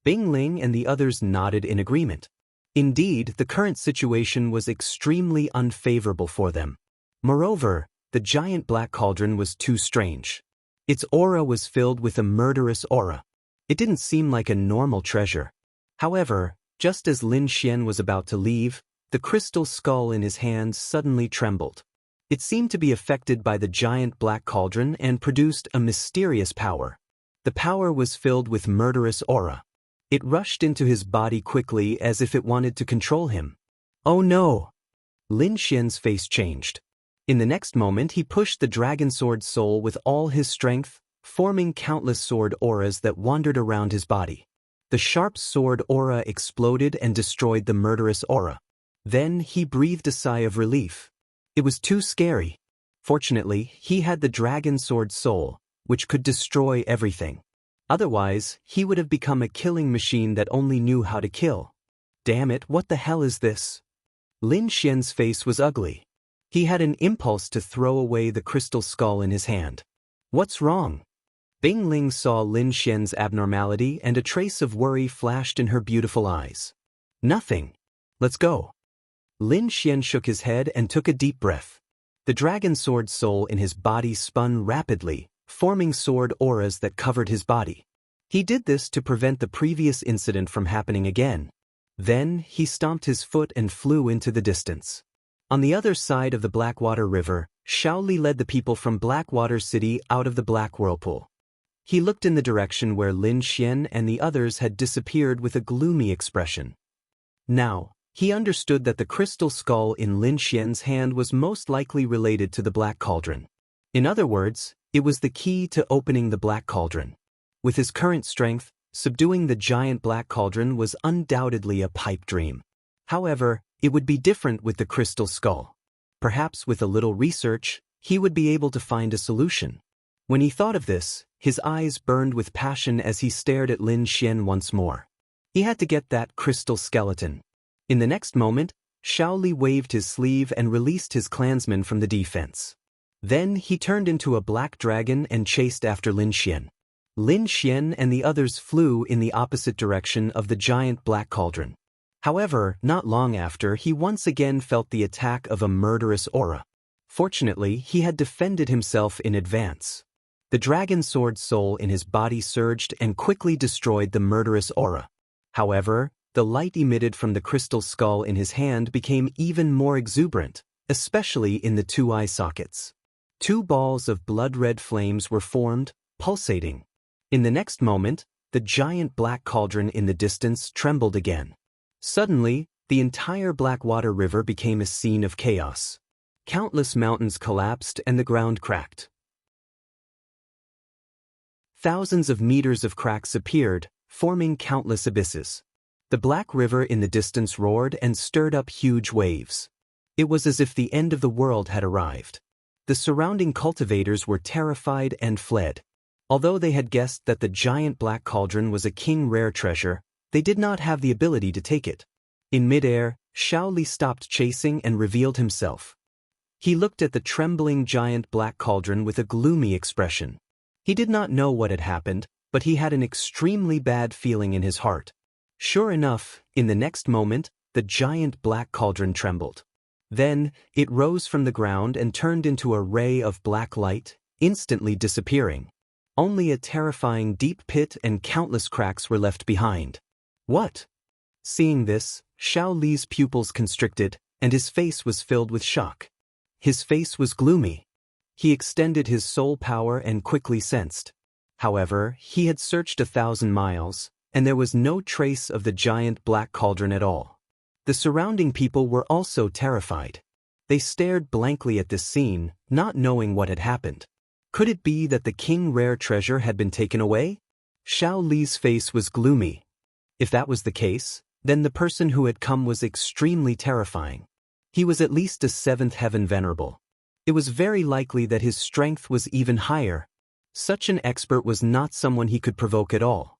Bing Ling and the others nodded in agreement. Indeed, the current situation was extremely unfavorable for them. Moreover, the giant black cauldron was too strange. Its aura was filled with a murderous aura. It didn't seem like a normal treasure. However, just as Lin Xian was about to leave, the crystal skull in his hand suddenly trembled. It seemed to be affected by the giant black cauldron and produced a mysterious power. The power was filled with murderous aura. It rushed into his body quickly as if it wanted to control him. Oh no! Lin Xian's face changed. In the next moment he pushed the dragon sword soul with all his strength, forming countless sword auras that wandered around his body. The sharp sword aura exploded and destroyed the murderous aura. Then he breathed a sigh of relief. It was too scary. Fortunately, he had the dragon sword soul, which could destroy everything. Otherwise, he would have become a killing machine that only knew how to kill. Damn it, what the hell is this? Lin Xian's face was ugly. He had an impulse to throw away the crystal skull in his hand. What's wrong? Bing Ling saw Lin Xian's abnormality and a trace of worry flashed in her beautiful eyes. Nothing. Let's go. Lin Xian shook his head and took a deep breath. The dragon sword soul in his body spun rapidly, forming sword auras that covered his body. He did this to prevent the previous incident from happening again. Then, he stomped his foot and flew into the distance. On the other side of the Blackwater River, Shaoli led the people from Blackwater City out of the Black Whirlpool. He looked in the direction where Lin Xian and the others had disappeared with a gloomy expression. Now, he understood that the crystal skull in Lin Xian's hand was most likely related to the Black Cauldron. In other words, it was the key to opening the Black Cauldron. With his current strength, subduing the giant Black Cauldron was undoubtedly a pipe dream. However, it would be different with the crystal skull. Perhaps with a little research, he would be able to find a solution. When he thought of this, his eyes burned with passion as he stared at Lin Xian once more. He had to get that crystal skeleton. In the next moment, Shaoli waved his sleeve and released his clansmen from the defense. Then he turned into a black dragon and chased after Lin Xian. Lin Xian and the others flew in the opposite direction of the giant black cauldron. However, not long after, he once again felt the attack of a murderous aura. Fortunately, he had defended himself in advance. The dragon sword soul in his body surged and quickly destroyed the murderous aura. However, the light emitted from the crystal skull in his hand became even more exuberant, especially in the two eye sockets. Two balls of blood-red flames were formed, pulsating. In the next moment, the giant black cauldron in the distance trembled again. Suddenly, the entire Blackwater River became a scene of chaos. Countless mountains collapsed and the ground cracked. Thousands of meters of cracks appeared, forming countless abysses. The Black River in the distance roared and stirred up huge waves. It was as if the end of the world had arrived. The surrounding cultivators were terrified and fled. Although they had guessed that the giant black cauldron was a king rare treasure, they did not have the ability to take it. In midair, Shaoli stopped chasing and revealed himself. He looked at the trembling giant black cauldron with a gloomy expression. He did not know what had happened, but he had an extremely bad feeling in his heart. Sure enough, in the next moment, the giant black cauldron trembled. Then, it rose from the ground and turned into a ray of black light, instantly disappearing. Only a terrifying deep pit and countless cracks were left behind. What? Seeing this, Shao Li's pupils constricted, and his face was filled with shock. His face was gloomy. He extended his soul power and quickly sensed. However, he had searched 1,000 miles, and there was no trace of the giant black cauldron at all. The surrounding people were also terrified. They stared blankly at this scene, not knowing what had happened. Could it be that the king rare treasure had been taken away? Shao Li's face was gloomy. If that was the case, then the person who had come was extremely terrifying. He was at least a 7th heaven venerable. It was very likely that his strength was even higher. Such an expert was not someone he could provoke at all.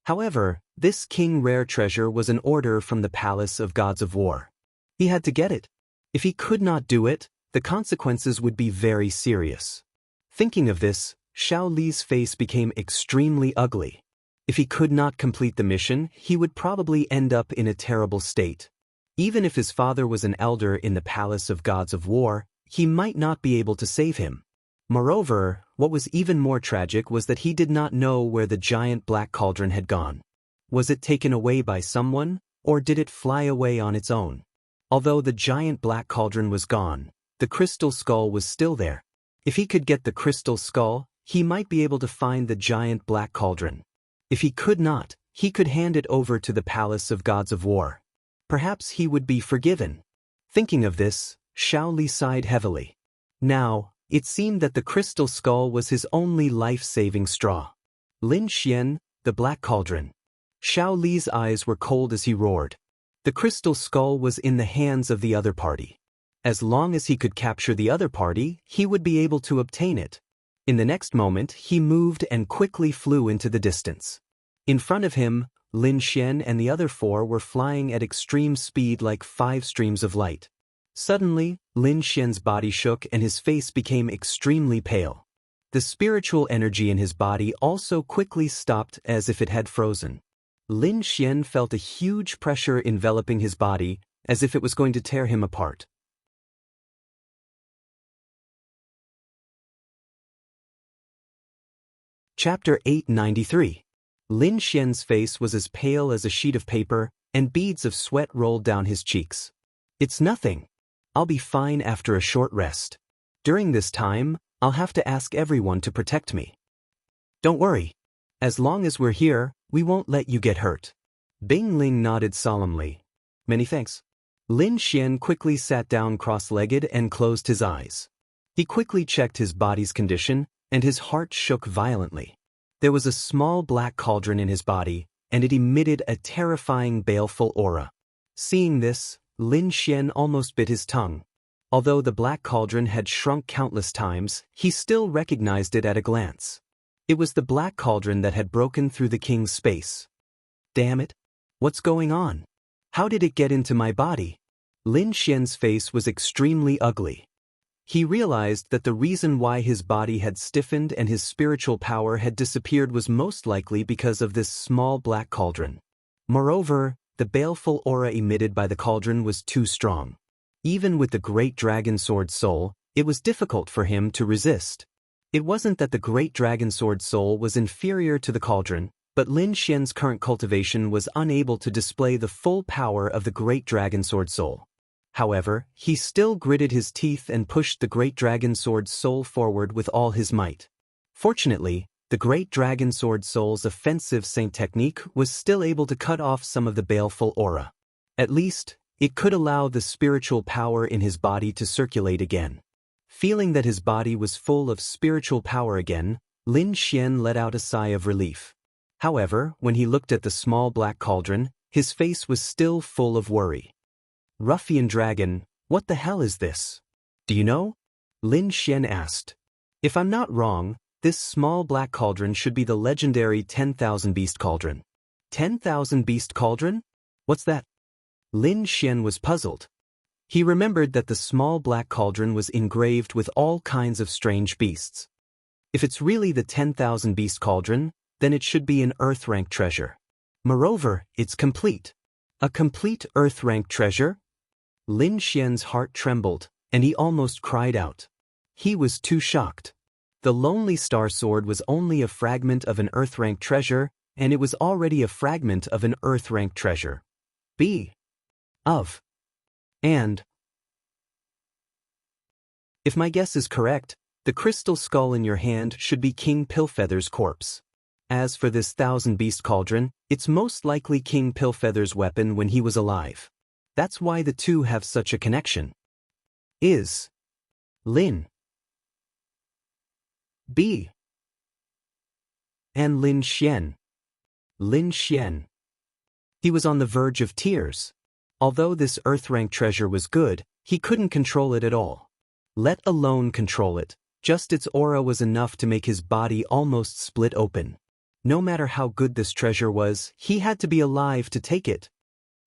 However, this king rare treasure was an order from the palace of gods of war. He had to get it. If he could not do it, the consequences would be very serious. Thinking of this, Xiao Li's face became extremely ugly. If he could not complete the mission, he would probably end up in a terrible state. Even if his father was an elder in the palace of gods of war, he might not be able to save him. Moreover, what was even more tragic was that he did not know where the giant black cauldron had gone. Was it taken away by someone, or did it fly away on its own? Although the giant black cauldron was gone, the crystal skull was still there. If he could get the crystal skull, he might be able to find the giant black cauldron. If he could not, he could hand it over to the palace of gods of war. Perhaps he would be forgiven. Thinking of this, Xiao Li sighed heavily. Now, it seemed that the crystal skull was his only life-saving straw. Lin Xian, the black cauldron. Xiao Li's eyes were cold as he roared. The crystal skull was in the hands of the other party. As long as he could capture the other party, he would be able to obtain it. In the next moment, he moved and quickly flew into the distance. In front of him, Lin Xian and the other four were flying at extreme speed like 5 streams of light. Suddenly, Lin Xian's body shook and his face became extremely pale. The spiritual energy in his body also quickly stopped as if it had frozen. Lin Xian felt a huge pressure enveloping his body, as if it was going to tear him apart. Chapter 893. Lin Xian's face was as pale as a sheet of paper, and beads of sweat rolled down his cheeks. It's nothing. I'll be fine after a short rest. During this time, I'll have to ask everyone to protect me. Don't worry. As long as we're here, we won't let you get hurt. Bing Ling nodded solemnly. Many thanks. Lin Xian quickly sat down cross-legged and closed his eyes. He quickly checked his body's condition, and his heart shook violently. There was a small black cauldron in his body, and it emitted a terrifying baleful aura. Seeing this, Lin Xian almost bit his tongue. Although the black cauldron had shrunk countless times, he still recognized it at a glance. It was the black cauldron that had broken through the king's space. Damn it! What's going on? How did it get into my body? Lin Xian's face was extremely ugly. He realized that the reason why his body had stiffened and his spiritual power had disappeared was most likely because of this small black cauldron. Moreover, the baleful aura emitted by the cauldron was too strong. Even with the great dragon sword soul, it was difficult for him to resist. It wasn't that the great dragon sword soul was inferior to the cauldron, but Lin Xian's current cultivation was unable to display the full power of the great dragon sword soul. However, he still gritted his teeth and pushed the great dragon sword soul forward with all his might. Fortunately, the great dragon sword soul's offensive saint technique was still able to cut off some of the baleful aura. At least, it could allow the spiritual power in his body to circulate again. Feeling that his body was full of spiritual power again, Lin Xian let out a sigh of relief. However, when he looked at the small black cauldron, his face was still full of worry. Ruffian dragon, what the hell is this? Do you know? Lin Xian asked. If I'm not wrong, this small black cauldron should be the legendary 10,000 Beast Cauldron. 10,000 Beast Cauldron? What's that? Lin Xian was puzzled. He remembered that the small black cauldron was engraved with all kinds of strange beasts. If it's really the 10,000 Beast Cauldron, then it should be an Earth-rank treasure. Moreover, it's complete. A complete Earth-rank treasure? Lin Xian's heart trembled, and he almost cried out. He was too shocked. The Lonely Star Sword was only a fragment of an Earth-rank treasure, and it was already a fragment of an Earth-rank treasure. And if my guess is correct, the crystal skull in your hand should be King Pillfeather's corpse. As for this 1,000 Beast Cauldron, it's most likely King Pillfeather's weapon when he was alive. That's why the two have such a connection. Is Lin B and Lin Xian. Lin Xian. He was on the verge of tears. Although this Earth-rank treasure was good, he couldn't control it at all. Let alone control it, just its aura was enough to make his body almost split open. No matter how good this treasure was, he had to be alive to take it.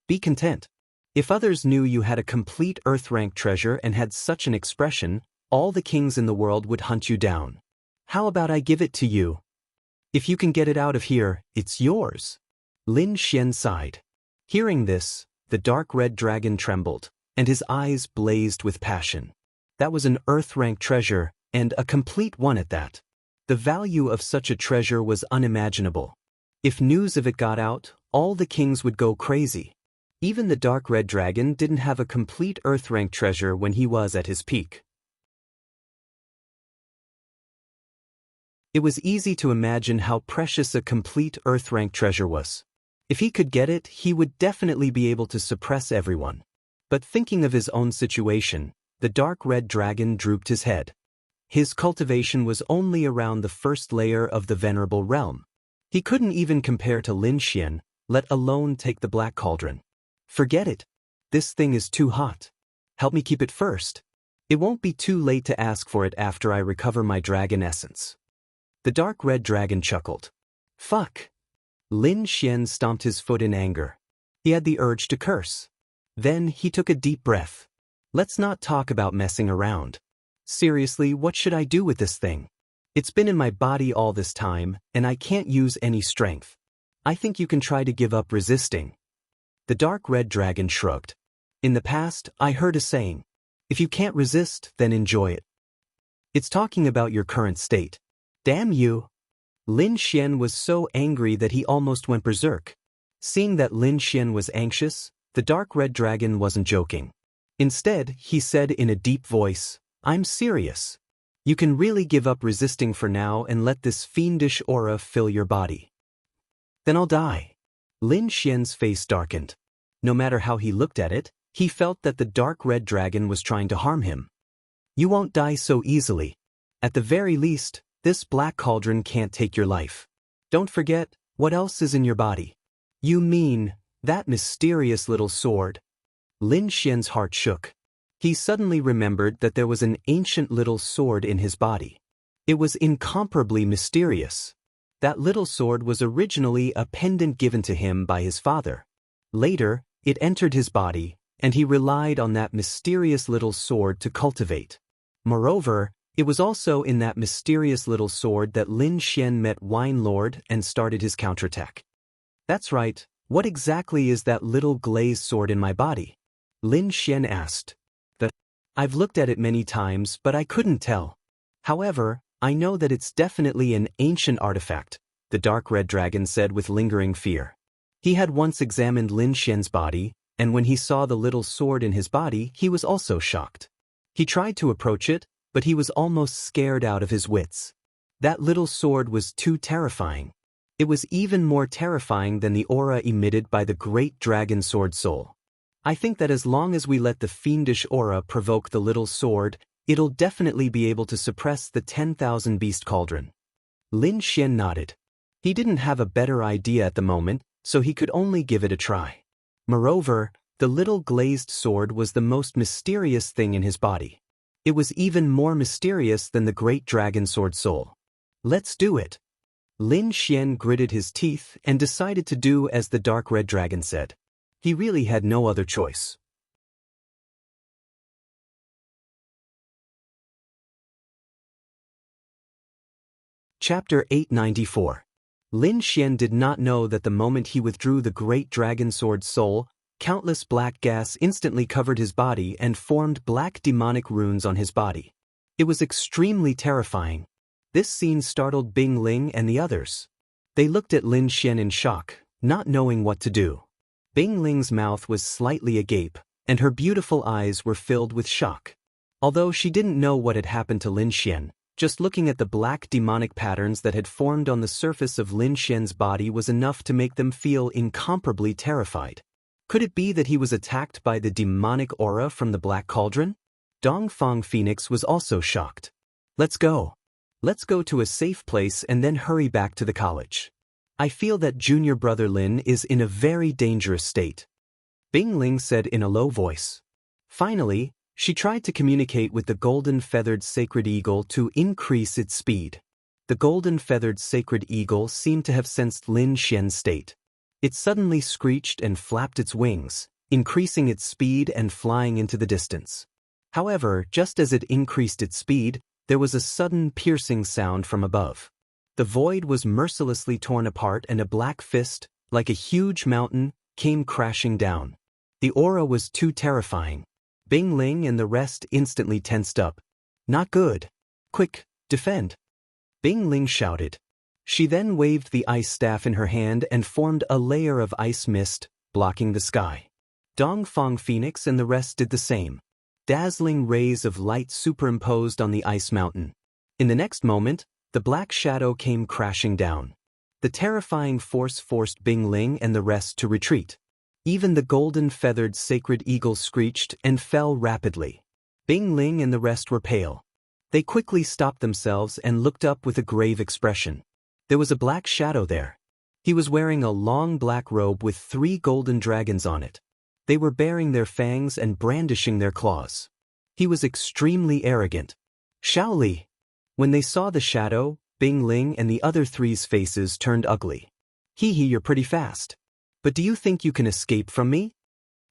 Be content. If others knew you had a complete Earth-rank treasure and had such an expression, all the kings in the world would hunt you down. How about I give it to you? If you can get it out of here, it's yours. Lin Xian sighed. Hearing this, the dark red dragon trembled, and his eyes blazed with passion. That was an Earth-rank treasure, and a complete one at that. The value of such a treasure was unimaginable. If news of it got out, all the kings would go crazy. Even the dark red dragon didn't have a complete Earth-rank treasure when he was at his peak. It was easy to imagine how precious a complete Earth-rank treasure was. If he could get it, he would definitely be able to suppress everyone. But thinking of his own situation, the dark red dragon drooped his head. His cultivation was only around the first layer of the venerable realm. He couldn't even compare to Lin Xian, let alone take the black cauldron. Forget it. This thing is too hot. Help me keep it first. It won't be too late to ask for it after I recover my dragon essence. The dark red dragon chuckled. Fuck. Lin Xian stomped his foot in anger. He had the urge to curse. Then he took a deep breath. Let's not talk about messing around. Seriously, what should I do with this thing? It's been in my body all this time, and I can't use any strength. I think you can try to give up resisting. The dark red dragon shrugged. In the past, I heard a saying. If you can't resist, then enjoy it. It's talking about your current state. Damn you! Lin Xian was so angry that he almost went berserk. Seeing that Lin Xian was anxious, the dark red dragon wasn't joking. Instead, he said in a deep voice, I'm serious. You can really give up resisting for now and let this fiendish aura fill your body. Then I'll die. Lin Xian's face darkened. No matter how he looked at it, he felt that the dark red dragon was trying to harm him. You won't die so easily. At the very least, this black cauldron can't take your life. Don't forget, what else is in your body? You mean, that mysterious little sword? Lin Xian's heart shook. He suddenly remembered that there was an ancient little sword in his body. It was incomparably mysterious. That little sword was originally a pendant given to him by his father. Later, it entered his body, and he relied on that mysterious little sword to cultivate. Moreover, it was also in that mysterious little sword that Lin Xian met Wine Lord and started his counterattack. That's right, what exactly is that little glazed sword in my body? Lin Xian asked. I've looked at it many times, but I couldn't tell. However, I know that it's definitely an ancient artifact, the dark red dragon said with lingering fear. He had once examined Lin Xian's body, and when he saw the little sword in his body, he was also shocked. He tried to approach it, but he was almost scared out of his wits. That little sword was too terrifying. It was even more terrifying than the aura emitted by the great dragon sword soul. I think that as long as we let the fiendish aura provoke the little sword, it'll definitely be able to suppress the 10,000 beast cauldron. Lin Xian nodded. He didn't have a better idea at the moment, so he could only give it a try. Moreover, the little glazed sword was the most mysterious thing in his body. It was even more mysterious than the great dragon sword soul. Let's do it. Lin Xian gritted his teeth and decided to do as the dark red dragon said. He really had no other choice. Chapter 894. Lin Xian did not know that the moment he withdrew the great dragon sword soul, countless black gas instantly covered his body and formed black demonic runes on his body. It was extremely terrifying. This scene startled Bing Ling and the others. They looked at Lin Xian in shock, not knowing what to do. Bing Ling's mouth was slightly agape, and her beautiful eyes were filled with shock. Although she didn't know what had happened to Lin Xian, just looking at the black demonic patterns that had formed on the surface of Lin Xian's body was enough to make them feel incomparably terrified. Could it be that he was attacked by the demonic aura from the Black Cauldron? Dongfang Phoenix was also shocked. Let's go. Let's go to a safe place and then hurry back to the college. I feel that junior brother Lin is in a very dangerous state. Bing Ling said in a low voice. Finally, she tried to communicate with the golden-feathered sacred eagle to increase its speed. The golden-feathered sacred eagle seemed to have sensed Lin Xian's state. It suddenly screeched and flapped its wings, increasing its speed and flying into the distance. However, just as it increased its speed, there was a sudden piercing sound from above. The void was mercilessly torn apart and a black fist, like a huge mountain, came crashing down. The aura was too terrifying. Bing Ling and the rest instantly tensed up. Not good. Quick, defend. Bing Ling shouted. She then waved the ice staff in her hand and formed a layer of ice mist, blocking the sky. Dongfang Phoenix and the rest did the same. Dazzling rays of light superimposed on the ice mountain. In the next moment, the black shadow came crashing down. The terrifying force forced Bing Ling and the rest to retreat. Even the golden-feathered sacred eagle screeched and fell rapidly. Bing Ling and the rest were pale. They quickly stopped themselves and looked up with a grave expression. There was a black shadow there. He was wearing a long black robe with 3 golden dragons on it. They were baring their fangs and brandishing their claws. He was extremely arrogant. Shaoli! When they saw the shadow, Bing Ling and the other 3's faces turned ugly. Hee, you're pretty fast. But do you think you can escape from me?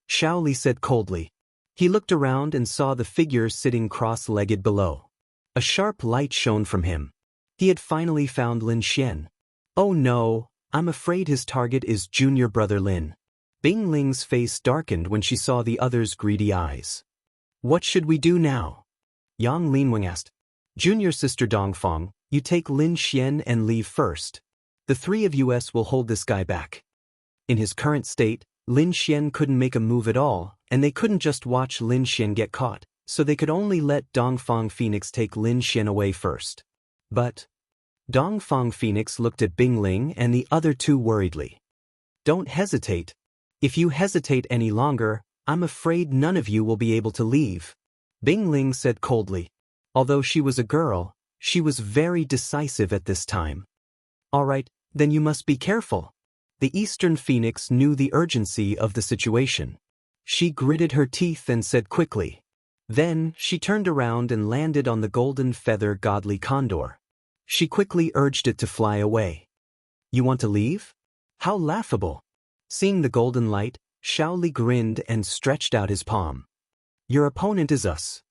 Shaoli said coldly. He looked around and saw the figure sitting cross-legged below. A sharp light shone from him. He had finally found Lin Xian. Oh no, I'm afraid his target is junior brother Lin. Bing Ling's face darkened when she saw the other's greedy eyes. What should we do now? Yang Linwing asked. Junior sister Dongfang, you take Lin Xian and leave first. The 3 of us will hold this guy back. In his current state, Lin Xian couldn't make a move at all, and they couldn't just watch Lin Xian get caught, so they could only let Dongfang Phoenix take Lin Xian away first. But Dongfang Phoenix looked at Bing Ling and the other 2 worriedly. Don't hesitate. If you hesitate any longer, I'm afraid none of you will be able to leave. Bing Ling said coldly. Although she was a girl, she was very decisive at this time. All right, then you must be careful. The Eastern Phoenix knew the urgency of the situation. She gritted her teeth and said quickly. Then, she turned around and landed on the golden feather godly condor. She quickly urged it to fly away. You want to leave? How laughable. Seeing the golden light, Shaoli grinned and stretched out his palm. Your opponent is us.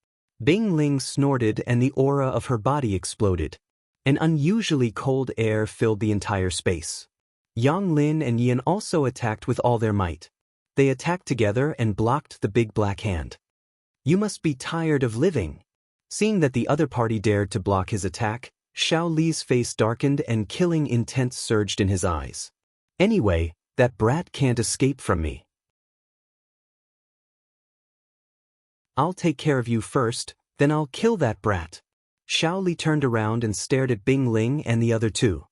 Bing Ling snorted and the aura of her body exploded. An unusually cold air filled the entire space. Yang Lin and Yan also attacked with all their might. They attacked together and blocked the big black hand. You must be tired of living. Seeing that the other party dared to block his attack, Xiao Li's face darkened and killing intent surged in his eyes. Anyway, that brat can't escape from me. I'll take care of you first, then I'll kill that brat. Xiao Li turned around and stared at Bing Ling and the other 2.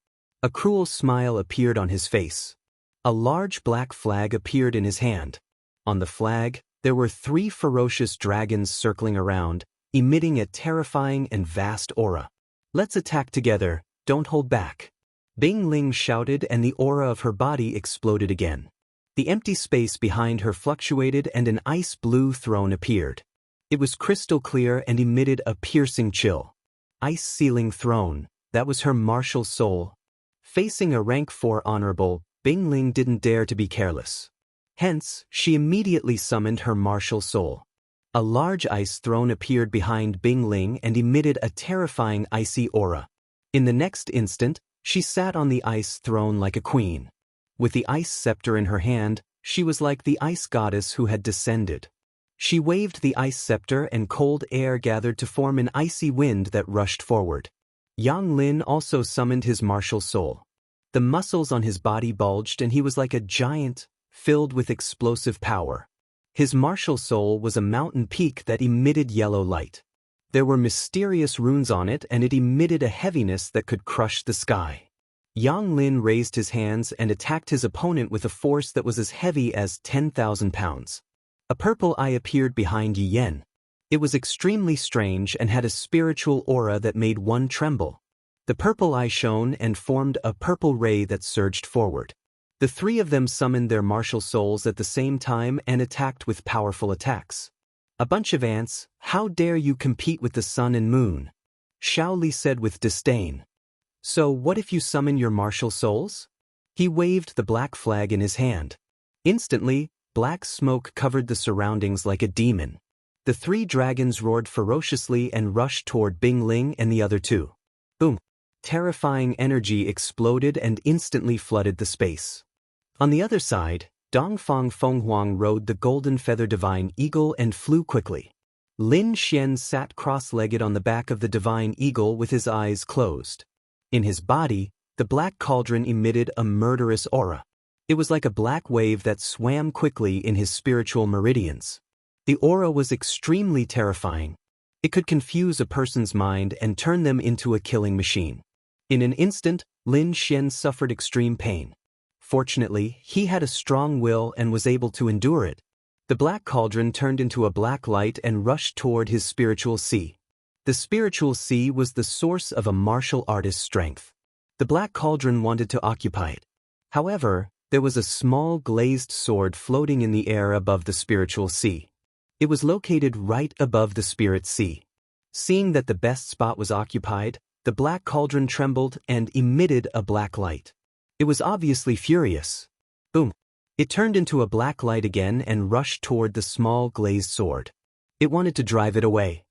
A cruel smile appeared on his face. A large black flag appeared in his hand. On the flag, there were 3 ferocious dragons circling around, emitting a terrifying and vast aura. Let's attack together, don't hold back. Bing Ling shouted and the aura of her body exploded again. The empty space behind her fluctuated and an ice blue throne appeared. It was crystal clear and emitted a piercing chill. Ice Sealing Throne, that was her martial soul. Facing a rank 4 honorable, Bing Ling didn't dare to be careless. Hence, she immediately summoned her martial soul. A large ice throne appeared behind Bing Ling and emitted a terrifying icy aura. In the next instant, she sat on the ice throne like a queen. With the ice scepter in her hand, she was like the ice goddess who had descended. She waved the ice scepter and cold air gathered to form an icy wind that rushed forward. Yang Lin also summoned his martial soul. The muscles on his body bulged and he was like a giant, filled with explosive power. His martial soul was a mountain peak that emitted yellow light. There were mysterious runes on it and it emitted a heaviness that could crush the sky. Yang Lin raised his hands and attacked his opponent with a force that was as heavy as 10,000 pounds. A purple eye appeared behind Yi Yen. It was extremely strange and had a spiritual aura that made one tremble. The purple eye shone and formed a purple ray that surged forward. The 3 of them summoned their martial souls at the same time and attacked with powerful attacks. A bunch of ants, how dare you compete with the sun and moon? Xiao Li said with disdain. So what if you summon your martial souls? He waved the black flag in his hand. Instantly, black smoke covered the surroundings like a demon. The three dragons roared ferociously and rushed toward Bing Ling and the other two. Boom! Terrifying energy exploded and instantly flooded the space. On the other side, Dongfang Fenghuang rode the golden feather divine eagle and flew quickly. Lin Xian sat cross-legged on the back of the divine eagle with his eyes closed. In his body, the black cauldron emitted a murderous aura. It was like a black wave that swam quickly in his spiritual meridians. The aura was extremely terrifying. It could confuse a person's mind and turn them into a killing machine. In an instant, Lin Xian suffered extreme pain. Fortunately, he had a strong will and was able to endure it. The black cauldron turned into a black light and rushed toward his spiritual sea. The spiritual sea was the source of a martial artist's strength. The black cauldron wanted to occupy it. However, there was a small glazed sword floating in the air above the spiritual sea. It was located right above the spirit sea. Seeing that the best spot was occupied, the black cauldron trembled and emitted a black light. It was obviously furious. Boom! It turned into a black light again and rushed toward the small glazed sword. It wanted to drive it away.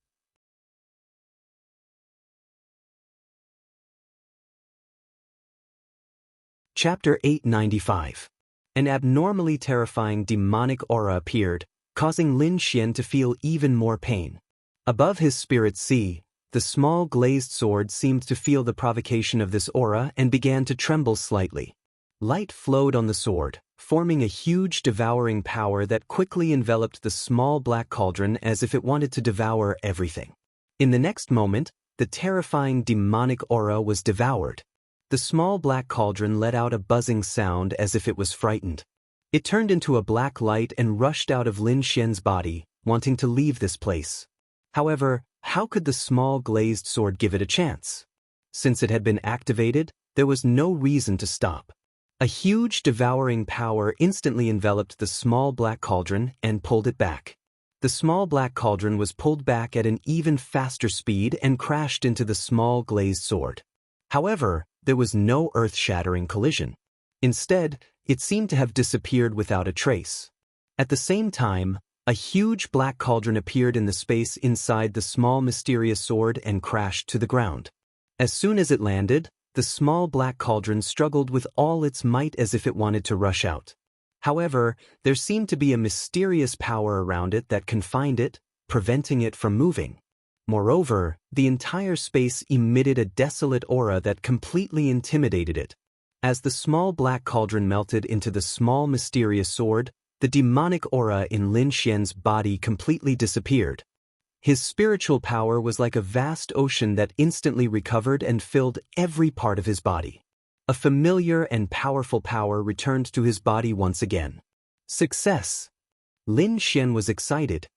Chapter 895. An abnormally terrifying demonic aura appeared, causing Lin Xian to feel even more pain. Above his spirit sea, the small glazed sword seemed to feel the provocation of this aura and began to tremble slightly. Light flowed on the sword, forming a huge devouring power that quickly enveloped the small black cauldron as if it wanted to devour everything. In the next moment, the terrifying demonic aura was devoured. The small black cauldron let out a buzzing sound as if it was frightened. It turned into a black light and rushed out of Lin Xian's body, wanting to leave this place. However, how could the small glazed sword give it a chance? Since it had been activated, there was no reason to stop. A huge devouring power instantly enveloped the small black cauldron and pulled it back. The small black cauldron was pulled back at an even faster speed and crashed into the small glazed sword. However, there was no earth-shattering collision. Instead, it seemed to have disappeared without a trace. At the same time, a huge black cauldron appeared in the space inside the small mysterious sword and crashed to the ground. As soon as it landed, the small black cauldron struggled with all its might as if it wanted to rush out. However, there seemed to be a mysterious power around it that confined it, preventing it from moving. Moreover, the entire space emitted a desolate aura that completely intimidated it. As the small black cauldron melted into the small mysterious sword, the demonic aura in Lin Xian's body completely disappeared. His spiritual power was like a vast ocean that instantly recovered and filled every part of his body. A familiar and powerful power returned to his body once again. Success! Lin Xian was excited.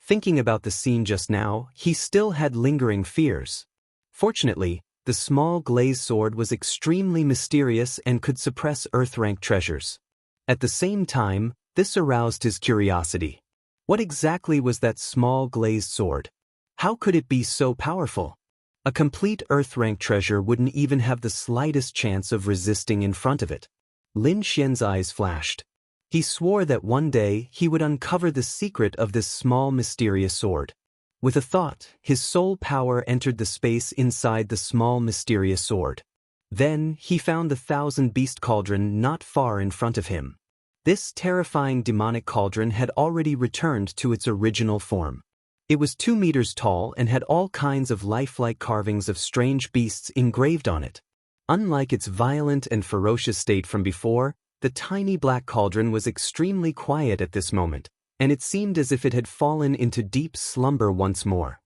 Thinking about the scene just now, he still had lingering fears. Fortunately, the small glazed sword was extremely mysterious and could suppress earth-rank treasures. At the same time, this aroused his curiosity. What exactly was that small glazed sword? How could it be so powerful? A complete earth-rank treasure wouldn't even have the slightest chance of resisting in front of it. Lin Xian's eyes flashed. He swore that one day he would uncover the secret of this small mysterious sword. With a thought, his soul power entered the space inside the small mysterious sword. Then, he found the thousand-beast cauldron not far in front of him. This terrifying demonic cauldron had already returned to its original form. It was 2 meters tall and had all kinds of lifelike carvings of strange beasts engraved on it. Unlike its violent and ferocious state from before, the tiny black cauldron was extremely quiet at this moment, and it seemed as if it had fallen into deep slumber once more.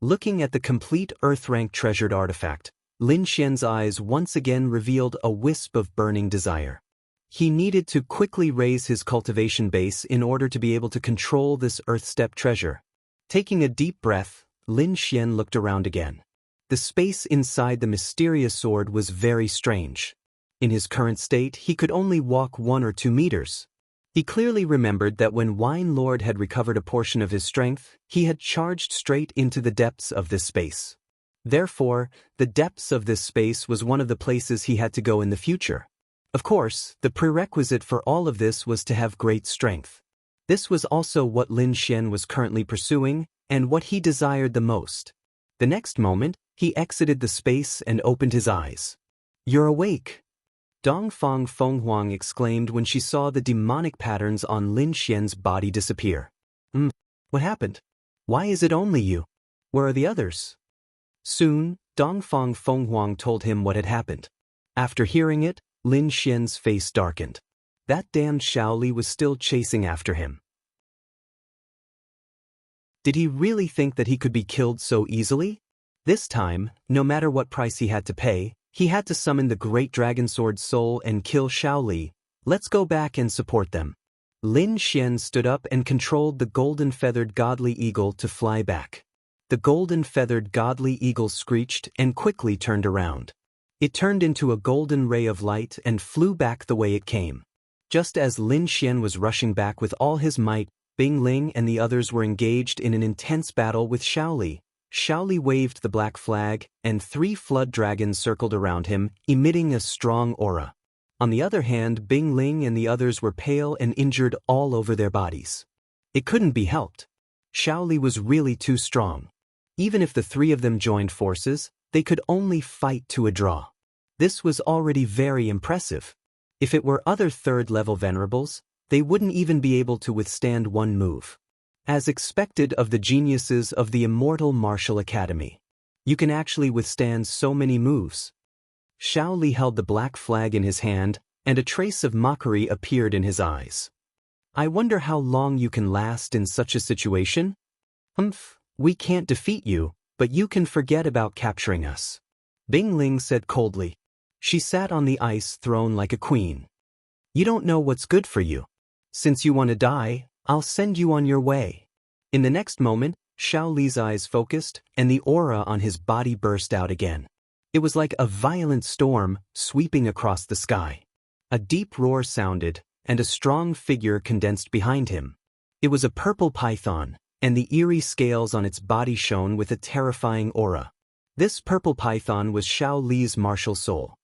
Looking at the complete earth-rank treasured artifact, Lin Xian's eyes once again revealed a wisp of burning desire. He needed to quickly raise his cultivation base in order to be able to control this earth-step treasure. Taking a deep breath, Lin Xian looked around again. The space inside the mysterious sword was very strange. In his current state, he could only walk 1 or 2 meters. He clearly remembered that when Wine Lord had recovered a portion of his strength, he had charged straight into the depths of this space. Therefore, the depths of this space was one of the places he had to go in the future. Of course, the prerequisite for all of this was to have great strength. This was also what Lin Xian was currently pursuing, and what he desired the most. The next moment, he exited the space and opened his eyes. "You're awake!" Dongfang Fenghuang exclaimed when she saw the demonic patterns on Lin Xian's body disappear. What happened? Why is it only you? Where are the others? Soon, Dongfang Fenghuang told him what had happened. After hearing it, Lin Xian's face darkened. That damned Shaoli was still chasing after him. Did he really think that he could be killed so easily? This time, no matter what price he had to pay, he had to summon the Great Dragon Sword Soul and kill Shaoli. Let's go back and support them. Lin Xian stood up and controlled the golden-feathered godly eagle to fly back. The golden-feathered godly eagle screeched and quickly turned around. It turned into a golden ray of light and flew back the way it came. Just as Lin Xian was rushing back with all his might, Bing Ling and the others were engaged in an intense battle with Shaoli. Shaoli waved the black flag, and 3 flood dragons circled around him, emitting a strong aura. On the other hand, Bing Ling and the others were pale and injured all over their bodies. It couldn't be helped. Shaoli was really too strong. Even if the 3 of them joined forces, they could only fight to a draw. This was already very impressive. If it were other third-level venerables, they wouldn't even be able to withstand one move. As expected of the geniuses of the Immortal Martial Academy. You can actually withstand so many moves. Shaoli held the black flag in his hand, and a trace of mockery appeared in his eyes. I wonder how long you can last in such a situation? We can't defeat you, but you can forget about capturing us. Bing Ling said coldly. She sat on the ice throne like a queen. You don't know what's good for you. Since you want to die, I'll send you on your way. In the next moment, Shaoli's eyes focused, and the aura on his body burst out again. It was like a violent storm sweeping across the sky. A deep roar sounded, and a strong figure condensed behind him. It was a purple python, and the eerie scales on its body shone with a terrifying aura. This purple python was Shaoli's martial soul.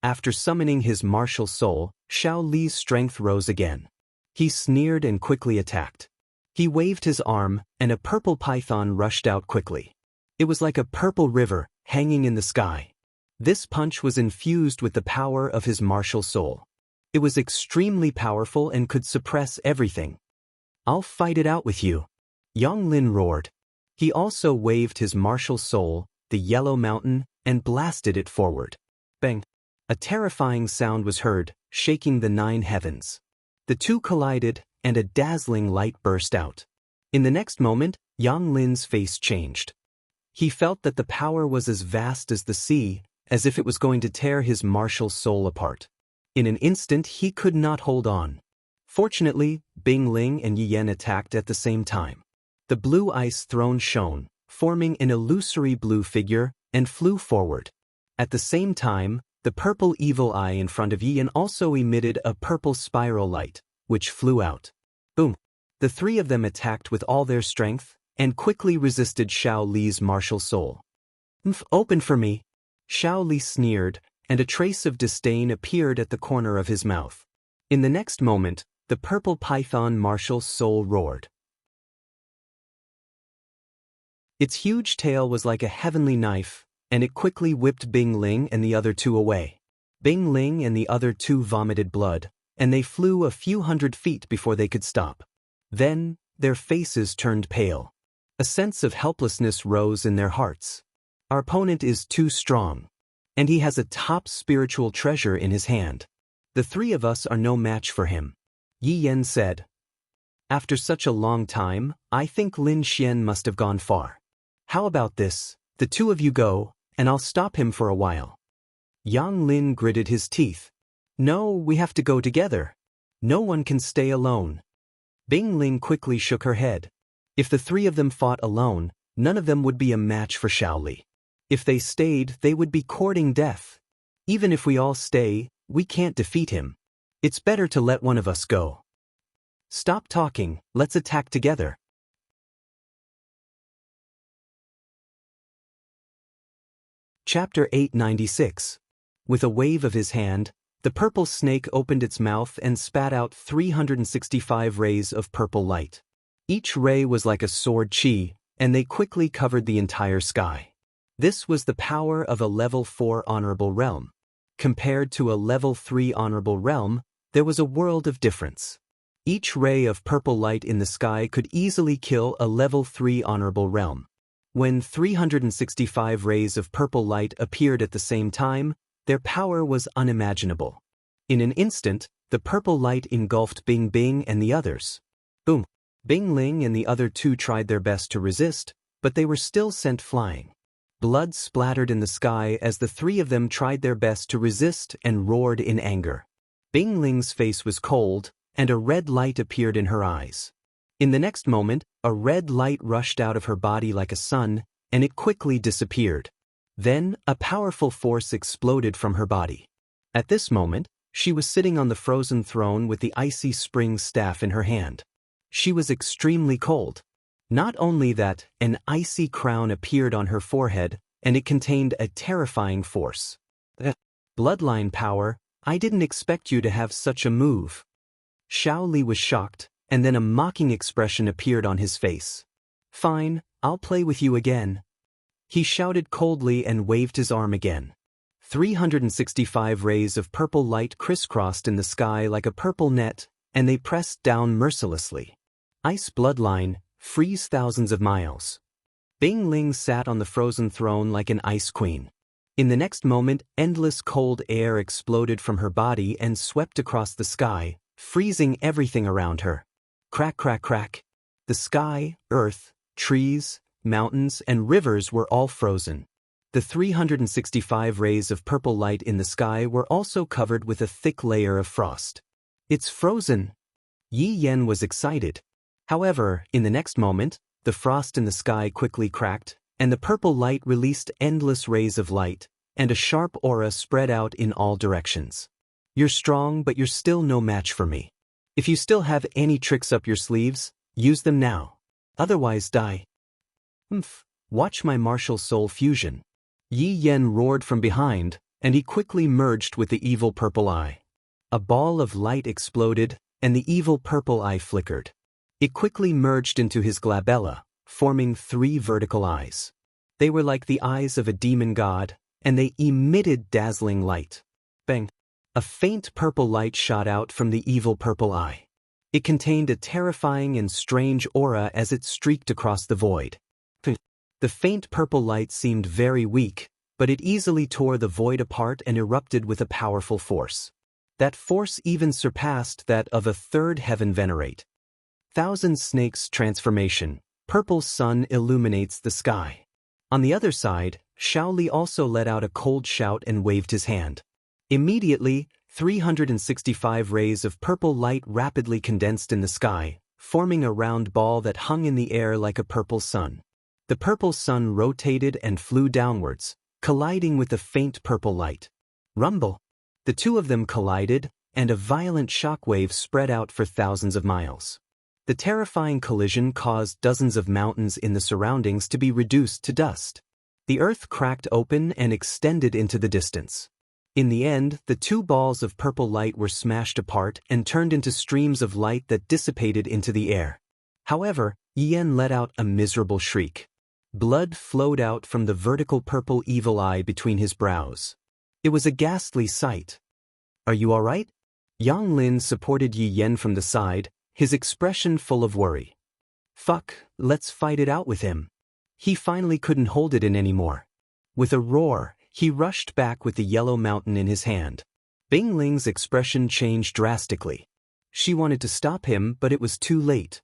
After summoning his martial soul, Shaoli's strength rose again. He sneered and quickly attacked. He waved his arm, and a purple python rushed out quickly. It was like a purple river, hanging in the sky. This punch was infused with the power of his martial soul. It was extremely powerful and could suppress everything. I'll fight it out with you. Yang Lin roared. He also waved his martial soul, the yellow mountain, and blasted it forward. Bang! A terrifying sound was heard, shaking the 9 heavens. The two collided, and a dazzling light burst out. In the next moment, Yang Lin's face changed. He felt that the power was as vast as the sea, as if it was going to tear his martial soul apart. In an instant he could not hold on. Fortunately, Bing Ling and Yi Yan attacked at the same time. The blue ice throne shone, forming an illusory blue figure, and flew forward. At the same time, the purple evil eye in front of Yi Yan also emitted a purple spiral light, which flew out. Boom! The 3 of them attacked with all their strength, and quickly resisted Shaoli's martial soul. Open for me! Shaoli sneered, and a trace of disdain appeared at the corner of his mouth. In the next moment, the purple python martial soul roared. Its huge tail was like a heavenly knife, and it quickly whipped Bing Ling and the other 2 away. Bing Ling and the other 2 vomited blood, and they flew a few hundred feet before they could stop. Then, their faces turned pale. A sense of helplessness rose in their hearts. Our opponent is too strong. And he has a top spiritual treasure in his hand. The 3 of us are no match for him. Yi Yan said. After such a long time, I think Lin Xian must have gone far. How about this? The 2 of you go, and I'll stop him for a while. Yang Lin gritted his teeth. No, we have to go together. No one can stay alone. Bing Ling quickly shook her head. If the 3 of them fought alone, none of them would be a match for Shaoli. If they stayed, they would be courting death. Even if we all stay, we can't defeat him. It's better to let one of us go. Stop talking, let's attack together. Chapter 896. With a wave of his hand, the purple snake opened its mouth and spat out 365 rays of purple light. Each ray was like a sword chi, and they quickly covered the entire sky. This was the power of a level 4 honorable realm. Compared to a level 3 honorable realm, there was a world of difference. Each ray of purple light in the sky could easily kill a level 3 honorable realm. When 365 rays of purple light appeared at the same time, their power was unimaginable. In an instant, the purple light engulfed Bing Bing and the others. Boom! Bing Ling and the other two tried their best to resist, but they were still sent flying. Blood splattered in the sky as the three of them tried their best to resist and roared in anger. Bing Ling's face was cold, and a red light appeared in her eyes. In the next moment, a red light rushed out of her body like a sun, and it quickly disappeared. Then, a powerful force exploded from her body. At this moment, she was sitting on the frozen throne with the icy spring staff in her hand. She was extremely cold. Not only that, an icy crown appeared on her forehead, and it contained a terrifying force. Bloodline power, I didn't expect you to have such a move. Xiao Li was shocked, and then a mocking expression appeared on his face. Fine, I'll play with you again. He shouted coldly and waved his arm again. 365 rays of purple light crisscrossed in the sky like a purple net, and they pressed down mercilessly. Ice bloodline, freeze thousands of miles. Bing Ling sat on the frozen throne like an ice queen. In the next moment, endless cold air exploded from her body and swept across the sky, freezing everything around her. Crack, crack, crack. The sky, earth, trees, mountains, and rivers were all frozen. The 365 rays of purple light in the sky were also covered with a thick layer of frost. It's frozen. Yi Yan was excited. However, in the next moment, the frost in the sky quickly cracked, and the purple light released endless rays of light, and a sharp aura spread out in all directions. You're strong, but you're still no match for me. If you still have any tricks up your sleeves, use them now. Otherwise die. Watch my martial soul fusion. Yi Yan roared from behind, and he quickly merged with the evil purple eye. A ball of light exploded, and the evil purple eye flickered. It quickly merged into his glabella, forming 3 vertical eyes. They were like the eyes of a demon god, and they emitted dazzling light. Bang! A faint purple light shot out from the evil purple eye. It contained a terrifying and strange aura as it streaked across the void. The faint purple light seemed very weak, but it easily tore the void apart and erupted with a powerful force. That force even surpassed that of a third heaven venerate. Thousand Snakes transformation. Purple sun illuminates the sky. On the other side, Xiao Li also let out a cold shout and waved his hand. Immediately, 365 rays of purple light rapidly condensed in the sky, forming a round ball that hung in the air like a purple sun. The purple sun rotated and flew downwards, colliding with the faint purple light. Rumble! The two of them collided, and a violent shockwave spread out for thousands of miles. The terrifying collision caused dozens of mountains in the surroundings to be reduced to dust. The earth cracked open and extended into the distance. In the end, the 2 balls of purple light were smashed apart and turned into streams of light that dissipated into the air. However, Yan let out a miserable shriek. Blood flowed out from the vertical purple evil eye between his brows. It was a ghastly sight. Are you all right? Yang Lin supported Yi Yan from the side, his expression full of worry. Fuck, let's fight it out with him. He finally couldn't hold it in anymore. With a roar, he rushed back with the yellow mountain in his hand. Bing Ling's expression changed drastically. She wanted to stop him, but it was too late.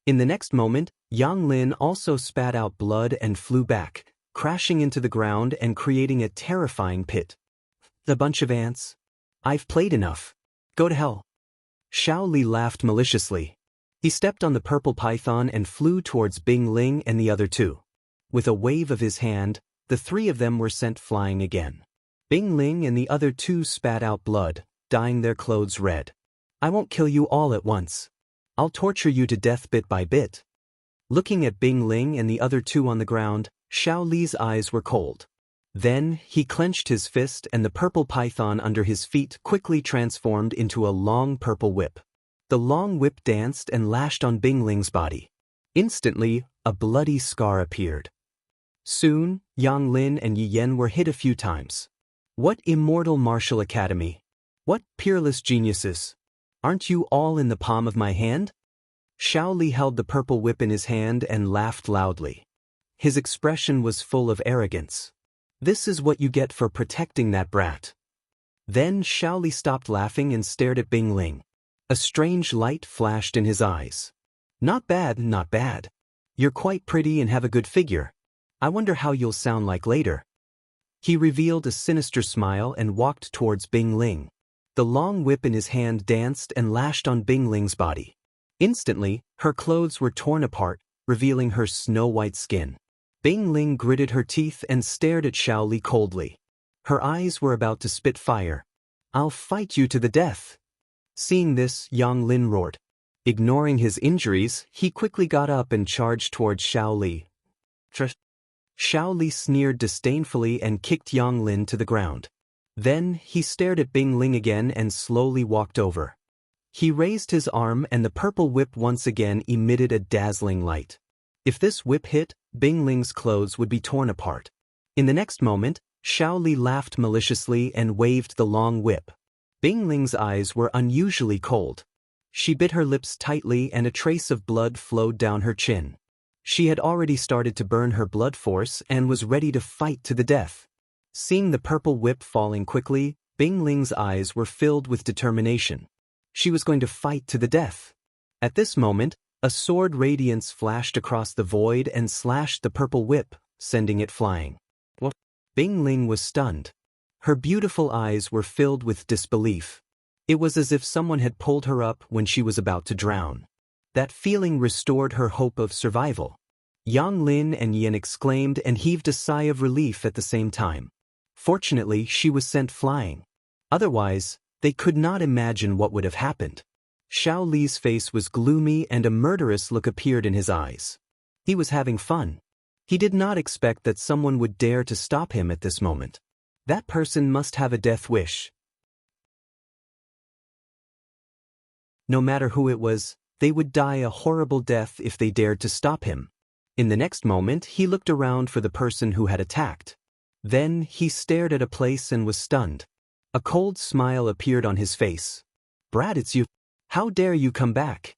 In the next moment, Yang Lin also spat out blood and flew back, crashing into the ground and creating a terrifying pit. The bunch of ants. I've played enough. Go to hell. Xiao Li laughed maliciously. He stepped on the purple python and flew towards Bing Ling and the other two. With a wave of his hand, the 3 of them were sent flying again. Bing Ling and the other 2 spat out blood, dyeing their clothes red. I won't kill you all at once. I'll torture you to death bit by bit. Looking at Bing Ling and the other two on the ground, Xiao Li's eyes were cold. Then, he clenched his fist and the purple python under his feet quickly transformed into a long purple whip. The long whip danced and lashed on Bing Ling's body. Instantly, a bloody scar appeared. Soon, Yang Lin and Yi Yen were hit a few times. What immortal martial academy! What peerless geniuses! Aren't you all in the palm of my hand? Xiao Li held the purple whip in his hand and laughed loudly. His expression was full of arrogance. This is what you get for protecting that brat. Then Xiao Li stopped laughing and stared at Bing Ling. A strange light flashed in his eyes. Not bad, not bad. You're quite pretty and have a good figure. I wonder how you'll sound like later. He revealed a sinister smile and walked towards Bing Ling. The long whip in his hand danced and lashed on Bing Ling's body. Instantly, her clothes were torn apart, revealing her snow-white skin. Bing Ling gritted her teeth and stared at Xiao Li coldly. Her eyes were about to spit fire. I'll fight you to the death. Seeing this, Yang Lin roared. Ignoring his injuries, he quickly got up and charged towards Xiao Li. Xiao Li sneered disdainfully and kicked Yang Lin to the ground. Then, he stared at Bing Ling again and slowly walked over. He raised his arm and the purple whip once again emitted a dazzling light. If this whip hit, Bing Ling's clothes would be torn apart. In the next moment, Xiao Li laughed maliciously and waved the long whip. Bing Ling's eyes were unusually cold. She bit her lips tightly and a trace of blood flowed down her chin. She had already started to burn her blood force and was ready to fight to the death. Seeing the purple whip falling quickly, Bing Ling's eyes were filled with determination. She was going to fight to the death. At this moment, a sword radiance flashed across the void and slashed the purple whip, sending it flying. What? Bing Ling was stunned. Her beautiful eyes were filled with disbelief. It was as if someone had pulled her up when she was about to drown. That feeling restored her hope of survival. Yang Lin and Yen exclaimed and heaved a sigh of relief at the same time. Fortunately, she was sent flying. Otherwise, they could not imagine what would have happened. Xiao Li's face was gloomy and a murderous look appeared in his eyes. He was having fun. He did not expect that someone would dare to stop him at this moment. That person must have a death wish. No matter who it was, they would die a horrible death if they dared to stop him. In the next moment, he looked around for the person who had attacked. Then, he stared at a place and was stunned. A cold smile appeared on his face. Brad, it's you. How dare you come back?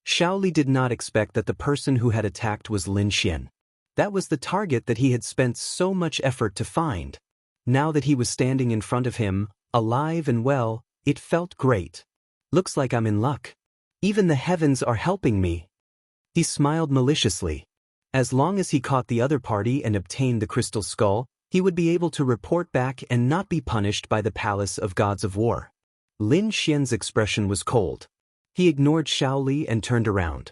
Xiao Li did not expect that the person who had attacked was Lin Xian. That was the target that he had spent so much effort to find. Now that he was standing in front of him, alive and well, it felt great. Looks like I'm in luck. Even the heavens are helping me. He smiled maliciously. As long as he caught the other party and obtained the crystal skull, he would be able to report back and not be punished by the palace of gods of war. Lin Xian's expression was cold. He ignored Xiao Li and turned around.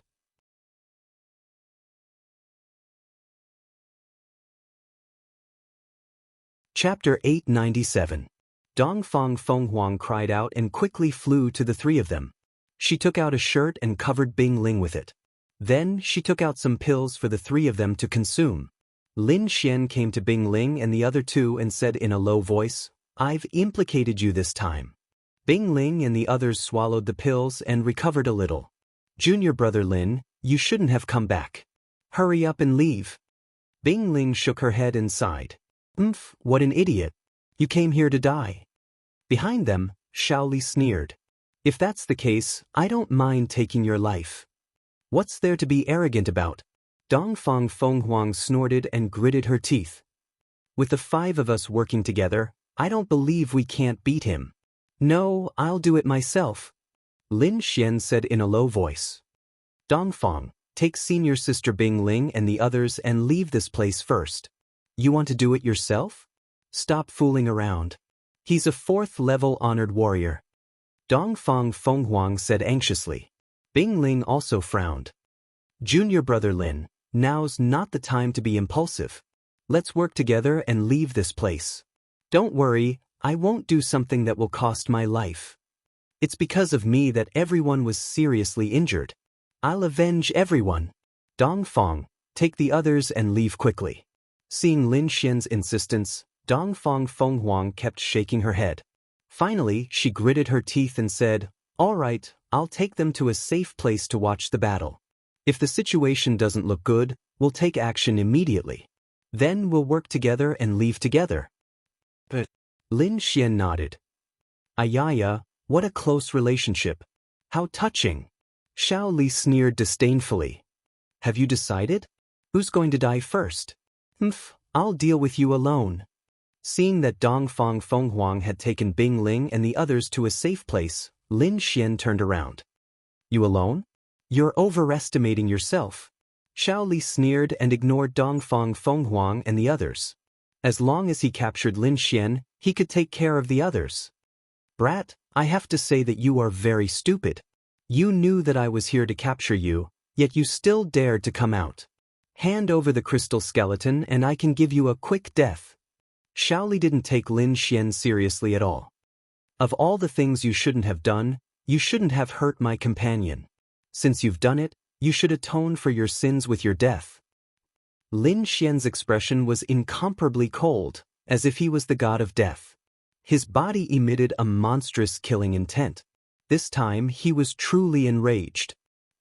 Chapter 897. Dongfang Fenghuang cried out and quickly flew to the three of them. She took out a shirt and covered Bing Ling with it. Then she took out some pills for the three of them to consume. Lin Xian came to Bing Ling and the other two and said in a low voice, I've implicated you this time. Bing Ling and the others swallowed the pills and recovered a little. Junior brother Lin, you shouldn't have come back. Hurry up and leave. Bing Ling shook her head and sighed. What an idiot. You came here to die. Behind them, Xiao Li sneered. If that's the case, I don't mind taking your life. What's there to be arrogant about? Dongfang Fenghuang snorted and gritted her teeth. With the five of us working together, I don't believe we can't beat him. No, I'll do it myself. Lin Xian said in a low voice. Dongfang, take senior sister Bing Ling and the others and leave this place first. You want to do it yourself? Stop fooling around. He's a 4th-level honored warrior. Dongfang Fenghuang said anxiously. Bing Ling also frowned. Junior brother Lin, now's not the time to be impulsive. Let's work together and leave this place. Don't worry, I won't do something that will cost my life. It's because of me that everyone was seriously injured. I'll avenge everyone. Dongfang, take the others and leave quickly. Seeing Lin Xian's insistence, Dongfang Fenghuang kept shaking her head. Finally, she gritted her teeth and said, "All right, I'll take them to a safe place to watch the battle. If the situation doesn't look good, we'll take action immediately. Then we'll work together and leave together." But Lin Xian nodded. "Ayaya, what a close relationship. How touching." Xiao Li sneered disdainfully. "Have you decided? Who's going to die first?" "Humph, I'll deal with you alone." Seeing that Dongfang Fenghuang had taken Bing Ling and the others to a safe place, Lin Xian turned around. "You alone? You're overestimating yourself." Xiao Li sneered and ignored Dongfang Fenghuang and the others. As long as he captured Lin Xian, he could take care of the others. "Brat, I have to say that you are very stupid. You knew that I was here to capture you, yet you still dared to come out. Hand over the crystal skeleton and I can give you a quick death." Xiao Li didn't take Lin Xian seriously at all. "Of all the things you shouldn't have done, you shouldn't have hurt my companion. Since you've done it, you should atone for your sins with your death." Lin Xian's expression was incomparably cold, as if he was the god of death. His body emitted a monstrous killing intent. This time he was truly enraged.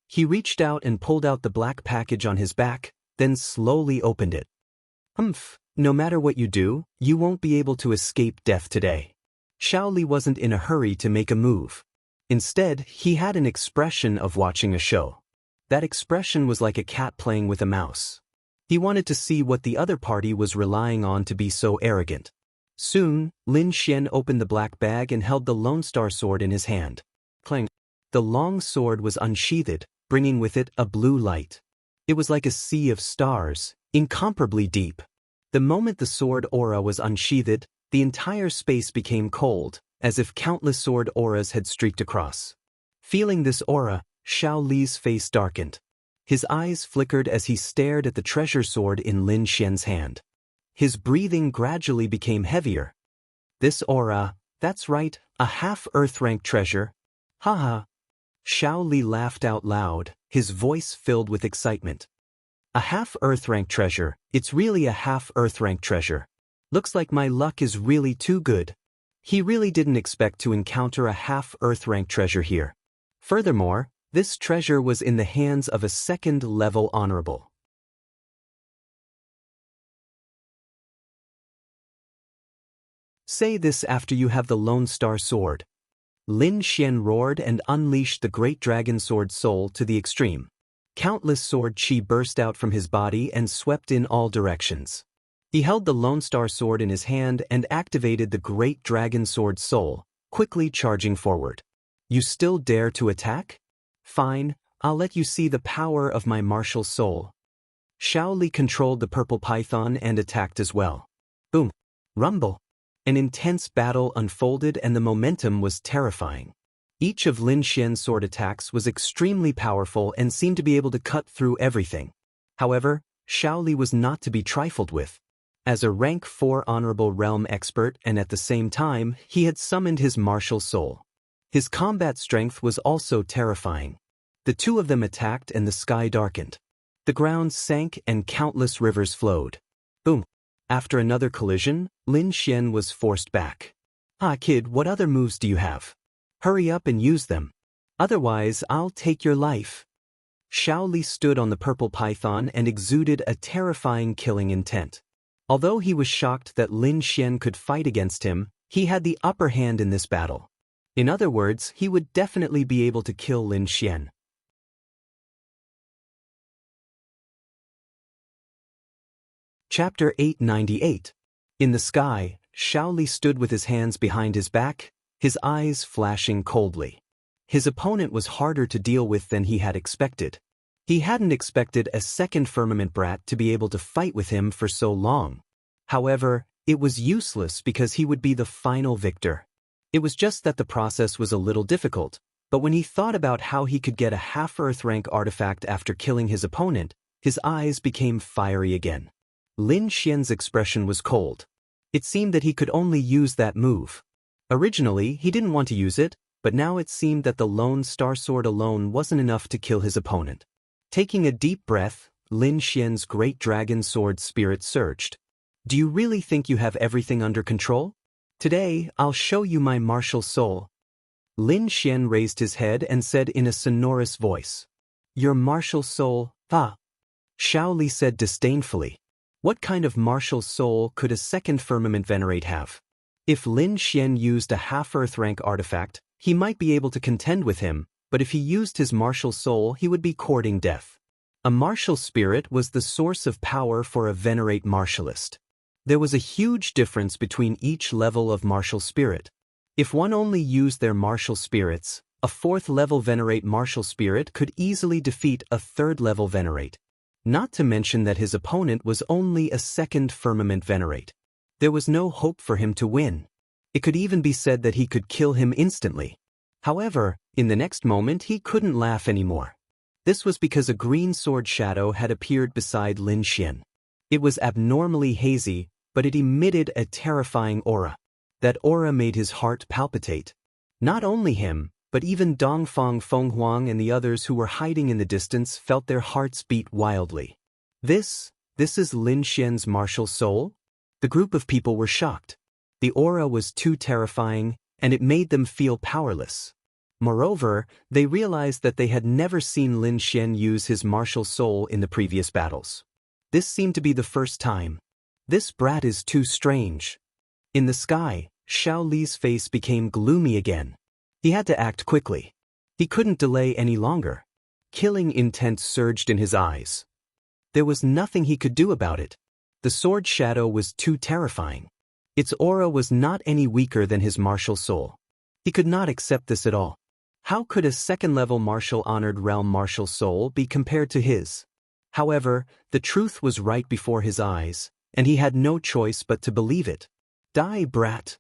He reached out and pulled out the black package on his back, then slowly opened it. "Humph, no matter what you do, you won't be able to escape death today." Xiao Li wasn't in a hurry to make a move. Instead, he had an expression of watching a show. That expression was like a cat playing with a mouse. He wanted to see what the other party was relying on to be so arrogant. Soon, Lin Xian opened the black bag and held the Lone Star sword in his hand. Clang! The long sword was unsheathed, bringing with it a blue light. It was like a sea of stars, incomparably deep. The moment the sword aura was unsheathed, the entire space became cold, as if countless sword auras had streaked across. Feeling this aura, Xiao Li's face darkened. His eyes flickered as he stared at the treasure sword in Lin Xian's hand. His breathing gradually became heavier. "This aura, that's right, a half-Earth-rank treasure. Haha." Xiao Li laughed out loud, his voice filled with excitement. "A half-Earth-rank treasure, it's really a half-Earth-rank treasure. Looks like my luck is really too good." He really didn't expect to encounter a half-Earth-rank treasure here. Furthermore, this treasure was in the hands of a second-level honorable. Say this after you have the Lone Star Sword. Lin Xian roared and unleashed the Great Dragon Sword Soul to the extreme. Countless sword chi burst out from his body and swept in all directions. He held the Lone Star Sword in his hand and activated the Great Dragon Sword Soul, quickly charging forward. "You still dare to attack? Fine, I'll let you see the power of my martial soul." Xiao Li controlled the purple python and attacked as well. Boom! Rumble! An intense battle unfolded and the momentum was terrifying. Each of Lin Xian's sword attacks was extremely powerful and seemed to be able to cut through everything. However, Xiao Li was not to be trifled with. As a rank 4 honorable realm expert and at the same time, he had summoned his martial soul. His combat strength was also terrifying. The two of them attacked and the sky darkened. The ground sank and countless rivers flowed. Boom! After another collision, Lin Xian was forced back. "Ah kid, what other moves do you have? Hurry up and use them. Otherwise, I'll take your life." Xiao Li stood on the purple python and exuded a terrifying killing intent. Although he was shocked that Lin Xian could fight against him, he had the upper hand in this battle. In other words, he would definitely be able to kill Lin Xian. Chapter 898. In the sky, Xiao Li stood with his hands behind his back, his eyes flashing coldly. His opponent was harder to deal with than he had expected. He hadn't expected a second Firmament Brat to be able to fight with him for so long. However, it was useless because he would be the final victor. It was just that the process was a little difficult, but when he thought about how he could get a half-Earth rank artifact after killing his opponent, his eyes became fiery again. Lin Xian's expression was cold. It seemed that he could only use that move. Originally, he didn't want to use it, but now it seemed that the Lone Star Sword alone wasn't enough to kill his opponent. Taking a deep breath, Lin Xian's great dragon sword spirit surged. Do you really think you have everything under control? Today, I'll show you my martial soul. Lin Xian raised his head and said in a sonorous voice. Your martial soul, ah. Xiao Li said disdainfully. What kind of martial soul could a second firmament venerate have? If Lin Xian used a half-earth rank artifact, he might be able to contend with him, but if he used his martial soul he would be courting death. A martial spirit was the source of power for a venerate martialist. There was a huge difference between each level of martial spirit. If one only used their martial spirits, a fourth-level venerate martial spirit could easily defeat a third-level venerate. Not to mention that his opponent was only a second firmament venerate. There was no hope for him to win. It could even be said that he could kill him instantly. However, in the next moment he couldn't laugh anymore. This was because a green sword shadow had appeared beside Lin Xian. It was abnormally hazy, but it emitted a terrifying aura. That aura made his heart palpitate. Not only him, but even Dongfang Fenghuang and the others who were hiding in the distance felt their hearts beat wildly. This is Lin Xian's martial soul? The group of people were shocked. The aura was too terrifying, and it made them feel powerless. Moreover, they realized that they had never seen Lin Xian use his martial soul in the previous battles. This seemed to be the first time. This brat is too strange. In the sky, Xiao Li's face became gloomy again. He had to act quickly. He couldn't delay any longer. Killing intent surged in his eyes. There was nothing he could do about it. The sword shadow was too terrifying. Its aura was not any weaker than his martial soul. He could not accept this at all. How could a second-level martial honored realm martial soul be compared to his? However, the truth was right before his eyes, and he had no choice but to believe it. Die, brat!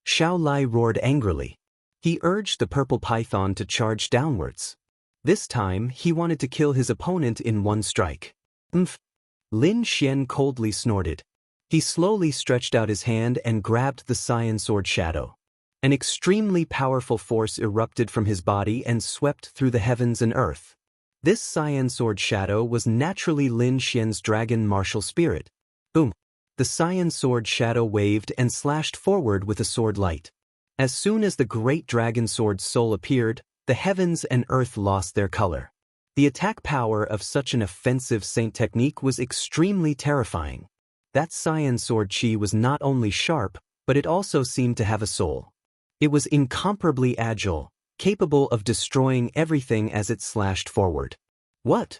Xiao Li roared angrily. He urged the purple python to charge downwards. This time, he wanted to kill his opponent in one strike. Lin Xian coldly snorted. He slowly stretched out his hand and grabbed the cyan sword shadow. An extremely powerful force erupted from his body and swept through the heavens and earth. This cyan sword shadow was naturally Lin Xian's dragon martial spirit. Boom! The cyan sword shadow waved and slashed forward with a sword light. As soon as the great dragon sword soul appeared, the heavens and earth lost their color. The attack power of such an offensive saint technique was extremely terrifying. That cyan sword chi was not only sharp, but it also seemed to have a soul. It was incomparably agile, capable of destroying everything as it slashed forward. What?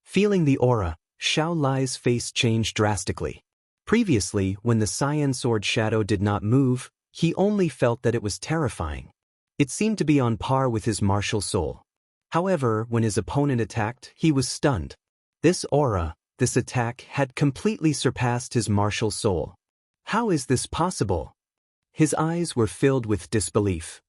Feeling the aura, Xiao Li's face changed drastically. Previously, when the cyan sword shadow did not move, he only felt that it was terrifying. It seemed to be on par with his martial soul. However, when his opponent attacked, he was stunned. This aura, this attack had completely surpassed his martial soul. How is this possible? His eyes were filled with disbelief.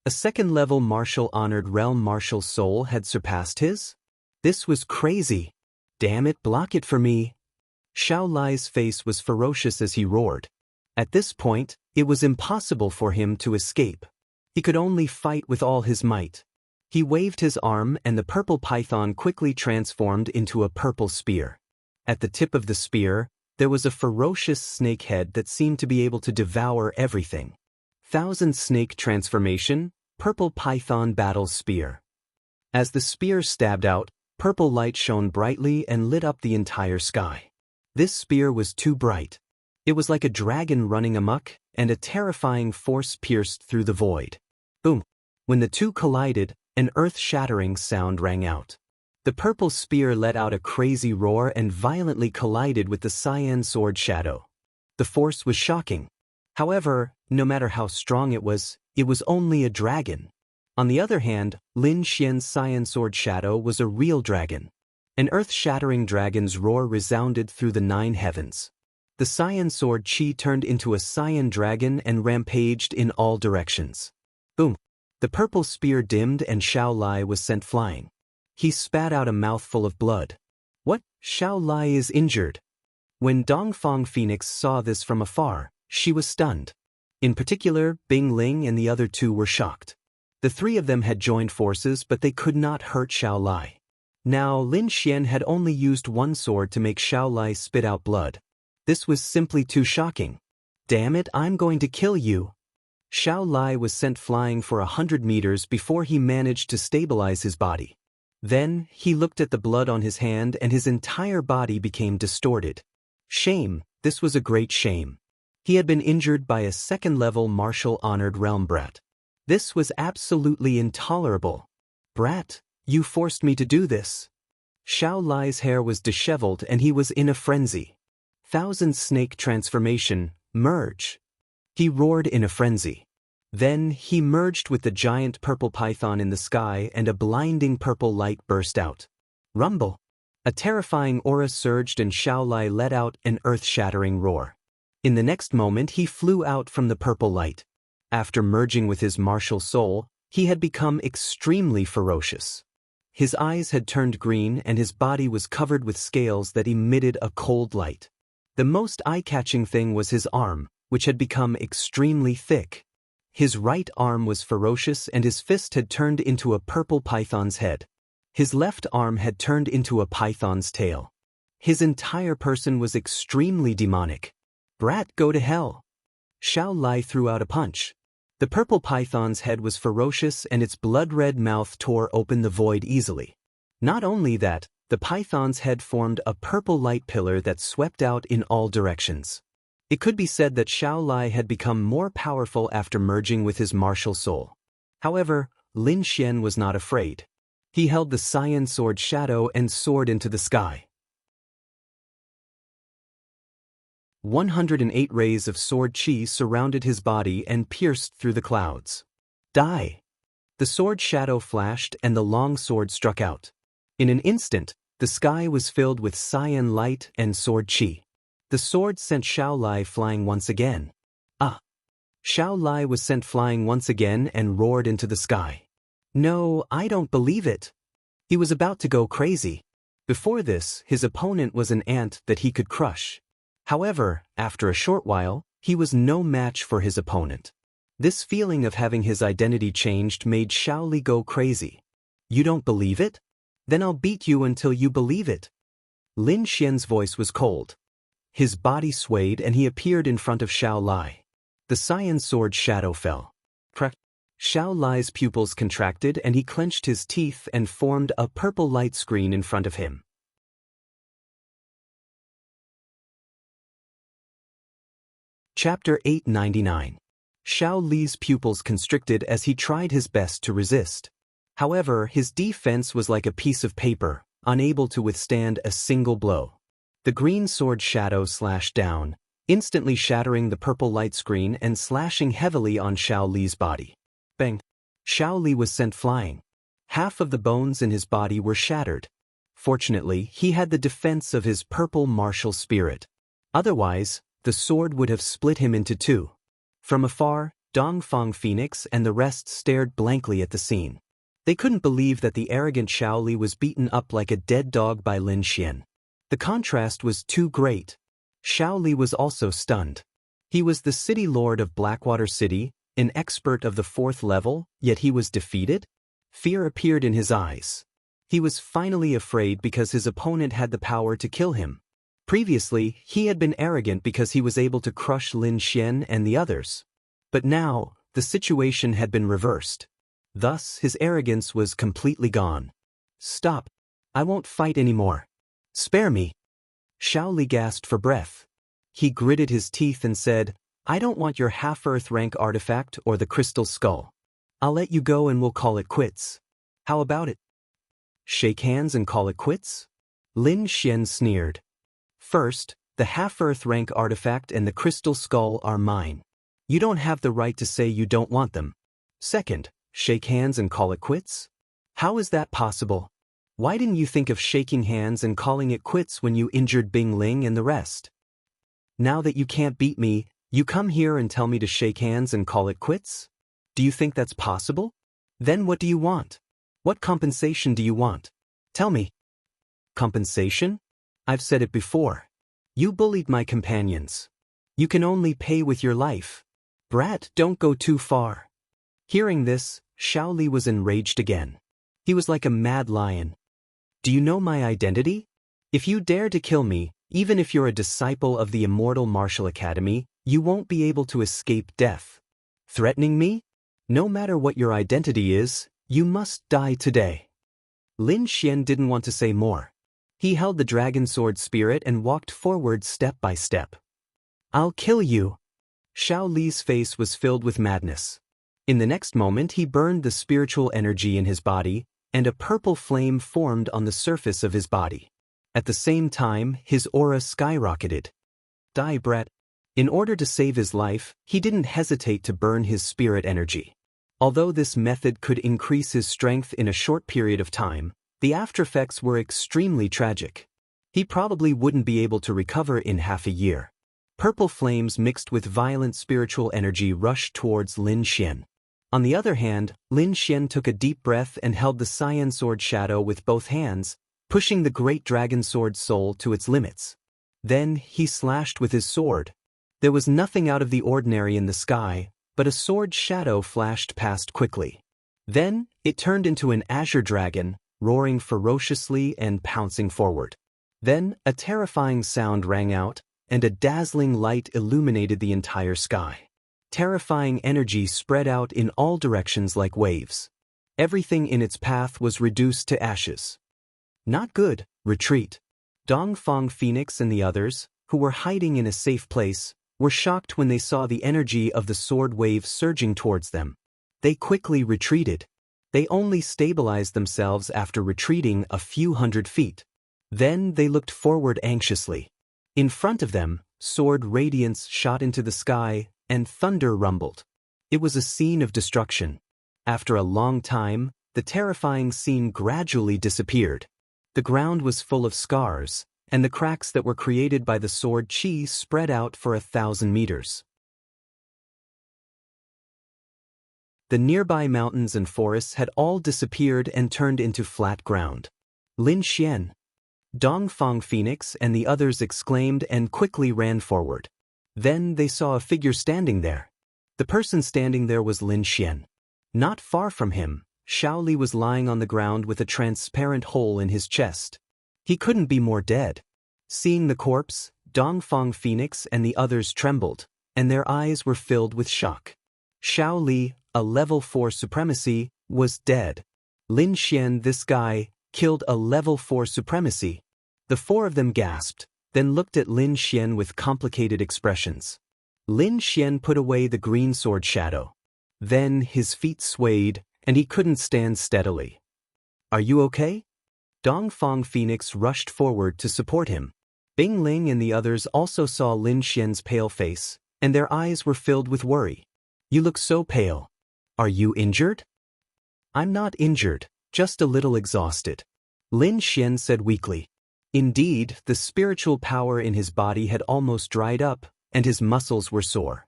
A second-level martial honored realm martial soul had surpassed his? This was crazy. Damn it, block it for me. Xiao Li's face was ferocious as he roared. At this point, it was impossible for him to escape. He could only fight with all his might. He waved his arm and the purple python quickly transformed into a purple spear. At the tip of the spear, there was a ferocious snake head that seemed to be able to devour everything. Thousand snake transformation, purple python battle spear. As the spear stabbed out, purple light shone brightly and lit up the entire sky. This spear was too bright. It was like a dragon running amok, and a terrifying force pierced through the void. Boom! When the two collided, an earth-shattering sound rang out. The purple spear let out a crazy roar and violently collided with the cyan sword shadow. The force was shocking. However, no matter how strong it was only a dragon. On the other hand, Lin Xian's cyan sword shadow was a real dragon. An earth-shattering dragon's roar resounded through the 9 heavens. The cyan sword chi turned into a cyan dragon and rampaged in all directions. Boom! The purple spear dimmed and Xiao Li was sent flying. He spat out a mouthful of blood. What? Xiao Li is injured. When Dongfang Phoenix saw this from afar, she was stunned. In particular, Bing Ling and the other two were shocked. The three of them had joined forces, but they could not hurt Xiao Lai. Now, Lin Xian had only used one sword to make Xiao Lai spit out blood. This was simply too shocking. Damn it, I'm going to kill you. Xiao Lai was sent flying for 100 meters before he managed to stabilize his body. Then, he looked at the blood on his hand and his entire body became distorted. Shame, this was a great shame. He had been injured by a second-level martial-honored realm brat. This was absolutely intolerable. Brat, you forced me to do this. Xiao Lai's hair was disheveled and he was in a frenzy. Thousand snake transformation, merge. He roared in a frenzy. Then, he merged with the giant purple python in the sky and a blinding purple light burst out. Rumble. A terrifying aura surged and Xiao Lai let out an earth-shattering roar. In the next moment he flew out from the purple light. After merging with his martial soul, he had become extremely ferocious. His eyes had turned green and his body was covered with scales that emitted a cold light. The most eye-catching thing was his arm, which had become extremely thick. His right arm was ferocious and his fist had turned into a purple python's head. His left arm had turned into a python's tail. His entire person was extremely demonic. Brat, go to hell. Xiao Lai threw out a punch. The purple python's head was ferocious and its blood-red mouth tore open the void easily. Not only that, the python's head formed a purple light pillar that swept out in all directions. It could be said that Xiao Lai had become more powerful after merging with his martial soul. However, Lin Xian was not afraid. He held the cyan sword shadow and soared into the sky. 108 rays of sword chi surrounded his body and pierced through the clouds. Die! The sword shadow flashed and the long sword struck out. In an instant, the sky was filled with cyan light and sword chi. The sword sent Xiao Lai flying once again. Ah! Xiao Lai was sent flying once again and roared into the sky. No, I don't believe it. He was about to go crazy. Before this, his opponent was an ant that he could crush. However, after a short while, he was no match for his opponent. This feeling of having his identity changed made Xiao Li go crazy. You don't believe it? Then I'll beat you until you believe it. Lin Xian's voice was cold. His body swayed and he appeared in front of Xiao Lai. The cyan sword shadow fell. Xiao Lai's pupils contracted and he clenched his teeth and formed a purple light screen in front of him. Chapter 899. Xiao Li's pupils constricted as he tried his best to resist. However, his defense was like a piece of paper, unable to withstand a single blow. The green sword shadow slashed down, instantly shattering the purple light screen and slashing heavily on Xiao Li's body. Bang! Xiao Li was sent flying. Half of the bones in his body were shattered. Fortunately, he had the defense of his purple martial spirit. Otherwise, the sword would have split him into two. From afar, Dongfang Phoenix and the rest stared blankly at the scene. They couldn't believe that the arrogant Xiao Li was beaten up like a dead dog by Lin Xian. The contrast was too great. Xiao Li was also stunned. He was the city lord of Blackwater City, an expert of the 4th level, yet he was defeated? Fear appeared in his eyes. He was finally afraid because his opponent had the power to kill him. Previously, he had been arrogant because he was able to crush Lin Xian and the others. But now, the situation had been reversed. Thus, his arrogance was completely gone. Stop. I won't fight anymore. Spare me. Xiao Li gasped for breath. He gritted his teeth and said, I don't want your half-earth rank artifact or the crystal skull. I'll let you go and we'll call it quits. How about it? Shake hands and call it quits? Lin Xian sneered. First, the half-earth rank artifact and the crystal skull are mine. You don't have the right to say you don't want them. Second, shake hands and call it quits? How is that possible? Why didn't you think of shaking hands and calling it quits when you injured Bing Ling and the rest? Now that you can't beat me, you come here and tell me to shake hands and call it quits? Do you think that's possible? Then what do you want? What compensation do you want? Tell me. Compensation? I've said it before. You bullied my companions. You can only pay with your life. Brat, don't go too far. Hearing this, Shaoli was enraged again. He was like a mad lion. Do you know my identity? If you dare to kill me, even if you're a disciple of the immortal martial academy, you won't be able to escape death. Threatening me? No matter what your identity is, you must die today. Lin Xian didn't want to say more. He held the dragon sword spirit and walked forward step by step. I'll kill you. Xiao Li's face was filled with madness. In the next moment he burned the spiritual energy in his body, and a purple flame formed on the surface of his body. At the same time, his aura skyrocketed. Die, brat. In order to save his life, he didn't hesitate to burn his spirit energy. Although this method could increase his strength in a short period of time, the aftereffects were extremely tragic. He probably wouldn't be able to recover in half a year. Purple flames mixed with violent spiritual energy rushed towards Lin Xian. On the other hand, Lin Xian took a deep breath and held the cyan sword shadow with both hands, pushing the great dragon sword soul to its limits. Then he slashed with his sword. There was nothing out of the ordinary in the sky, but a sword shadow flashed past quickly. Then, it turned into an azure dragon, roaring ferociously and pouncing forward. Then, a terrifying sound rang out, and a dazzling light illuminated the entire sky. Terrifying energy spread out in all directions like waves. Everything in its path was reduced to ashes. Not good, retreat. Dongfang Phoenix and the others, who were hiding in a safe place, were shocked when they saw the energy of the sword wave surging towards them. They quickly retreated. They only stabilized themselves after retreating a few hundred feet. Then they looked forward anxiously. In front of them, sword radiance shot into the sky, and thunder rumbled. It was a scene of destruction. After a long time, the terrifying scene gradually disappeared. The ground was full of scars, and the cracks that were created by the sword chi spread out for 1,000 meters. The nearby mountains and forests had all disappeared and turned into flat ground. Lin Xian, Dongfang Phoenix and the others exclaimed and quickly ran forward. Then they saw a figure standing there. The person standing there was Lin Xian. Not far from him, Shaoli was lying on the ground with a transparent hole in his chest. He couldn't be more dead. Seeing the corpse, Dongfang Phoenix and the others trembled, and their eyes were filled with shock. Shaoli, a level 4 supremacy, was dead. Lin Xian, this guy, killed a level 4 supremacy. The four of them gasped, then looked at Lin Xian with complicated expressions. Lin Xian put away the green sword shadow. Then his feet swayed, and he couldn't stand steadily. Are you okay? Dongfang Phoenix rushed forward to support him. Bing Ling and the others also saw Lin Xian's pale face, and their eyes were filled with worry. You look so pale. Are you injured? I'm not injured, just a little exhausted. Lin Xian said weakly. Indeed, the spiritual power in his body had almost dried up, and his muscles were sore.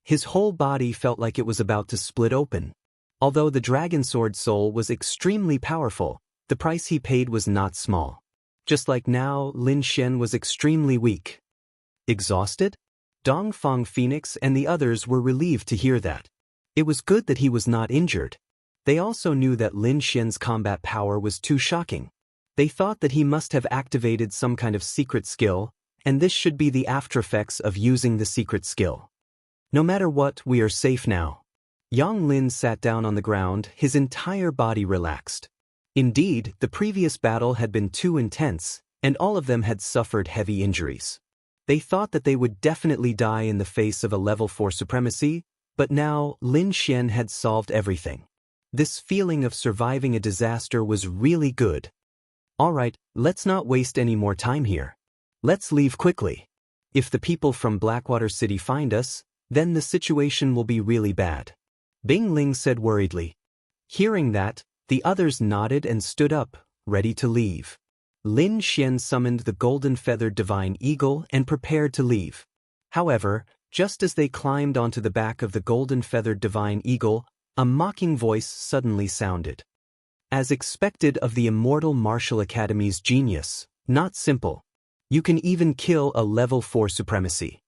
His whole body felt like it was about to split open. Although the dragon sword soul was extremely powerful, the price he paid was not small. Just like now, Lin Xian was extremely weak. Exhausted? Dongfang Phoenix and the others were relieved to hear that. It was good that he was not injured. They also knew that Lin Xian's combat power was too shocking. They thought that he must have activated some kind of secret skill, and this should be the aftereffects of using the secret skill. No matter what, we are safe now. Yang Lin sat down on the ground, his entire body relaxed. Indeed, the previous battle had been too intense, and all of them had suffered heavy injuries. They thought that they would definitely die in the face of a level 4 supremacy, but now Lin Xian had solved everything. This feeling of surviving a disaster was really good. Alright, let's not waste any more time here. Let's leave quickly. If the people from Blackwater City find us, then the situation will be really bad. Bing Ling said worriedly. Hearing that, the others nodded and stood up, ready to leave. Lin Xian summoned the golden-feathered divine eagle and prepared to leave. However, just as they climbed onto the back of the golden-feathered divine eagle, a mocking voice suddenly sounded. As expected of the Immortal Martial Academy's genius, not simple. You can even kill a level 4 supremacy.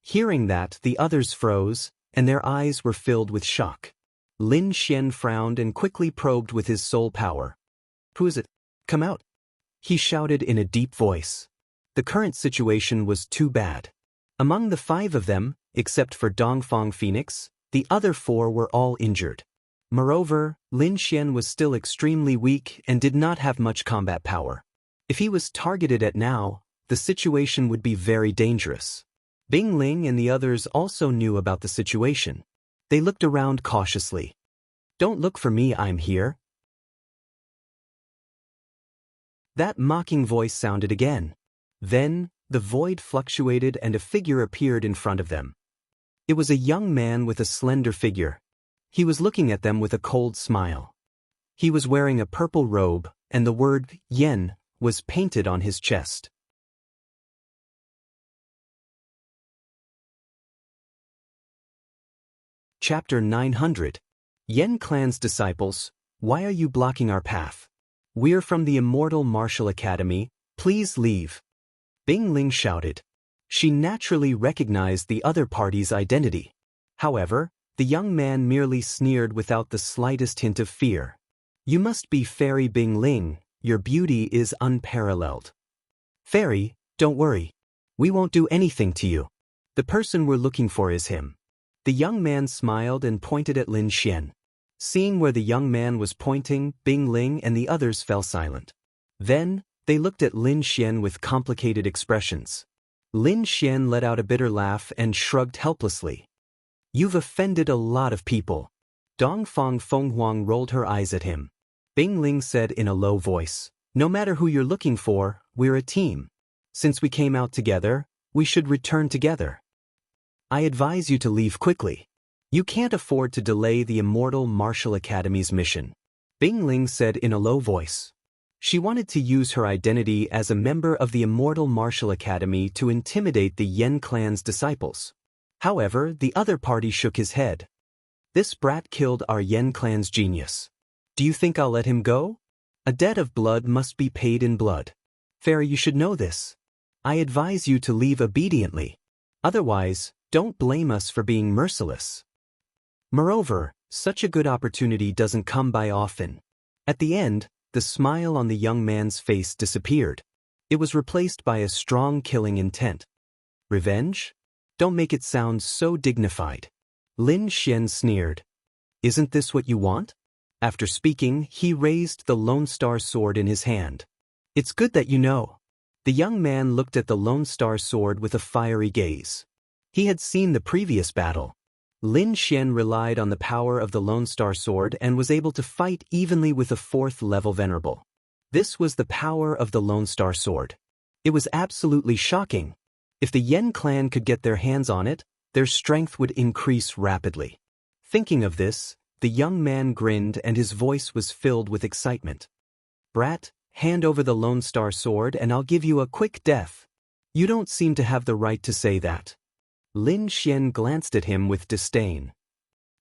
Hearing that, the others froze, and their eyes were filled with shock. Lin Xian frowned and quickly probed with his soul power. "Who is it? Come out!" he shouted in a deep voice. The current situation was too bad. Among the 5 of them, except for Dongfang Phoenix, the other 4 were all injured. Moreover, Lin Xian was still extremely weak and did not have much combat power. If he was targeted at now, the situation would be very dangerous. Bing Ling and the others also knew about the situation. They looked around cautiously. "Don't look for me, I'm here." That mocking voice sounded again. Then, the void fluctuated and a figure appeared in front of them. It was a young man with a slender figure. He was looking at them with a cold smile. He was wearing a purple robe, and the word Yen was painted on his chest. Chapter 900. Yen Clan's Disciples, why are you blocking our path? We're from the Immortal Martial Academy, please leave. Bing Ling shouted. She naturally recognized the other party's identity. However, the young man merely sneered without the slightest hint of fear. "You must be Fairy Bing Ling, your beauty is unparalleled." "Fairy, don't worry. We won't do anything to you. The person we're looking for is him." The young man smiled and pointed at Lin Xian. Seeing where the young man was pointing, Bing Ling and the others fell silent. Then, they looked at Lin Xian with complicated expressions. Lin Xian let out a bitter laugh and shrugged helplessly. "You've offended a lot of people." Dongfang Fenghuang rolled her eyes at him. Bing Ling said in a low voice, "No matter who you're looking for, we're a team. Since we came out together, we should return together. I advise you to leave quickly. You can't afford to delay the Immortal Martial Academy's mission." Bing Ling said in a low voice. She wanted to use her identity as a member of the Immortal Martial Academy to intimidate the Yen Clan's disciples. However, the other party shook his head. "This brat killed our Yen Clan's genius. Do you think I'll let him go? A debt of blood must be paid in blood. Fairy, you should know this. I advise you to leave obediently. Otherwise, don't blame us for being merciless. Moreover, such a good opportunity doesn't come by often." At the end, the smile on the young man's face disappeared. It was replaced by a strong killing intent. "Revenge? Don't make it sound so dignified." Lin Xian sneered. "Isn't this what you want?" After speaking, he raised the Lone Star sword in his hand. "It's good that you know." The young man looked at the Lone Star sword with a fiery gaze. He had seen the previous battle. Lin Xian relied on the power of the Lone Star sword and was able to fight evenly with a 4th-level venerable. This was the power of the Lone Star sword. It was absolutely shocking. If the Yen clan could get their hands on it, their strength would increase rapidly. Thinking of this, the young man grinned and his voice was filled with excitement. "Brat, hand over the Lone Star sword and I'll give you a quick death." "You don't seem to have the right to say that." Lin Xian glanced at him with disdain.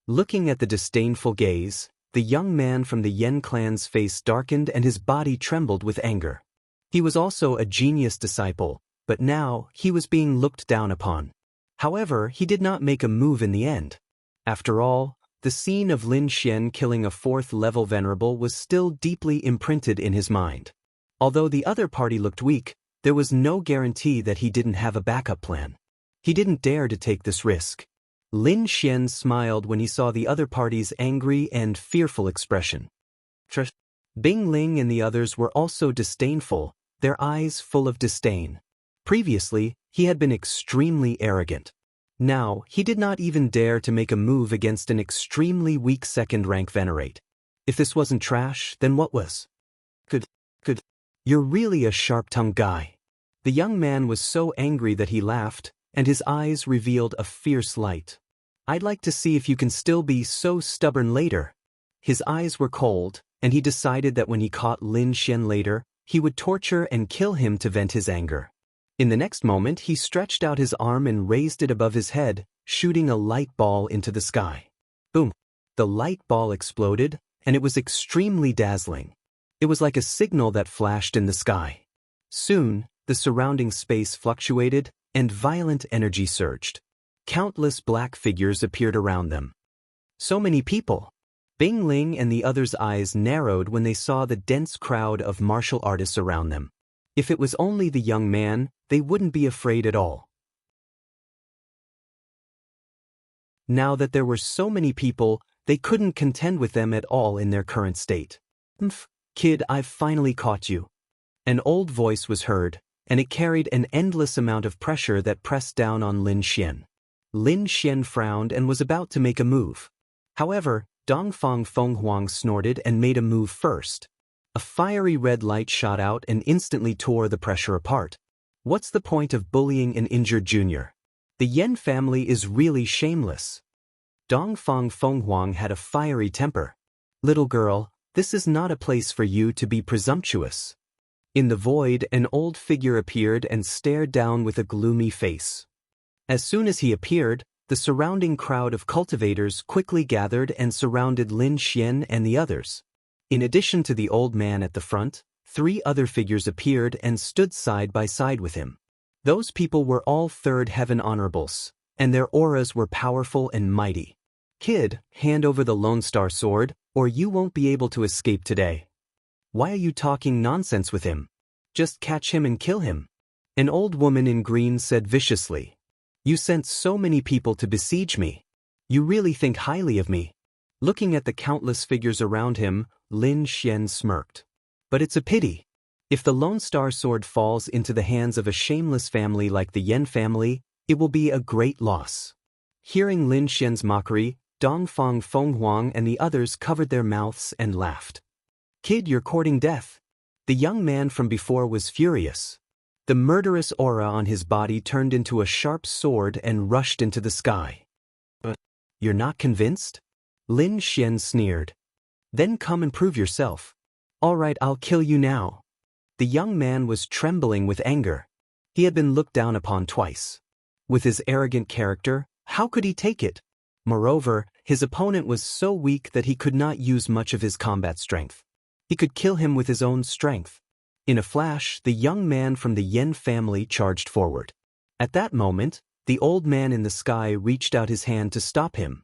Looking at the disdainful gaze, the young man from the Yen clan's face darkened and his body trembled with anger. He was also a genius disciple, but now he was being looked down upon. However, he did not make a move in the end. After all, the scene of Lin Xian killing a 4th-level venerable was still deeply imprinted in his mind. Although the other party looked weak, there was no guarantee that he didn't have a backup plan. He didn't dare to take this risk. Lin Xian smiled when he saw the other party's angry and fearful expression. Bing Ling and the others were also disdainful, their eyes full of disdain. Previously, he had been extremely arrogant. Now, he did not even dare to make a move against an extremely weak 2nd-rank venerate. If this wasn't trash, then what was? Good. You're really a sharp-tongued guy. The young man was so angry that he laughed, and his eyes revealed a fierce light. "I'd like to see if you can still be so stubborn later." His eyes were cold, and he decided that when he caught Lin Xian later, he would torture and kill him to vent his anger. In the next moment, he stretched out his arm and raised it above his head, shooting a light ball into the sky. Boom! The light ball exploded, and it was extremely dazzling. It was like a signal that flashed in the sky. Soon, the surrounding space fluctuated, and violent energy surged. Countless black figures appeared around them. So many people. Bing Ling and the others' eyes narrowed when they saw the dense crowd of martial artists around them. If it was only the young man, they wouldn't be afraid at all. Now that there were so many people, they couldn't contend with them at all in their current state. Kid, I've finally caught you. An old voice was heard, and it carried an endless amount of pressure that pressed down on Lin Xian. Lin Xian frowned and was about to make a move. However, Dongfang Fenghuang snorted and made a move first. A fiery red light shot out and instantly tore the pressure apart. What's the point of bullying an injured junior? The Yan family is really shameless. Dongfang Fenghuang had a fiery temper. Little girl, this is not a place for you to be presumptuous. In the void, an old figure appeared and stared down with a gloomy face. As soon as he appeared, the surrounding crowd of cultivators quickly gathered and surrounded Lin Xian and the others. In addition to the old man at the front, 3 other figures appeared and stood side by side with him. Those people were all third heaven honorables, and their auras were powerful and mighty. Kid, hand over the Lone Star sword, or you won't be able to escape today. Why are you talking nonsense with him? Just catch him and kill him. An old woman in green said viciously. You sent so many people to besiege me. You really think highly of me. Looking at the countless figures around him, Lin Xian smirked. But it's a pity. If the Lone Star sword falls into the hands of a shameless family like the Yan family, it will be a great loss. Hearing Lin Xian's mockery, Dongfang Fenghuang and the others covered their mouths and laughed. Kid, you're courting death. The young man from before was furious. The murderous aura on his body turned into a sharp sword and rushed into the sky. But you're not convinced? Lin Xian sneered. Then come and prove yourself. All right, I'll kill you now. The young man was trembling with anger. He had been looked down upon twice. With his arrogant character, how could he take it? Moreover, his opponent was so weak that he could not use much of his combat strength. He could kill him with his own strength. In a flash, the young man from the Yan family charged forward. At that moment, the old man in the sky reached out his hand to stop him.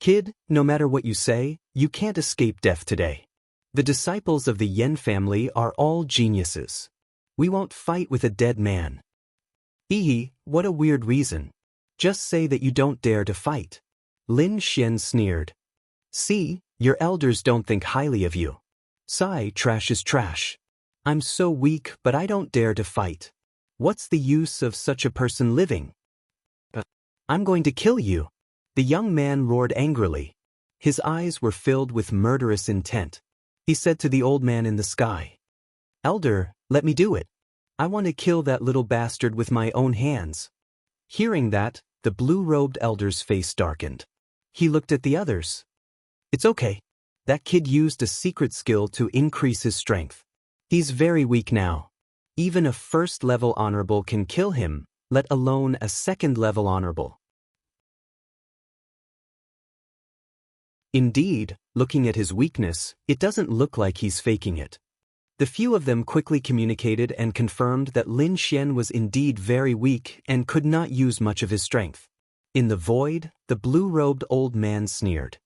Kid, no matter what you say, you can't escape death today. The disciples of the Yan family are all geniuses. We won't fight with a dead man. What a weird reason. Just say that you don't dare to fight. Lin Xian sneered. See, your elders don't think highly of you. Sigh, trash is trash. I'm so weak, but I don't dare to fight. What's the use of such a person living? I'm going to kill you. The young man roared angrily. His eyes were filled with murderous intent. He said to the old man in the sky, Elder, let me do it. I want to kill that little bastard with my own hands. Hearing that, the blue-robed elder's face darkened. He looked at the others. It's okay. That kid used a secret skill to increase his strength. He's very weak now. Even a first-level honorable can kill him, let alone a second-level honorable. Indeed, looking at his weakness, it doesn't look like he's faking it. The few of them quickly communicated and confirmed that Lin Xian was indeed very weak and could not use much of his strength. In the void, the blue-robed old man sneered.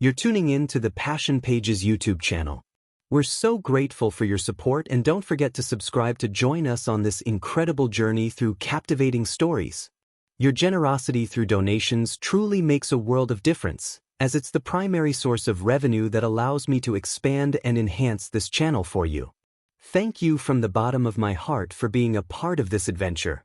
You're tuning in to the Passion Pages YouTube channel. We're so grateful for your support, and don't forget to subscribe to join us on this incredible journey through captivating stories. Your generosity through donations truly makes a world of difference, as it's the primary source of revenue that allows me to expand and enhance this channel for you. Thank you from the bottom of my heart for being a part of this adventure.